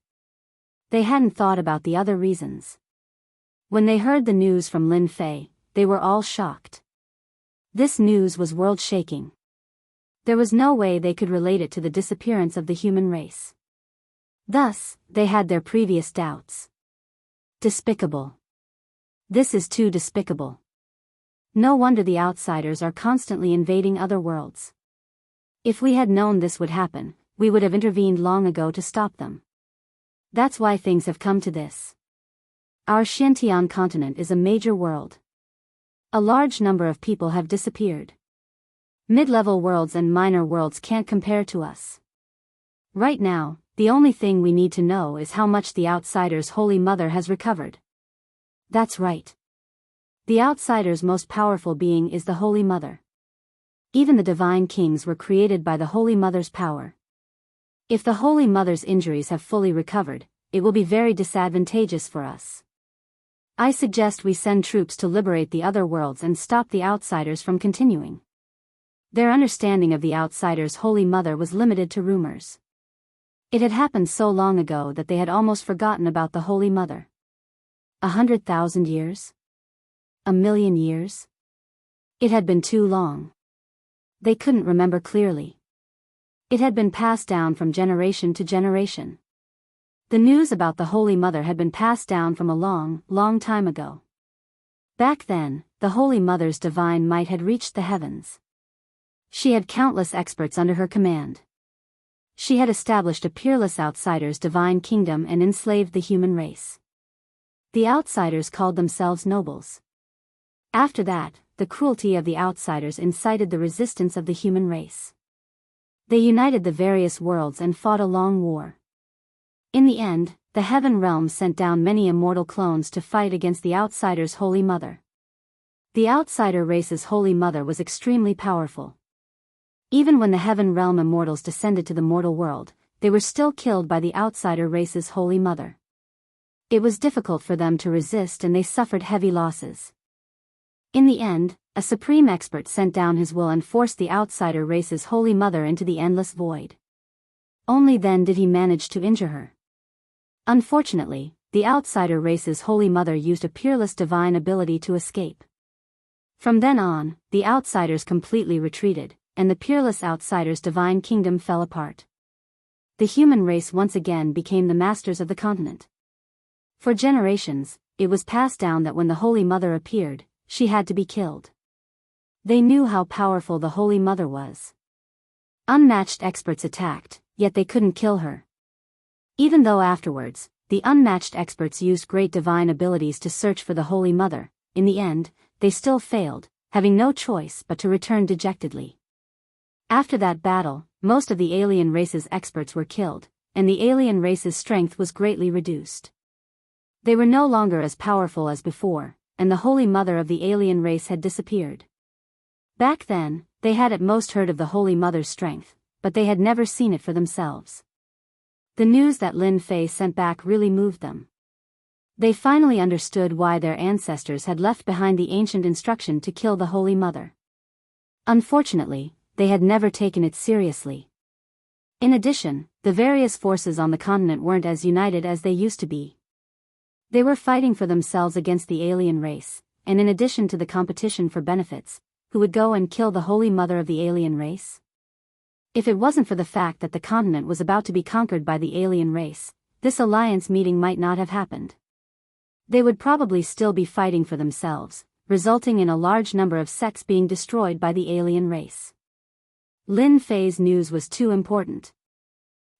They hadn't thought about the other reasons. When they heard the news from Lin Fei, they were all shocked. This news was world-shaking. There was no way they could relate it to the disappearance of the human race. Thus, they had their previous doubts. Despicable. This is too despicable. No wonder the outsiders are constantly invading other worlds. If we had known this would happen, we would have intervened long ago to stop them. That's why things have come to this. Our Shantian continent is a major world. A large number of people have disappeared. Mid-level worlds and minor worlds can't compare to us. Right now, the only thing we need to know is how much the outsiders' Holy Mother has recovered. That's right. The outsider's most powerful being is the Holy Mother. Even the divine kings were created by the Holy Mother's power. If the Holy Mother's injuries have fully recovered, it will be very disadvantageous for us. I suggest we send troops to liberate the other worlds and stop the outsiders from continuing. Their understanding of the outsiders' Holy Mother was limited to rumors. It had happened so long ago that they had almost forgotten about the Holy Mother. 100,000 years? 1,000,000 years? It had been too long. They couldn't remember clearly. It had been passed down from generation to generation. The news about the Holy Mother had been passed down from a long, long time ago. Back then, the Holy Mother's divine might had reached the heavens. She had countless experts under her command. She had established a peerless outsider's divine kingdom and enslaved the human race. The outsiders called themselves nobles. After that, the cruelty of the outsiders incited the resistance of the human race. They united the various worlds and fought a long war. In the end, the Heaven Realm sent down many immortal clones to fight against the outsider's Holy Mother. The outsider race's Holy Mother was extremely powerful. Even when the Heaven Realm immortals descended to the mortal world, they were still killed by the outsider race's Holy Mother. It was difficult for them to resist and they suffered heavy losses. In the end, a supreme expert sent down his will and forced the outsider race's Holy Mother into the endless void. Only then did he manage to injure her. Unfortunately, the outsider race's Holy Mother used a peerless divine ability to escape. From then on, the outsiders completely retreated, and the peerless outsider's divine kingdom fell apart. The human race once again became the masters of the continent. For generations, it was passed down that when the Holy Mother appeared, she had to be killed. They knew how powerful the Holy Mother was. Unmatched experts attacked, yet they couldn't kill her. Even though afterwards, the unmatched experts used great divine abilities to search for the Holy Mother, in the end, they still failed, having no choice but to return dejectedly. After that battle, most of the alien race's experts were killed, and the alien race's strength was greatly reduced. They were no longer as powerful as before, and the Holy Mother of the alien race had disappeared. Back then, they had at most heard of the Holy Mother's strength, but they had never seen it for themselves. The news that Lin Fei sent back really moved them. They finally understood why their ancestors had left behind the ancient instruction to kill the Holy Mother. Unfortunately, they had never taken it seriously. In addition, the various forces on the continent weren't as united as they used to be. They were fighting for themselves against the alien race, and in addition to the competition for benefits, who would go and kill the Holy Mother of the alien race? If it wasn't for the fact that the continent was about to be conquered by the alien race, this alliance meeting might not have happened. They would probably still be fighting for themselves, resulting in a large number of sects being destroyed by the alien race. Lin Fei's news was too important.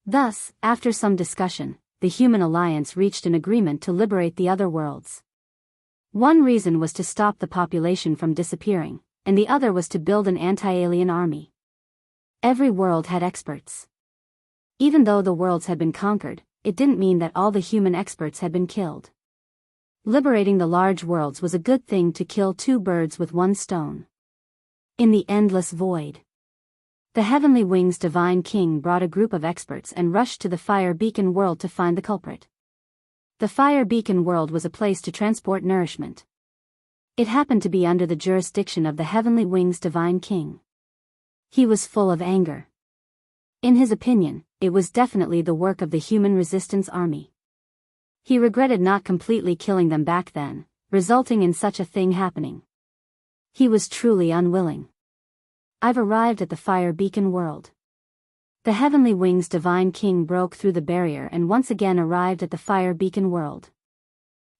Thus, after some discussion, the human alliance reached an agreement to liberate the other worlds. One reason was to stop the population from disappearing, and the other was to build an anti-alien army. Every world had experts. Even though the worlds had been conquered, it didn't mean that all the human experts had been killed. Liberating the large worlds was a good thing to kill two birds with one stone. In the endless void, the Heavenly Wings Divine King brought a group of experts and rushed to the Fire Beacon world to find the culprit. The Fire Beacon world was a place to transport nourishment. It happened to be under the jurisdiction of the Heavenly Wings Divine King. He was full of anger. In his opinion, it was definitely the work of the Human Resistance Army. He regretted not completely killing them back then, resulting in such a thing happening. He was truly unwilling. I've arrived at the Fire Beacon world. The Heavenly Wings Divine King broke through the barrier and once again arrived at the Fire Beacon world.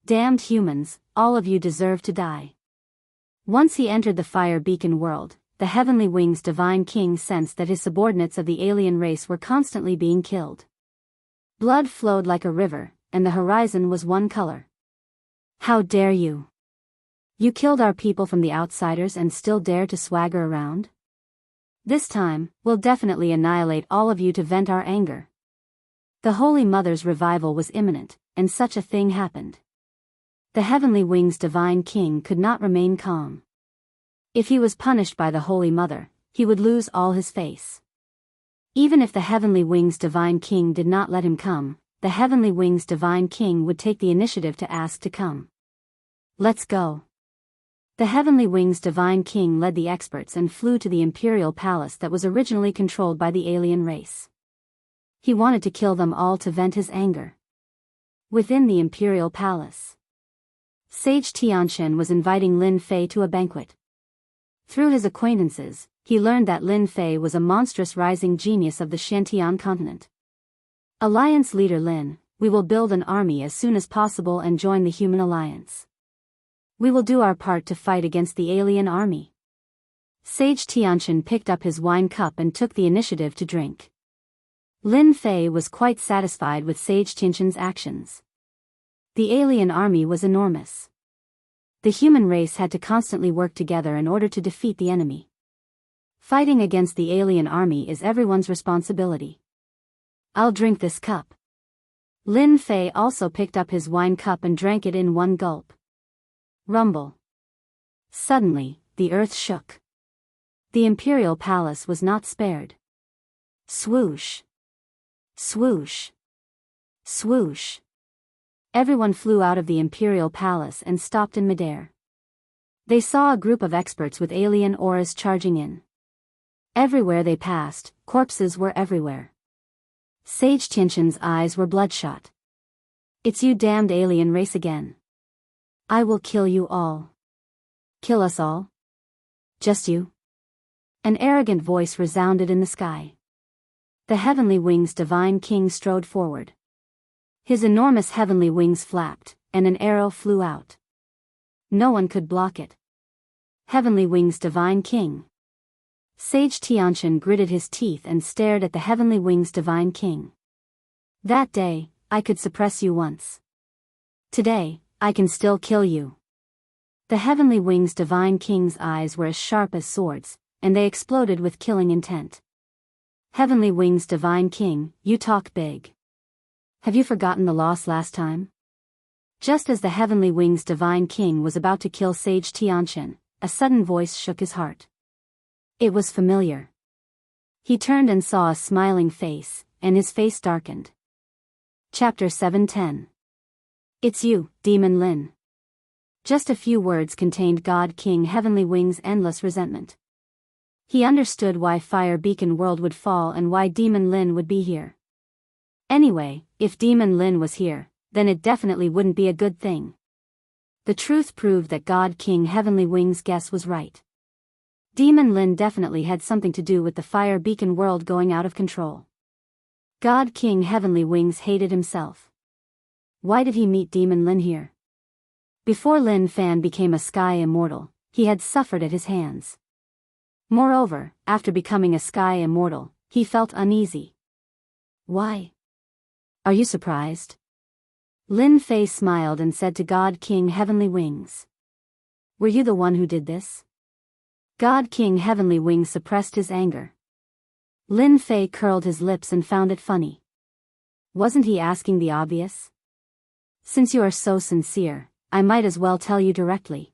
Damned humans, all of you deserve to die. Once he entered the Fire Beacon world, the Heavenly Wings Divine King sensed that his subordinates of the alien race were constantly being killed. Blood flowed like a river, and the horizon was one color. How dare you? You killed our people from the outsiders and still dare to swagger around? This time, we'll definitely annihilate all of you to vent our anger. The Holy Mother's revival was imminent, and such a thing happened. The Heavenly Wings Divine King could not remain calm. If he was punished by the Holy Mother, he would lose all his face. Even if the Heavenly Wings Divine King did not let him come, the Heavenly Wings Divine King would take the initiative to ask to come. Let's go. The Heavenly Wings Divine King led the experts and flew to the Imperial Palace that was originally controlled by the alien race. He wanted to kill them all to vent his anger. Within the Imperial Palace, Sage Tianqian was inviting Lin Fei to a banquet. Through his acquaintances, he learned that Lin Fei was a monstrous rising genius of the Shantian continent. Alliance leader Lin, we will build an army as soon as possible and join the Human Alliance. We will do our part to fight against the alien army. Sage Tianqian picked up his wine cup and took the initiative to drink. Lin Fei was quite satisfied with Sage Tianqian's actions. The alien army was enormous. The human race had to constantly work together in order to defeat the enemy. Fighting against the alien army is everyone's responsibility. I'll drink this cup. Lin Fei also picked up his wine cup and drank it in one gulp. Rumble. Suddenly, the earth shook. The Imperial Palace was not spared. Swoosh. Swoosh. Swoosh. Everyone flew out of the Imperial Palace and stopped in midair. They saw a group of experts with alien auras charging in. Everywhere they passed, corpses were everywhere. Sage Tianqian's eyes were bloodshot. It's you damned alien race again. I will kill you all. Kill us all? Just you? An arrogant voice resounded in the sky. The Heavenly Wings Divine King strode forward. His enormous heavenly wings flapped, and an arrow flew out. No one could block it. Heavenly Wings Divine King. Sage Tianqian gritted his teeth and stared at the Heavenly Wings Divine King. That day, I could suppress you once. Today, I can still kill you. The Heavenly Wings Divine King's eyes were as sharp as swords, and they exploded with killing intent. Heavenly Wings Divine King, you talk big. Have you forgotten the loss last time? Just as the Heavenly Wings Divine King was about to kill Sage Tianchen, a sudden voice shook his heart. It was familiar. He turned and saw a smiling face, and his face darkened. Chapter 710. It's you, Demon Lin. Just a few words contained God King Heavenly Wings' endless resentment. He understood why Fire Beacon World would fall and why Demon Lin would be here. Anyway, if Demon Lin was here, then it definitely wouldn't be a good thing. The truth proved that God King Heavenly Wings' guess was right. Demon Lin definitely had something to do with the Fire Beacon World going out of control. God King Heavenly Wings hated himself. Why did he meet Demon Lin here? Before Lin Fan became a Sky Immortal, he had suffered at his hands. Moreover, after becoming a Sky Immortal, he felt uneasy. Why? Are you surprised? Lin Fei smiled and said to God King Heavenly Wings. Were you the one who did this? God King Heavenly Wings suppressed his anger. Lin Fei curled his lips and found it funny. Wasn't he asking the obvious? Since you are so sincere, I might as well tell you directly.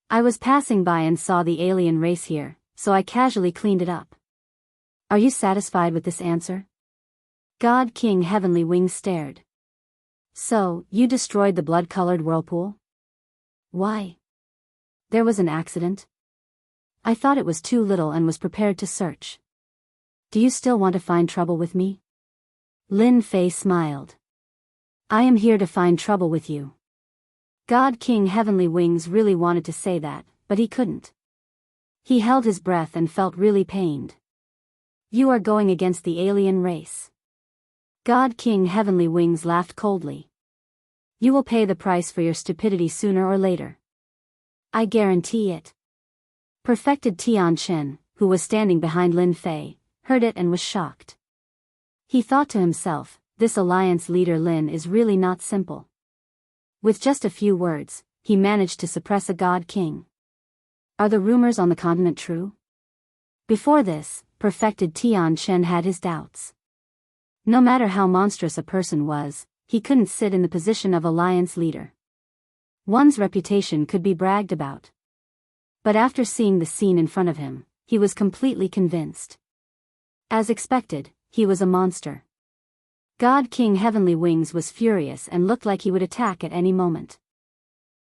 I was passing by and saw the alien race here, so I casually cleaned it up. Are you satisfied with this answer? God King Heavenly Wings stared. So, you destroyed the blood-colored whirlpool? Why? There was an accident. I thought it was too little and was prepared to search. Do you still want to find trouble with me? Lin Fei smiled. I am here to find trouble with you. God King Heavenly Wings really wanted to say that, but he couldn't. He held his breath and felt really pained. You are going against the alien race. God King Heavenly Wings laughed coldly. You will pay the price for your stupidity sooner or later. I guarantee it. Perfected Tianchen, who was standing behind Lin Fei, heard it and was shocked. He thought to himself, this alliance leader Lin is really not simple. With just a few words, he managed to suppress a God King. Are the rumors on the continent true? Before this, Perfected Tianchen had his doubts. No matter how monstrous a person was, he couldn't sit in the position of alliance leader. One's reputation could be bragged about. But after seeing the scene in front of him, he was completely convinced. As expected, he was a monster. God King Heavenly Wings was furious and looked like he would attack at any moment.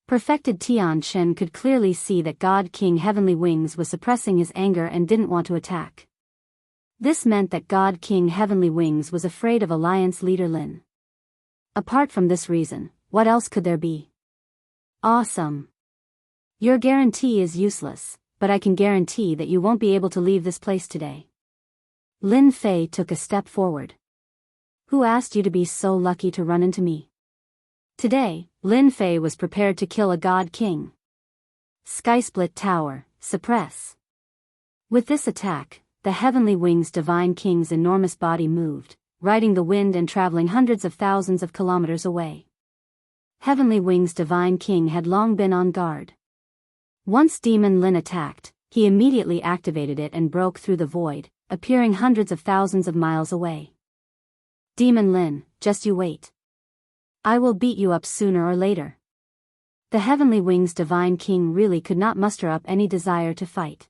Perfected Tianchen could clearly see that God King Heavenly Wings was suppressing his anger and didn't want to attack. This meant that God King Heavenly Wings was afraid of alliance leader Lin. Apart from this reason, what else could there be? Awesome. Your guarantee is useless, but I can guarantee that you won't be able to leave this place today. Lin Fei took a step forward. Who asked you to be so lucky to run into me? Today, Lin Fei was prepared to kill a God King. Skysplit Tower, suppress. With this attack, the Heavenly Wings Divine King's enormous body moved, riding the wind and traveling hundreds of thousands of kilometers away. Heavenly Wings Divine King had long been on guard. Once Demon Lin attacked, he immediately activated it and broke through the void, appearing hundreds of thousands of miles away. Demon Lin, just you wait. I will beat you up sooner or later. The Heavenly Wings Divine King really could not muster up any desire to fight.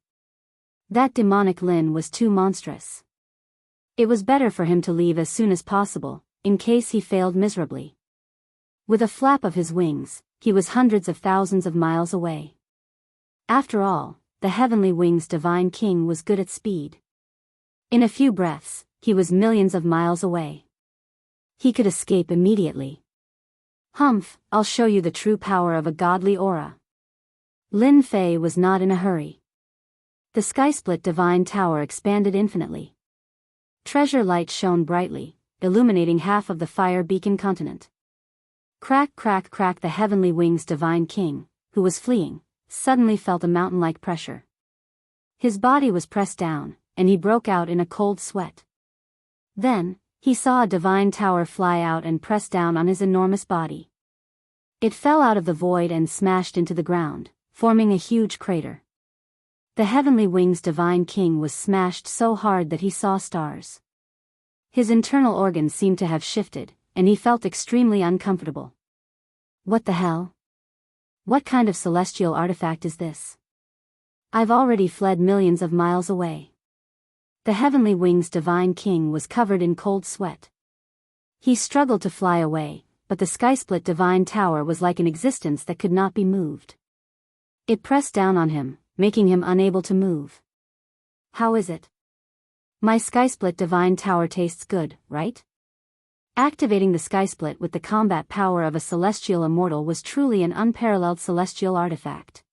That demonic Lin was too monstrous. It was better for him to leave as soon as possible, in case he failed miserably. With a flap of his wings, he was hundreds of thousands of miles away. After all, the Heavenly Wings Divine King was good at speed. In a few breaths, he was millions of miles away. He could escape immediately. Humph, I'll show you the true power of a godly aura. Lin Fei was not in a hurry. The Skysplit Divine Tower expanded infinitely. Treasure light shone brightly, illuminating half of the Fire Beacon continent. Crack, crack, crack. The Heavenly Wings Divine King, who was fleeing, suddenly felt a mountain-like pressure. His body was pressed down, and he broke out in a cold sweat. Then, he saw a divine tower fly out and press down on his enormous body. It fell out of the void and smashed into the ground, forming a huge crater. The Heavenly Wings Divine King was smashed so hard that he saw stars. His internal organs seemed to have shifted, and he felt extremely uncomfortable. What the hell? What kind of celestial artifact is this? I've already fled millions of miles away. The Heavenly Wings Divine King was covered in cold sweat. He struggled to fly away, but the sky-split Divine Tower was like an existence that could not be moved. It pressed down on him, making him unable to move. How is it? My sky-split Divine Tower tastes good, right? Activating the sky-split with the combat power of a celestial immortal was truly an unparalleled celestial artifact.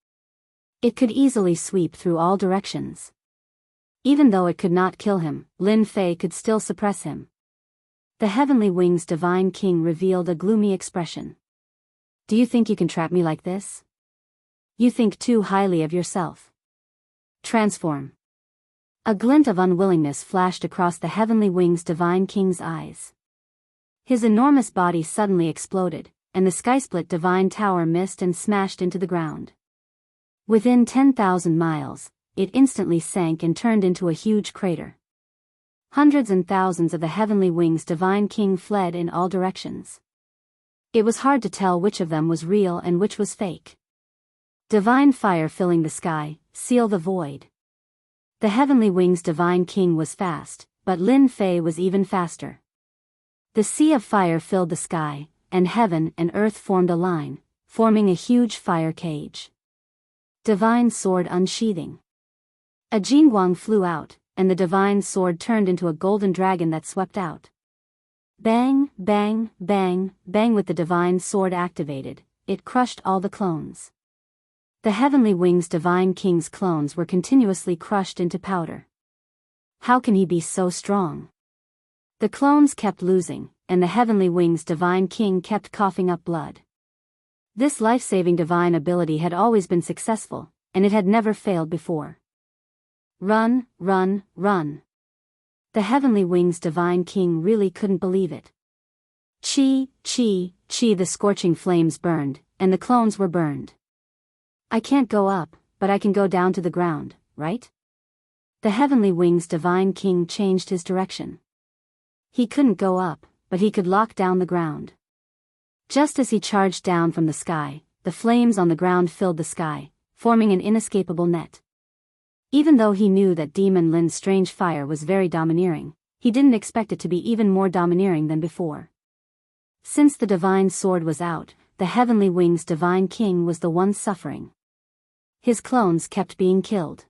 It could easily sweep through all directions. Even though it could not kill him, Lin Fei could still suppress him. The Heavenly Wings Divine King revealed a gloomy expression. Do you think you can trap me like this? You think too highly of yourself. Transform. A glint of unwillingness flashed across the Heavenly Wings Divine King's eyes. His enormous body suddenly exploded, and the sky-split Divine Tower missed and smashed into the ground. Within 10,000 miles, it instantly sank and turned into a huge crater. Hundreds and thousands of the Heavenly Wings Divine King fled in all directions. It was hard to tell which of them was real and which was fake. Divine fire filling the sky, seal the void. The Heavenly Wings Divine King was fast, but Lin Fei was even faster. The sea of fire filled the sky, and heaven and earth formed a line, forming a huge fire cage. Divine sword unsheathing. A Jingguang flew out, and the divine sword turned into a golden dragon that swept out. Bang, bang, bang, bang. With the divine sword activated, it crushed all the clones. The Heavenly Wings Divine King's clones were continuously crushed into powder. How can he be so strong? The clones kept losing, and the Heavenly Wings Divine King kept coughing up blood. This life-saving divine ability had always been successful, and it had never failed before. Run, run, run. The Heavenly Wings Divine King really couldn't believe it. Chi, chi, chi. The scorching flames burned, and the clones were burned. I can't go up, but I can go down to the ground, right? The Heavenly Wings Divine King changed his direction. He couldn't go up, but he could lock down the ground. Just as he charged down from the sky, the flames on the ground filled the sky, forming an inescapable net. Even though he knew that Demon Lin's strange fire was very domineering, he didn't expect it to be even more domineering than before. Since the divine sword was out, the Heavenly Wings Divine King was the one suffering. His clones kept being killed.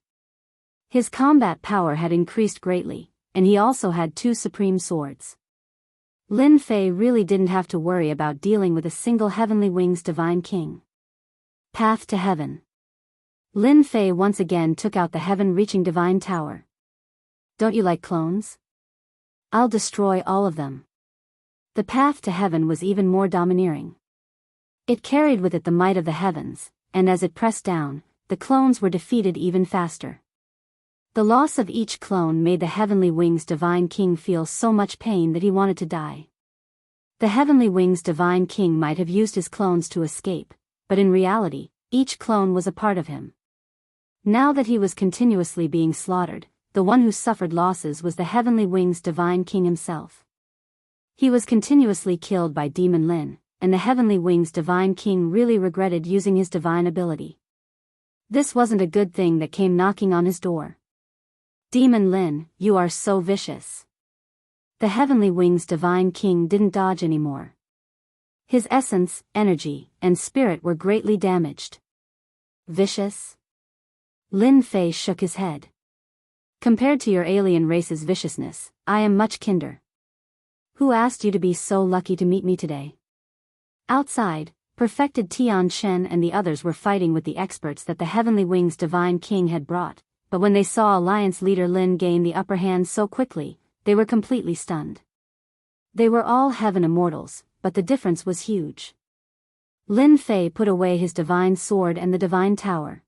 His combat power had increased greatly, and he also had 2 supreme swords. Lin Fei really didn't have to worry about dealing with a single Heavenly Wings Divine King. Path to Heaven. Lin Fei once again took out the heaven-reaching Divine Tower. Don't you like clones? I'll destroy all of them. The path to heaven was even more domineering. It carried with it the might of the heavens, and as it pressed down, the clones were defeated even faster. The loss of each clone made the Heavenly Wings Divine King feel so much pain that he wanted to die. The Heavenly Wings Divine King might have used his clones to escape, but in reality, each clone was a part of him. Now that he was continuously being slaughtered, the one who suffered losses was the Heavenly Wings Divine King himself. He was continuously killed by Demon Lin, and the Heavenly Wings Divine King really regretted using his divine ability. This wasn't a good thing that came knocking on his door. Demon Lin, you are so vicious. The Heavenly Wings Divine King didn't dodge anymore. His essence, energy, and spirit were greatly damaged. Vicious? Lin Fei shook his head. Compared to your alien race's viciousness, I am much kinder. Who asked you to be so lucky to meet me today? Outside, perfected Tian Shen and the others were fighting with the experts that the Heavenly Wings Divine King had brought, but when they saw Alliance leader Lin gain the upper hand so quickly, they were completely stunned. They were all heaven immortals, but the difference was huge. Lin Fei put away his divine sword and the divine tower.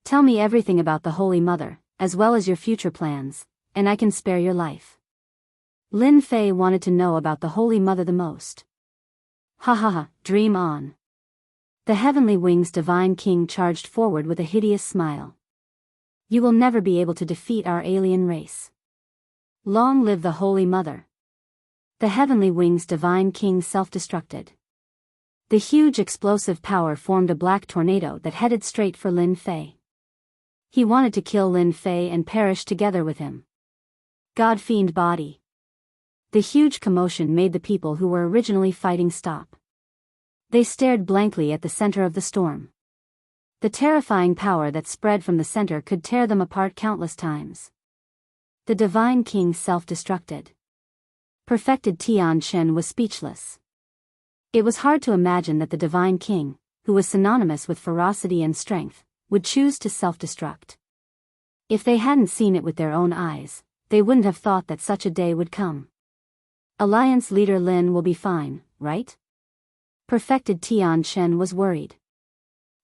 Tell me everything about the Holy Mother, as well as your future plans, and I can spare your life. Lin Fei wanted to know about the Holy Mother the most. Ha ha ha, dream on. The Heavenly Wings Divine King charged forward with a hideous smile. You will never be able to defeat our alien race. Long live the Holy Mother. The Heavenly Wings Divine King self-destructed. The huge explosive power formed a black tornado that headed straight for Lin Fei. He wanted to kill Lin Fei and perish together with him. God fiend body. The huge commotion made the people who were originally fighting stop. They stared blankly at the center of the storm. The terrifying power that spread from the center could tear them apart countless times. The Divine King self-destructed. Perfected Tian Shen was speechless. It was hard to imagine that the Divine King, who was synonymous with ferocity and strength, would choose to self-destruct. If they hadn't seen it with their own eyes, they wouldn't have thought that such a day would come. Alliance leader Lin will be fine, right? Perfected Tian Shen was worried.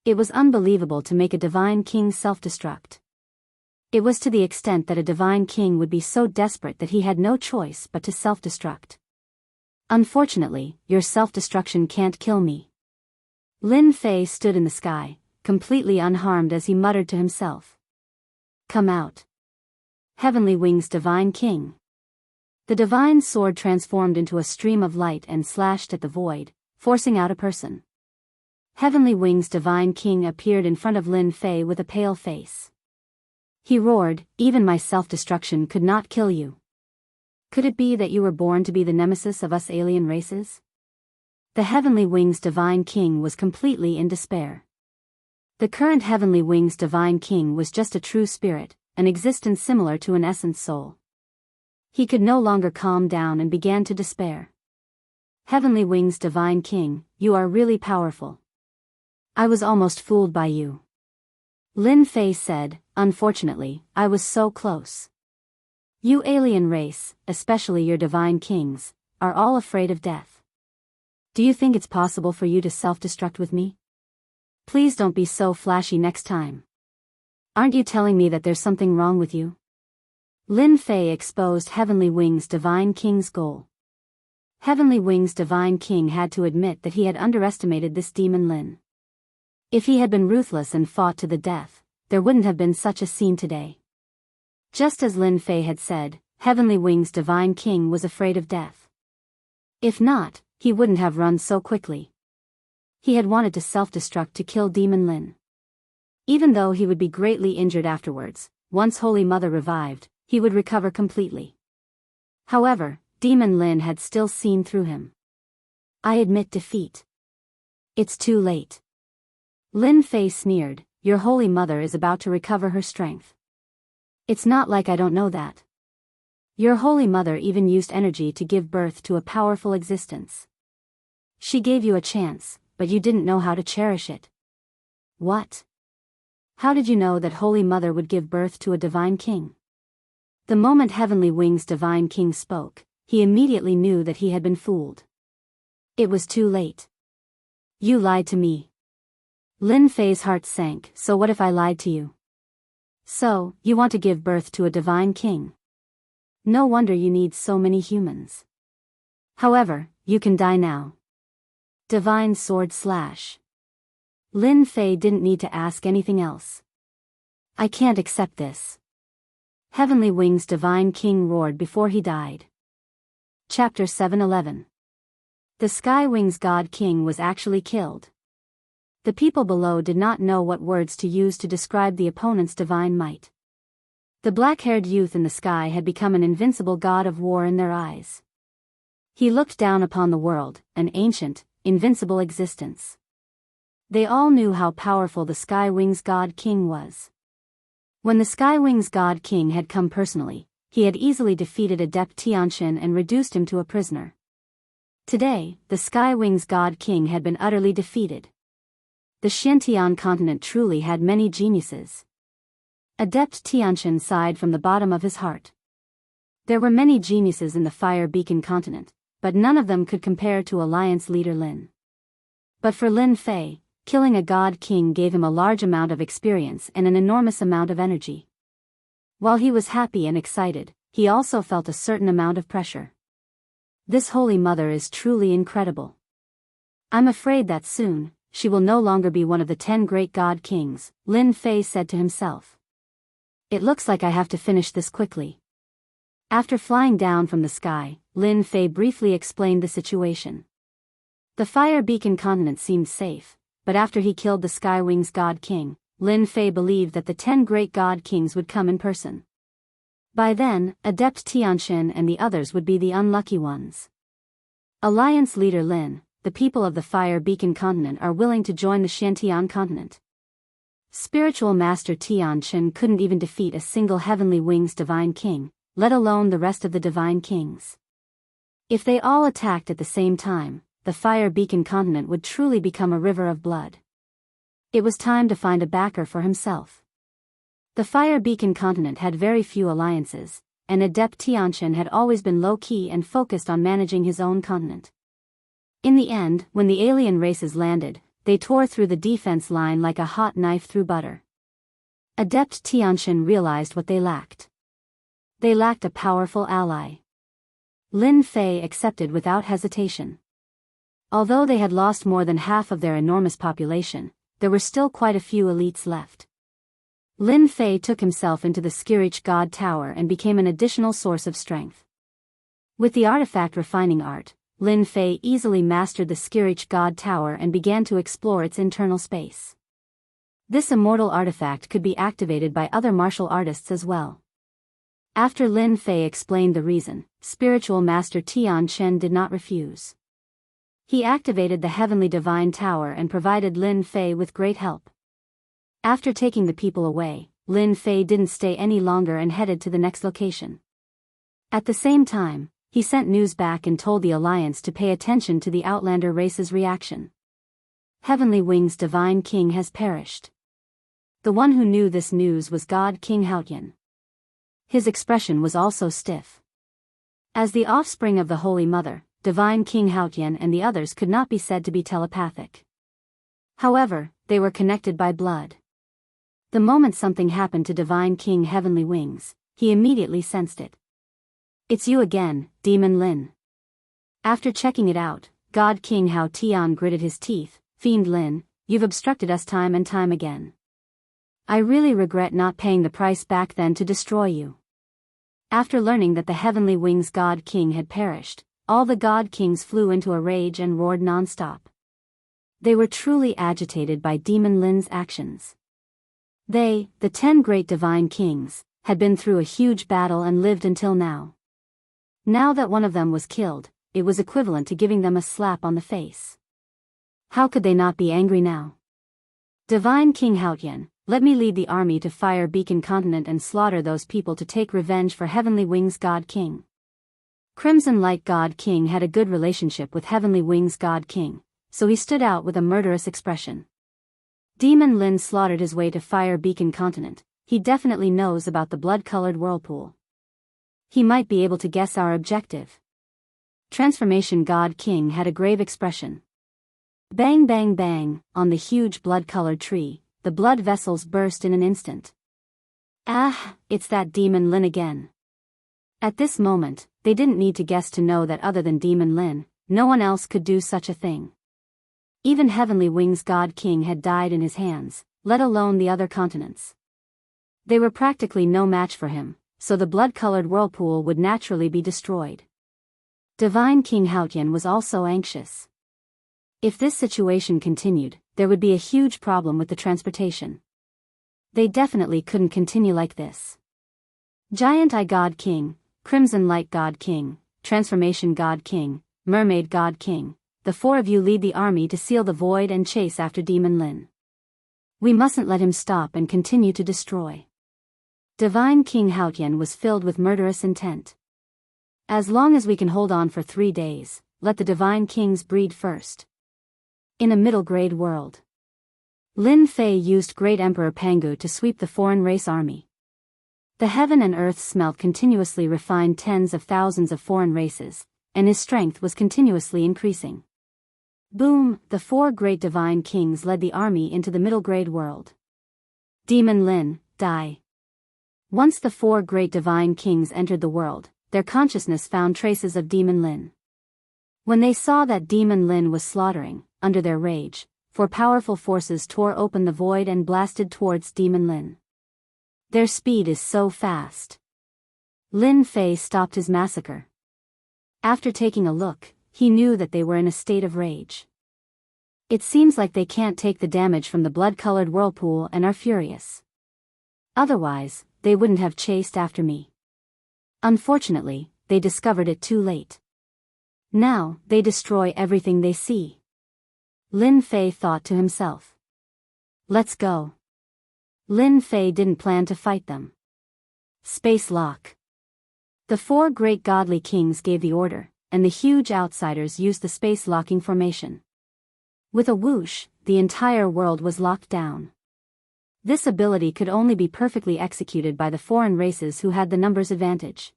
It was unbelievable to make a Divine King self-destruct. It was to the extent that a Divine King would be so desperate that he had no choice but to self-destruct. Unfortunately, your self-destruction can't kill me. Lin Fei stood in the sky, completely unharmed as he muttered to himself. Come out. Heavenly Wings Divine King. The divine sword transformed into a stream of light and slashed at the void, forcing out a person. Heavenly Wings Divine King appeared in front of Lin Fei with a pale face. He roared, even my self-destruction could not kill you. Could it be that you were born to be the nemesis of us alien races? The Heavenly Wings Divine King was completely in despair. The current Heavenly Wings Divine King was just a true spirit, an existence similar to an essence soul. He could no longer calm down and began to despair. Heavenly Wings Divine King, you are really powerful. I was almost fooled by you. Lin Fei said, unfortunately, I was so close. You alien race, especially your divine kings, are all afraid of death. Do you think it's possible for you to self-destruct with me? Please don't be so flashy next time. Aren't you telling me that there's something wrong with you? Lin Fei exposed Heavenly Wings Divine King's goal. Heavenly Wings Divine King had to admit that he had underestimated this demon Lin. If he had been ruthless and fought to the death, there wouldn't have been such a scene today. Just as Lin Fei had said, Heavenly Wings Divine King was afraid of death. If not, he wouldn't have run so quickly. He had wanted to self-destruct to kill Demon Lin. Even though he would be greatly injured afterwards, once Holy Mother revived, he would recover completely. However, Demon Lin had still seen through him. I admit defeat. It's too late. Lin Fei sneered, your Holy Mother is about to recover her strength. It's not like I don't know that. Your Holy Mother even used energy to give birth to a powerful existence. She gave you a chance, but you didn't know how to cherish it. What? How did you know that Holy Mother would give birth to a Divine King? The moment Heavenly Wings Divine King spoke, he immediately knew that he had been fooled. It was too late. You lied to me. Lin Fei's heart sank, so what if I lied to you? So, you want to give birth to a Divine King? No wonder you need so many humans. However, you can die now. Divine Sword Slash. Lin Fei didn't need to ask anything else. I can't accept this. Heavenly Wings Divine King roared before he died. Chapter 711. The Sky Wings God King was actually killed. The people below did not know what words to use to describe the opponent's divine might. The black-haired youth in the sky had become an invincible god of war in their eyes. He looked down upon the world, an ancient, invincible existence. They all knew how powerful the Sky Wings God King was. When the Sky Wings God King had come personally, he had easily defeated Adept Tianxin and reduced him to a prisoner. Today, the Sky Wings God King had been utterly defeated. The Xiantian continent truly had many geniuses. Adept Tianxin sighed from the bottom of his heart. There were many geniuses in the Fire Beacon continent, but none of them could compare to Alliance leader Lin. But for Lin Fei, killing a God King gave him a large amount of experience and an enormous amount of energy. While he was happy and excited, he also felt a certain amount of pressure. This Holy Mother is truly incredible. I'm afraid that soon, she will no longer be one of the 10 great God Kings, Lin Fei said to himself. It looks like I have to finish this quickly. After flying down from the sky, Lin Fei briefly explained the situation. The Fire Beacon continent seemed safe, but after he killed the Skywing's God King, Lin Fei believed that the 10 great God Kings would come in person. By then, Adept Tianxin and the others would be the unlucky ones. Alliance leader Lin, the people of the Fire Beacon continent are willing to join the Xiantian continent. Spiritual Master Tianxin couldn't even defeat a single Heavenly Wings Divine King, let alone the rest of the Divine Kings. If they all attacked at the same time, the Fire Beacon continent would truly become a river of blood. It was time to find a backer for himself. The Fire Beacon continent had very few alliances, and Adept Tianxin had always been low-key and focused on managing his own continent. In the end, when the alien races landed, they tore through the defense line like a hot knife through butter. Adept Tianxin realized what they lacked. They lacked a powerful ally. Lin Fei accepted without hesitation. Although they had lost more than half of their enormous population, there were still quite a few elites left. Lin Fei took himself into the Skirich God Tower and became an additional source of strength. With the artifact refining art, Lin Fei easily mastered the Skirich God Tower and began to explore its internal space. This immortal artifact could be activated by other martial artists as well. After Lin Fei explained the reason, Spiritual Master Tianxin did not refuse. He activated the Heavenly Divine Tower and provided Lin Fei with great help. After taking the people away, Lin Fei didn't stay any longer and headed to the next location. At the same time, he sent news back and told the Alliance to pay attention to the Outlander race's reaction. Heavenly Wings Divine King has perished. The one who knew this news was God King Haotian. His expression was also stiff. As the offspring of the Holy Mother, Divine King Haotian and the others could not be said to be telepathic. However, they were connected by blood. The moment something happened to Divine King Heavenly Wings, he immediately sensed it. "It's you again, Demon Lin." After checking it out, God King Hao Tian gritted his teeth. "Fiend Lin, you've obstructed us time and time again. I really regret not paying the price back then to destroy you." After learning that the Heavenly Wings God King had perished, all the God Kings flew into a rage and roared non-stop. They were truly agitated by Demon Lin's actions. They, the 10 great Divine Kings, had been through a huge battle and lived until now. Now that one of them was killed, it was equivalent to giving them a slap on the face. How could they not be angry now? "Divine King Haotian, let me lead the army to Fire Beacon Continent and slaughter those people to take revenge for Heavenly Wings God King." Crimson Light God King had a good relationship with Heavenly Wings God King, so he stood out with a murderous expression. Demon Lin slaughtered his way to Fire Beacon Continent. He definitely knows about the blood-colored whirlpool. He might be able to guess our objective. Transformation God King had a grave expression. Bang bang bang, on the huge blood-colored tree, the blood vessels burst in an instant. "Ah, it's that Demon Lin again." At this moment, they didn't need to guess to know that other than Demon Lin, no one else could do such a thing. Even Heavenly Wings God King had died in his hands, let alone the other continents. They were practically no match for him, so the blood-colored whirlpool would naturally be destroyed. Divine King Haotian was also anxious. If this situation continued, there would be a huge problem with the transportation. They definitely couldn't continue like this. Giant Eye God King, Crimson Light God King, Transformation God King, Mermaid God King, the 4 of you lead the army to seal the void and chase after Demon Lin. We mustn't let him stop and continue to destroy. Divine King Haotian was filled with murderous intent. As long as we can hold on for 3 days, let the Divine Kings breed first. In a middle-grade world, Lin Fei used Great Emperor Pangu to sweep the foreign race army. The heaven and earth smelt continuously refined tens of thousands of foreign races, and his strength was continuously increasing. Boom, the 4 great Divine Kings led the army into the middle-grade world. Demon Lin, die. Once the 4 great Divine Kings entered the world, their consciousness found traces of Demon Lin. When they saw that Demon Lin was slaughtering, under their rage, 4 powerful forces tore open the void and blasted towards Demon Lin. Their speed is so fast. Lin Fei stopped his massacre. After taking a look, he knew that they were in a state of rage. It seems like they can't take the damage from the blood-colored whirlpool and are furious. Otherwise, they wouldn't have chased after me. Unfortunately, they discovered it too late. Now, they destroy everything they see. Lin Fei thought to himself. Let's go. Lin Fei didn't plan to fight them. Space lock. The 4 great godly kings gave the order, and the huge outsiders used the space locking formation. With a whoosh, the entire world was locked down. This ability could only be perfectly executed by the foreign races who had the numbers advantage.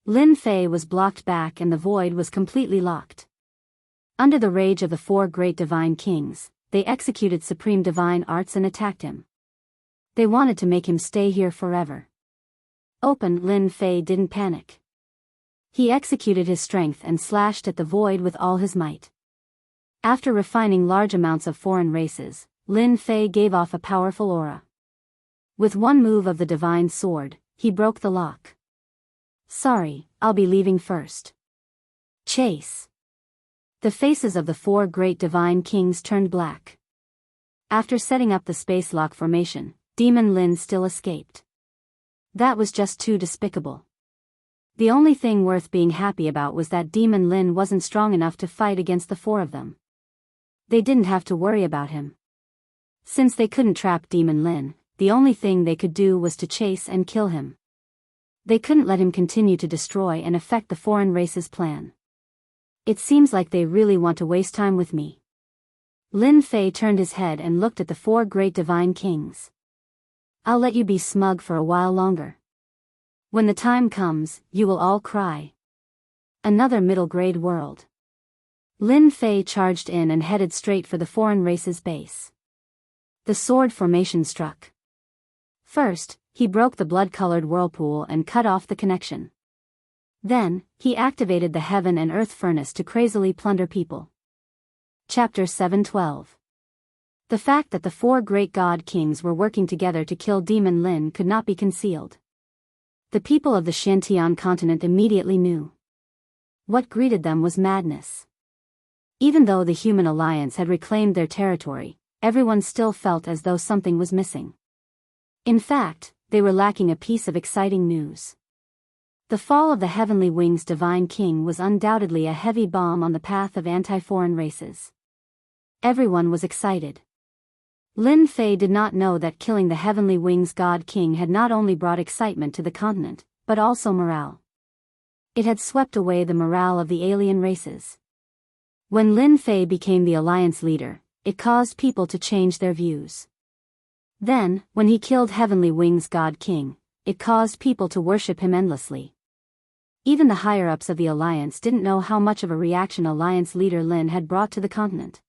Lin Fei was blocked back and the void was completely locked. Under the rage of the 4 great divine kings, they executed supreme divine arts and attacked him. They wanted to make him stay here forever. Lin Fei didn't panic. He executed his strength and slashed at the void with all his might. After refining large amounts of foreign races, Lin Fei gave off a powerful aura. With one move of the divine sword, he broke the lock. Sorry, I'll be leaving first. Chase. The faces of the 4 great divine kings turned black. After setting up the space lock formation, Demon Lin still escaped. That was just too despicable. The only thing worth being happy about was that Demon Lin wasn't strong enough to fight against the 4 of them. They didn't have to worry about him. Since they couldn't trap Demon Lin, the only thing they could do was to chase and kill him. They couldn't let him continue to destroy and affect the foreign race's plan. It seems like they really want to waste time with me. Lin Fei turned his head and looked at the 4 great divine kings. I'll let you be smug for a while longer. When the time comes, you will all cry. Another middle-grade world. Lin Fei charged in and headed straight for the foreign race's base. The sword formation struck. First, he broke the blood-colored whirlpool and cut off the connection. Then, he activated the heaven and earth furnace to crazily plunder people. Chapter 7:12. The fact that the 4 great god kings were working together to kill Demon Lin could not be concealed. The people of the Shantian continent immediately knew. What greeted them was madness. Even though the human alliance had reclaimed their territory, everyone still felt as though something was missing. In fact, they were lacking a piece of exciting news. The fall of the Heavenly Wings Divine King was undoubtedly a heavy bomb on the path of anti-foreign races. Everyone was excited. Lin Fei did not know that killing the Heavenly Wings God King had not only brought excitement to the continent, but also morale. It had swept away the morale of the alien races. When Lin Fei became the alliance leader, it caused people to change their views. Then, when he killed Heavenly Wings God King, it caused people to worship him endlessly. Even the higher-ups of the alliance didn't know how much of a reaction alliance leader Lin had brought to the continent.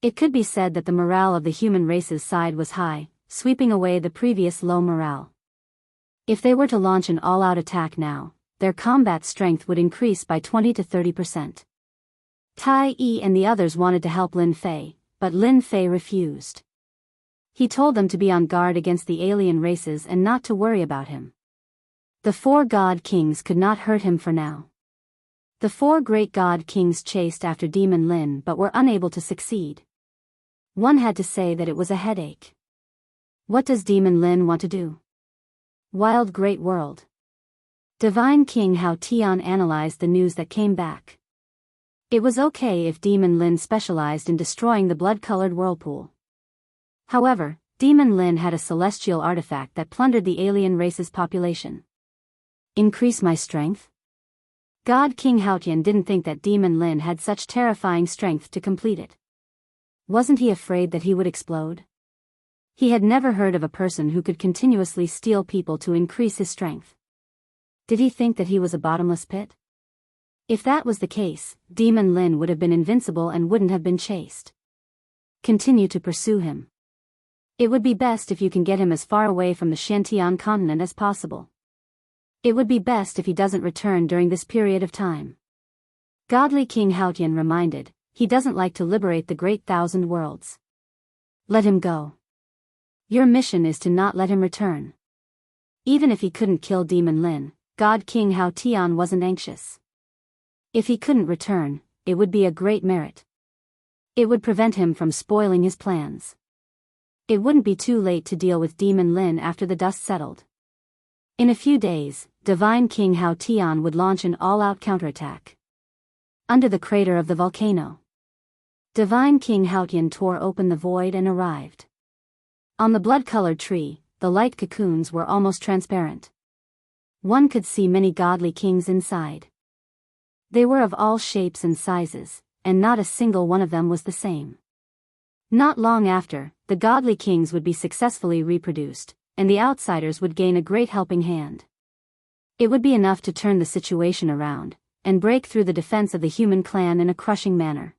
It could be said that the morale of the human race's side was high, sweeping away the previous low morale. If they were to launch an all-out attack now, their combat strength would increase by 20 to 30%. Tai Yi and the others wanted to help Lin Fei, but Lin Fei refused. He told them to be on guard against the alien races and not to worry about him. The 4 god kings could not hurt him for now. The 4 great god kings chased after Demon Lin but were unable to succeed. One had to say that it was a headache. What does Demon Lin want to do? Wild great world. Divine King Hao Tian analyzed the news that came back. It was okay if Demon Lin specialized in destroying the blood-colored whirlpool. However, Demon Lin had a celestial artifact that plundered the alien race's population. Increase my strength? God King Hao Tian didn't think that Demon Lin had such terrifying strength to complete it. Wasn't he afraid that he would explode? He had never heard of a person who could continuously steal people to increase his strength. Did he think that he was a bottomless pit? If that was the case, Demon Lin would have been invincible and wouldn't have been chased. Continue to pursue him. It would be best if you can get him as far away from the Shantian continent as possible. It would be best if he doesn't return during this period of time. Godly King Haotian reminded, he doesn't like to liberate the great 1,000 worlds. Let him go. Your mission is to not let him return. Even if he couldn't kill Demon Lin, God King Hao Tian wasn't anxious. If he couldn't return, it would be a great merit. It would prevent him from spoiling his plans. It wouldn't be too late to deal with Demon Lin after the dust settled. In a few days, Divine King Hao Tian would launch an all-out counterattack. Under the crater of the volcano, Divine King Hao Tian tore open the void and arrived. On the blood-colored tree, the light cocoons were almost transparent. One could see many godly kings inside. They were of all shapes and sizes, and not a single one of them was the same. Not long after, the godly kings would be successfully reproduced, and the outsiders would gain a great helping hand. It would be enough to turn the situation around, and break through the defense of the human clan in a crushing manner.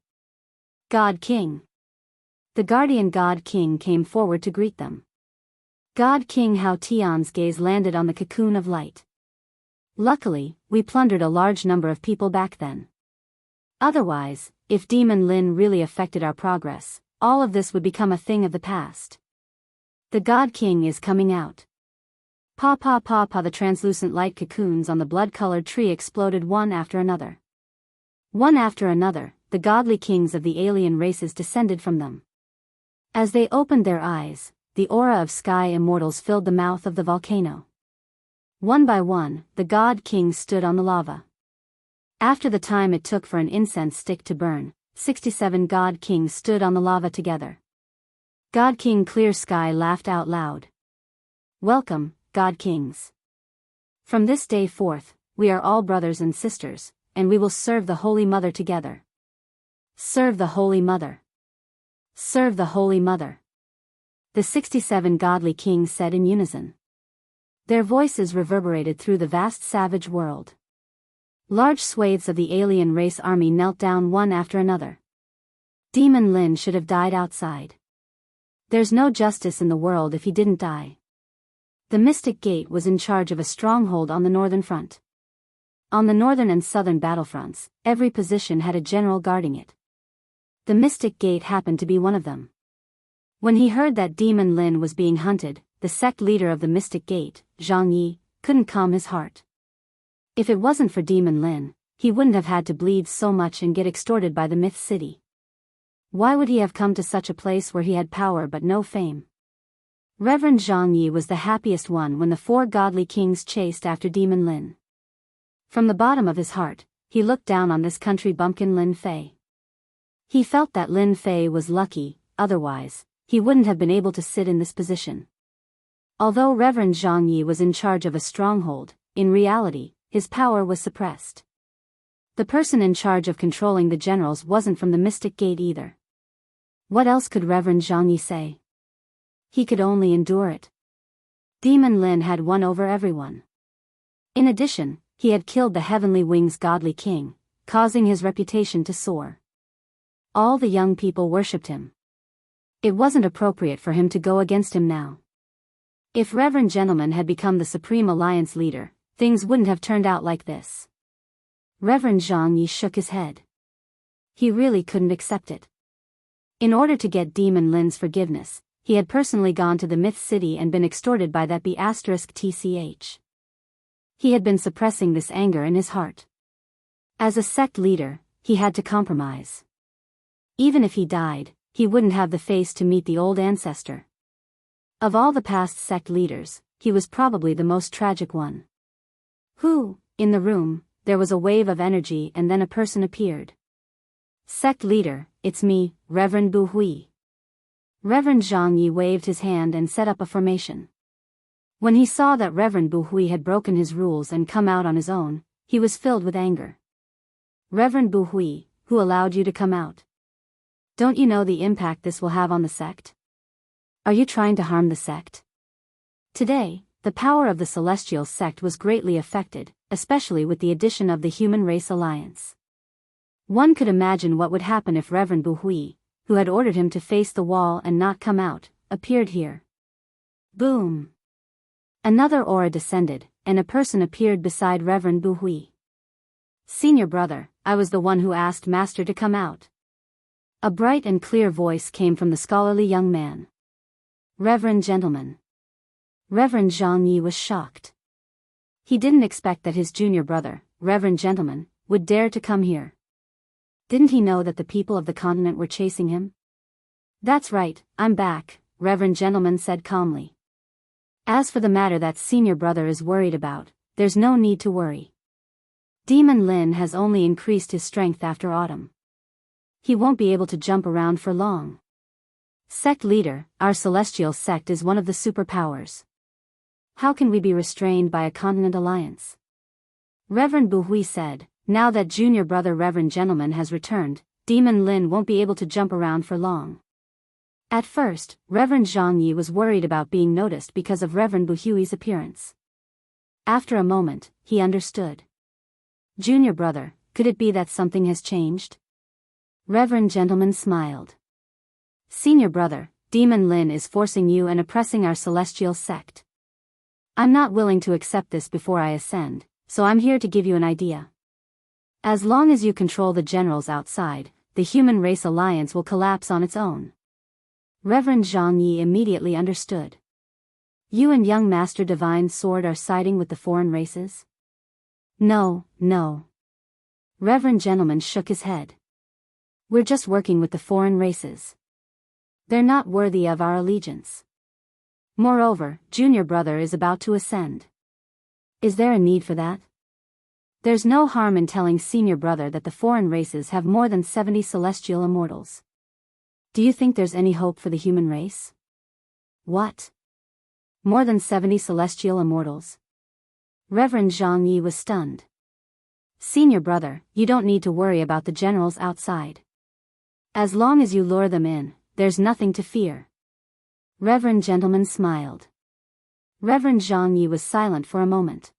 God King. The guardian God King came forward to greet them. God King Hao Tian's gaze landed on the cocoon of light. Luckily, we plundered a large number of people back then. Otherwise, if Demon Lin really affected our progress, all of this would become a thing of the past. The God King is coming out. Pa pa pa pa. The translucent light cocoons on the blood-colored tree exploded one after another. One after another, the godly kings of the alien races descended from them. As they opened their eyes, the aura of sky immortals filled the mouth of the volcano. One by one, the God Kings stood on the lava. After the time it took for an incense stick to burn, 67 God Kings stood on the lava together. God King Clear Sky laughed out loud. Welcome, God Kings. From this day forth, we are all brothers and sisters, and we will serve the Holy Mother together. Serve the Holy Mother. Serve the Holy Mother. The 67 godly kings said in unison. Their voices reverberated through the vast savage world. Large swathes of the alien race army knelt down one after another. Demon Lin should have died outside. There's no justice in the world if he didn't die. The Mystic Gate was in charge of a stronghold on the northern front. On the northern and southern battlefronts, every position had a general guarding it. The Mystic Gate happened to be one of them. When he heard that Demon Lin was being hunted, the sect leader of the Mystic Gate, Zhang Yi, couldn't calm his heart. If it wasn't for Demon Lin, he wouldn't have had to bleed so much and get extorted by the Myth City. Why would he have come to such a place where he had power but no fame? Reverend Zhang Yi was the happiest one when the 4 godly kings chased after Demon Lin. From the bottom of his heart, he looked down on this country bumpkin Lin Fei. He felt that Lin Fei was lucky, otherwise, he wouldn't have been able to sit in this position. Although Reverend Zhang Yi was in charge of a stronghold, in reality, his power was suppressed. The person in charge of controlling the generals wasn't from the Mystic Gate either. What else could Reverend Zhang Yi say? He could only endure it. Demon Lin had won over everyone. In addition, he had killed the Heavenly Wings godly king, causing his reputation to soar. All the young people worshipped him. It wasn't appropriate for him to go against him now. If Reverend Gentleman had become the Supreme Alliance leader, things wouldn't have turned out like this. Reverend Zhang Yi shook his head. He really couldn't accept it. In order to get Demon Lin's forgiveness, he had personally gone to the Myth City and been extorted by that B*TCH. He had been suppressing this anger in his heart. As a sect leader, he had to compromise. Even if he died, he wouldn't have the face to meet the old ancestor. Of all the past sect leaders, he was probably the most tragic one. In the room, there was a wave of energy and then a person appeared. Sect leader, it's me, Reverend Bu Hui. Reverend Zhang Yi waved his hand and set up a formation. When he saw that Reverend Bu Hui had broken his rules and come out on his own, he was filled with anger. Reverend Bu Hui, who allowed you to come out? Don't you know the impact this will have on the sect? Are you trying to harm the sect? Today, the power of the Celestial sect was greatly affected, especially with the addition of the Human Race Alliance. One could imagine what would happen if Reverend Bu Hui, who had ordered him to face the wall and not come out, appeared here. Boom! Another aura descended, and a person appeared beside Reverend Bu Hui. Senior brother, I was the one who asked Master to come out. A bright and clear voice came from the scholarly young man. Reverend Gentleman. Reverend Zhang Yi was shocked. He didn't expect that his junior brother, Reverend Gentleman, would dare to come here? Didn't he know that the people of the continent were chasing him? That's right, I'm back, Reverend Gentleman said calmly. As for the matter that senior brother is worried about, there's no need to worry. Demon Lin has only increased his strength after autumn. He won't be able to jump around for long. Sect leader, our celestial sect is one of the superpowers. How can we be restrained by a continent alliance? Reverend Buhui said, now that junior brother Reverend Gentleman has returned, Demon Lin won't be able to jump around for long. At first, Reverend Zhang Yi was worried about being noticed because of Reverend Buhui's appearance. After a moment, he understood. Junior brother, could it be that something has changed? Reverend Gentleman smiled. Senior brother, Demon Lin is forcing you and oppressing our celestial sect. I'm not willing to accept this before I ascend, so I'm here to give you an idea. As long as you control the generals outside, the human race alliance will collapse on its own. Reverend Zhang Yi immediately understood. You and young Master Divine Sword are siding with the foreign races? No. Reverend Gentleman shook his head. We're just working with the foreign races. They're not worthy of our allegiance. Moreover, junior brother is about to ascend. Is there a need for that? There's no harm in telling senior brother that the foreign races have more than 70 celestial immortals. Do you think there's any hope for the human race? What? More than 70 celestial immortals? Reverend Zhang Yi was stunned. Senior brother, you don't need to worry about the generals outside. As long as you lure them in, there's nothing to fear. Reverend Gentleman smiled. Reverend Zhang Yi was silent for a moment.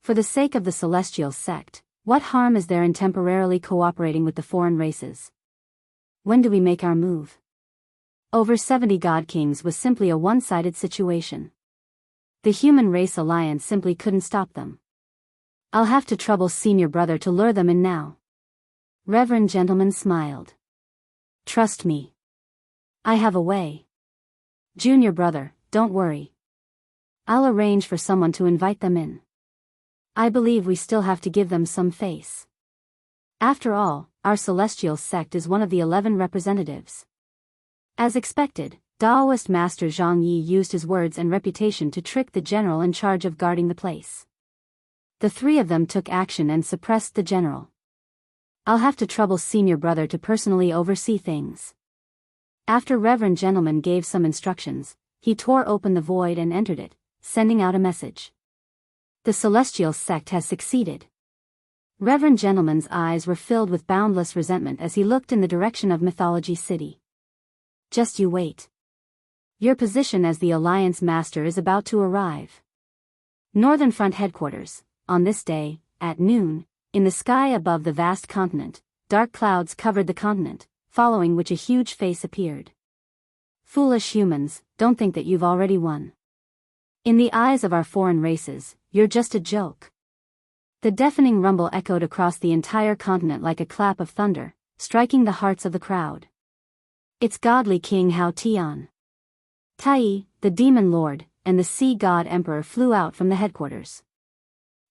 For the sake of the celestial sect, what harm is there in temporarily cooperating with the foreign races? When do we make our move? Over 70 God Kings was simply a one-sided situation. The human race alliance simply couldn't stop them. I'll have to trouble senior brother to lure them in now. Reverend Gentleman smiled. Trust me. I have a way. Junior brother, don't worry. I'll arrange for someone to invite them in. I believe we still have to give them some face. After all, our celestial sect is one of the 11 representatives. As expected, Daoist Master Zhang Yi used his words and reputation to trick the general in charge of guarding the place. The three of them took action and suppressed the general. I'll have to trouble senior brother to personally oversee things. After Reverend Gentleman gave some instructions, he tore open the void and entered it, sending out a message. The celestial sect has succeeded. Reverend Gentleman's eyes were filled with boundless resentment as he looked in the direction of Mythology City. Just you wait. Your position as the Alliance Master is about to arrive. Northern Front Headquarters, on this day, at noon, in the sky above the vast continent, dark clouds covered the continent, following which a huge face appeared. Foolish humans, don't think that you've already won. In the eyes of our foreign races, you're just a joke. The deafening rumble echoed across the entire continent like a clap of thunder, striking the hearts of the crowd. It's godly King Hao Tian. Tai, the demon lord, and the sea god emperor flew out from the headquarters.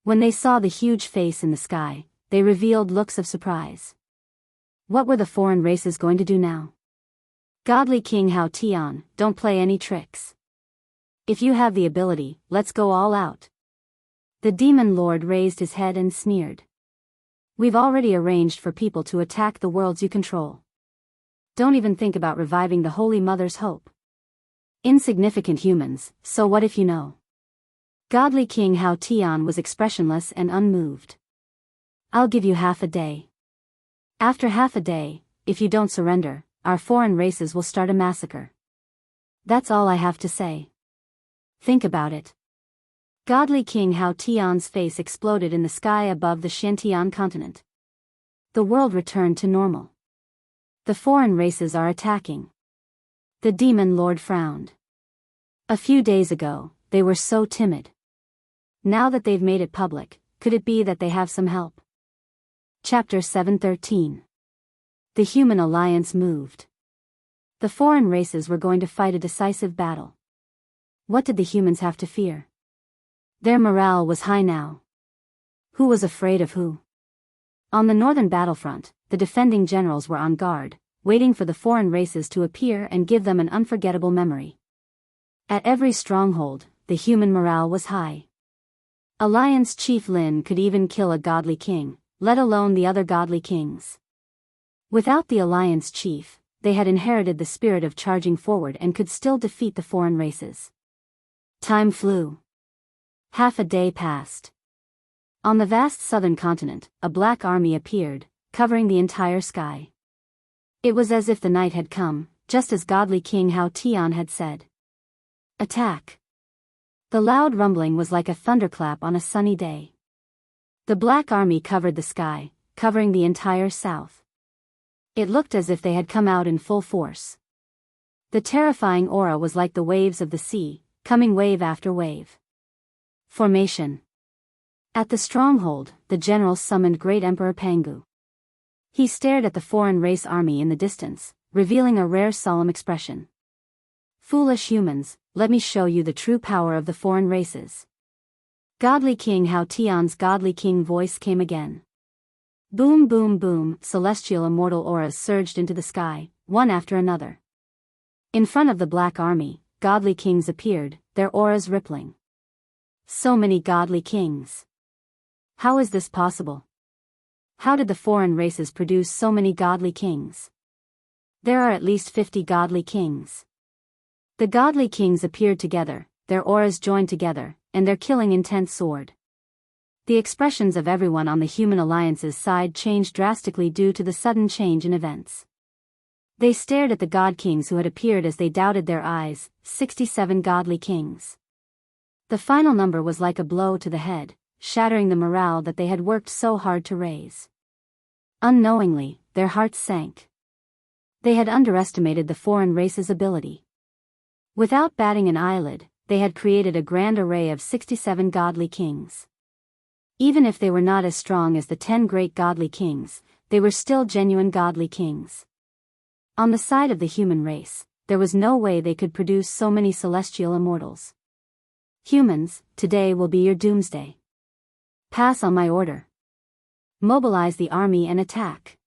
When they saw the huge face in the sky, they revealed looks of surprise. What were the foreign races going to do now? Godly King Hao Tian, don't play any tricks. If you have the ability, let's go all out. The demon lord raised his head and sneered. We've already arranged for people to attack the worlds you control. Don't even think about reviving the Holy Mother's hope. Insignificant humans, so what if you know? Godly King Hao Tian was expressionless and unmoved. I'll give you half a day. After half a day, if you don't surrender, our foreign races will start a massacre. That's all I have to say. Think about it. Godly King Hao Tian's face exploded in the sky above the Shantian continent. The world returned to normal. The foreign races are attacking. The demon lord frowned. A few days ago, they were so timid. Now that they've made it public, could it be that they have some help? Chapter 713. The human alliance moved. The foreign races were going to fight a decisive battle. What did the humans have to fear? Their morale was high now. Who was afraid of who? On the northern battlefront, the defending generals were on guard, waiting for the foreign races to appear and give them an unforgettable memory. At every stronghold, the human morale was high. Alliance Chief Lin could even kill a godly king, let alone the other godly kings. Without the Alliance Chief, they had inherited the spirit of charging forward and could still defeat the foreign races. Time flew. Half a day passed. On the vast southern continent, a black army appeared, covering the entire sky. It was as if the night had come, just as godly King Hao Tian had said. Attack! The loud rumbling was like a thunderclap on a sunny day. The black army covered the sky, covering the entire south. It looked as if they had come out in full force. The terrifying aura was like the waves of the sea, coming wave after wave. Formation. At the stronghold, the generals summoned Great Emperor Pangu. He stared at the foreign race army in the distance, revealing a rare solemn expression. Foolish humans, let me show you the true power of the foreign races. Godly King Hao Tian's godly king voice came again. Boom boom boom, celestial immortal auras surged into the sky, one after another. In front of the black army, godly kings appeared, their auras rippling. So many godly kings. How is this possible? How did the foreign races produce so many godly kings? There are at least 50 godly kings. The godly kings appeared together, their auras joined together, and their killing intent soared. The expressions of everyone on the human alliance's side changed drastically due to the sudden change in events. They stared at the god kings who had appeared as they doubted their eyes, 67 godly kings. The final number was like a blow to the head, shattering the morale that they had worked so hard to raise. Unknowingly, their hearts sank. They had underestimated the foreign race's ability. Without batting an eyelid, they had created a grand array of 67 godly kings. Even if they were not as strong as the 10 great godly kings, they were still genuine godly kings. On the side of the human race, there was no way they could produce so many celestial immortals. Humans, today will be your doomsday. Pass on my order. Mobilize the army and attack.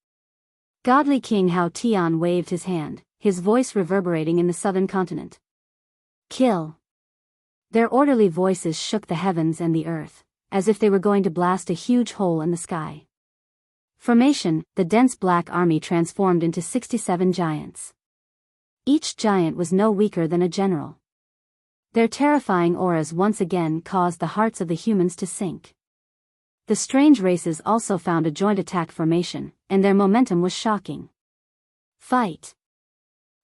Godly King Hao Tian waved his hand, his voice reverberating in the southern continent. Kill. Their orderly voices shook the heavens and the earth, as if they were going to blast a huge hole in the sky. Formation, the dense black army transformed into 67 giants. Each giant was no weaker than a general. Their terrifying auras once again caused the hearts of the humans to sink. The strange races also found a joint attack formation, and their momentum was shocking. Fight!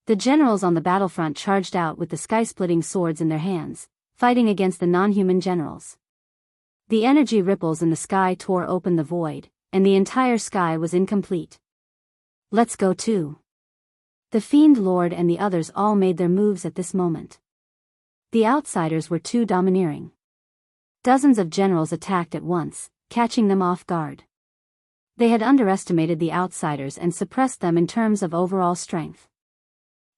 The generals on the battlefront charged out with the sky-splitting swords in their hands, fighting against the non-human generals. The energy ripples in the sky tore open the void, and the entire sky was incomplete. Let's go too. The Fiend Lord and the others all made their moves at this moment. The outsiders were too domineering. Dozens of generals attacked at once, catching them off guard. They had underestimated the outsiders and suppressed them in terms of overall strength.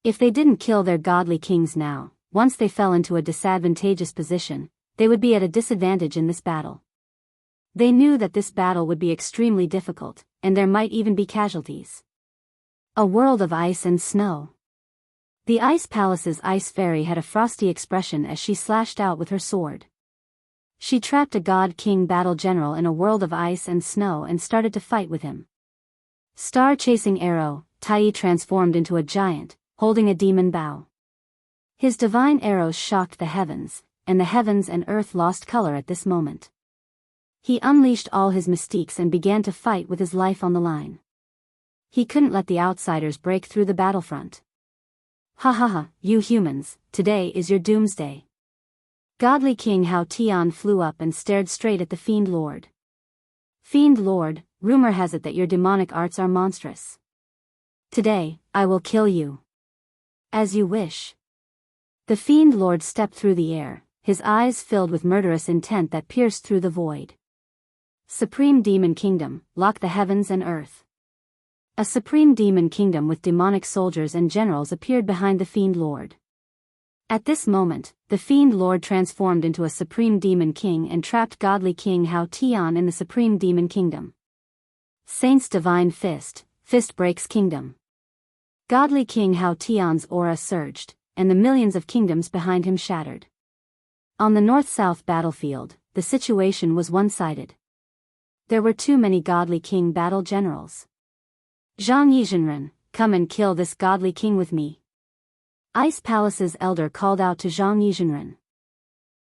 If they didn't kill their godly kings now, once they fell into a disadvantageous position, they would be at a disadvantage in this battle. They knew that this battle would be extremely difficult, and there might even be casualties. A world of ice and snow. The Ice Palace's Ice Fairy had a frosty expression as she slashed out with her sword. She trapped a god king battle general in a world of ice and snow and started to fight with him. Star-chasing arrow, Tai transformed into a giant, holding a demon bow. His divine arrows shocked the heavens, and the heavens and earth lost color at this moment. He unleashed all his mystiques and began to fight with his life on the line. He couldn't let the outsiders break through the battlefront. Ha ha ha, you humans, today is your doomsday. Godly King Hao Tian flew up and stared straight at the Fiend Lord. Fiend Lord, rumor has it that your demonic arts are monstrous. Today, I will kill you. As you wish. The Fiend Lord stepped through the air, his eyes filled with murderous intent that pierced through the void. Supreme Demon Kingdom, lock the heavens and earth. A supreme demon kingdom with demonic soldiers and generals appeared behind the Fiend Lord. At this moment, the Fiend Lord transformed into a supreme demon king and trapped godly King Hao Tian in the supreme demon kingdom. Saint's divine fist, fist breaks kingdom. Godly King Hao Tian's aura surged, and the millions of kingdoms behind him shattered. On the north-south battlefield, the situation was one-sided. There were too many Godly King battle generals. Zhang Yizhenren, come and kill this Godly King with me. Ice Palace's elder called out to Zhang Yizhenren.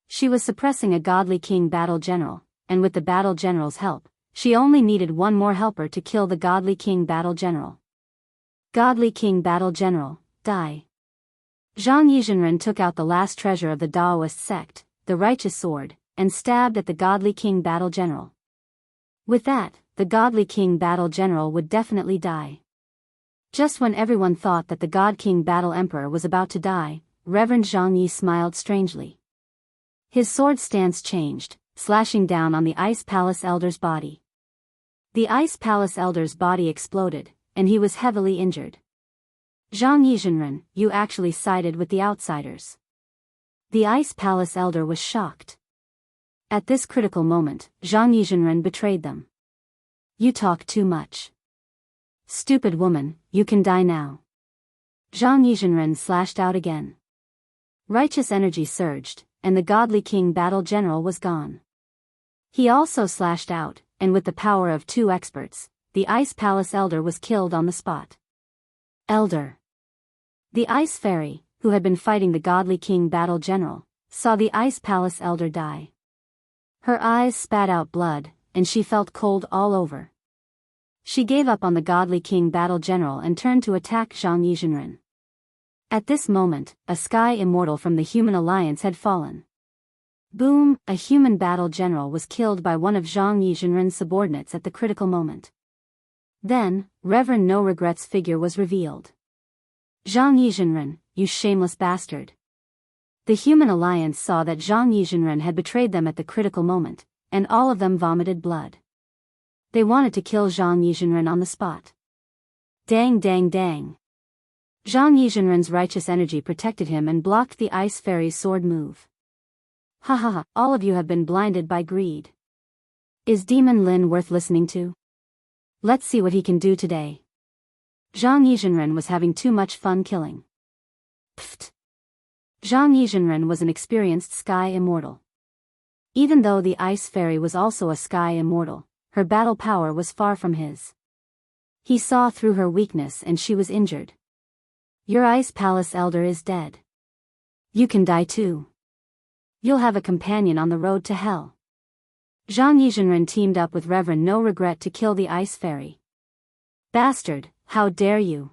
She was suppressing a Godly King battle general, and with the battle general's help, she only needed one more helper to kill the Godly King battle general. Godly King battle general, die. Zhang Yizhenren took out the last treasure of the Daoist sect, the righteous sword, and stabbed at the Godly King battle general. With that, the Godly King battle general would definitely die. Just when everyone thought that the God King battle emperor was about to die, Reverend Zhang Yi smiled strangely. His sword stance changed, slashing down on the Ice Palace elder's body. The Ice Palace elder's body exploded, and he was heavily injured. Zhang Yizhenren, you actually sided with the outsiders. The Ice Palace elder was shocked. At this critical moment, Zhang Yizhenren betrayed them. You talk too much. Stupid woman, you can die now. Zhang Yizhenren slashed out again. Righteous energy surged, and the Godly King battle general was gone. He also slashed out, and with the power of two experts, the Ice Palace elder was killed on the spot. Elder. The Ice Fairy, who had been fighting the Godly King battle general, saw the Ice Palace elder die. Her eyes spat out blood, and she felt cold all over. She gave up on the Godly King battle general and turned to attack Zhang Yizhenren. At this moment, a sky immortal from the Human Alliance had fallen. Boom, a human battle general was killed by one of Zhang Yizhenren's subordinates at the critical moment. Then, Reverend No Regrets' figure was revealed. Zhang Yizhenren, you shameless bastard. The Human Alliance saw that Zhang Yizhenren had betrayed them at the critical moment, and all of them vomited blood. They wanted to kill Zhang Yizhenren on the spot. Dang dang dang. Zhang Yizhenren's righteous energy protected him and blocked the Ice Fairy's sword move. Ha ha ha, all of you have been blinded by greed. Is Demon Lin worth listening to? Let's see what he can do today. Zhang Yizhenren was having too much fun killing. Pfft. Zhang Yizhenren was an experienced sky immortal. Even though the Ice Fairy was also a sky immortal, her battle power was far from his. He saw through her weakness and she was injured. Your Ice Palace elder is dead. You can die too. You'll have a companion on the road to hell. Zhang Yizhenren teamed up with Reverend No Regret to kill the Ice Fairy. Bastard, how dare you!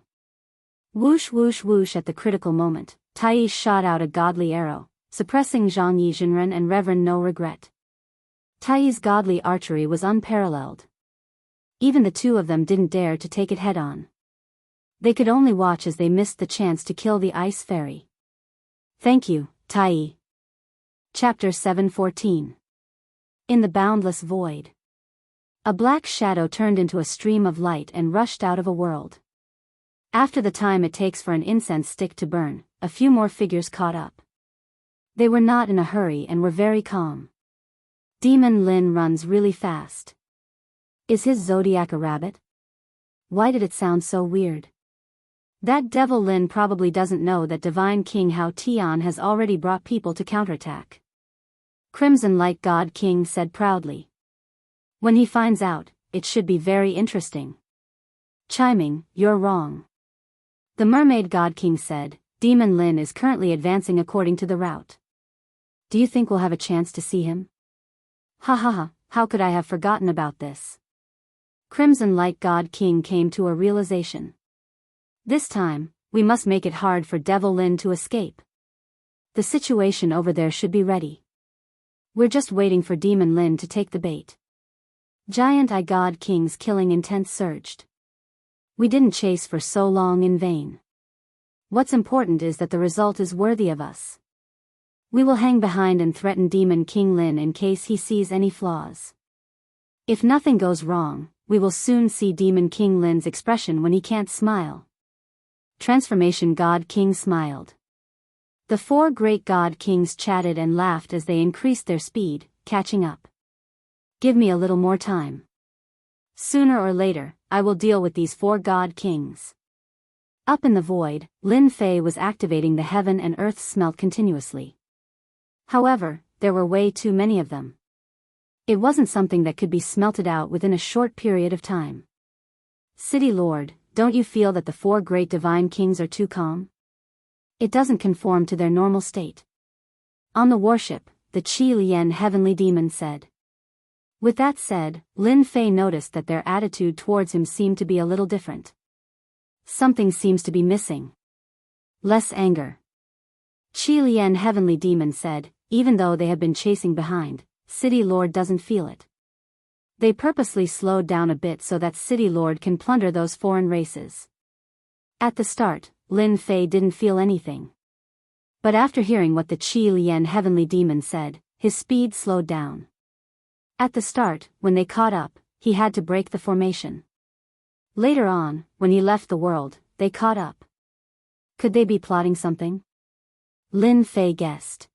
Whoosh whoosh whoosh at the critical moment, Tai shot out a godly arrow, suppressing Zhang Yizhenren and Reverend No Regret. Tai's godly archery was unparalleled. Even the two of them didn't dare to take it head-on. They could only watch as they missed the chance to kill the Ice Fairy. Thank you, Tai. Chapter 714. In the Boundless Void. A black shadow turned into a stream of light and rushed out of a world. After the time it takes for an incense stick to burn, a few more figures caught up. They were not in a hurry and were very calm. Demon Lin runs really fast. Is his zodiac a rabbit? Why did it sound so weird? That devil Lin probably doesn't know that Divine King Hao Tian has already brought people to counterattack. Crimson Light God King said proudly. When he finds out, it should be very interesting. Chiming, you're wrong. The Mermaid God King said, Demon Lin is currently advancing according to the route. Do you think we'll have a chance to see him? Ha ha ha, how could I have forgotten about this? Crimson Light God King came to a realization. This time, we must make it hard for Devil Lin to escape. The situation over there should be ready. We're just waiting for Demon Lin to take the bait. Giant Eye God King's killing intent surged. We didn't chase for so long in vain. What's important is that the result is worthy of us. We will hang behind and threaten Demon King Lin in case he sees any flaws. If nothing goes wrong, we will soon see Demon King Lin's expression when he can't smile. Transformation God King smiled. The four great God Kings chatted and laughed as they increased their speed, catching up. Give me a little more time. Sooner or later, I will deal with these 4 god kings. Up in the void, Lin Fei was activating the heaven and earth smelt continuously. However, there were way too many of them. It wasn't something that could be smelted out within a short period of time. City Lord, don't you feel that the 4 great divine kings are too calm? It doesn't conform to their normal state. On the warship, the Qi Lian heavenly demon said. With that said, Lin Fei noticed that their attitude towards him seemed to be a little different. Something seems to be missing. Less anger. Qi Lian heavenly demon said, even though they have been chasing behind, City Lord doesn't feel it. They purposely slowed down a bit so that City Lord can plunder those foreign races. At the start, Lin Fei didn't feel anything. But after hearing what the Qi Lian heavenly demon said, his speed slowed down. At the start, when they caught up, he had to break the formation. Later on, when he left the world, they caught up. Could they be plotting something? Lin Fei guessed.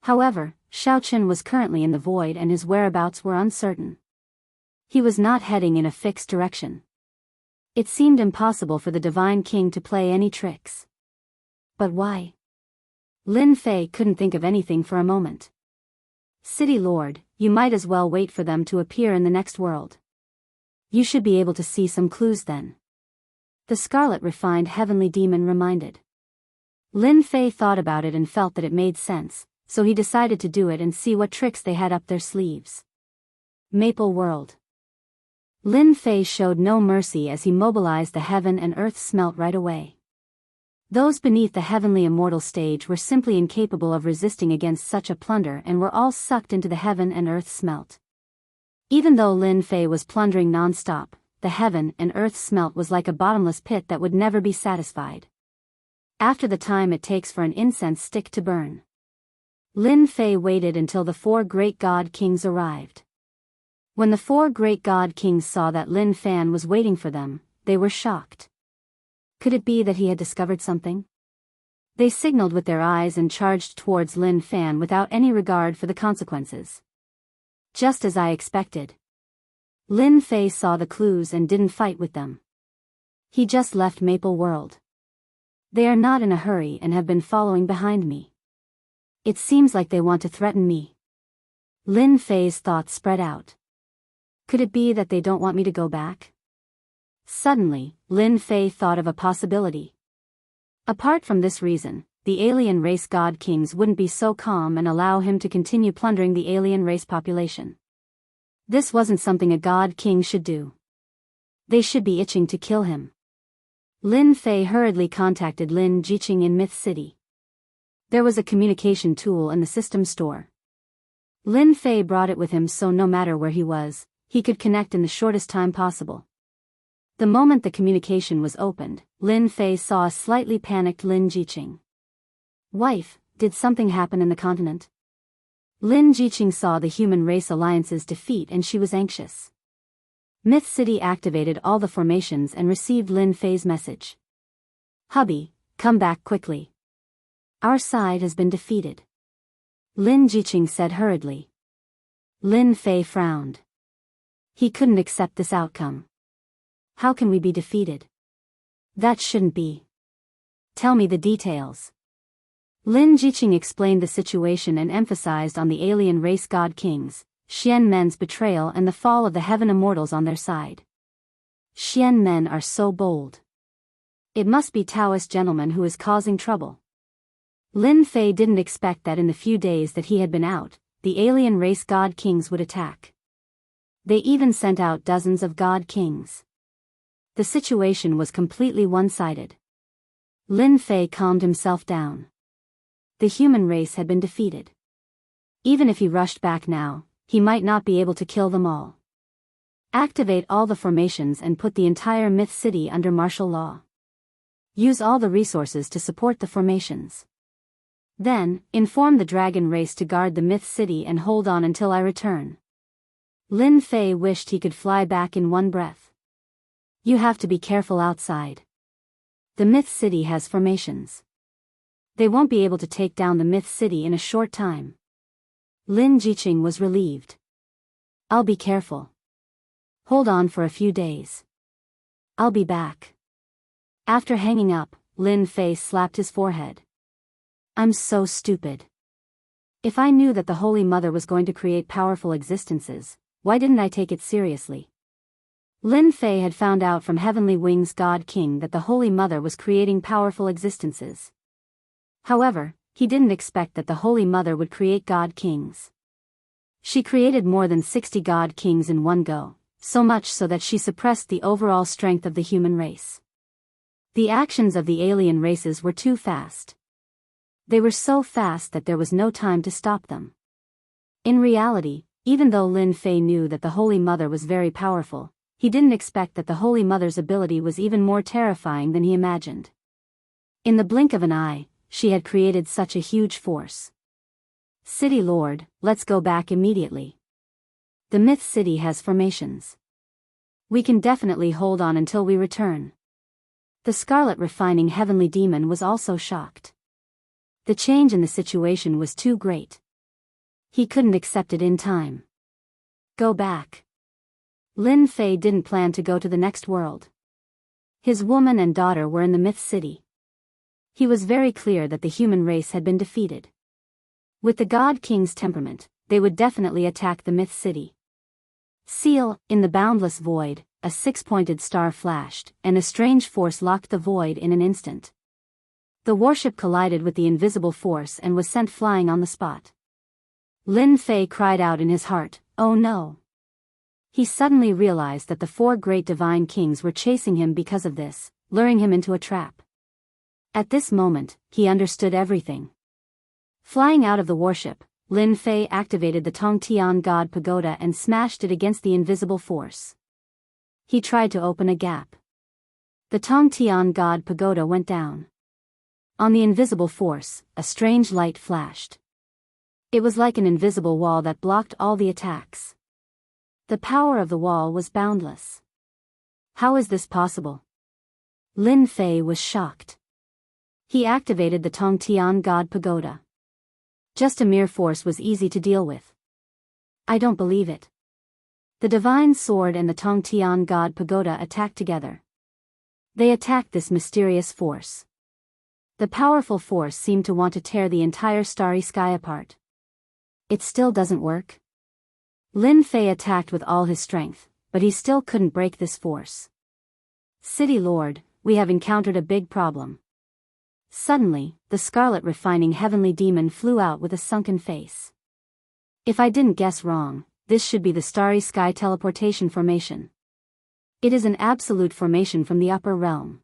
However, Xiaoqun was currently in the void and his whereabouts were uncertain. He was not heading in a fixed direction. It seemed impossible for the Divine King to play any tricks. But why? Lin Fei couldn't think of anything for a moment. City Lord, you might as well wait for them to appear in the next world. You should be able to see some clues then. The Scarlet Refined Heavenly Demon reminded. Lin Fei thought about it and felt that it made sense, so he decided to do it and see what tricks they had up their sleeves. Maple World. Lin Fei showed no mercy as he mobilized the heaven and earth smelt right away. Those beneath the heavenly immortal stage were simply incapable of resisting against such a plunder and were all sucked into the heaven and earth smelt. Even though Lin Fei was plundering non-stop, the heaven and earth smelt was like a bottomless pit that would never be satisfied. After the time it takes for an incense stick to burn. Lin Fei waited until the 4 great god kings arrived. When the 4 great god kings saw that Lin Fan was waiting for them, they were shocked. Could it be that he had discovered something? They signaled with their eyes and charged towards Lin Fan without any regard for the consequences. Just as I expected. Lin Fei saw the clues and didn't fight with them. He just left Maple World. They are not in a hurry and have been following behind me. It seems like they want to threaten me. Lin Fei's thoughts spread out. Could it be that they don't want me to go back? Suddenly, Lin Fei thought of a possibility. Apart from this reason, the alien race god kings wouldn't be so calm and allow him to continue plundering the alien race population. This wasn't something a god king should do. They should be itching to kill him. Lin Fei hurriedly contacted Lin Jiqing in Myth City. There was a communication tool in the system store. Lin Fei brought it with him so no matter where he was, he could connect in the shortest time possible. The moment the communication was opened, Lin Fei saw a slightly panicked Lin Jiqing. Wife, did something happen in the continent? Lin Jiqing saw the human race alliance's defeat and she was anxious. Myth City activated all the formations and received Lin Fei's message. Hubby, come back quickly. Our side has been defeated. Lin Jiqing said hurriedly. Lin Fei frowned. He couldn't accept this outcome. How can we be defeated? That shouldn't be. Tell me the details. Lin Jiqing explained the situation and emphasized on the alien race god kings, Xian Men's betrayal and the fall of the heaven immortals on their side. Xian Men are so bold. It must be Taoist gentleman who is causing trouble. Lin Fei didn't expect that in the few days that he had been out, the alien race god kings would attack. They even sent out dozens of god kings. The situation was completely one-sided. Lin Fei calmed himself down. The human race had been defeated. Even if he rushed back now, he might not be able to kill them all. Activate all the formations and put the entire Myth City under martial law. Use all the resources to support the formations. Then, inform the dragon race to guard the Myth City and hold on until I return. Lin Fei wished he could fly back in one breath. You have to be careful outside. The Myth City has formations. They won't be able to take down the Myth City in a short time. Lin Jiqing was relieved. I'll be careful. Hold on for a few days. I'll be back. After hanging up, Lin Fei slapped his forehead. I'm so stupid. If I knew that the Holy Mother was going to create powerful existences, why didn't I take it seriously? Lin Fei had found out from Heavenly Wing's God King that the Holy Mother was creating powerful existences. However, he didn't expect that the Holy Mother would create God Kings. She created more than 60 God Kings in one go, so much so that she suppressed the overall strength of the human race. The actions of the alien races were too fast. They were so fast that there was no time to stop them. In reality, even though Lin Fei knew that the Holy Mother was very powerful, he didn't expect that the Holy Mother's ability was even more terrifying than he imagined. In the blink of an eye, she had created such a huge force. City Lord, let's go back immediately. The Myth City has formations. We can definitely hold on until we return. The Scarlet Refining Heavenly Demon was also shocked. The change in the situation was too great. He couldn't accept it in time. Go back. Lin Fei didn't plan to go to the next world. His woman and daughter were in the Myth City. He was very clear that the human race had been defeated. With the God King's temperament, they would definitely attack the Myth City. Seal, in the boundless void, a six-pointed star flashed, and a strange force locked the void in an instant. The warship collided with the invisible force and was sent flying on the spot. Lin Fei cried out in his heart, "Oh no!" He suddenly realized that the four great divine kings were chasing him because of this, luring him into a trap. At this moment, he understood everything. Flying out of the warship, Lin Fei activated the Tongtian God Pagoda and smashed it against the invisible force. He tried to open a gap. The Tongtian God Pagoda went down. On the invisible force, a strange light flashed. It was like an invisible wall that blocked all the attacks. The power of the wall was boundless. How is this possible? Lin Fei was shocked. He activated the Tongtian God Pagoda. Just a mere force was easy to deal with. I don't believe it. The Divine Sword and the Tongtian God Pagoda attacked together. They attacked this mysterious force. The powerful force seemed to want to tear the entire starry sky apart. It still doesn't work? Lin Fei attacked with all his strength, but he still couldn't break this force. City Lord, we have encountered a big problem. Suddenly, the Scarlet Refining Heavenly Demon flew out with a sunken face. If I didn't guess wrong, this should be the Starry Sky Teleportation Formation. It is an absolute formation from the upper realm.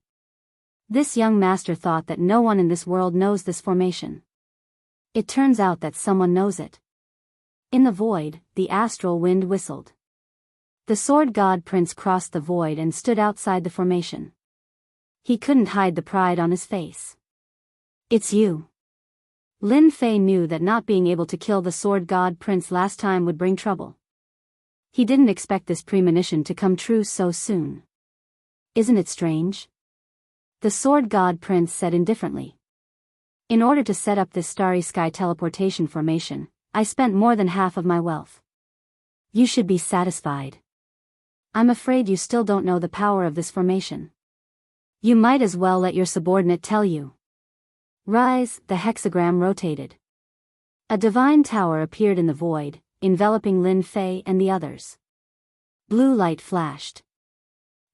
This young master thought that no one in this world knows this formation. It turns out that someone knows it. In the void, the astral wind whistled. The Sword God Prince crossed the void and stood outside the formation. He couldn't hide the pride on his face. It's you. Lin Fei knew that not being able to kill the Sword God Prince last time would bring trouble. He didn't expect this premonition to come true so soon. Isn't it strange? The Sword God Prince said indifferently. In order to set up this Starry Sky Teleportation Formation, I spent more than half of my wealth. You should be satisfied. I'm afraid you still don't know the power of this formation. You might as well let your subordinate tell you. Rise, the hexagram rotated. A divine tower appeared in the void, enveloping Lin Fei and the others. Blue light flashed.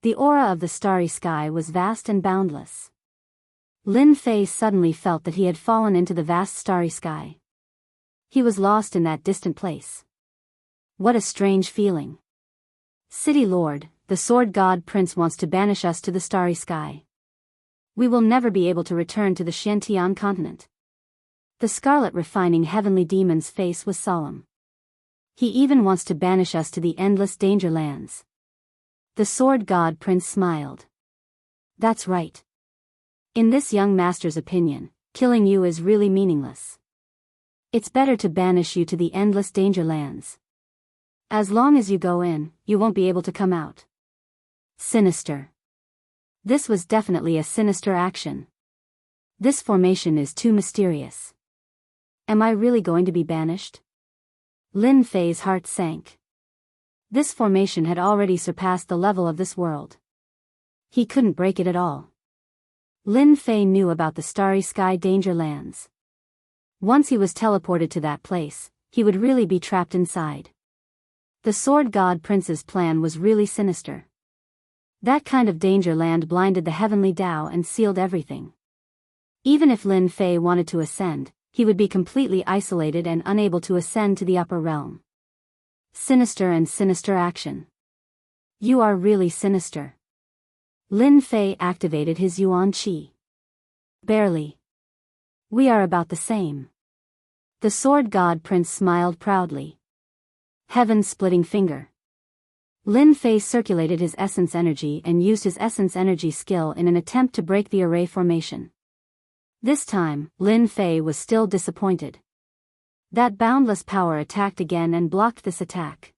The aura of the starry sky was vast and boundless. Lin Fei suddenly felt that he had fallen into the vast starry sky. He was lost in that distant place. What a strange feeling. City Lord, the Sword God Prince wants to banish us to the starry sky. We will never be able to return to the Xiantian continent. The Scarlet Refining Heavenly Demon's face was solemn. He even wants to banish us to the endless danger lands. The Sword God Prince smiled. That's right. In this young master's opinion, killing you is really meaningless. It's better to banish you to the endless danger lands. As long as you go in, you won't be able to come out. Sinister. This was definitely a sinister action. This formation is too mysterious. Am I really going to be banished? Lin Fei's heart sank. This formation had already surpassed the level of this world. He couldn't break it at all. Lin Fei knew about the Starry Sky Danger Lands. Once he was teleported to that place, he would really be trapped inside. The Sword God Prince's plan was really sinister. That kind of danger land blinded the heavenly Tao and sealed everything. Even if Lin Fei wanted to ascend, he would be completely isolated and unable to ascend to the upper realm. Sinister and sinister action. You are really sinister. Lin Fei activated his Yuan Qi. Barely. We are about the same. The Sword God Prince smiled proudly. Heaven-splitting finger. Lin Fei circulated his essence energy and used his essence energy skill in an attempt to break the array formation. This time, Lin Fei was still disappointed. That boundless power attacked again and blocked this attack.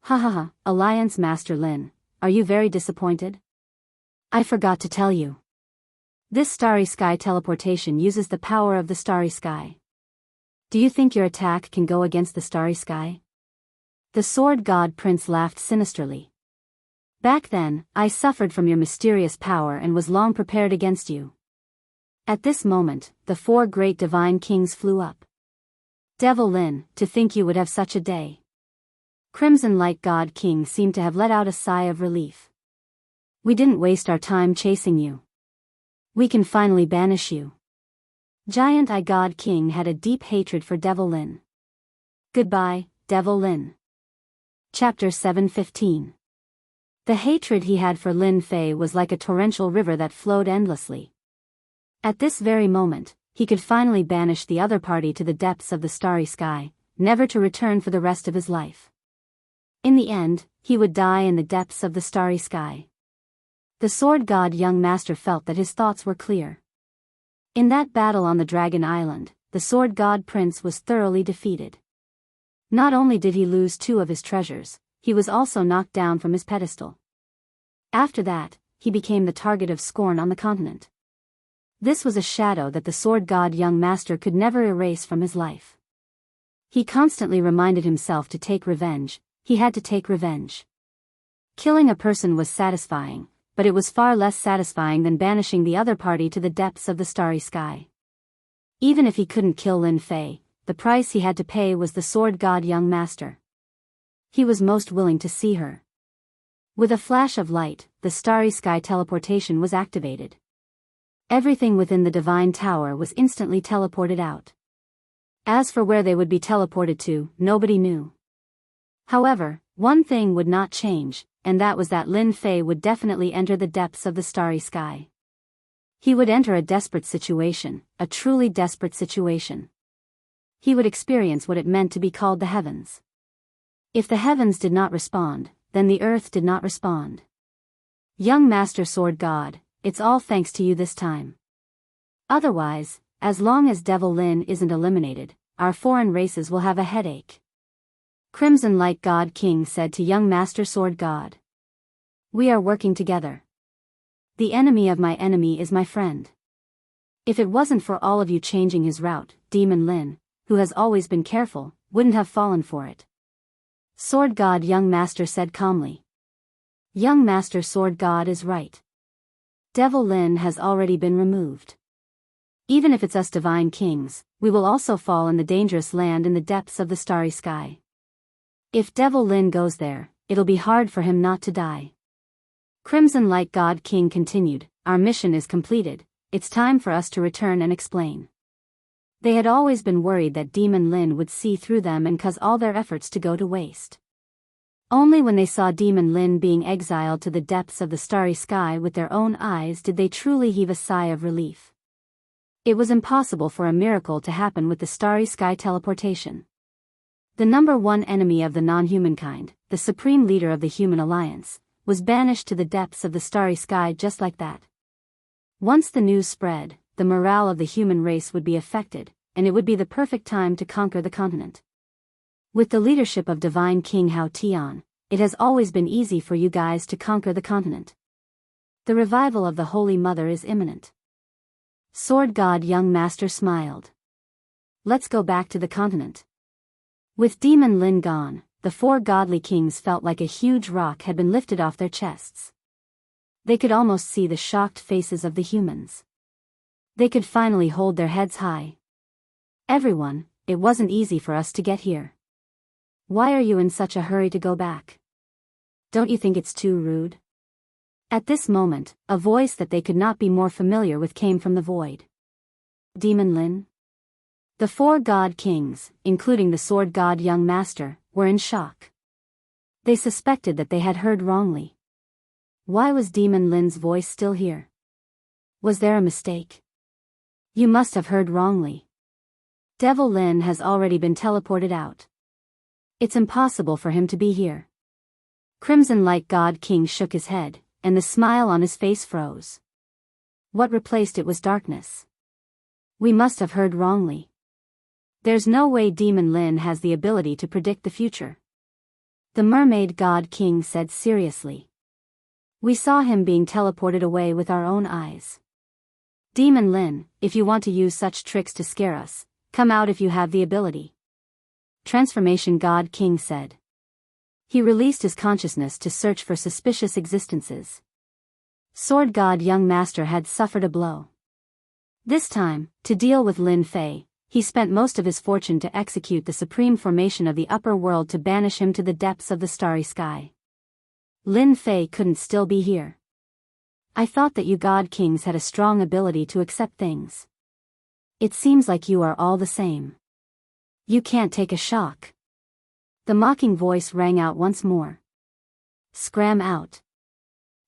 Ha ha ha, Alliance Master Lin, are you very disappointed? I forgot to tell you. This Starry Sky teleportation uses the power of the Starry Sky. Do you think your attack can go against the Starry Sky? The Sword God Prince laughed sinisterly. Back then, I suffered from your mysterious power and was long prepared against you. At this moment, the 4 great divine kings flew up. Devil Lin, to think you would have such a day. Crimson Light God King seemed to have let out a sigh of relief. We didn't waste our time chasing you. We can finally banish you. Giant Eye God King had a deep hatred for Devil Lin. Goodbye, Devil Lin. Chapter 7:15. The hatred he had for Lin Fei was like a torrential river that flowed endlessly. At this very moment, he could finally banish the other party to the depths of the Starry Sky, never to return for the rest of his life. In the end, he would die in the depths of the Starry Sky. The Sword God Young Master felt that his thoughts were clear. In that battle on the Dragon Island, the Sword God Prince was thoroughly defeated. Not only did he lose 2 of his treasures, he was also knocked down from his pedestal. After that, he became the target of scorn on the continent. This was a shadow that the Sword God Young Master could never erase from his life. He constantly reminded himself to take revenge. He had to take revenge. Killing a person was satisfying, but it was far less satisfying than banishing the other party to the depths of the Starry Sky. Even if he couldn't kill Lin Fei, the price he had to pay was the Sword God Young Master. He was most willing to see her. With a flash of light, the Starry Sky teleportation was activated. Everything within the Divine Tower was instantly teleported out. As for where they would be teleported to, nobody knew. However, one thing would not change, and that was that Lin Fei would definitely enter the depths of the Starry Sky. He would enter a desperate situation, a truly desperate situation. He would experience what it meant to be called the heavens. If the heavens did not respond, then the earth did not respond. Young Master Sword God, it's all thanks to you this time. Otherwise, as long as Devil Lin isn't eliminated, our foreign races will have a headache. Crimson Light God King said to Young Master Sword God. We are working together. The enemy of my enemy is my friend. If it wasn't for all of you changing his route, Demon Lin, who has always been careful, wouldn't have fallen for it. Sword God Young Master said calmly. Young Master Sword God is right. Devil Lin has already been removed. Even if it's us divine kings, we will also fall in the dangerous land in the depths of the Starry Sky. If Devil Lin goes there, it'll be hard for him not to die. Crimson Light God King continued, our mission is completed, it's time for us to return and explain. They had always been worried that Demon Lin would see through them and cause all their efforts to go to waste. Only when they saw Demon Lin being exiled to the depths of the Starry Sky with their own eyes did they truly heave a sigh of relief. It was impossible for a miracle to happen with the Starry Sky teleportation. The number 1 enemy of the non-humankind, the supreme leader of the human alliance, was banished to the depths of the Starry Sky just like that. Once the news spread, the morale of the human race would be affected, and it would be the perfect time to conquer the continent. With the leadership of Divine King Hao Tian, it has always been easy for you guys to conquer the continent. The revival of the Holy Mother is imminent. Sword God Young Master smiled. Let's go back to the continent. With Demon Lin gone, the 4 godly kings felt like a huge rock had been lifted off their chests. They could almost see the shocked faces of the humans. They could finally hold their heads high. Everyone, it wasn't easy for us to get here. Why are you in such a hurry to go back? Don't you think it's too rude? At this moment, a voice that they could not be more familiar with came from the void. Demon Lin? The 4 god kings, including the sword god young master, were in shock. They suspected that they had heard wrongly. Why was Demon Lin's voice still here? Was there a mistake? You must have heard wrongly. Devil Lin has already been teleported out. It's impossible for him to be here. Crimson Light God King shook his head, and the smile on his face froze. What replaced it was darkness. We must have heard wrongly. There's no way Demon Lin has the ability to predict the future. The Mermaid God King said seriously. We saw him being teleported away with our own eyes. Demon Lin, if you want to use such tricks to scare us, come out if you have the ability. Transformation God King said. He released his consciousness to search for suspicious existences. Sword God Young Master had suffered a blow. This time, to deal with Lin Fei, he spent most of his fortune to execute the supreme formation of the upper world to banish him to the depths of the starry sky. Lin Fei couldn't still be here. I thought that you God Kings had a strong ability to accept things. It seems like you are all the same. You can't take a shock. The mocking voice rang out once more. Scram out.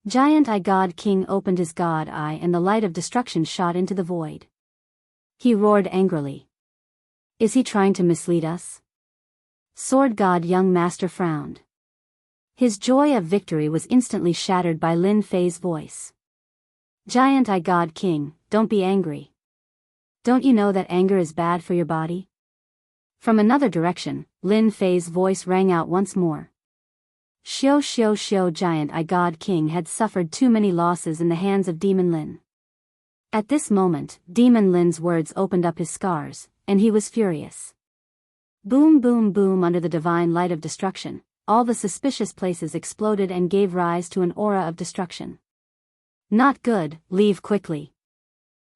Giant Eye God King opened his god eye and the light of destruction shot into the void. He roared angrily. Is he trying to mislead us? Sword God Young Master frowned. His joy of victory was instantly shattered by Lin Fei's voice. Giant Eye God King, don't be angry. Don't you know that anger is bad for your body? From another direction, Lin Fei's voice rang out once more. Xiao Giant Eye God King had suffered too many losses in the hands of Demon Lin. At this moment, Demon Lin's words opened up his scars, and he was furious. Boom boom boom under the divine light of destruction, all the suspicious places exploded and gave rise to an aura of destruction. Not good, leave quickly.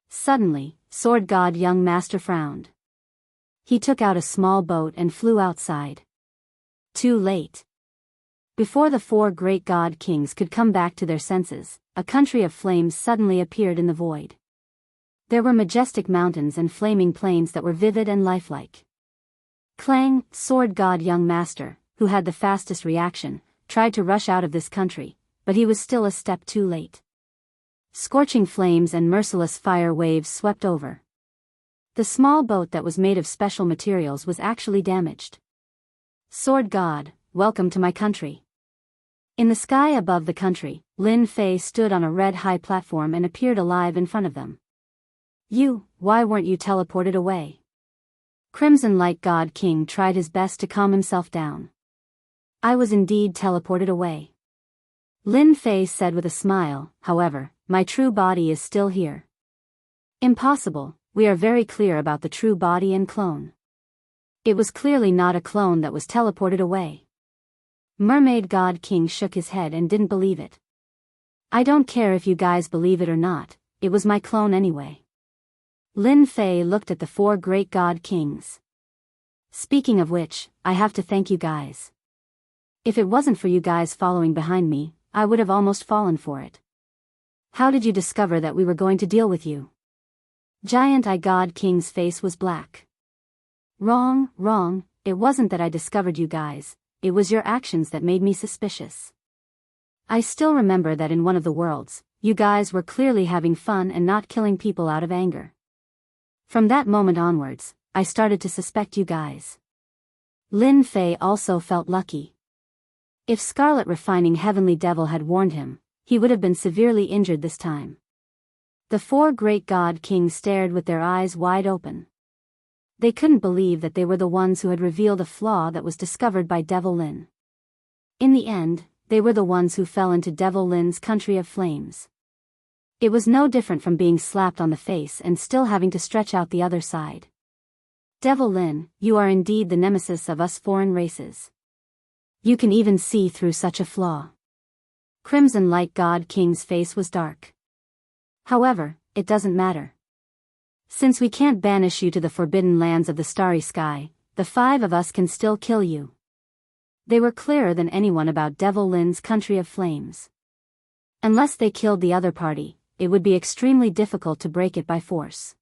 Suddenly, Sword God Young Master frowned. He took out a small boat and flew outside. Too late. Before the 4 great god kings could come back to their senses, a country of flames suddenly appeared in the void. There were majestic mountains and flaming plains that were vivid and lifelike. Clang, Sword God Young Master, who had the fastest reaction, tried to rush out of this country, but he was still a step too late. Scorching flames and merciless fire waves swept over. The small boat that was made of special materials was actually damaged. Sword God, welcome to my country. In the sky above the country, Lin Fei stood on a red high platform and appeared alive in front of them. Why weren't you teleported away? Crimson Light God King tried his best to calm himself down. I was indeed teleported away. Lin Fei said with a smile, however, my true body is still here. Impossible, we are very clear about the true body and clone. It was clearly not a clone that was teleported away. Mermaid God King shook his head and didn't believe it. I don't care if you guys believe it or not, it was my clone anyway. Lin Fei looked at the 4 great god kings. Speaking of which, I have to thank you guys. If it wasn't for you guys following behind me, I would have almost fallen for it. How did you discover that we were going to deal with you? Giant Eye God King's face was black. Wrong, it wasn't that I discovered you guys, it was your actions that made me suspicious. I still remember that in one of the worlds, you guys were clearly having fun and not killing people out of anger. From that moment onwards, I started to suspect you guys. Lin Fei also felt lucky. If Scarlet Refining Heavenly Devil had warned him, he would have been severely injured this time. The 4 great god kings stared with their eyes wide open. They couldn't believe that they were the ones who had revealed a flaw that was discovered by Devil Lin. In the end, they were the ones who fell into Devil Lin's country of flames. It was no different from being slapped on the face and still having to stretch out the other side. Devil Lin, you are indeed the nemesis of us foreign races. You can even see through such a flaw. Crimson Light God King's face was dark. However, it doesn't matter. Since we can't banish you to the forbidden lands of the starry sky, the 5 of us can still kill you. They were clearer than anyone about Devil Lin's country of flames. Unless they killed the other party, it would be extremely difficult to break it by force.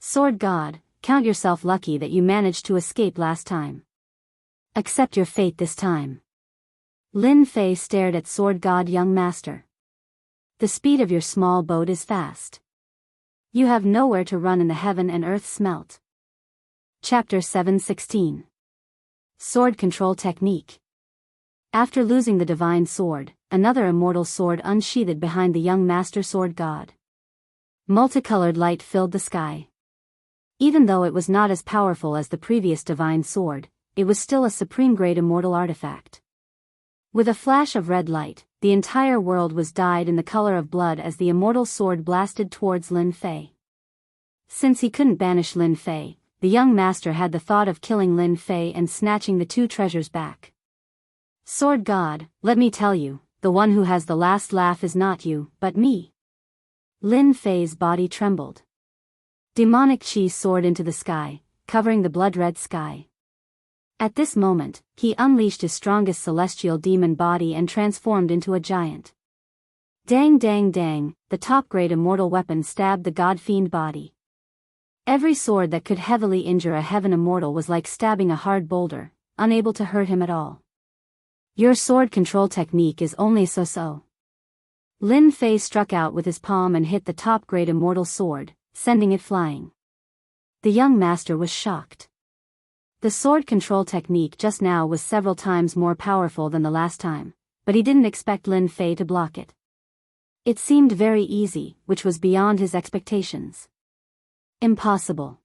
Sword God, count yourself lucky that you managed to escape last time. Accept your fate this time. Lin Fei stared at Sword God Young Master. The speed of your small boat is fast. You have nowhere to run in the heaven and earth smelt. Chapter 7:16. Sword Control Technique. After losing the divine sword, another immortal sword unsheathed behind the young master Sword God. Multicolored light filled the sky. Even though it was not as powerful as the previous divine sword, it was still a supreme-grade immortal artifact. With a flash of red light, the entire world was dyed in the color of blood as the immortal sword blasted towards Lin Fei. Since he couldn't banish Lin Fei, the young master had the thought of killing Lin Fei and snatching the 2 treasures back. Sword God, let me tell you, the one who has the last laugh is not you, but me. Lin Fei's body trembled. Demonic chi soared into the sky, covering the blood-red sky. At this moment, he unleashed his strongest celestial demon body and transformed into a giant. Dang dang dang, the top-grade immortal weapon stabbed the god-fiend body. Every sword that could heavily injure a heaven immortal was like stabbing a hard boulder, unable to hurt him at all. Your sword control technique is only so-so. Lin Fei struck out with his palm and hit the top-grade immortal sword, sending it flying. The young master was shocked. The sword control technique just now was several times more powerful than the last time, but he didn't expect Lin Fei to block it. It seemed very easy, which was beyond his expectations. Impossible.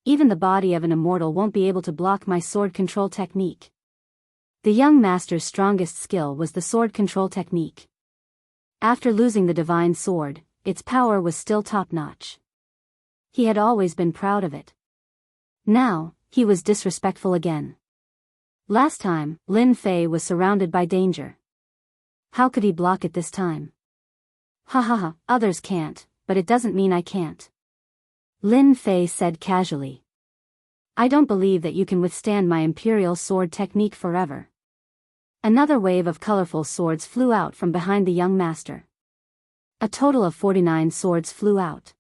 Even the body of an immortal won't be able to block my sword control technique. The young master's strongest skill was the sword control technique. After losing the divine sword, its power was still top-notch. He had always been proud of it. Now, he was disrespectful again. Last time, Lin Fei was surrounded by danger. How could he block it this time? Ha ha ha, others can't, but it doesn't mean I can't. Lin Fei said casually. I don't believe that you can withstand my imperial sword technique forever. Another wave of colorful swords flew out from behind the young master. A total of 49 swords flew out.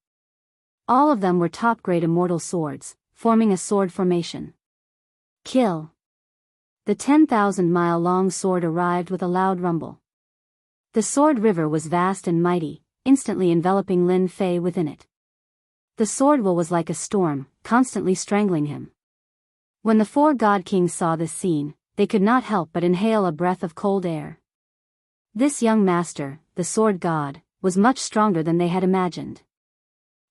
All of them were top-grade immortal swords, forming a sword formation. Kill. The 10,000-mile-long sword arrived with a loud rumble. The sword river was vast and mighty, instantly enveloping Lin Fei within it. The sword will was like a storm, constantly strangling him. When the 4 god kings saw this scene, they could not help but inhale a breath of cold air. This young master, the sword god, was much stronger than they had imagined.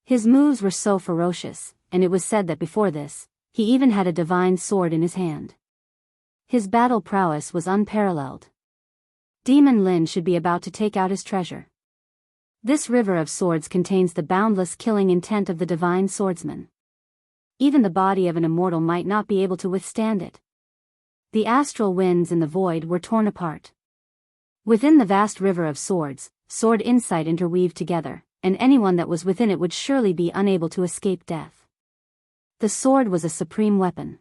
His moves were so ferocious, and it was said that before this, he even had a divine sword in his hand. His battle prowess was unparalleled. Demon Lin should be about to take out his treasure. This river of swords contains the boundless killing intent of the divine swordsman. Even the body of an immortal might not be able to withstand it. The astral winds in the void were torn apart. Within the vast river of swords, sword insight interweaved together, and anyone that was within it would surely be unable to escape death. The sword was a supreme weapon.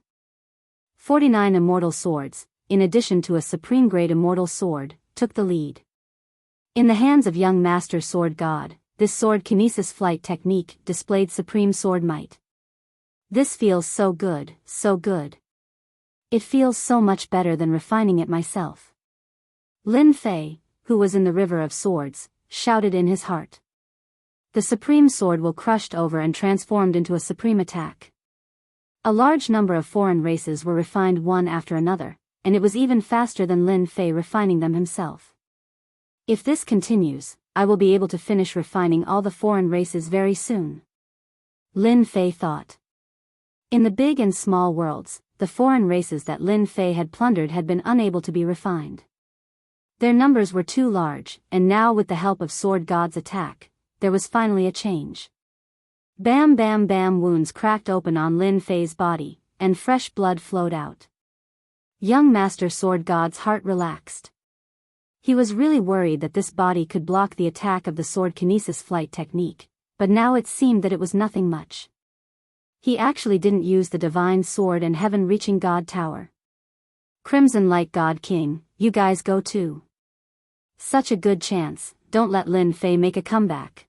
49 immortal swords, in addition to a supreme-grade immortal sword, took the lead. In the hands of young Master Sword God, this sword kinesis flight technique displayed supreme sword might. This feels so good, so good. It feels so much better than refining it myself. Lin Fei, who was in the river of swords, shouted in his heart. The supreme sword will crushed over and transformed into a supreme attack. A large number of foreign races were refined one after another, and it was even faster than Lin Fei refining them himself. If this continues, I will be able to finish refining all the foreign races very soon. Lin Fei thought. In the big and small worlds, the foreign races that Lin Fei had plundered had been unable to be refined. Their numbers were too large, and now with the help of Sword God's attack, there was finally a change. Bam bam bam, wounds cracked open on Lin Fei's body, and fresh blood flowed out. Young Master Sword God's heart relaxed. He was really worried that this body could block the attack of the sword kinesis flight technique, but now it seemed that it was nothing much. He actually didn't use the divine sword and heaven-reaching God Tower. Crimson Light God King, you guys go too. Such a good chance, don't let Lin Fei make a comeback.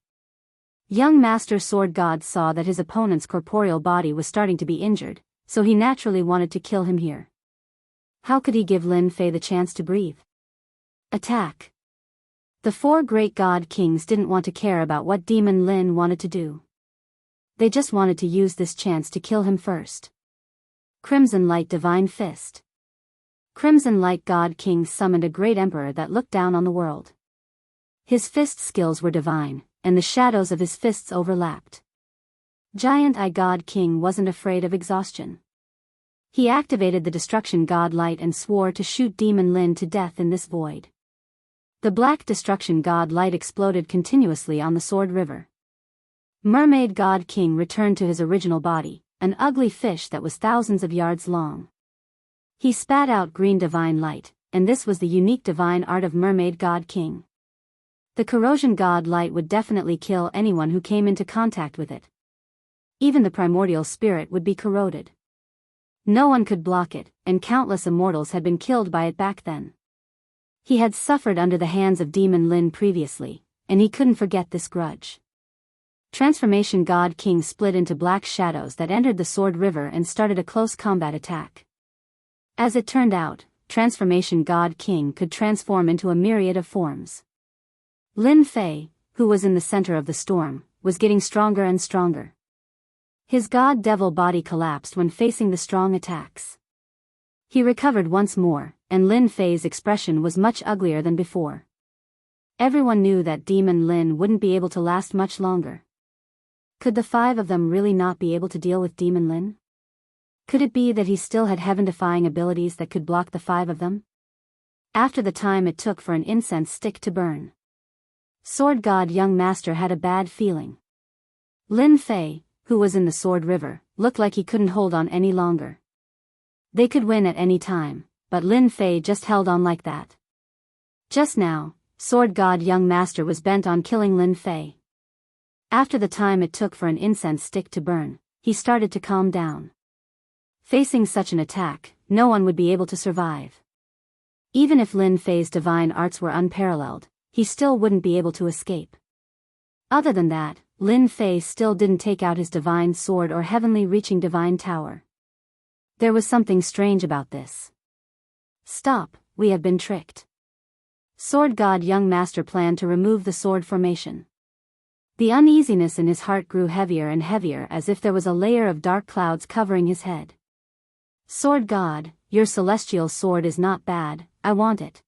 Young Master Sword God saw that his opponent's corporeal body was starting to be injured, so he naturally wanted to kill him here. How could he give Lin Fei the chance to breathe? Attack. The four great God Kings didn't want to care about what Demon Lin wanted to do. They just wanted to use this chance to kill him first. Crimson Light Divine Fist. Crimson Light God King summoned a great emperor that looked down on the world. His fist skills were divine, and the shadows of his fists overlapped. Giant Eye God King wasn't afraid of exhaustion. He activated the Destruction God Light and swore to shoot Demon Lin to death in this void. The Black Destruction God Light exploded continuously on the Sword River. Mermaid God King returned to his original body, an ugly fish that was thousands of yards long. He spat out green divine light, and this was the unique divine art of Mermaid God King. The Corrosion God Light would definitely kill anyone who came into contact with it. Even the primordial spirit would be corroded. No one could block it, and countless immortals had been killed by it back then. He had suffered under the hands of Demon Lin previously, and he couldn't forget this grudge. Transformation God King split into black shadows that entered the Sword River and started a close combat attack. As it turned out, Transformation God King could transform into a myriad of forms. Lin Fei, who was in the center of the storm, was getting stronger and stronger. His God Devil body collapsed when facing the strong attacks. He recovered once more, and Lin Fei's expression was much uglier than before. Everyone knew that Demon Lin wouldn't be able to last much longer. Could the five of them really not be able to deal with Demon Lin? Could it be that he still had heaven-defying abilities that could block the five of them? After the time it took for an incense stick to burn, Sword God Young Master had a bad feeling. Lin Fei, who was in the Sword River, looked like he couldn't hold on any longer. They could win at any time, but Lin Fei just held on like that. Just now, Sword God Young Master was bent on killing Lin Fei. After the time it took for an incense stick to burn, he started to calm down. Facing such an attack, no one would be able to survive. Even if Lin Fei's divine arts were unparalleled, he still wouldn't be able to escape. Other than that, Lin Fei still didn't take out his divine sword or heavenly reaching divine tower. There was something strange about this. Stop, we have been tricked. Sword God Young Master planned to remove the sword formation. The uneasiness in his heart grew heavier and heavier as if there was a layer of dark clouds covering his head. Sword God, your celestial sword is not bad, I want it.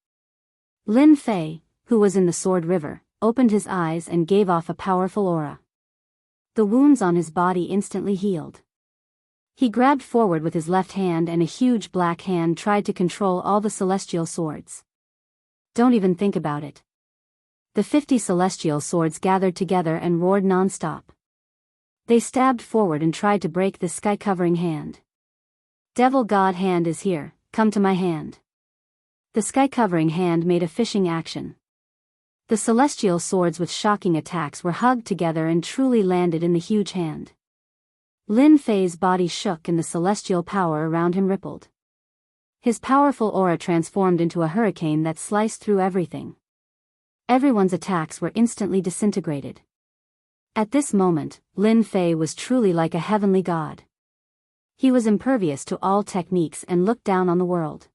Lin Fei, who was in the Sword River, opened his eyes and gave off a powerful aura. The wounds on his body instantly healed. He grabbed forward with his left hand and a huge black hand tried to control all the celestial swords. Don't even think about it. The 50 celestial swords gathered together and roared non-stop. They stabbed forward and tried to break the sky-covering hand. Devil God hand is here, come to my hand. The sky-covering hand made a fishing action. The celestial swords with shocking attacks were hugged together and truly landed in the huge hand. Lin Fei's body shook and the celestial power around him rippled. His powerful aura transformed into a hurricane that sliced through everything. Everyone's attacks were instantly disintegrated. At this moment, Lin Fei was truly like a heavenly god. He was impervious to all techniques and looked down on the world.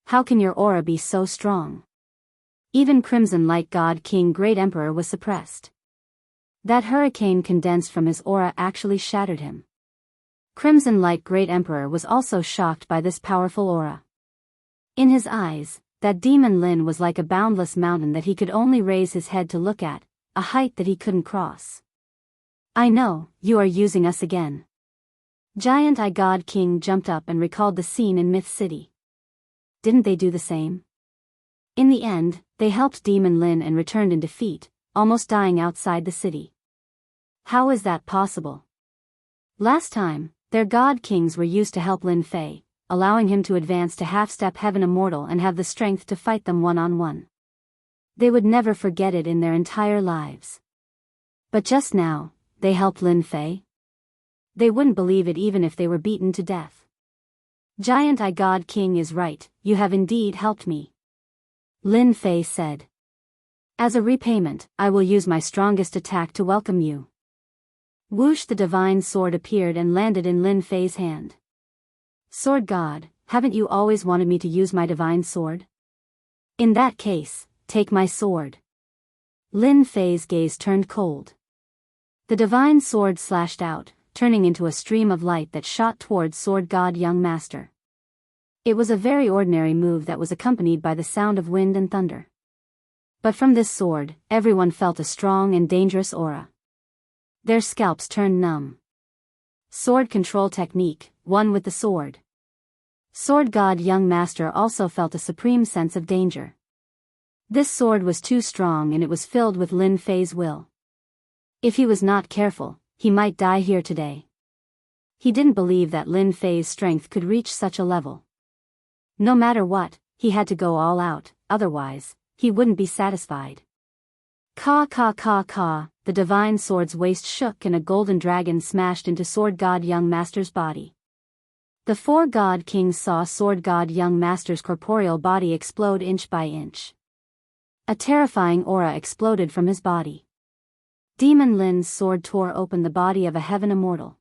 How can your aura be so strong? Even Crimson Light God King Great Emperor was suppressed. That hurricane condensed from his aura actually shattered him. Crimson Light Great Emperor was also shocked by this powerful aura. In his eyes, that Demon Lin was like a boundless mountain that he could only raise his head to look at, a height that he couldn't cross. I know, you are using us again. Giant Eye God King jumped up and recalled the scene in Myth City. Didn't they do the same? In the end, they helped Demon Lin and returned in defeat, almost dying outside the city. How is that possible? Last time, their God Kings were used to help Lin Fei, allowing him to advance to half-step heaven immortal and have the strength to fight them one-on-one. They would never forget it in their entire lives. But just now, they helped Lin Fei. They wouldn't believe it even if they were beaten to death. Giant Eye God King is right, you have indeed helped me. Lin Fei said. As a repayment, I will use my strongest attack to welcome you. Whoosh, the divine sword appeared and landed in Lin Fei's hand. Sword God, haven't you always wanted me to use my divine sword? In that case, take my sword. Lin Fei's gaze turned cold. The divine sword slashed out, turning into a stream of light that shot towards Sword God Young Master. It was a very ordinary move that was accompanied by the sound of wind and thunder. But from this sword, everyone felt a strong and dangerous aura. Their scalps turned numb. Sword control technique, one with the sword. Sword God Young Master also felt a supreme sense of danger. This sword was too strong and it was filled with Lin Fei's will. If he was not careful, he might die here today. He didn't believe that Lin Fei's strength could reach such a level. No matter what, he had to go all out, otherwise, he wouldn't be satisfied. Ka ka ka ka, the divine sword's waist shook and a golden dragon smashed into Sword God Young Master's body. The four God Kings saw Sword God Young Master's corporeal body explode inch by inch. A terrifying aura exploded from his body. Demon Lin's sword tore open the body of a heaven immortal.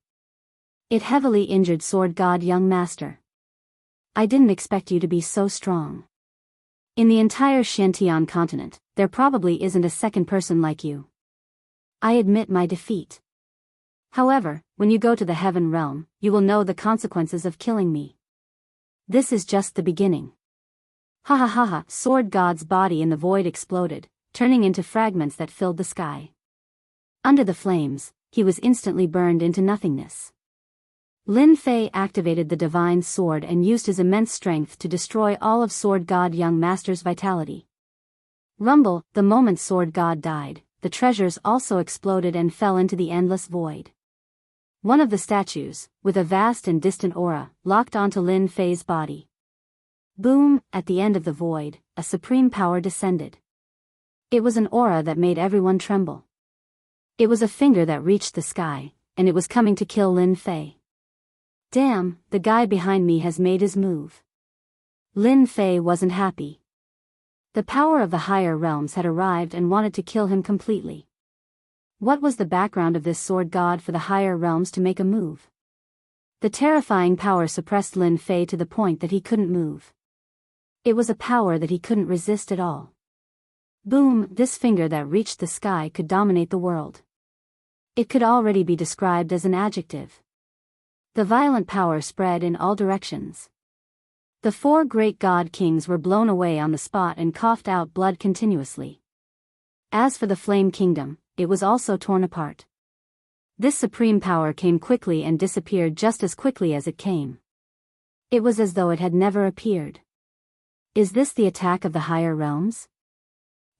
It heavily injured Sword God Young Master. I didn't expect you to be so strong. In the entire Shantian continent, there probably isn't a second person like you. I admit my defeat. However, when you go to the heaven realm, you will know the consequences of killing me. This is just the beginning. Ha ha ha ha, Sword God's body in the void exploded, turning into fragments that filled the sky. Under the flames, he was instantly burned into nothingness. Lin Fei activated the divine sword and used his immense strength to destroy all of Sword God Young Master's vitality. Rumble, the moment Sword God died, the treasures also exploded and fell into the endless void. One of the statues, with a vast and distant aura, locked onto Lin Fei's body. Boom, at the end of the void, a supreme power descended. It was an aura that made everyone tremble. It was a finger that reached the sky, and it was coming to kill Lin Fei. Damn, the guy behind me has made his move. Lin Fei wasn't happy. The power of the higher realms had arrived and wanted to kill him completely. What was the background of this sword god for the higher realms to make a move? The terrifying power suppressed Lin Fei to the point that he couldn't move. It was a power that he couldn't resist at all. Boom, this finger that reached the sky could dominate the world. It could already be described as an adjective. The violent power spread in all directions. The four great god kings were blown away on the spot and coughed out blood continuously. As for the Flame Kingdom, it was also torn apart. This supreme power came quickly and disappeared just as quickly as it came. It was as though it had never appeared. Is this the attack of the higher realms?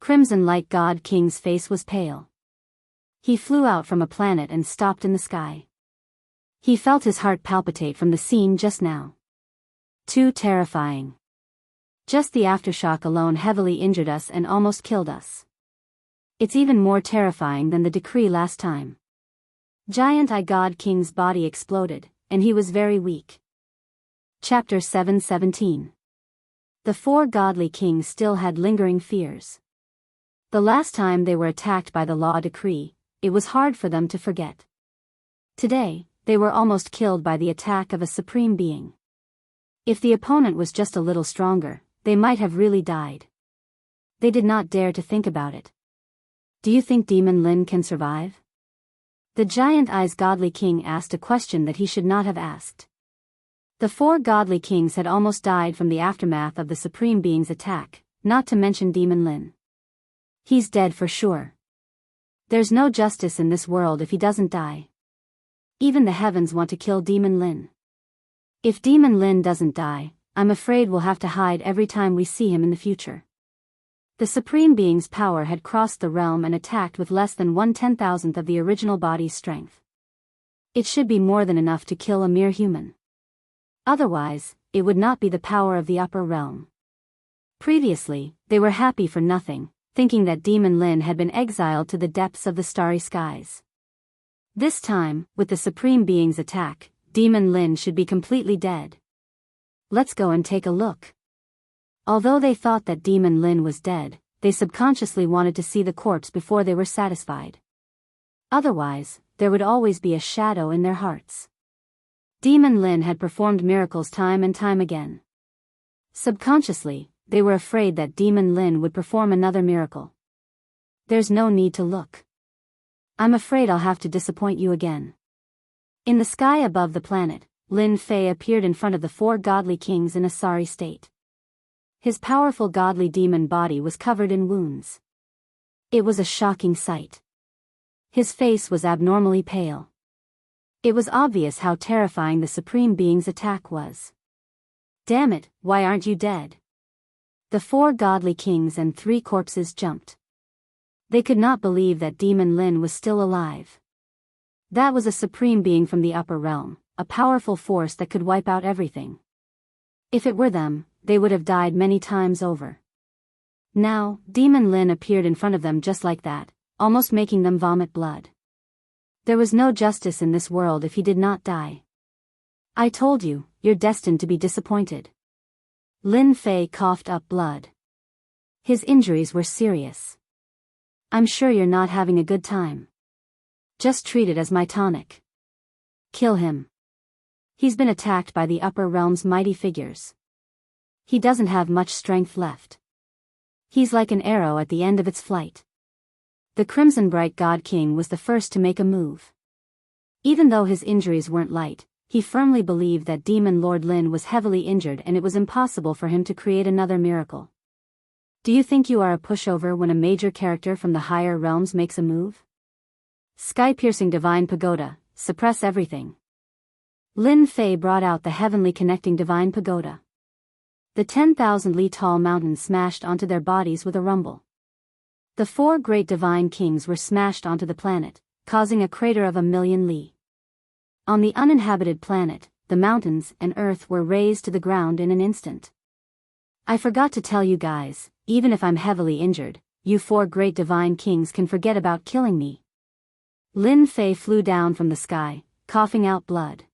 Crimson Light God King's face was pale. He flew out from a planet and stopped in the sky. He felt his heart palpitate from the scene just now. Too terrifying. Just the aftershock alone heavily injured us and almost killed us. It's even more terrifying than the decree last time. Giant Eye God King's body exploded, and he was very weak. Chapter 7:17. The four godly kings still had lingering fears. The last time they were attacked by the law decree, it was hard for them to forget. Today, they were almost killed by the attack of a supreme being. If the opponent was just a little stronger, they might have really died. They did not dare to think about it. Do you think Demon Lin can survive? The Giant Eye's godly king asked a question that he should not have asked. The four godly kings had almost died from the aftermath of the supreme being's attack, not to mention Demon Lin. He's dead for sure. There's no justice in this world if he doesn't die. Even the heavens want to kill Demon Lin. If Demon Lin doesn't die, I'm afraid we'll have to hide every time we see him in the future. The Supreme Being's power had crossed the realm and attacked with less than 1/10,000th of the original body's strength. It should be more than enough to kill a mere human. Otherwise, it would not be the power of the upper realm. Previously, they were happy for nothing, thinking that Demon Lin had been exiled to the depths of the starry skies. This time, with the Supreme Being's attack, Demon Lin should be completely dead. Let's go and take a look. Although they thought that Demon Lin was dead, they subconsciously wanted to see the corpse before they were satisfied. Otherwise, there would always be a shadow in their hearts. Demon Lin had performed miracles time and time again. Subconsciously, they were afraid that Demon Lin would perform another miracle. There's no need to look. I'm afraid I'll have to disappoint you again. In the sky above the planet, Lin Fei appeared in front of the 4 godly kings in a sorry state. His powerful godly demon body was covered in wounds. It was a shocking sight. His face was abnormally pale. It was obvious how terrifying the Supreme Being's attack was. Damn it, why aren't you dead? The 4 godly kings and 3 corpses jumped. They could not believe that Demon Lin was still alive. That was a Supreme Being from the upper realm, a powerful force that could wipe out everything. If it were them, they would have died many times over. Now, Demon Lin appeared in front of them just like that, almost making them vomit blood. There was no justice in this world if he did not die. I told you, you're destined to be disappointed. Lin Fei coughed up blood. His injuries were serious. I'm sure you're not having a good time. Just treat it as my tonic. Kill him. He's been attacked by the upper realm's mighty figures. He doesn't have much strength left. He's like an arrow at the end of its flight. The Crimson Bright God King was the first to make a move. Even though his injuries weren't light, he firmly believed that Demon Lord Lin was heavily injured and it was impossible for him to create another miracle. Do you think you are a pushover when a major character from the higher realms makes a move? Sky-piercing divine pagoda, suppress everything. Lin Fei brought out the heavenly connecting divine pagoda. The 10,000 li tall mountains smashed onto their bodies with a rumble. The 4 great divine kings were smashed onto the planet, causing a crater of 1,000,000 li. On the uninhabited planet, the mountains and earth were razed to the ground in an instant. I forgot to tell you guys, even if I'm heavily injured, you 4 great divine kings can forget about killing me. Lin Fei flew down from the sky, coughing out blood.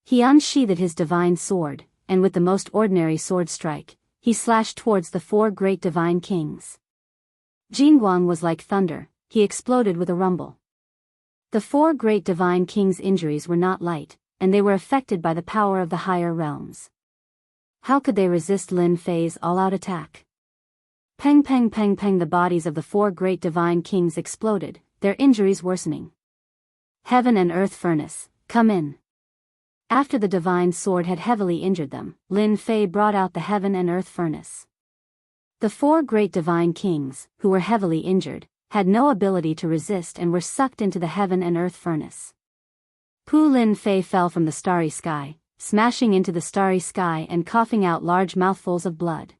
He unsheathed his divine sword, and with the most ordinary sword strike, he slashed towards the 4 great divine kings. Jingguang was like thunder, he exploded with a rumble. The 4 great divine kings' injuries were not light, and they were affected by the power of the higher realms. How could they resist Lin Fei's all-out attack? Peng peng peng peng, the bodies of the 4 great divine kings exploded, their injuries worsening. Heaven and earth furnace, come in. After the divine sword had heavily injured them, Lin Fei brought out the heaven and earth furnace. The 4 great divine kings, who were heavily injured, had no ability to resist and were sucked into the heaven and earth furnace. Pu Lin Fei fell from the starry sky, smashing into the starry sky and coughing out large mouthfuls of blood.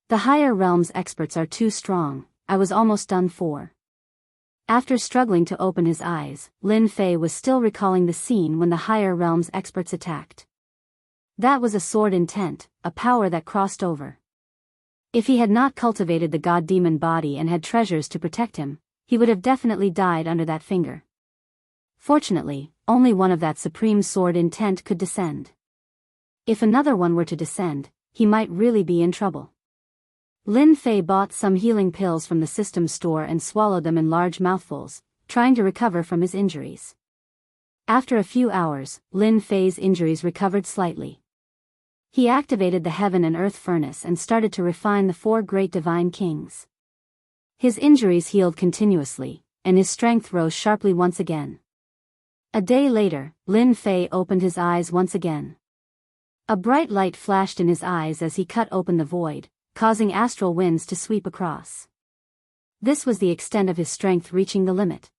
The higher realms experts are too strong, I was almost done for. After struggling to open his eyes, Lin Fei was still recalling the scene when the higher realms experts attacked. That was a sword intent, a power that crossed over. If he had not cultivated the god-demon body and had treasures to protect him, he would have definitely died under that finger. Fortunately, only one of that supreme sword intent could descend. If another one were to descend, he might really be in trouble. Lin Fei bought some healing pills from the system store and swallowed them in large mouthfuls, trying to recover from his injuries. After a few hours, Lin Fei's injuries recovered slightly. He activated the heaven and earth furnace and started to refine the 4 great divine kings. His injuries healed continuously, and his strength rose sharply once again. A day later, Lin Fei opened his eyes once again. A bright light flashed in his eyes as he cut open the void, causing astral winds to sweep across. This was the extent of his strength reaching the limit.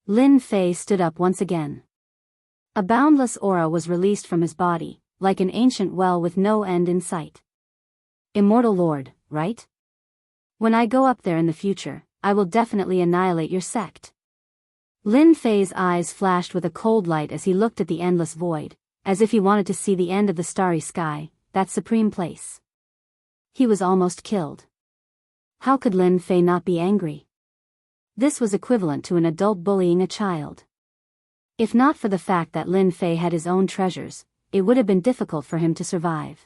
Lin Fei stood up once again. A boundless aura was released from his body, like an ancient well with no end in sight. Immortal Lord, right? When I go up there in the future, I will definitely annihilate your sect. Lin Fei's eyes flashed with a cold light as he looked at the endless void, as if he wanted to see the end of the starry sky, that supreme place. He was almost killed. How could Lin Fei not be angry? This was equivalent to an adult bullying a child. If not for the fact that Lin Fei had his own treasures, it would have been difficult for him to survive.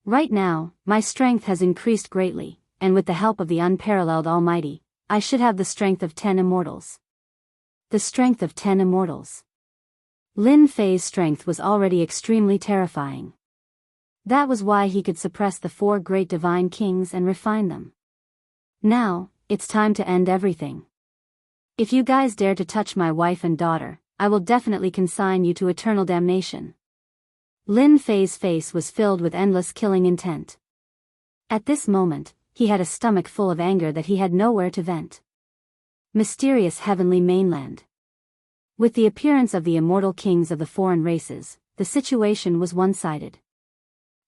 Right now, my strength has increased greatly, and with the help of the unparalleled Almighty, I should have the strength of 10 immortals. The strength of 10 immortals. Lin Fei's strength was already extremely terrifying. That was why he could suppress the 4 great divine kings and refine them. Now, it's time to end everything. If you guys dare to touch my wife and daughter, I will definitely consign you to eternal damnation. Lin Fei's face was filled with endless killing intent. At this moment, he had a stomach full of anger that he had nowhere to vent. Mysterious heavenly mainland. With the appearance of the immortal kings of the foreign races, the situation was one-sided.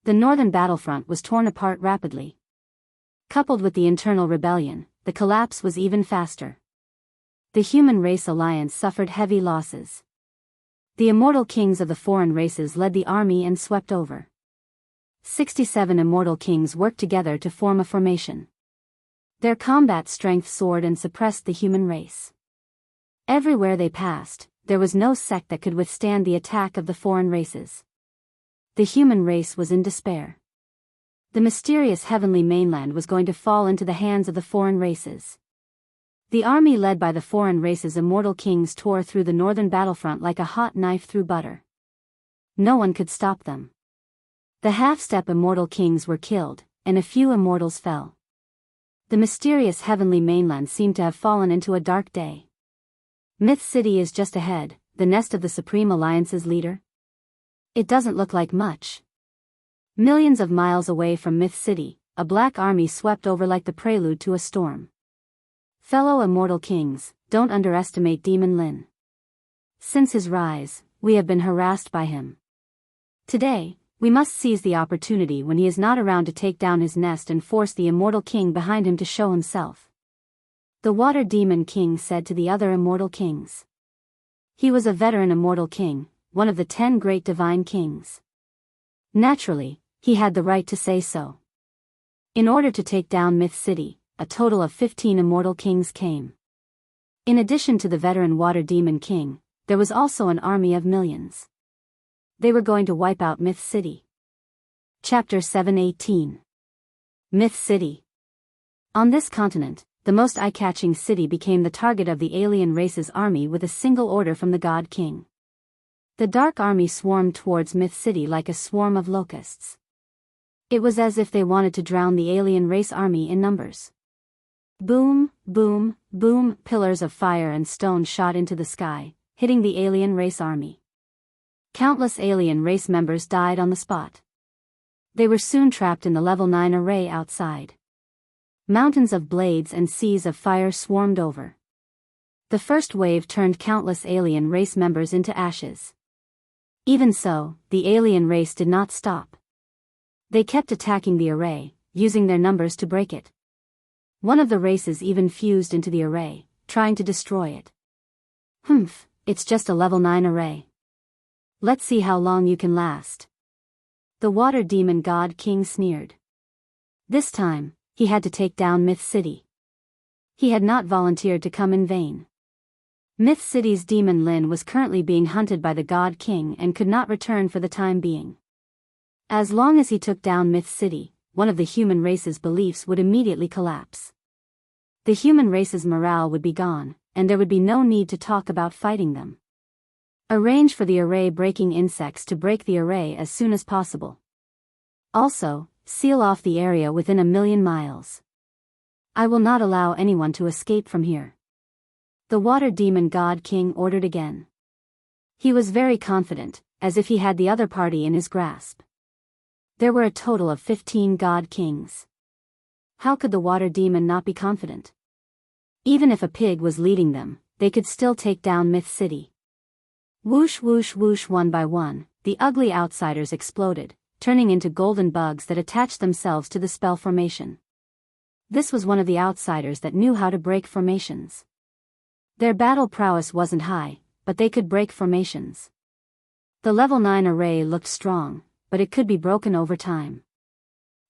The northern battlefront was torn apart rapidly. Coupled with the internal rebellion, the collapse was even faster. The human race alliance suffered heavy losses. The immortal kings of the foreign races led the army and swept over. 67 immortal kings worked together to form a formation. Their combat strength soared and suppressed the human race. Everywhere they passed, there was no sect that could withstand the attack of the foreign races. The human race was in despair. The mysterious heavenly mainland was going to fall into the hands of the foreign races. The army led by the foreign races' immortal kings tore through the northern battlefront like a hot knife through butter. No one could stop them. The half-step immortal kings were killed, and a few immortals fell. The mysterious heavenly mainland seemed to have fallen into a dark day. Myth City is just ahead, the nest of the Supreme Alliance's leader. It doesn't look like much. Millions of miles away from Myth City, a black army swept over like the prelude to a storm. Fellow immortal kings, don't underestimate Demon Lin. Since his rise, we have been harassed by him. Today, we must seize the opportunity when he is not around to take down his nest and force the immortal king behind him to show himself. The Water Demon King said to the other immortal kings. He was a veteran immortal king, one of the 10 great divine kings. Naturally, he had the right to say so. In order to take down Myth City, a total of 15 immortal kings came. In addition to the veteran Water Demon King, there was also an army of millions. They were going to wipe out Myth City. Chapter 7:18. Myth City. On this continent, the most eye-catching city became the target of the alien race's army with a single order from the God King. The Dark Army swarmed towards Myth City like a swarm of locusts. It was as if they wanted to drown the alien race army in numbers. Boom, boom, boom, pillars of fire and stone shot into the sky, hitting the alien race army. Countless alien race members died on the spot. They were soon trapped in the level 9 array outside. Mountains of blades and seas of fire swarmed over. The first wave turned countless alien race members into ashes. Even so, the alien race did not stop. They kept attacking the array, using their numbers to break it. One of the races even fused into the array, trying to destroy it. It's just a level 9 array. Let's see how long you can last. The Water Demon God King sneered. This time, he had to take down Myth City. He had not volunteered to come in vain. Myth City's Demon Lin was currently being hunted by the God King and could not return for the time being. As long as he took down Myth City, one of the human race's beliefs would immediately collapse. The human race's morale would be gone, and there would be no need to talk about fighting them. Arrange for the array-breaking insects to break the array as soon as possible. Also, seal off the area within 1,000,000 miles. I will not allow anyone to escape from here. The Water Demon God King ordered again. He was very confident, as if he had the other party in his grasp. There were a total of 15 God Kings. How could the Water Demon not be confident? Even if a pig was leading them, they could still take down Myth City. Whoosh whoosh whoosh, one by one, the ugly outsiders exploded, turning into golden bugs that attached themselves to the spell formation. This was one of the outsiders that knew how to break formations. Their battle prowess wasn't high, but they could break formations. The level 9 array looked strong, but it could be broken over time.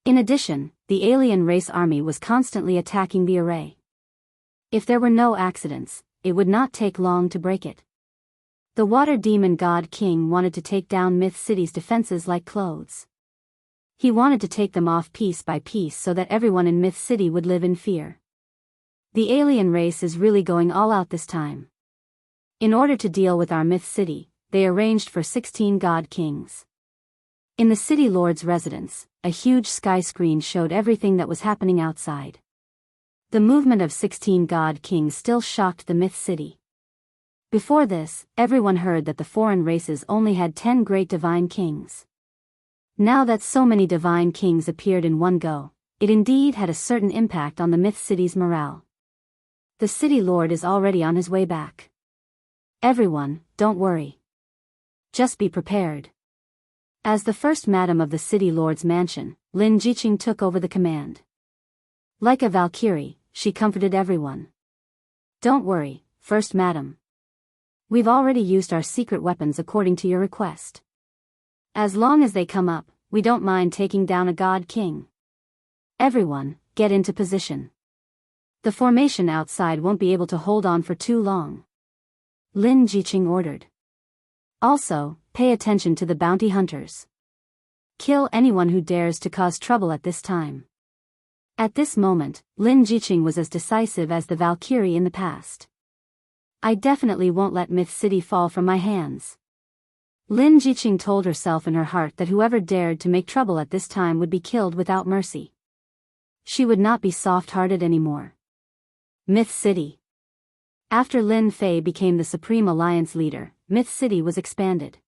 In addition, the alien race army was constantly attacking the array. If there were no accidents, it would not take long to break it. The water demon god king wanted to take down Myth City's defenses like clothes. He wanted to take them off piece by piece so that everyone in Myth City would live in fear. The alien race is really going all out this time. In order to deal with our Myth City, they arranged for 16 god kings. In the city lord's residence, a huge sky screen showed everything that was happening outside. The movement of 16 god kings still shocked the Myth City. Before this, everyone heard that the foreign races only had 10 great divine kings. Now that so many divine kings appeared in one go, it indeed had a certain impact on the Myth City's morale. The city lord is already on his way back. Everyone, don't worry. Just be prepared. As the first madam of the city lord's mansion, Lin Jiqing took over the command. Like a Valkyrie, she comforted everyone. Don't worry, first madam. We've already used our secret weapons according to your request. As long as they come up, we don't mind taking down a god king. Everyone, get into position. The formation outside won't be able to hold on for too long. Lin Jiqing ordered. Also, pay attention to the bounty hunters. Kill anyone who dares to cause trouble at this time. At this moment, Lin Jiqing was as decisive as the Valkyrie in the past. I definitely won't let Myth City fall from my hands. Lin Jiqing told herself in her heart that whoever dared to make trouble at this time would be killed without mercy. She would not be soft-hearted anymore. Myth City. After Lin Fei became the Supreme Alliance leader, Myth City was expanded.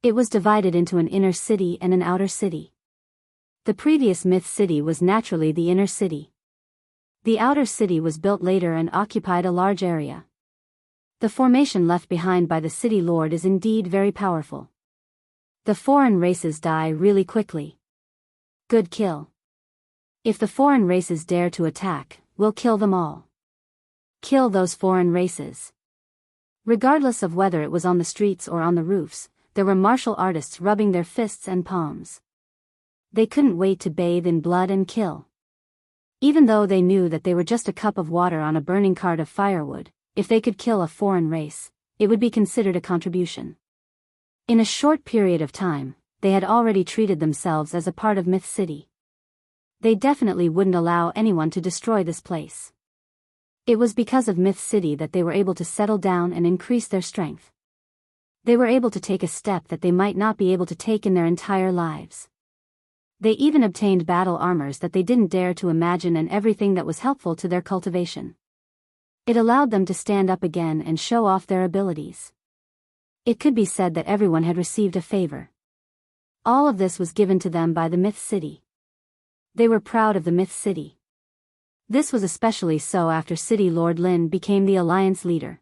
It was divided into an inner city and an outer city. The previous Myth City was naturally the inner city. The outer city was built later and occupied a large area. The formation left behind by the city lord is indeed very powerful. The foreign races die really quickly. Good kill. If the foreign races dare to attack, we'll kill them all. Kill those foreign races. Regardless of whether it was on the streets or on the roofs, there were martial artists rubbing their fists and palms. They couldn't wait to bathe in blood and kill. Even though they knew that they were just a cup of water on a burning cart of firewood, if they could kill a foreign race, it would be considered a contribution. In a short period of time, they had already treated themselves as a part of Myth City. They definitely wouldn't allow anyone to destroy this place. It was because of Myth City that they were able to settle down and increase their strength. They were able to take a step that they might not be able to take in their entire lives. They even obtained battle armors that they didn't dare to imagine and everything that was helpful to their cultivation. It allowed them to stand up again and show off their abilities. It could be said that everyone had received a favor. All of this was given to them by the Myth City. They were proud of the Myth City. This was especially so after City Lord Lin became the Alliance leader.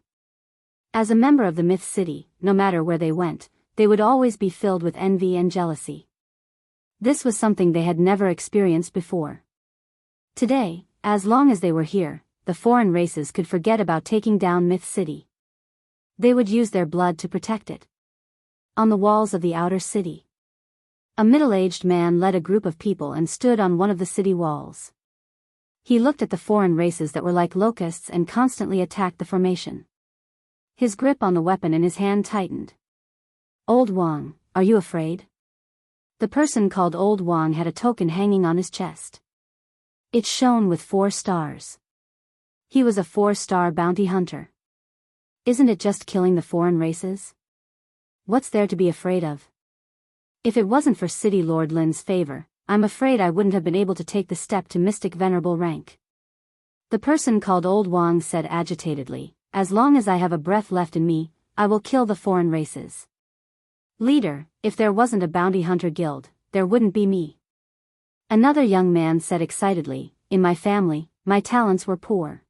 As a member of the Myth City, no matter where they went, they would always be filled with envy and jealousy. This was something they had never experienced before. Today, as long as they were here, the foreign races could forget about taking down Myth City. They would use their blood to protect it. On the walls of the outer city, a middle-aged man led a group of people and stood on one of the city walls. He looked at the foreign races that were like locusts and constantly attacked the formation. His grip on the weapon in his hand tightened. Old Wang, are you afraid? The person called Old Wang had a token hanging on his chest. It shone with 4 stars. He was a 4-star bounty hunter. Isn't it just killing the foreign races? What's there to be afraid of? If it wasn't for City Lord Lin's favor, I'm afraid I wouldn't have been able to take the step to Mystic Venerable rank. The person called Old Wang said agitatedly, as long as I have a breath left in me, I will kill the foreign races. Leader, if there wasn't a bounty hunter guild, there wouldn't be me. Another young man said excitedly, in my family, my talents were poor.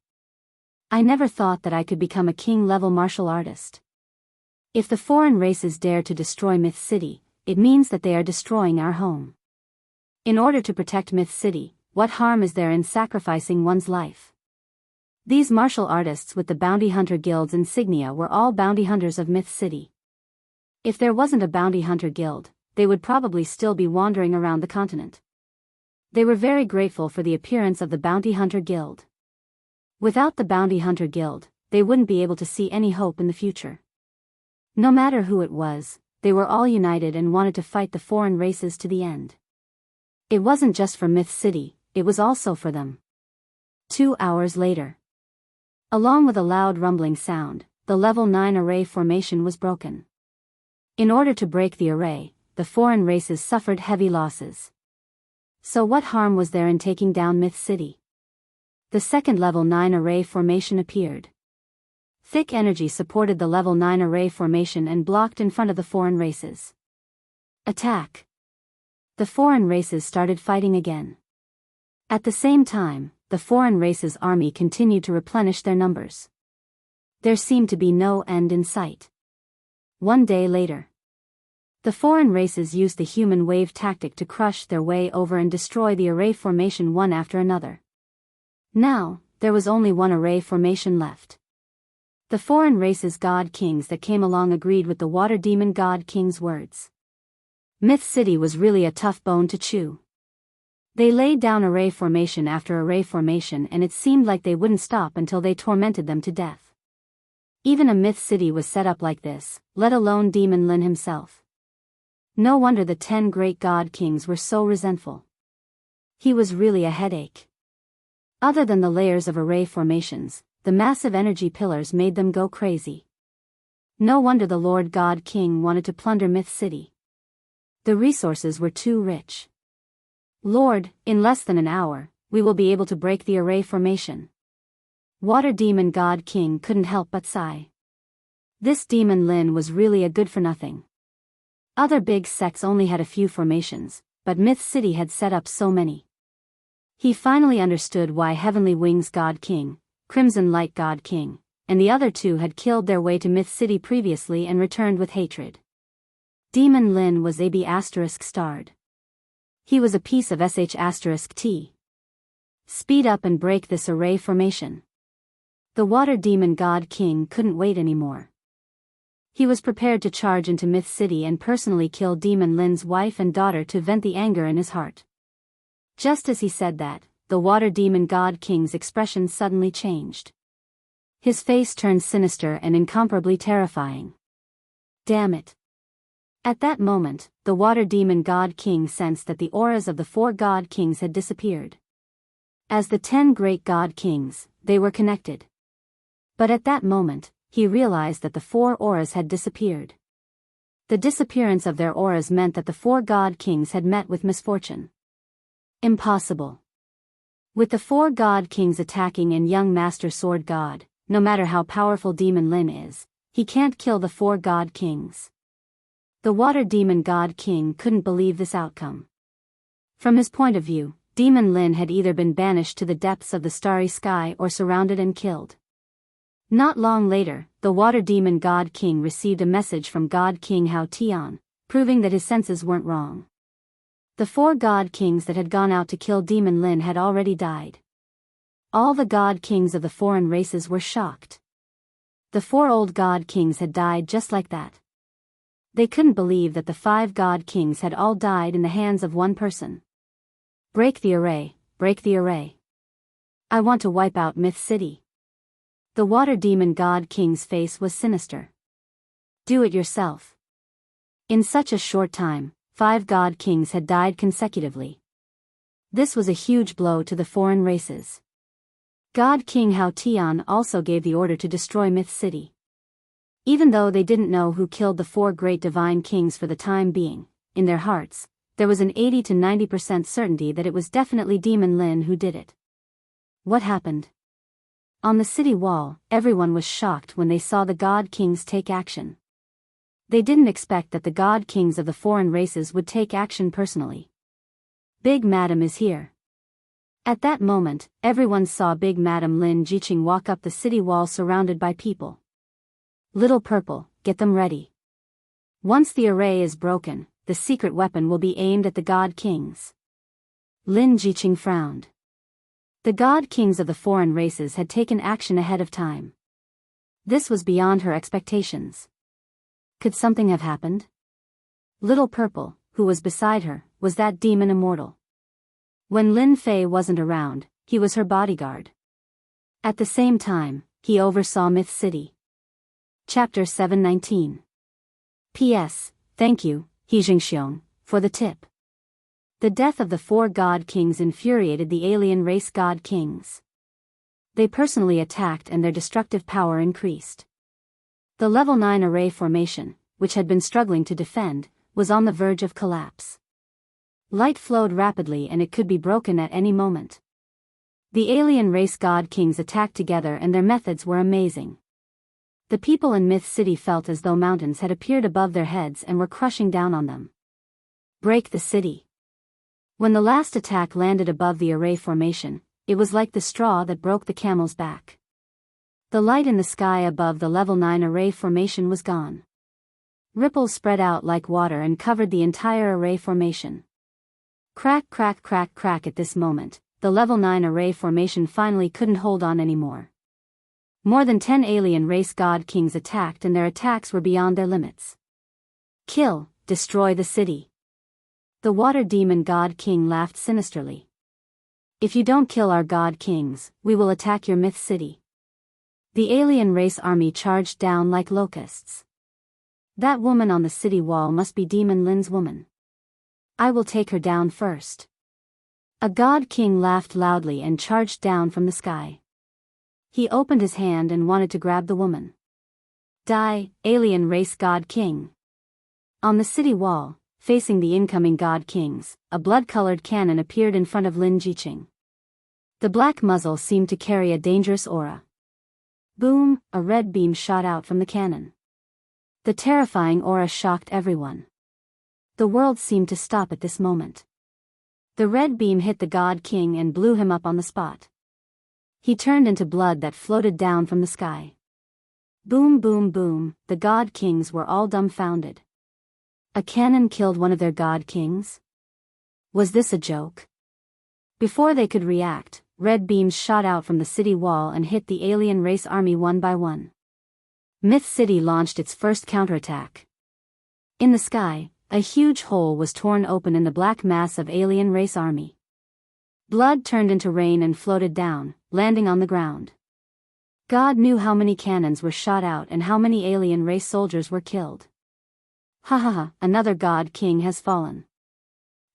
I never thought that I could become a king-level martial artist. If the foreign races dare to destroy Myth City, it means that they are destroying our home. In order to protect Myth City, what harm is there in sacrificing one's life? These martial artists with the bounty hunter guild's insignia were all bounty hunters of Myth City. If there wasn't a bounty hunter guild, they would probably still be wandering around the continent. They were very grateful for the appearance of the bounty hunter guild. Without the bounty hunter guild, they wouldn't be able to see any hope in the future. No matter who it was, they were all united and wanted to fight the foreign races to the end. It wasn't just for Myth City, it was also for them. 2 hours later. Along with a loud rumbling sound, the level 9 array formation was broken. In order to break the array, the foreign races suffered heavy losses. So what harm was there in taking down Myth City? The second level 9 array formation appeared. Thick energy supported the level 9 array formation and blocked in front of the foreign races. Attack! The foreign races started fighting again. At the same time, the foreign races' army continued to replenish their numbers. There seemed to be no end in sight. 1 day later. The foreign races used the human wave tactic to crush their way over and destroy the array formation one after another. Now, there was only one array formation left. The foreign races' god kings that came along agreed with the water demon god king's words. Myth City was really a tough bone to chew. They laid down array formation after array formation and it seemed like they wouldn't stop until they tormented them to death. Even a Myth City was set up like this, let alone Demon Lin himself. No wonder the 10 great god kings were so resentful. He was really a headache. Other than the layers of array formations, the massive energy pillars made them go crazy. No wonder the Lord God King wanted to plunder Myth City. The resources were too rich. Lord, in less than an hour, we will be able to break the array formation. Water Demon God King couldn't help but sigh. This Demon Lin was really a good-for-nothing. Other big sects only had a few formations, but Myth City had set up so many. He finally understood why Heavenly Wings God King, Crimson Light God King, and the other two had killed their way to Myth City previously and returned with hatred. Demon Lin was AB** starred. He was a piece of sh*t. Speed up and break this array formation. The Water Demon God King couldn't wait anymore. He was prepared to charge into Myth City and personally kill Demon Lin's wife and daughter to vent the anger in his heart. Just as he said that, the Water Demon God King's expression suddenly changed. His face turned sinister and incomparably terrifying. Damn it. At that moment, the Water Demon God King sensed that the auras of the 4 God Kings had disappeared. As the 10 great God Kings, they were connected. But at that moment, he realized that the 4 auras had disappeared. The disappearance of their auras meant that the 4 God Kings had met with misfortune. Impossible. With the 4 God Kings attacking and young Master Sword God, no matter how powerful Demon Lin is, he can't kill the 4 God Kings. The Water Demon God King couldn't believe this outcome. From his point of view, Demon Lin had either been banished to the depths of the starry sky or surrounded and killed. Not long later, the Water Demon God King received a message from God King Hao Tian, proving that his senses weren't wrong. The 4 God Kings that had gone out to kill Demon Lin had already died. All the God Kings of the foreign races were shocked. The 4 old God Kings had died just like that. They couldn't believe that the 5 God Kings had all died in the hands of one person. Break the array, break the array. I want to wipe out Myth City. The Water Demon God King's face was sinister. Do it yourself. In such a short time, 5 God Kings had died consecutively. This was a huge blow to the foreign races. God King Hao Tian also gave the order to destroy Myth City. Even though they didn't know who killed the 4 great divine kings for the time being, in their hearts, there was an 80 to 90% certainty that it was definitely Demon Lin who did it. What happened? On the city wall, everyone was shocked when they saw the God Kings take action. They didn't expect that the God Kings of the foreign races would take action personally. Big Madam is here. At that moment, everyone saw Big Madam Lin Jiqing walk up the city wall surrounded by people. Little Purple, get them ready. Once the array is broken, the secret weapon will be aimed at the God Kings. Lin Jiqing frowned. The God Kings of the foreign races had taken action ahead of time. This was beyond her expectations. Could something have happened? Little Purple, who was beside her, was that demon immortal? When Lin Fei wasn't around, he was her bodyguard. At the same time, he oversaw Myth City. Chapter 719. P.S. Thank you, He Jingxiong, for the tip. The death of the 4 God Kings infuriated the alien race God Kings. They personally attacked and their destructive power increased. The level 9 array formation, which had been struggling to defend, was on the verge of collapse. Light flowed rapidly and it could be broken at any moment. The alien race God Kings attacked together and their methods were amazing. The people in Myth City felt as though mountains had appeared above their heads and were crushing down on them. Break the city. When the last attack landed above the array formation, it was like the straw that broke the camel's back. The light in the sky above the level 9 array formation was gone. Ripples spread out like water and covered the entire array formation. Crack, crack, crack, crack. At this moment, the level 9 array formation finally couldn't hold on anymore. More than 10 alien race God Kings attacked and their attacks were beyond their limits. Kill, destroy the city. The Water Demon God King laughed sinisterly. If you don't kill our God Kings, we will attack your Myth City. The alien race army charged down like locusts. That woman on the city wall must be Demon Lin's woman. I will take her down first. A God King laughed loudly and charged down from the sky. He opened his hand and wanted to grab the woman. Die, alien race God King. On the city wall, facing the incoming God Kings, a blood-colored cannon appeared in front of Lin Jiqing. The black muzzle seemed to carry a dangerous aura. Boom, a red beam shot out from the cannon. The terrifying aura shocked everyone. The world seemed to stop at this moment. The red beam hit the God King and blew him up on the spot. He turned into blood that floated down from the sky. Boom, boom, boom, the God Kings were all dumbfounded. A cannon killed one of their God Kings? Was this a joke? Before they could react, red beams shot out from the city wall and hit the alien race army one by one. Myth City launched its first counterattack. In the sky, a huge hole was torn open in the black mass of alien race army. Blood turned into rain and floated down, landing on the ground. God knew how many cannons were shot out and how many alien race soldiers were killed. Ha ha ha, another God King has fallen.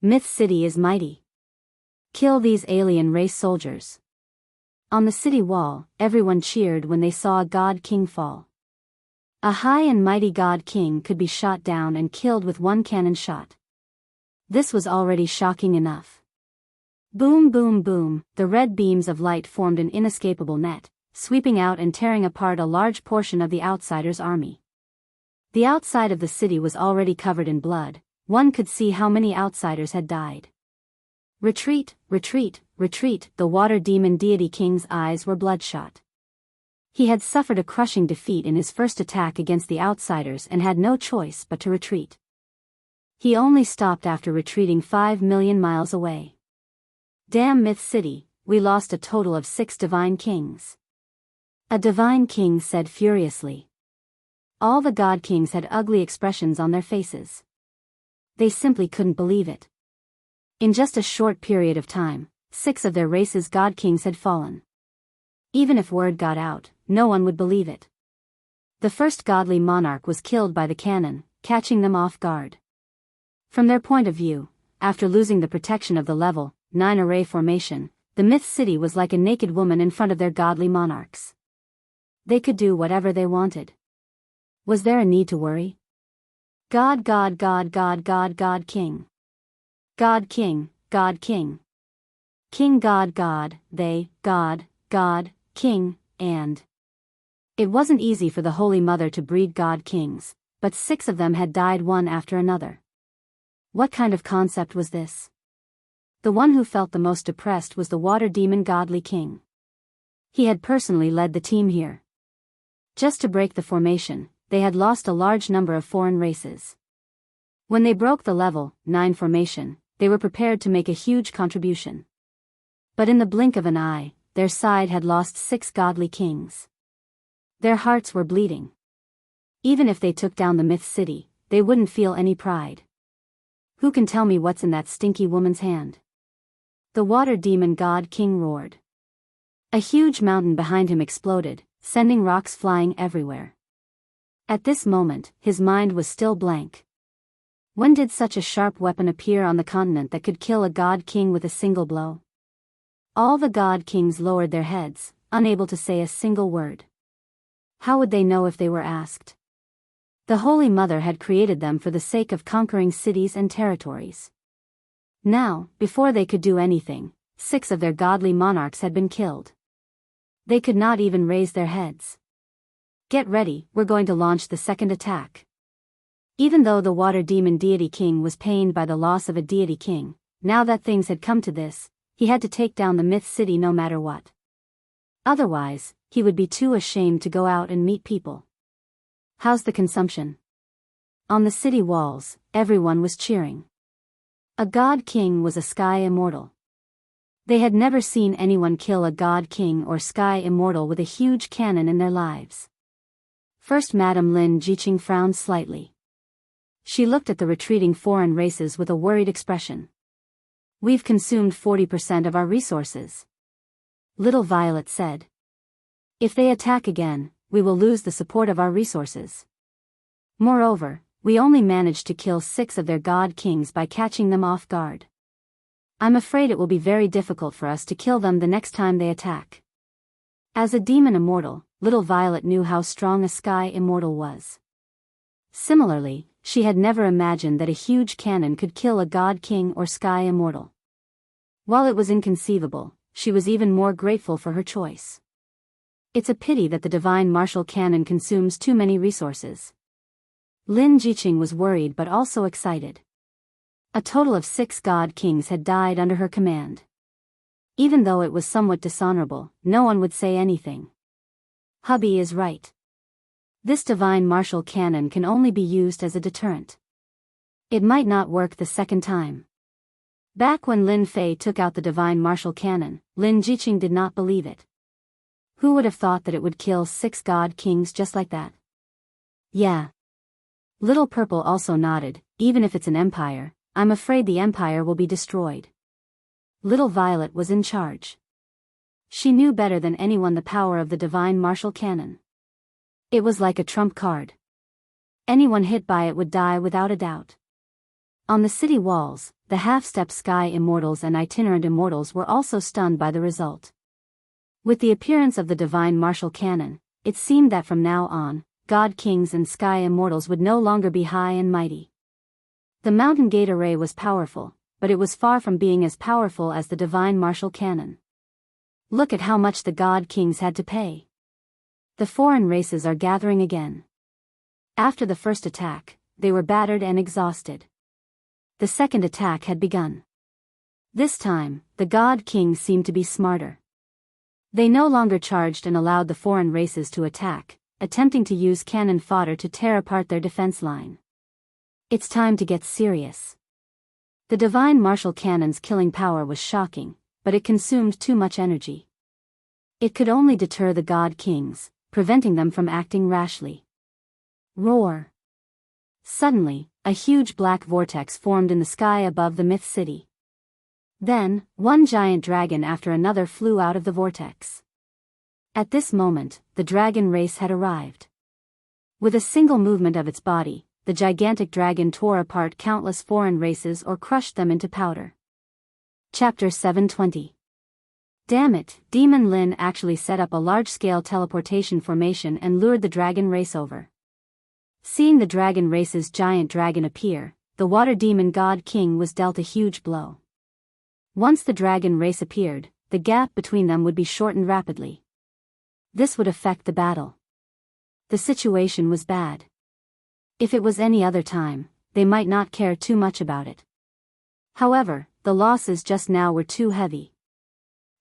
Myth City is mighty. Kill these alien race soldiers. On the city wall, everyone cheered when they saw a God King fall. A high and mighty God King could be shot down and killed with one cannon shot. This was already shocking enough. Boom, boom, boom, the red beams of light formed an inescapable net, sweeping out and tearing apart a large portion of the outsiders' army. The outside of the city was already covered in blood. One could see how many outsiders had died. Retreat, retreat, retreat, the Water Demon Deity King's eyes were bloodshot. He had suffered a crushing defeat in his first attack against the outsiders and had no choice but to retreat. He only stopped after retreating 5 million miles away. Damn Myth City, we lost a total of 6 Divine Kings. A Divine King said furiously. All the God Kings had ugly expressions on their faces. They simply couldn't believe it. In just a short period of time, 6 of their race's God Kings had fallen. Even if word got out, no one would believe it. The first godly monarch was killed by the cannon, catching them off guard. From their point of view, after losing the protection of the level 9 array formation, the Myth City was like a naked woman in front of their godly monarchs. They could do whatever they wanted. Was there a need to worry? God, God, God, God, God, God King. God King, God King. King God God, they, God, God, King, and. It wasn't easy for the Holy Mother to breed God Kings, but 6 of them had died one after another. What kind of concept was this? The one who felt the most depressed was the Water Demon Godly King. He had personally led the team here. Just to break the formation, they had lost a large number of foreign races. When they broke the level 9 formation, they were prepared to make a huge contribution. But in the blink of an eye, their side had lost 6 godly kings. Their hearts were bleeding. Even if they took down the myth city, they wouldn't feel any pride. Who can tell me what's in that stinky woman's hand? The water demon god king roared. A huge mountain behind him exploded, sending rocks flying everywhere. At this moment, his mind was still blank. When did such a sharp weapon appear on the continent that could kill a god king with a single blow? All the god kings lowered their heads, unable to say a single word. How would they know if they were asked? The Holy Mother had created them for the sake of conquering cities and territories. Now, before they could do anything, 6 of their godly monarchs had been killed. They could not even raise their heads. Get ready, we're going to launch the second attack. Even though the water demon deity king was pained by the loss of a deity king, now that things had come to this, he had to take down the myth city no matter what. Otherwise, he would be too ashamed to go out and meet people. How's the consumption? On the city walls, everyone was cheering. A god king was a sky immortal. They had never seen anyone kill a god king or sky immortal with a huge cannon in their lives. First Madame Lin Jiqing frowned slightly. She looked at the retreating foreign races with a worried expression. We've consumed 40% of our resources. Little Violet said. If they attack again, we will lose the support of our resources. Moreover, we only managed to kill 6 of their god kings by catching them off guard. I'm afraid it will be very difficult for us to kill them the next time they attack. As a demon immortal, Little Violet knew how strong a sky immortal was. Similarly, she had never imagined that a huge cannon could kill a god king or sky immortal. While it was inconceivable, she was even more grateful for her choice. It's a pity that the divine martial cannon consumes too many resources. Lin Jiqing was worried but also excited. A total of 6 god kings had died under her command. Even though it was somewhat dishonorable, no one would say anything. Hubby is right. This divine martial cannon can only be used as a deterrent. It might not work the second time. Back when Lin Fei took out the divine martial cannon, Lin Jiqing did not believe it. Who would have thought that it would kill 6 god kings just like that? Yeah. Little Purple also nodded. Even if it's an empire, I'm afraid the empire will be destroyed. Little Violet was in charge. She knew better than anyone the power of the divine martial cannon. It was like a trump card. Anyone hit by it would die without a doubt. On the city walls, the half-step sky immortals and itinerant immortals were also stunned by the result. With the appearance of the divine martial cannon, it seemed that from now on, god kings and sky immortals would no longer be high and mighty. The mountain gate array was powerful, but it was far from being as powerful as the divine martial cannon. Look at how much the god kings had to pay. The foreign races are gathering again. After the first attack, they were battered and exhausted. The second attack had begun. This time, the god kings seemed to be smarter. They no longer charged and allowed the foreign races to attack, attempting to use cannon fodder to tear apart their defense line. It's time to get serious. The divine martial cannon's killing power was shocking, but it consumed too much energy. It could only deter the god kings, preventing them from acting rashly. Roar! Suddenly, a huge black vortex formed in the sky above the myth city. Then, one giant dragon after another flew out of the vortex. At this moment, the dragon race had arrived. With a single movement of its body, the gigantic dragon tore apart countless foreign races or crushed them into powder. Chapter 720. Damn it, Demon Lin actually set up a large-scale teleportation formation and lured the dragon race over. Seeing the dragon race's giant dragon appear, the water demon god king was dealt a huge blow. Once the dragon race appeared, the gap between them would be shortened rapidly. This would affect the battle. The situation was bad. If it was any other time, they might not care too much about it. However, the losses just now were too heavy.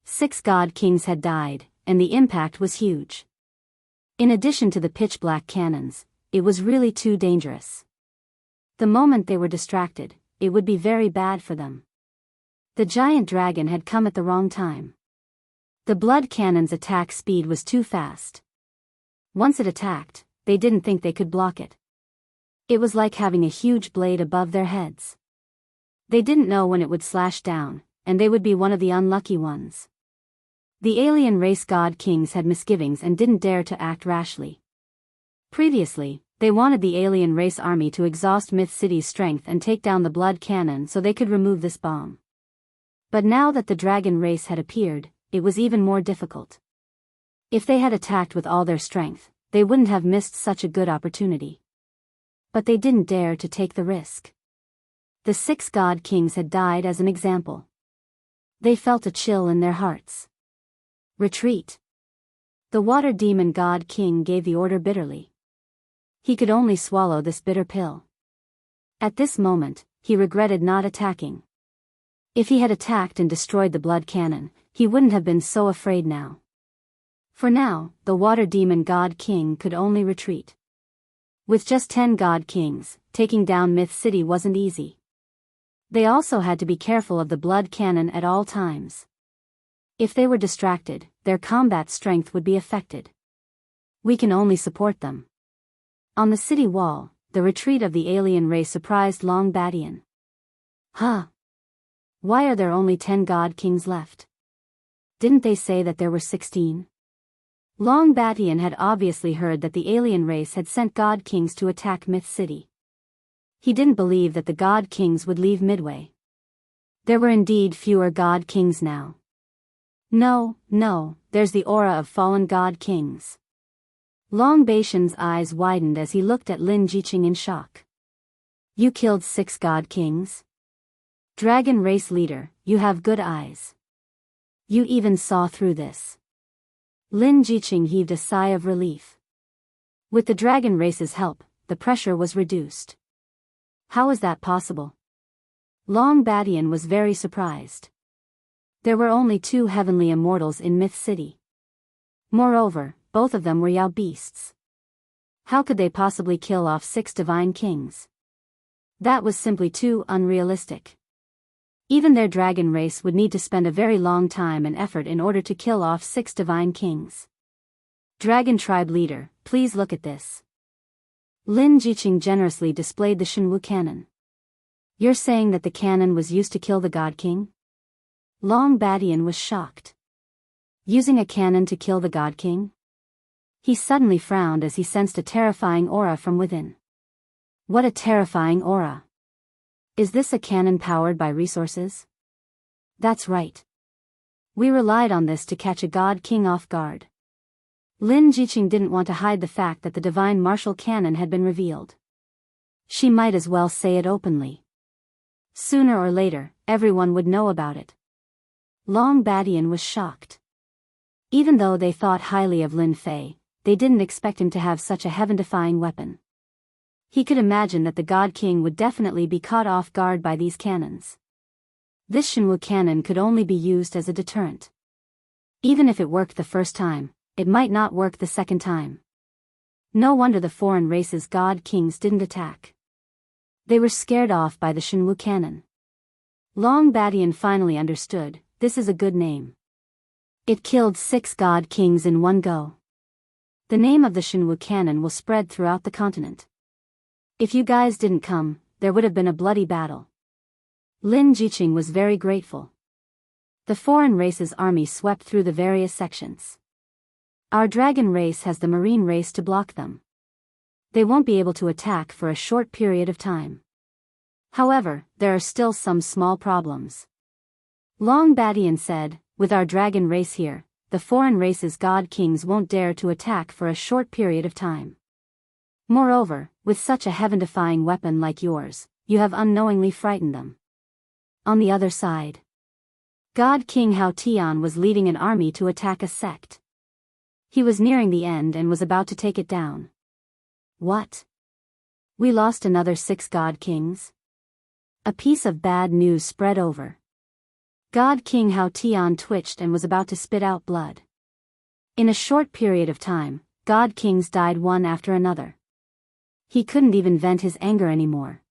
6 god kings had died, and the impact was huge. In addition to the pitch-black cannons, it was really too dangerous. The moment they were distracted, it would be very bad for them. The giant dragon had come at the wrong time. The blood cannon's attack speed was too fast. Once it attacked, they didn't think they could block it. It was like having a huge blade above their heads. They didn't know when it would slash down, and they would be one of the unlucky ones. The alien race god kings had misgivings and didn't dare to act rashly. Previously, they wanted the alien race army to exhaust Myth City's strength and take down the blood cannon so they could remove this bomb. But now that the dragon race had appeared, it was even more difficult. If they had attacked with all their strength, they wouldn't have missed such a good opportunity. But they didn't dare to take the risk. The 6 god kings had died as an example. They felt a chill in their hearts. Retreat. The water demon god king gave the order bitterly. He could only swallow this bitter pill. At this moment, he regretted not attacking. If he had attacked and destroyed the blood cannon, he wouldn't have been so afraid now. For now, the water demon god king could only retreat. With just 10 god kings, taking down Myth City wasn't easy. They also had to be careful of the blood cannon at all times. If they were distracted, their combat strength would be affected. We can only support them. On the city wall, the retreat of the alien race surprised Long Badian. Huh? Why are there only 10 god kings left? Didn't they say that there were 16? Long Badian had obviously heard that the alien race had sent god kings to attack Myth City. He didn't believe that the god kings would leave midway. There were indeed fewer god kings now. No, there's the aura of fallen god kings. Long Badian's eyes widened as he looked at Lin Jiqing in shock. You killed 6 god kings? Dragon race leader, you have good eyes. You even saw through this. Lin Jiqing heaved a sigh of relief. With the dragon race's help, the pressure was reduced. How is that possible? Long Badian was very surprised. There were only 2 heavenly immortals in Myth City. Moreover, both of them were Yao beasts. How could they possibly kill off 6 divine kings? That was simply too unrealistic. Even their dragon race would need to spend a very long time and effort in order to kill off 6 divine kings. Dragon tribe leader, please look at this. Lin Jiqing generously displayed the Shenwu cannon. You're saying that the cannon was used to kill the god king? Long Badian was shocked. Using a cannon to kill the god king? He suddenly frowned as he sensed a terrifying aura from within. What a terrifying aura. Is this a cannon powered by resources? That's right. We relied on this to catch a god king off guard. Lin Jiqing didn't want to hide the fact that the divine martial cannon had been revealed. She might as well say it openly. Sooner or later, everyone would know about it. Long Badian was shocked. Even though they thought highly of Lin Fei, they didn't expect him to have such a heaven-defying weapon. He could imagine that the God King would definitely be caught off guard by these cannons. This Shenwu cannon could only be used as a deterrent. Even if it worked the first time, it might not work the second time. No wonder the foreign race's God Kings didn't attack. They were scared off by the Shenwu cannon. Long Badian finally understood, this is a good name. It killed 6 God Kings in one go. The name of the Shenwu cannon will spread throughout the continent. If you guys didn't come, there would have been a bloody battle. Lin Jiqing was very grateful. The foreign race's army swept through the various sections. Our dragon race has the marine race to block them. They won't be able to attack for a short period of time. However, there are still some small problems. Long Badian said, with our dragon race here, the foreign race's god kings won't dare to attack for a short period of time. Moreover, with such a heaven-defying weapon like yours, you have unknowingly frightened them. On the other side, God King Hao Tian was leading an army to attack a sect. He was nearing the end and was about to take it down. What? We lost another 6 God Kings? A piece of bad news spread over. God King Hao Tian twitched and was about to spit out blood. In a short period of time, God Kings died one after another. He couldn't even vent his anger anymore.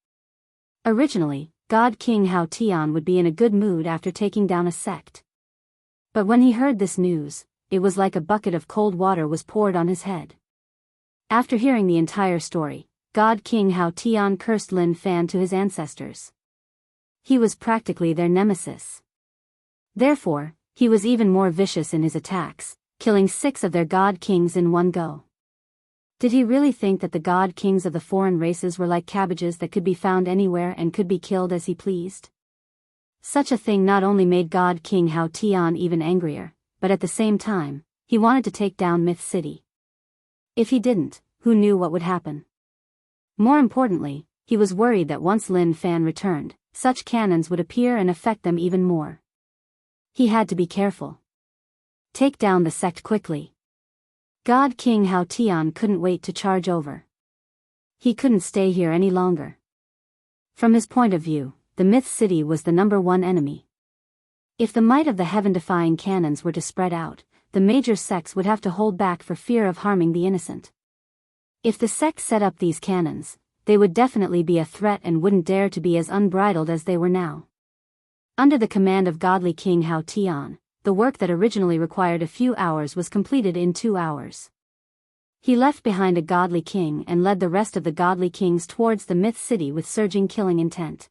Originally, God King Hao Tian would be in a good mood after taking down a sect. But when he heard this news, it was like a bucket of cold water was poured on his head. After hearing the entire story, God King Hao Tian cursed Lin Fan to his ancestors. He was practically their nemesis. Therefore, he was even more vicious in his attacks, killing 6 of their god kings in one go. Did he really think that the god kings of the foreign races were like cabbages that could be found anywhere and could be killed as he pleased? Such a thing not only made God King Hao Tian even angrier, but at the same time, he wanted to take down Myth City. If he didn't, who knew what would happen? More importantly, he was worried that once Lin Fan returned, such cannons would appear and affect them even more. He had to be careful. Take down the sect quickly. God King Hao Tian couldn't wait to charge over. He couldn't stay here any longer. From his point of view, the Myth City was the #1 enemy. If the might of the heaven-defying cannons were to spread out, the major sects would have to hold back for fear of harming the innocent. If the sects set up these cannons, they would definitely be a threat and wouldn't dare to be as unbridled as they were now. Under the command of Godly King Hao Tian, the work that originally required a few hours was completed in 2 hours. He left behind a godly king and led the rest of the godly kings towards the Myth City with surging killing intent.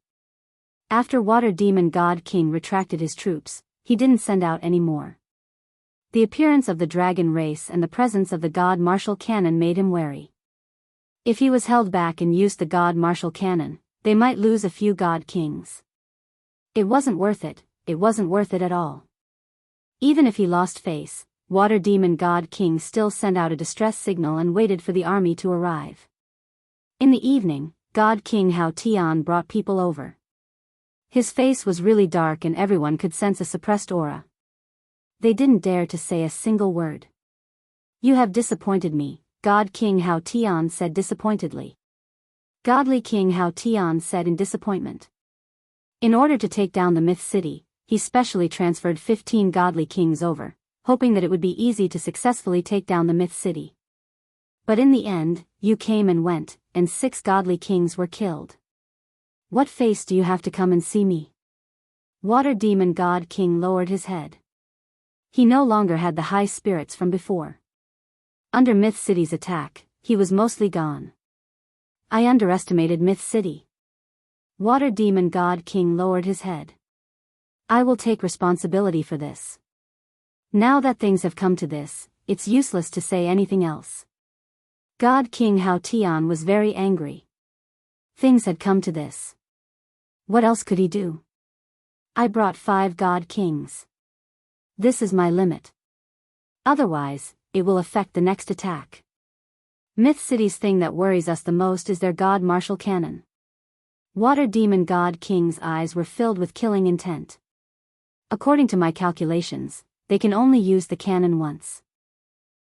After Water Demon God King retracted his troops, he didn't send out any more. The appearance of the dragon race and the presence of the God Martial Cannon made him wary. If he was held back and used the God Martial Cannon, they might lose a few God Kings. It wasn't worth it at all. Even if he lost face, Water Demon God King still sent out a distress signal and waited for the army to arrive. In the evening, God King Hao Tian brought people over. His face was really dark and everyone could sense a suppressed aura. They didn't dare to say a single word. "You have disappointed me," God King Hao Tian said disappointedly. Godly King Hao Tian said in disappointment. In order to take down the Myth City, he specially transferred 15 godly kings over, hoping that it would be easy to successfully take down the Myth City. But in the end, you came and went, and 6 godly kings were killed. What face do you have to come and see me? Water Demon God King lowered his head. He no longer had the high spirits from before. Under Myth City's attack, he was mostly gone. I underestimated Myth City. Water Demon God King lowered his head. I will take responsibility for this. Now that things have come to this, it's useless to say anything else. God King Hao Tian was very angry. Things had come to this. What else could he do? I brought 5 God Kings. This is my limit. Otherwise, it will affect the next attack. Myth City's thing that worries us the most is their God Martial Cannon. Water Demon God King's eyes were filled with killing intent. According to my calculations, they can only use the cannon once.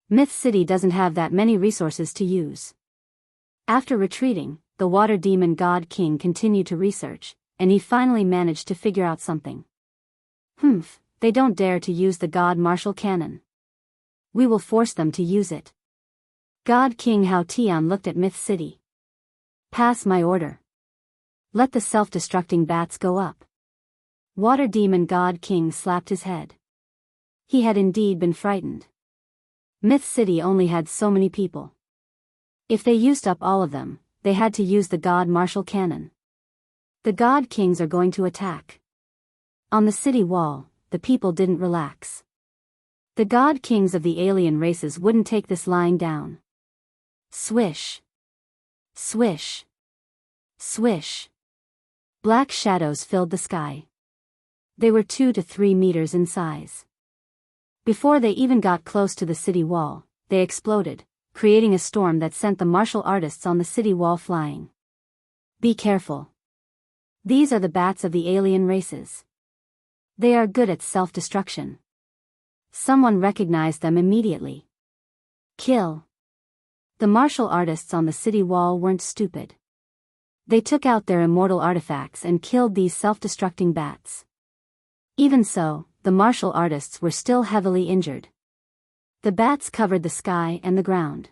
Myth City doesn't have that many resources to use. After retreating, the Water Demon God King continued to research, and he finally managed to figure out something. They don't dare to use the God Martial Cannon. We will force them to use it. God King Hao Tian looked at Myth City. Pass my order. Let the self-destructing bats go up. Water Demon God King slapped his head. He had indeed been frightened. Myth City only had so many people. If they used up all of them, they had to use the God Martial Cannon. The God Kings are going to attack. On the city wall, the people didn't relax. The God Kings of the alien races wouldn't take this lying down. Swish. Swish. Swish. Black shadows filled the sky. They were 2 to 3 meters in size. Before they even got close to the city wall, they exploded, creating a storm that sent the martial artists on the city wall flying. Be careful. These are the bats of the alien races. They are good at self-destruction. Someone recognized them immediately. Kill. The martial artists on the city wall weren't stupid. They took out their immortal artifacts and killed these self-destructing bats. Even so, the martial artists were still heavily injured. The bats covered the sky and the ground.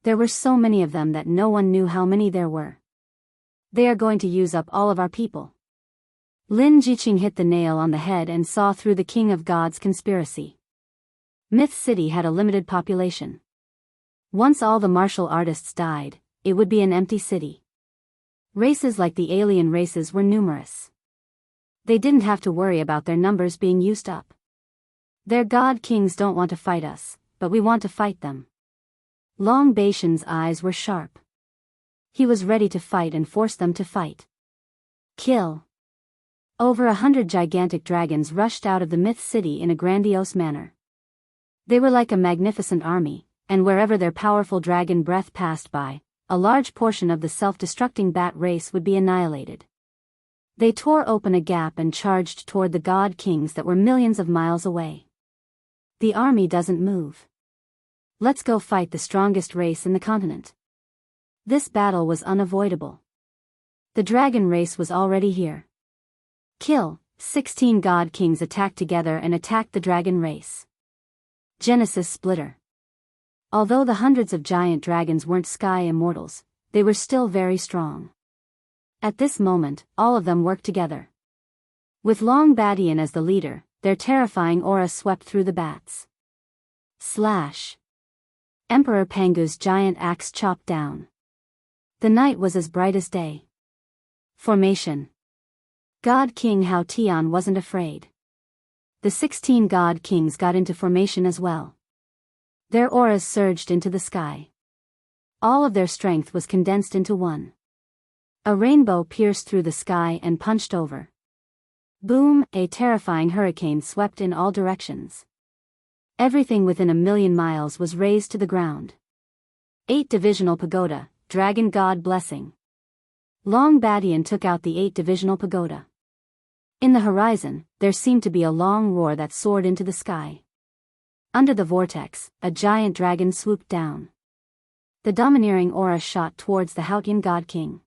There were so many of them that no one knew how many there were. They are going to use up all of our people. Lin Jiqing hit the nail on the head and saw through the King of Gods conspiracy. Myth City had a limited population. Once all the martial artists died, it would be an empty city. Races like the alien races were numerous. They didn't have to worry about their numbers being used up. Their god kings don't want to fight us, but we want to fight them. Long Bashan's eyes were sharp. He was ready to fight and force them to fight. Kill. Over 100 gigantic dragons rushed out of the myth city in a grandiose manner. They were like a magnificent army, and wherever their powerful dragon breath passed by, a large portion of the self-destructing bat race would be annihilated. They tore open a gap and charged toward the god kings that were millions of miles away. The army doesn't move. Let's go fight the strongest race in the continent. This battle was unavoidable. The dragon race was already here. Kill. 16 god kings attacked together and attacked the dragon race. Genesis Splitter. Although the hundreds of giant dragons weren't sky immortals, they were still very strong. At this moment, all of them worked together. With Long Badian as the leader, their terrifying aura swept through the bats. Slash. Emperor Pangu's giant axe chopped down. The night was as bright as day. Formation. God King Hao Tian wasn't afraid. The 16 god kings got into formation as well. Their auras surged into the sky. All of their strength was condensed into one. A rainbow pierced through the sky and punched over. Boom! A terrifying hurricane swept in all directions. Everything within 1,000,000 miles was razed to the ground. 8-divisional pagoda, dragon god blessing. Long Badian took out the 8-divisional pagoda. In the horizon, there seemed to be a long roar that soared into the sky. Under the vortex, a giant dragon swooped down. The domineering aura shot towards the Hautian god king.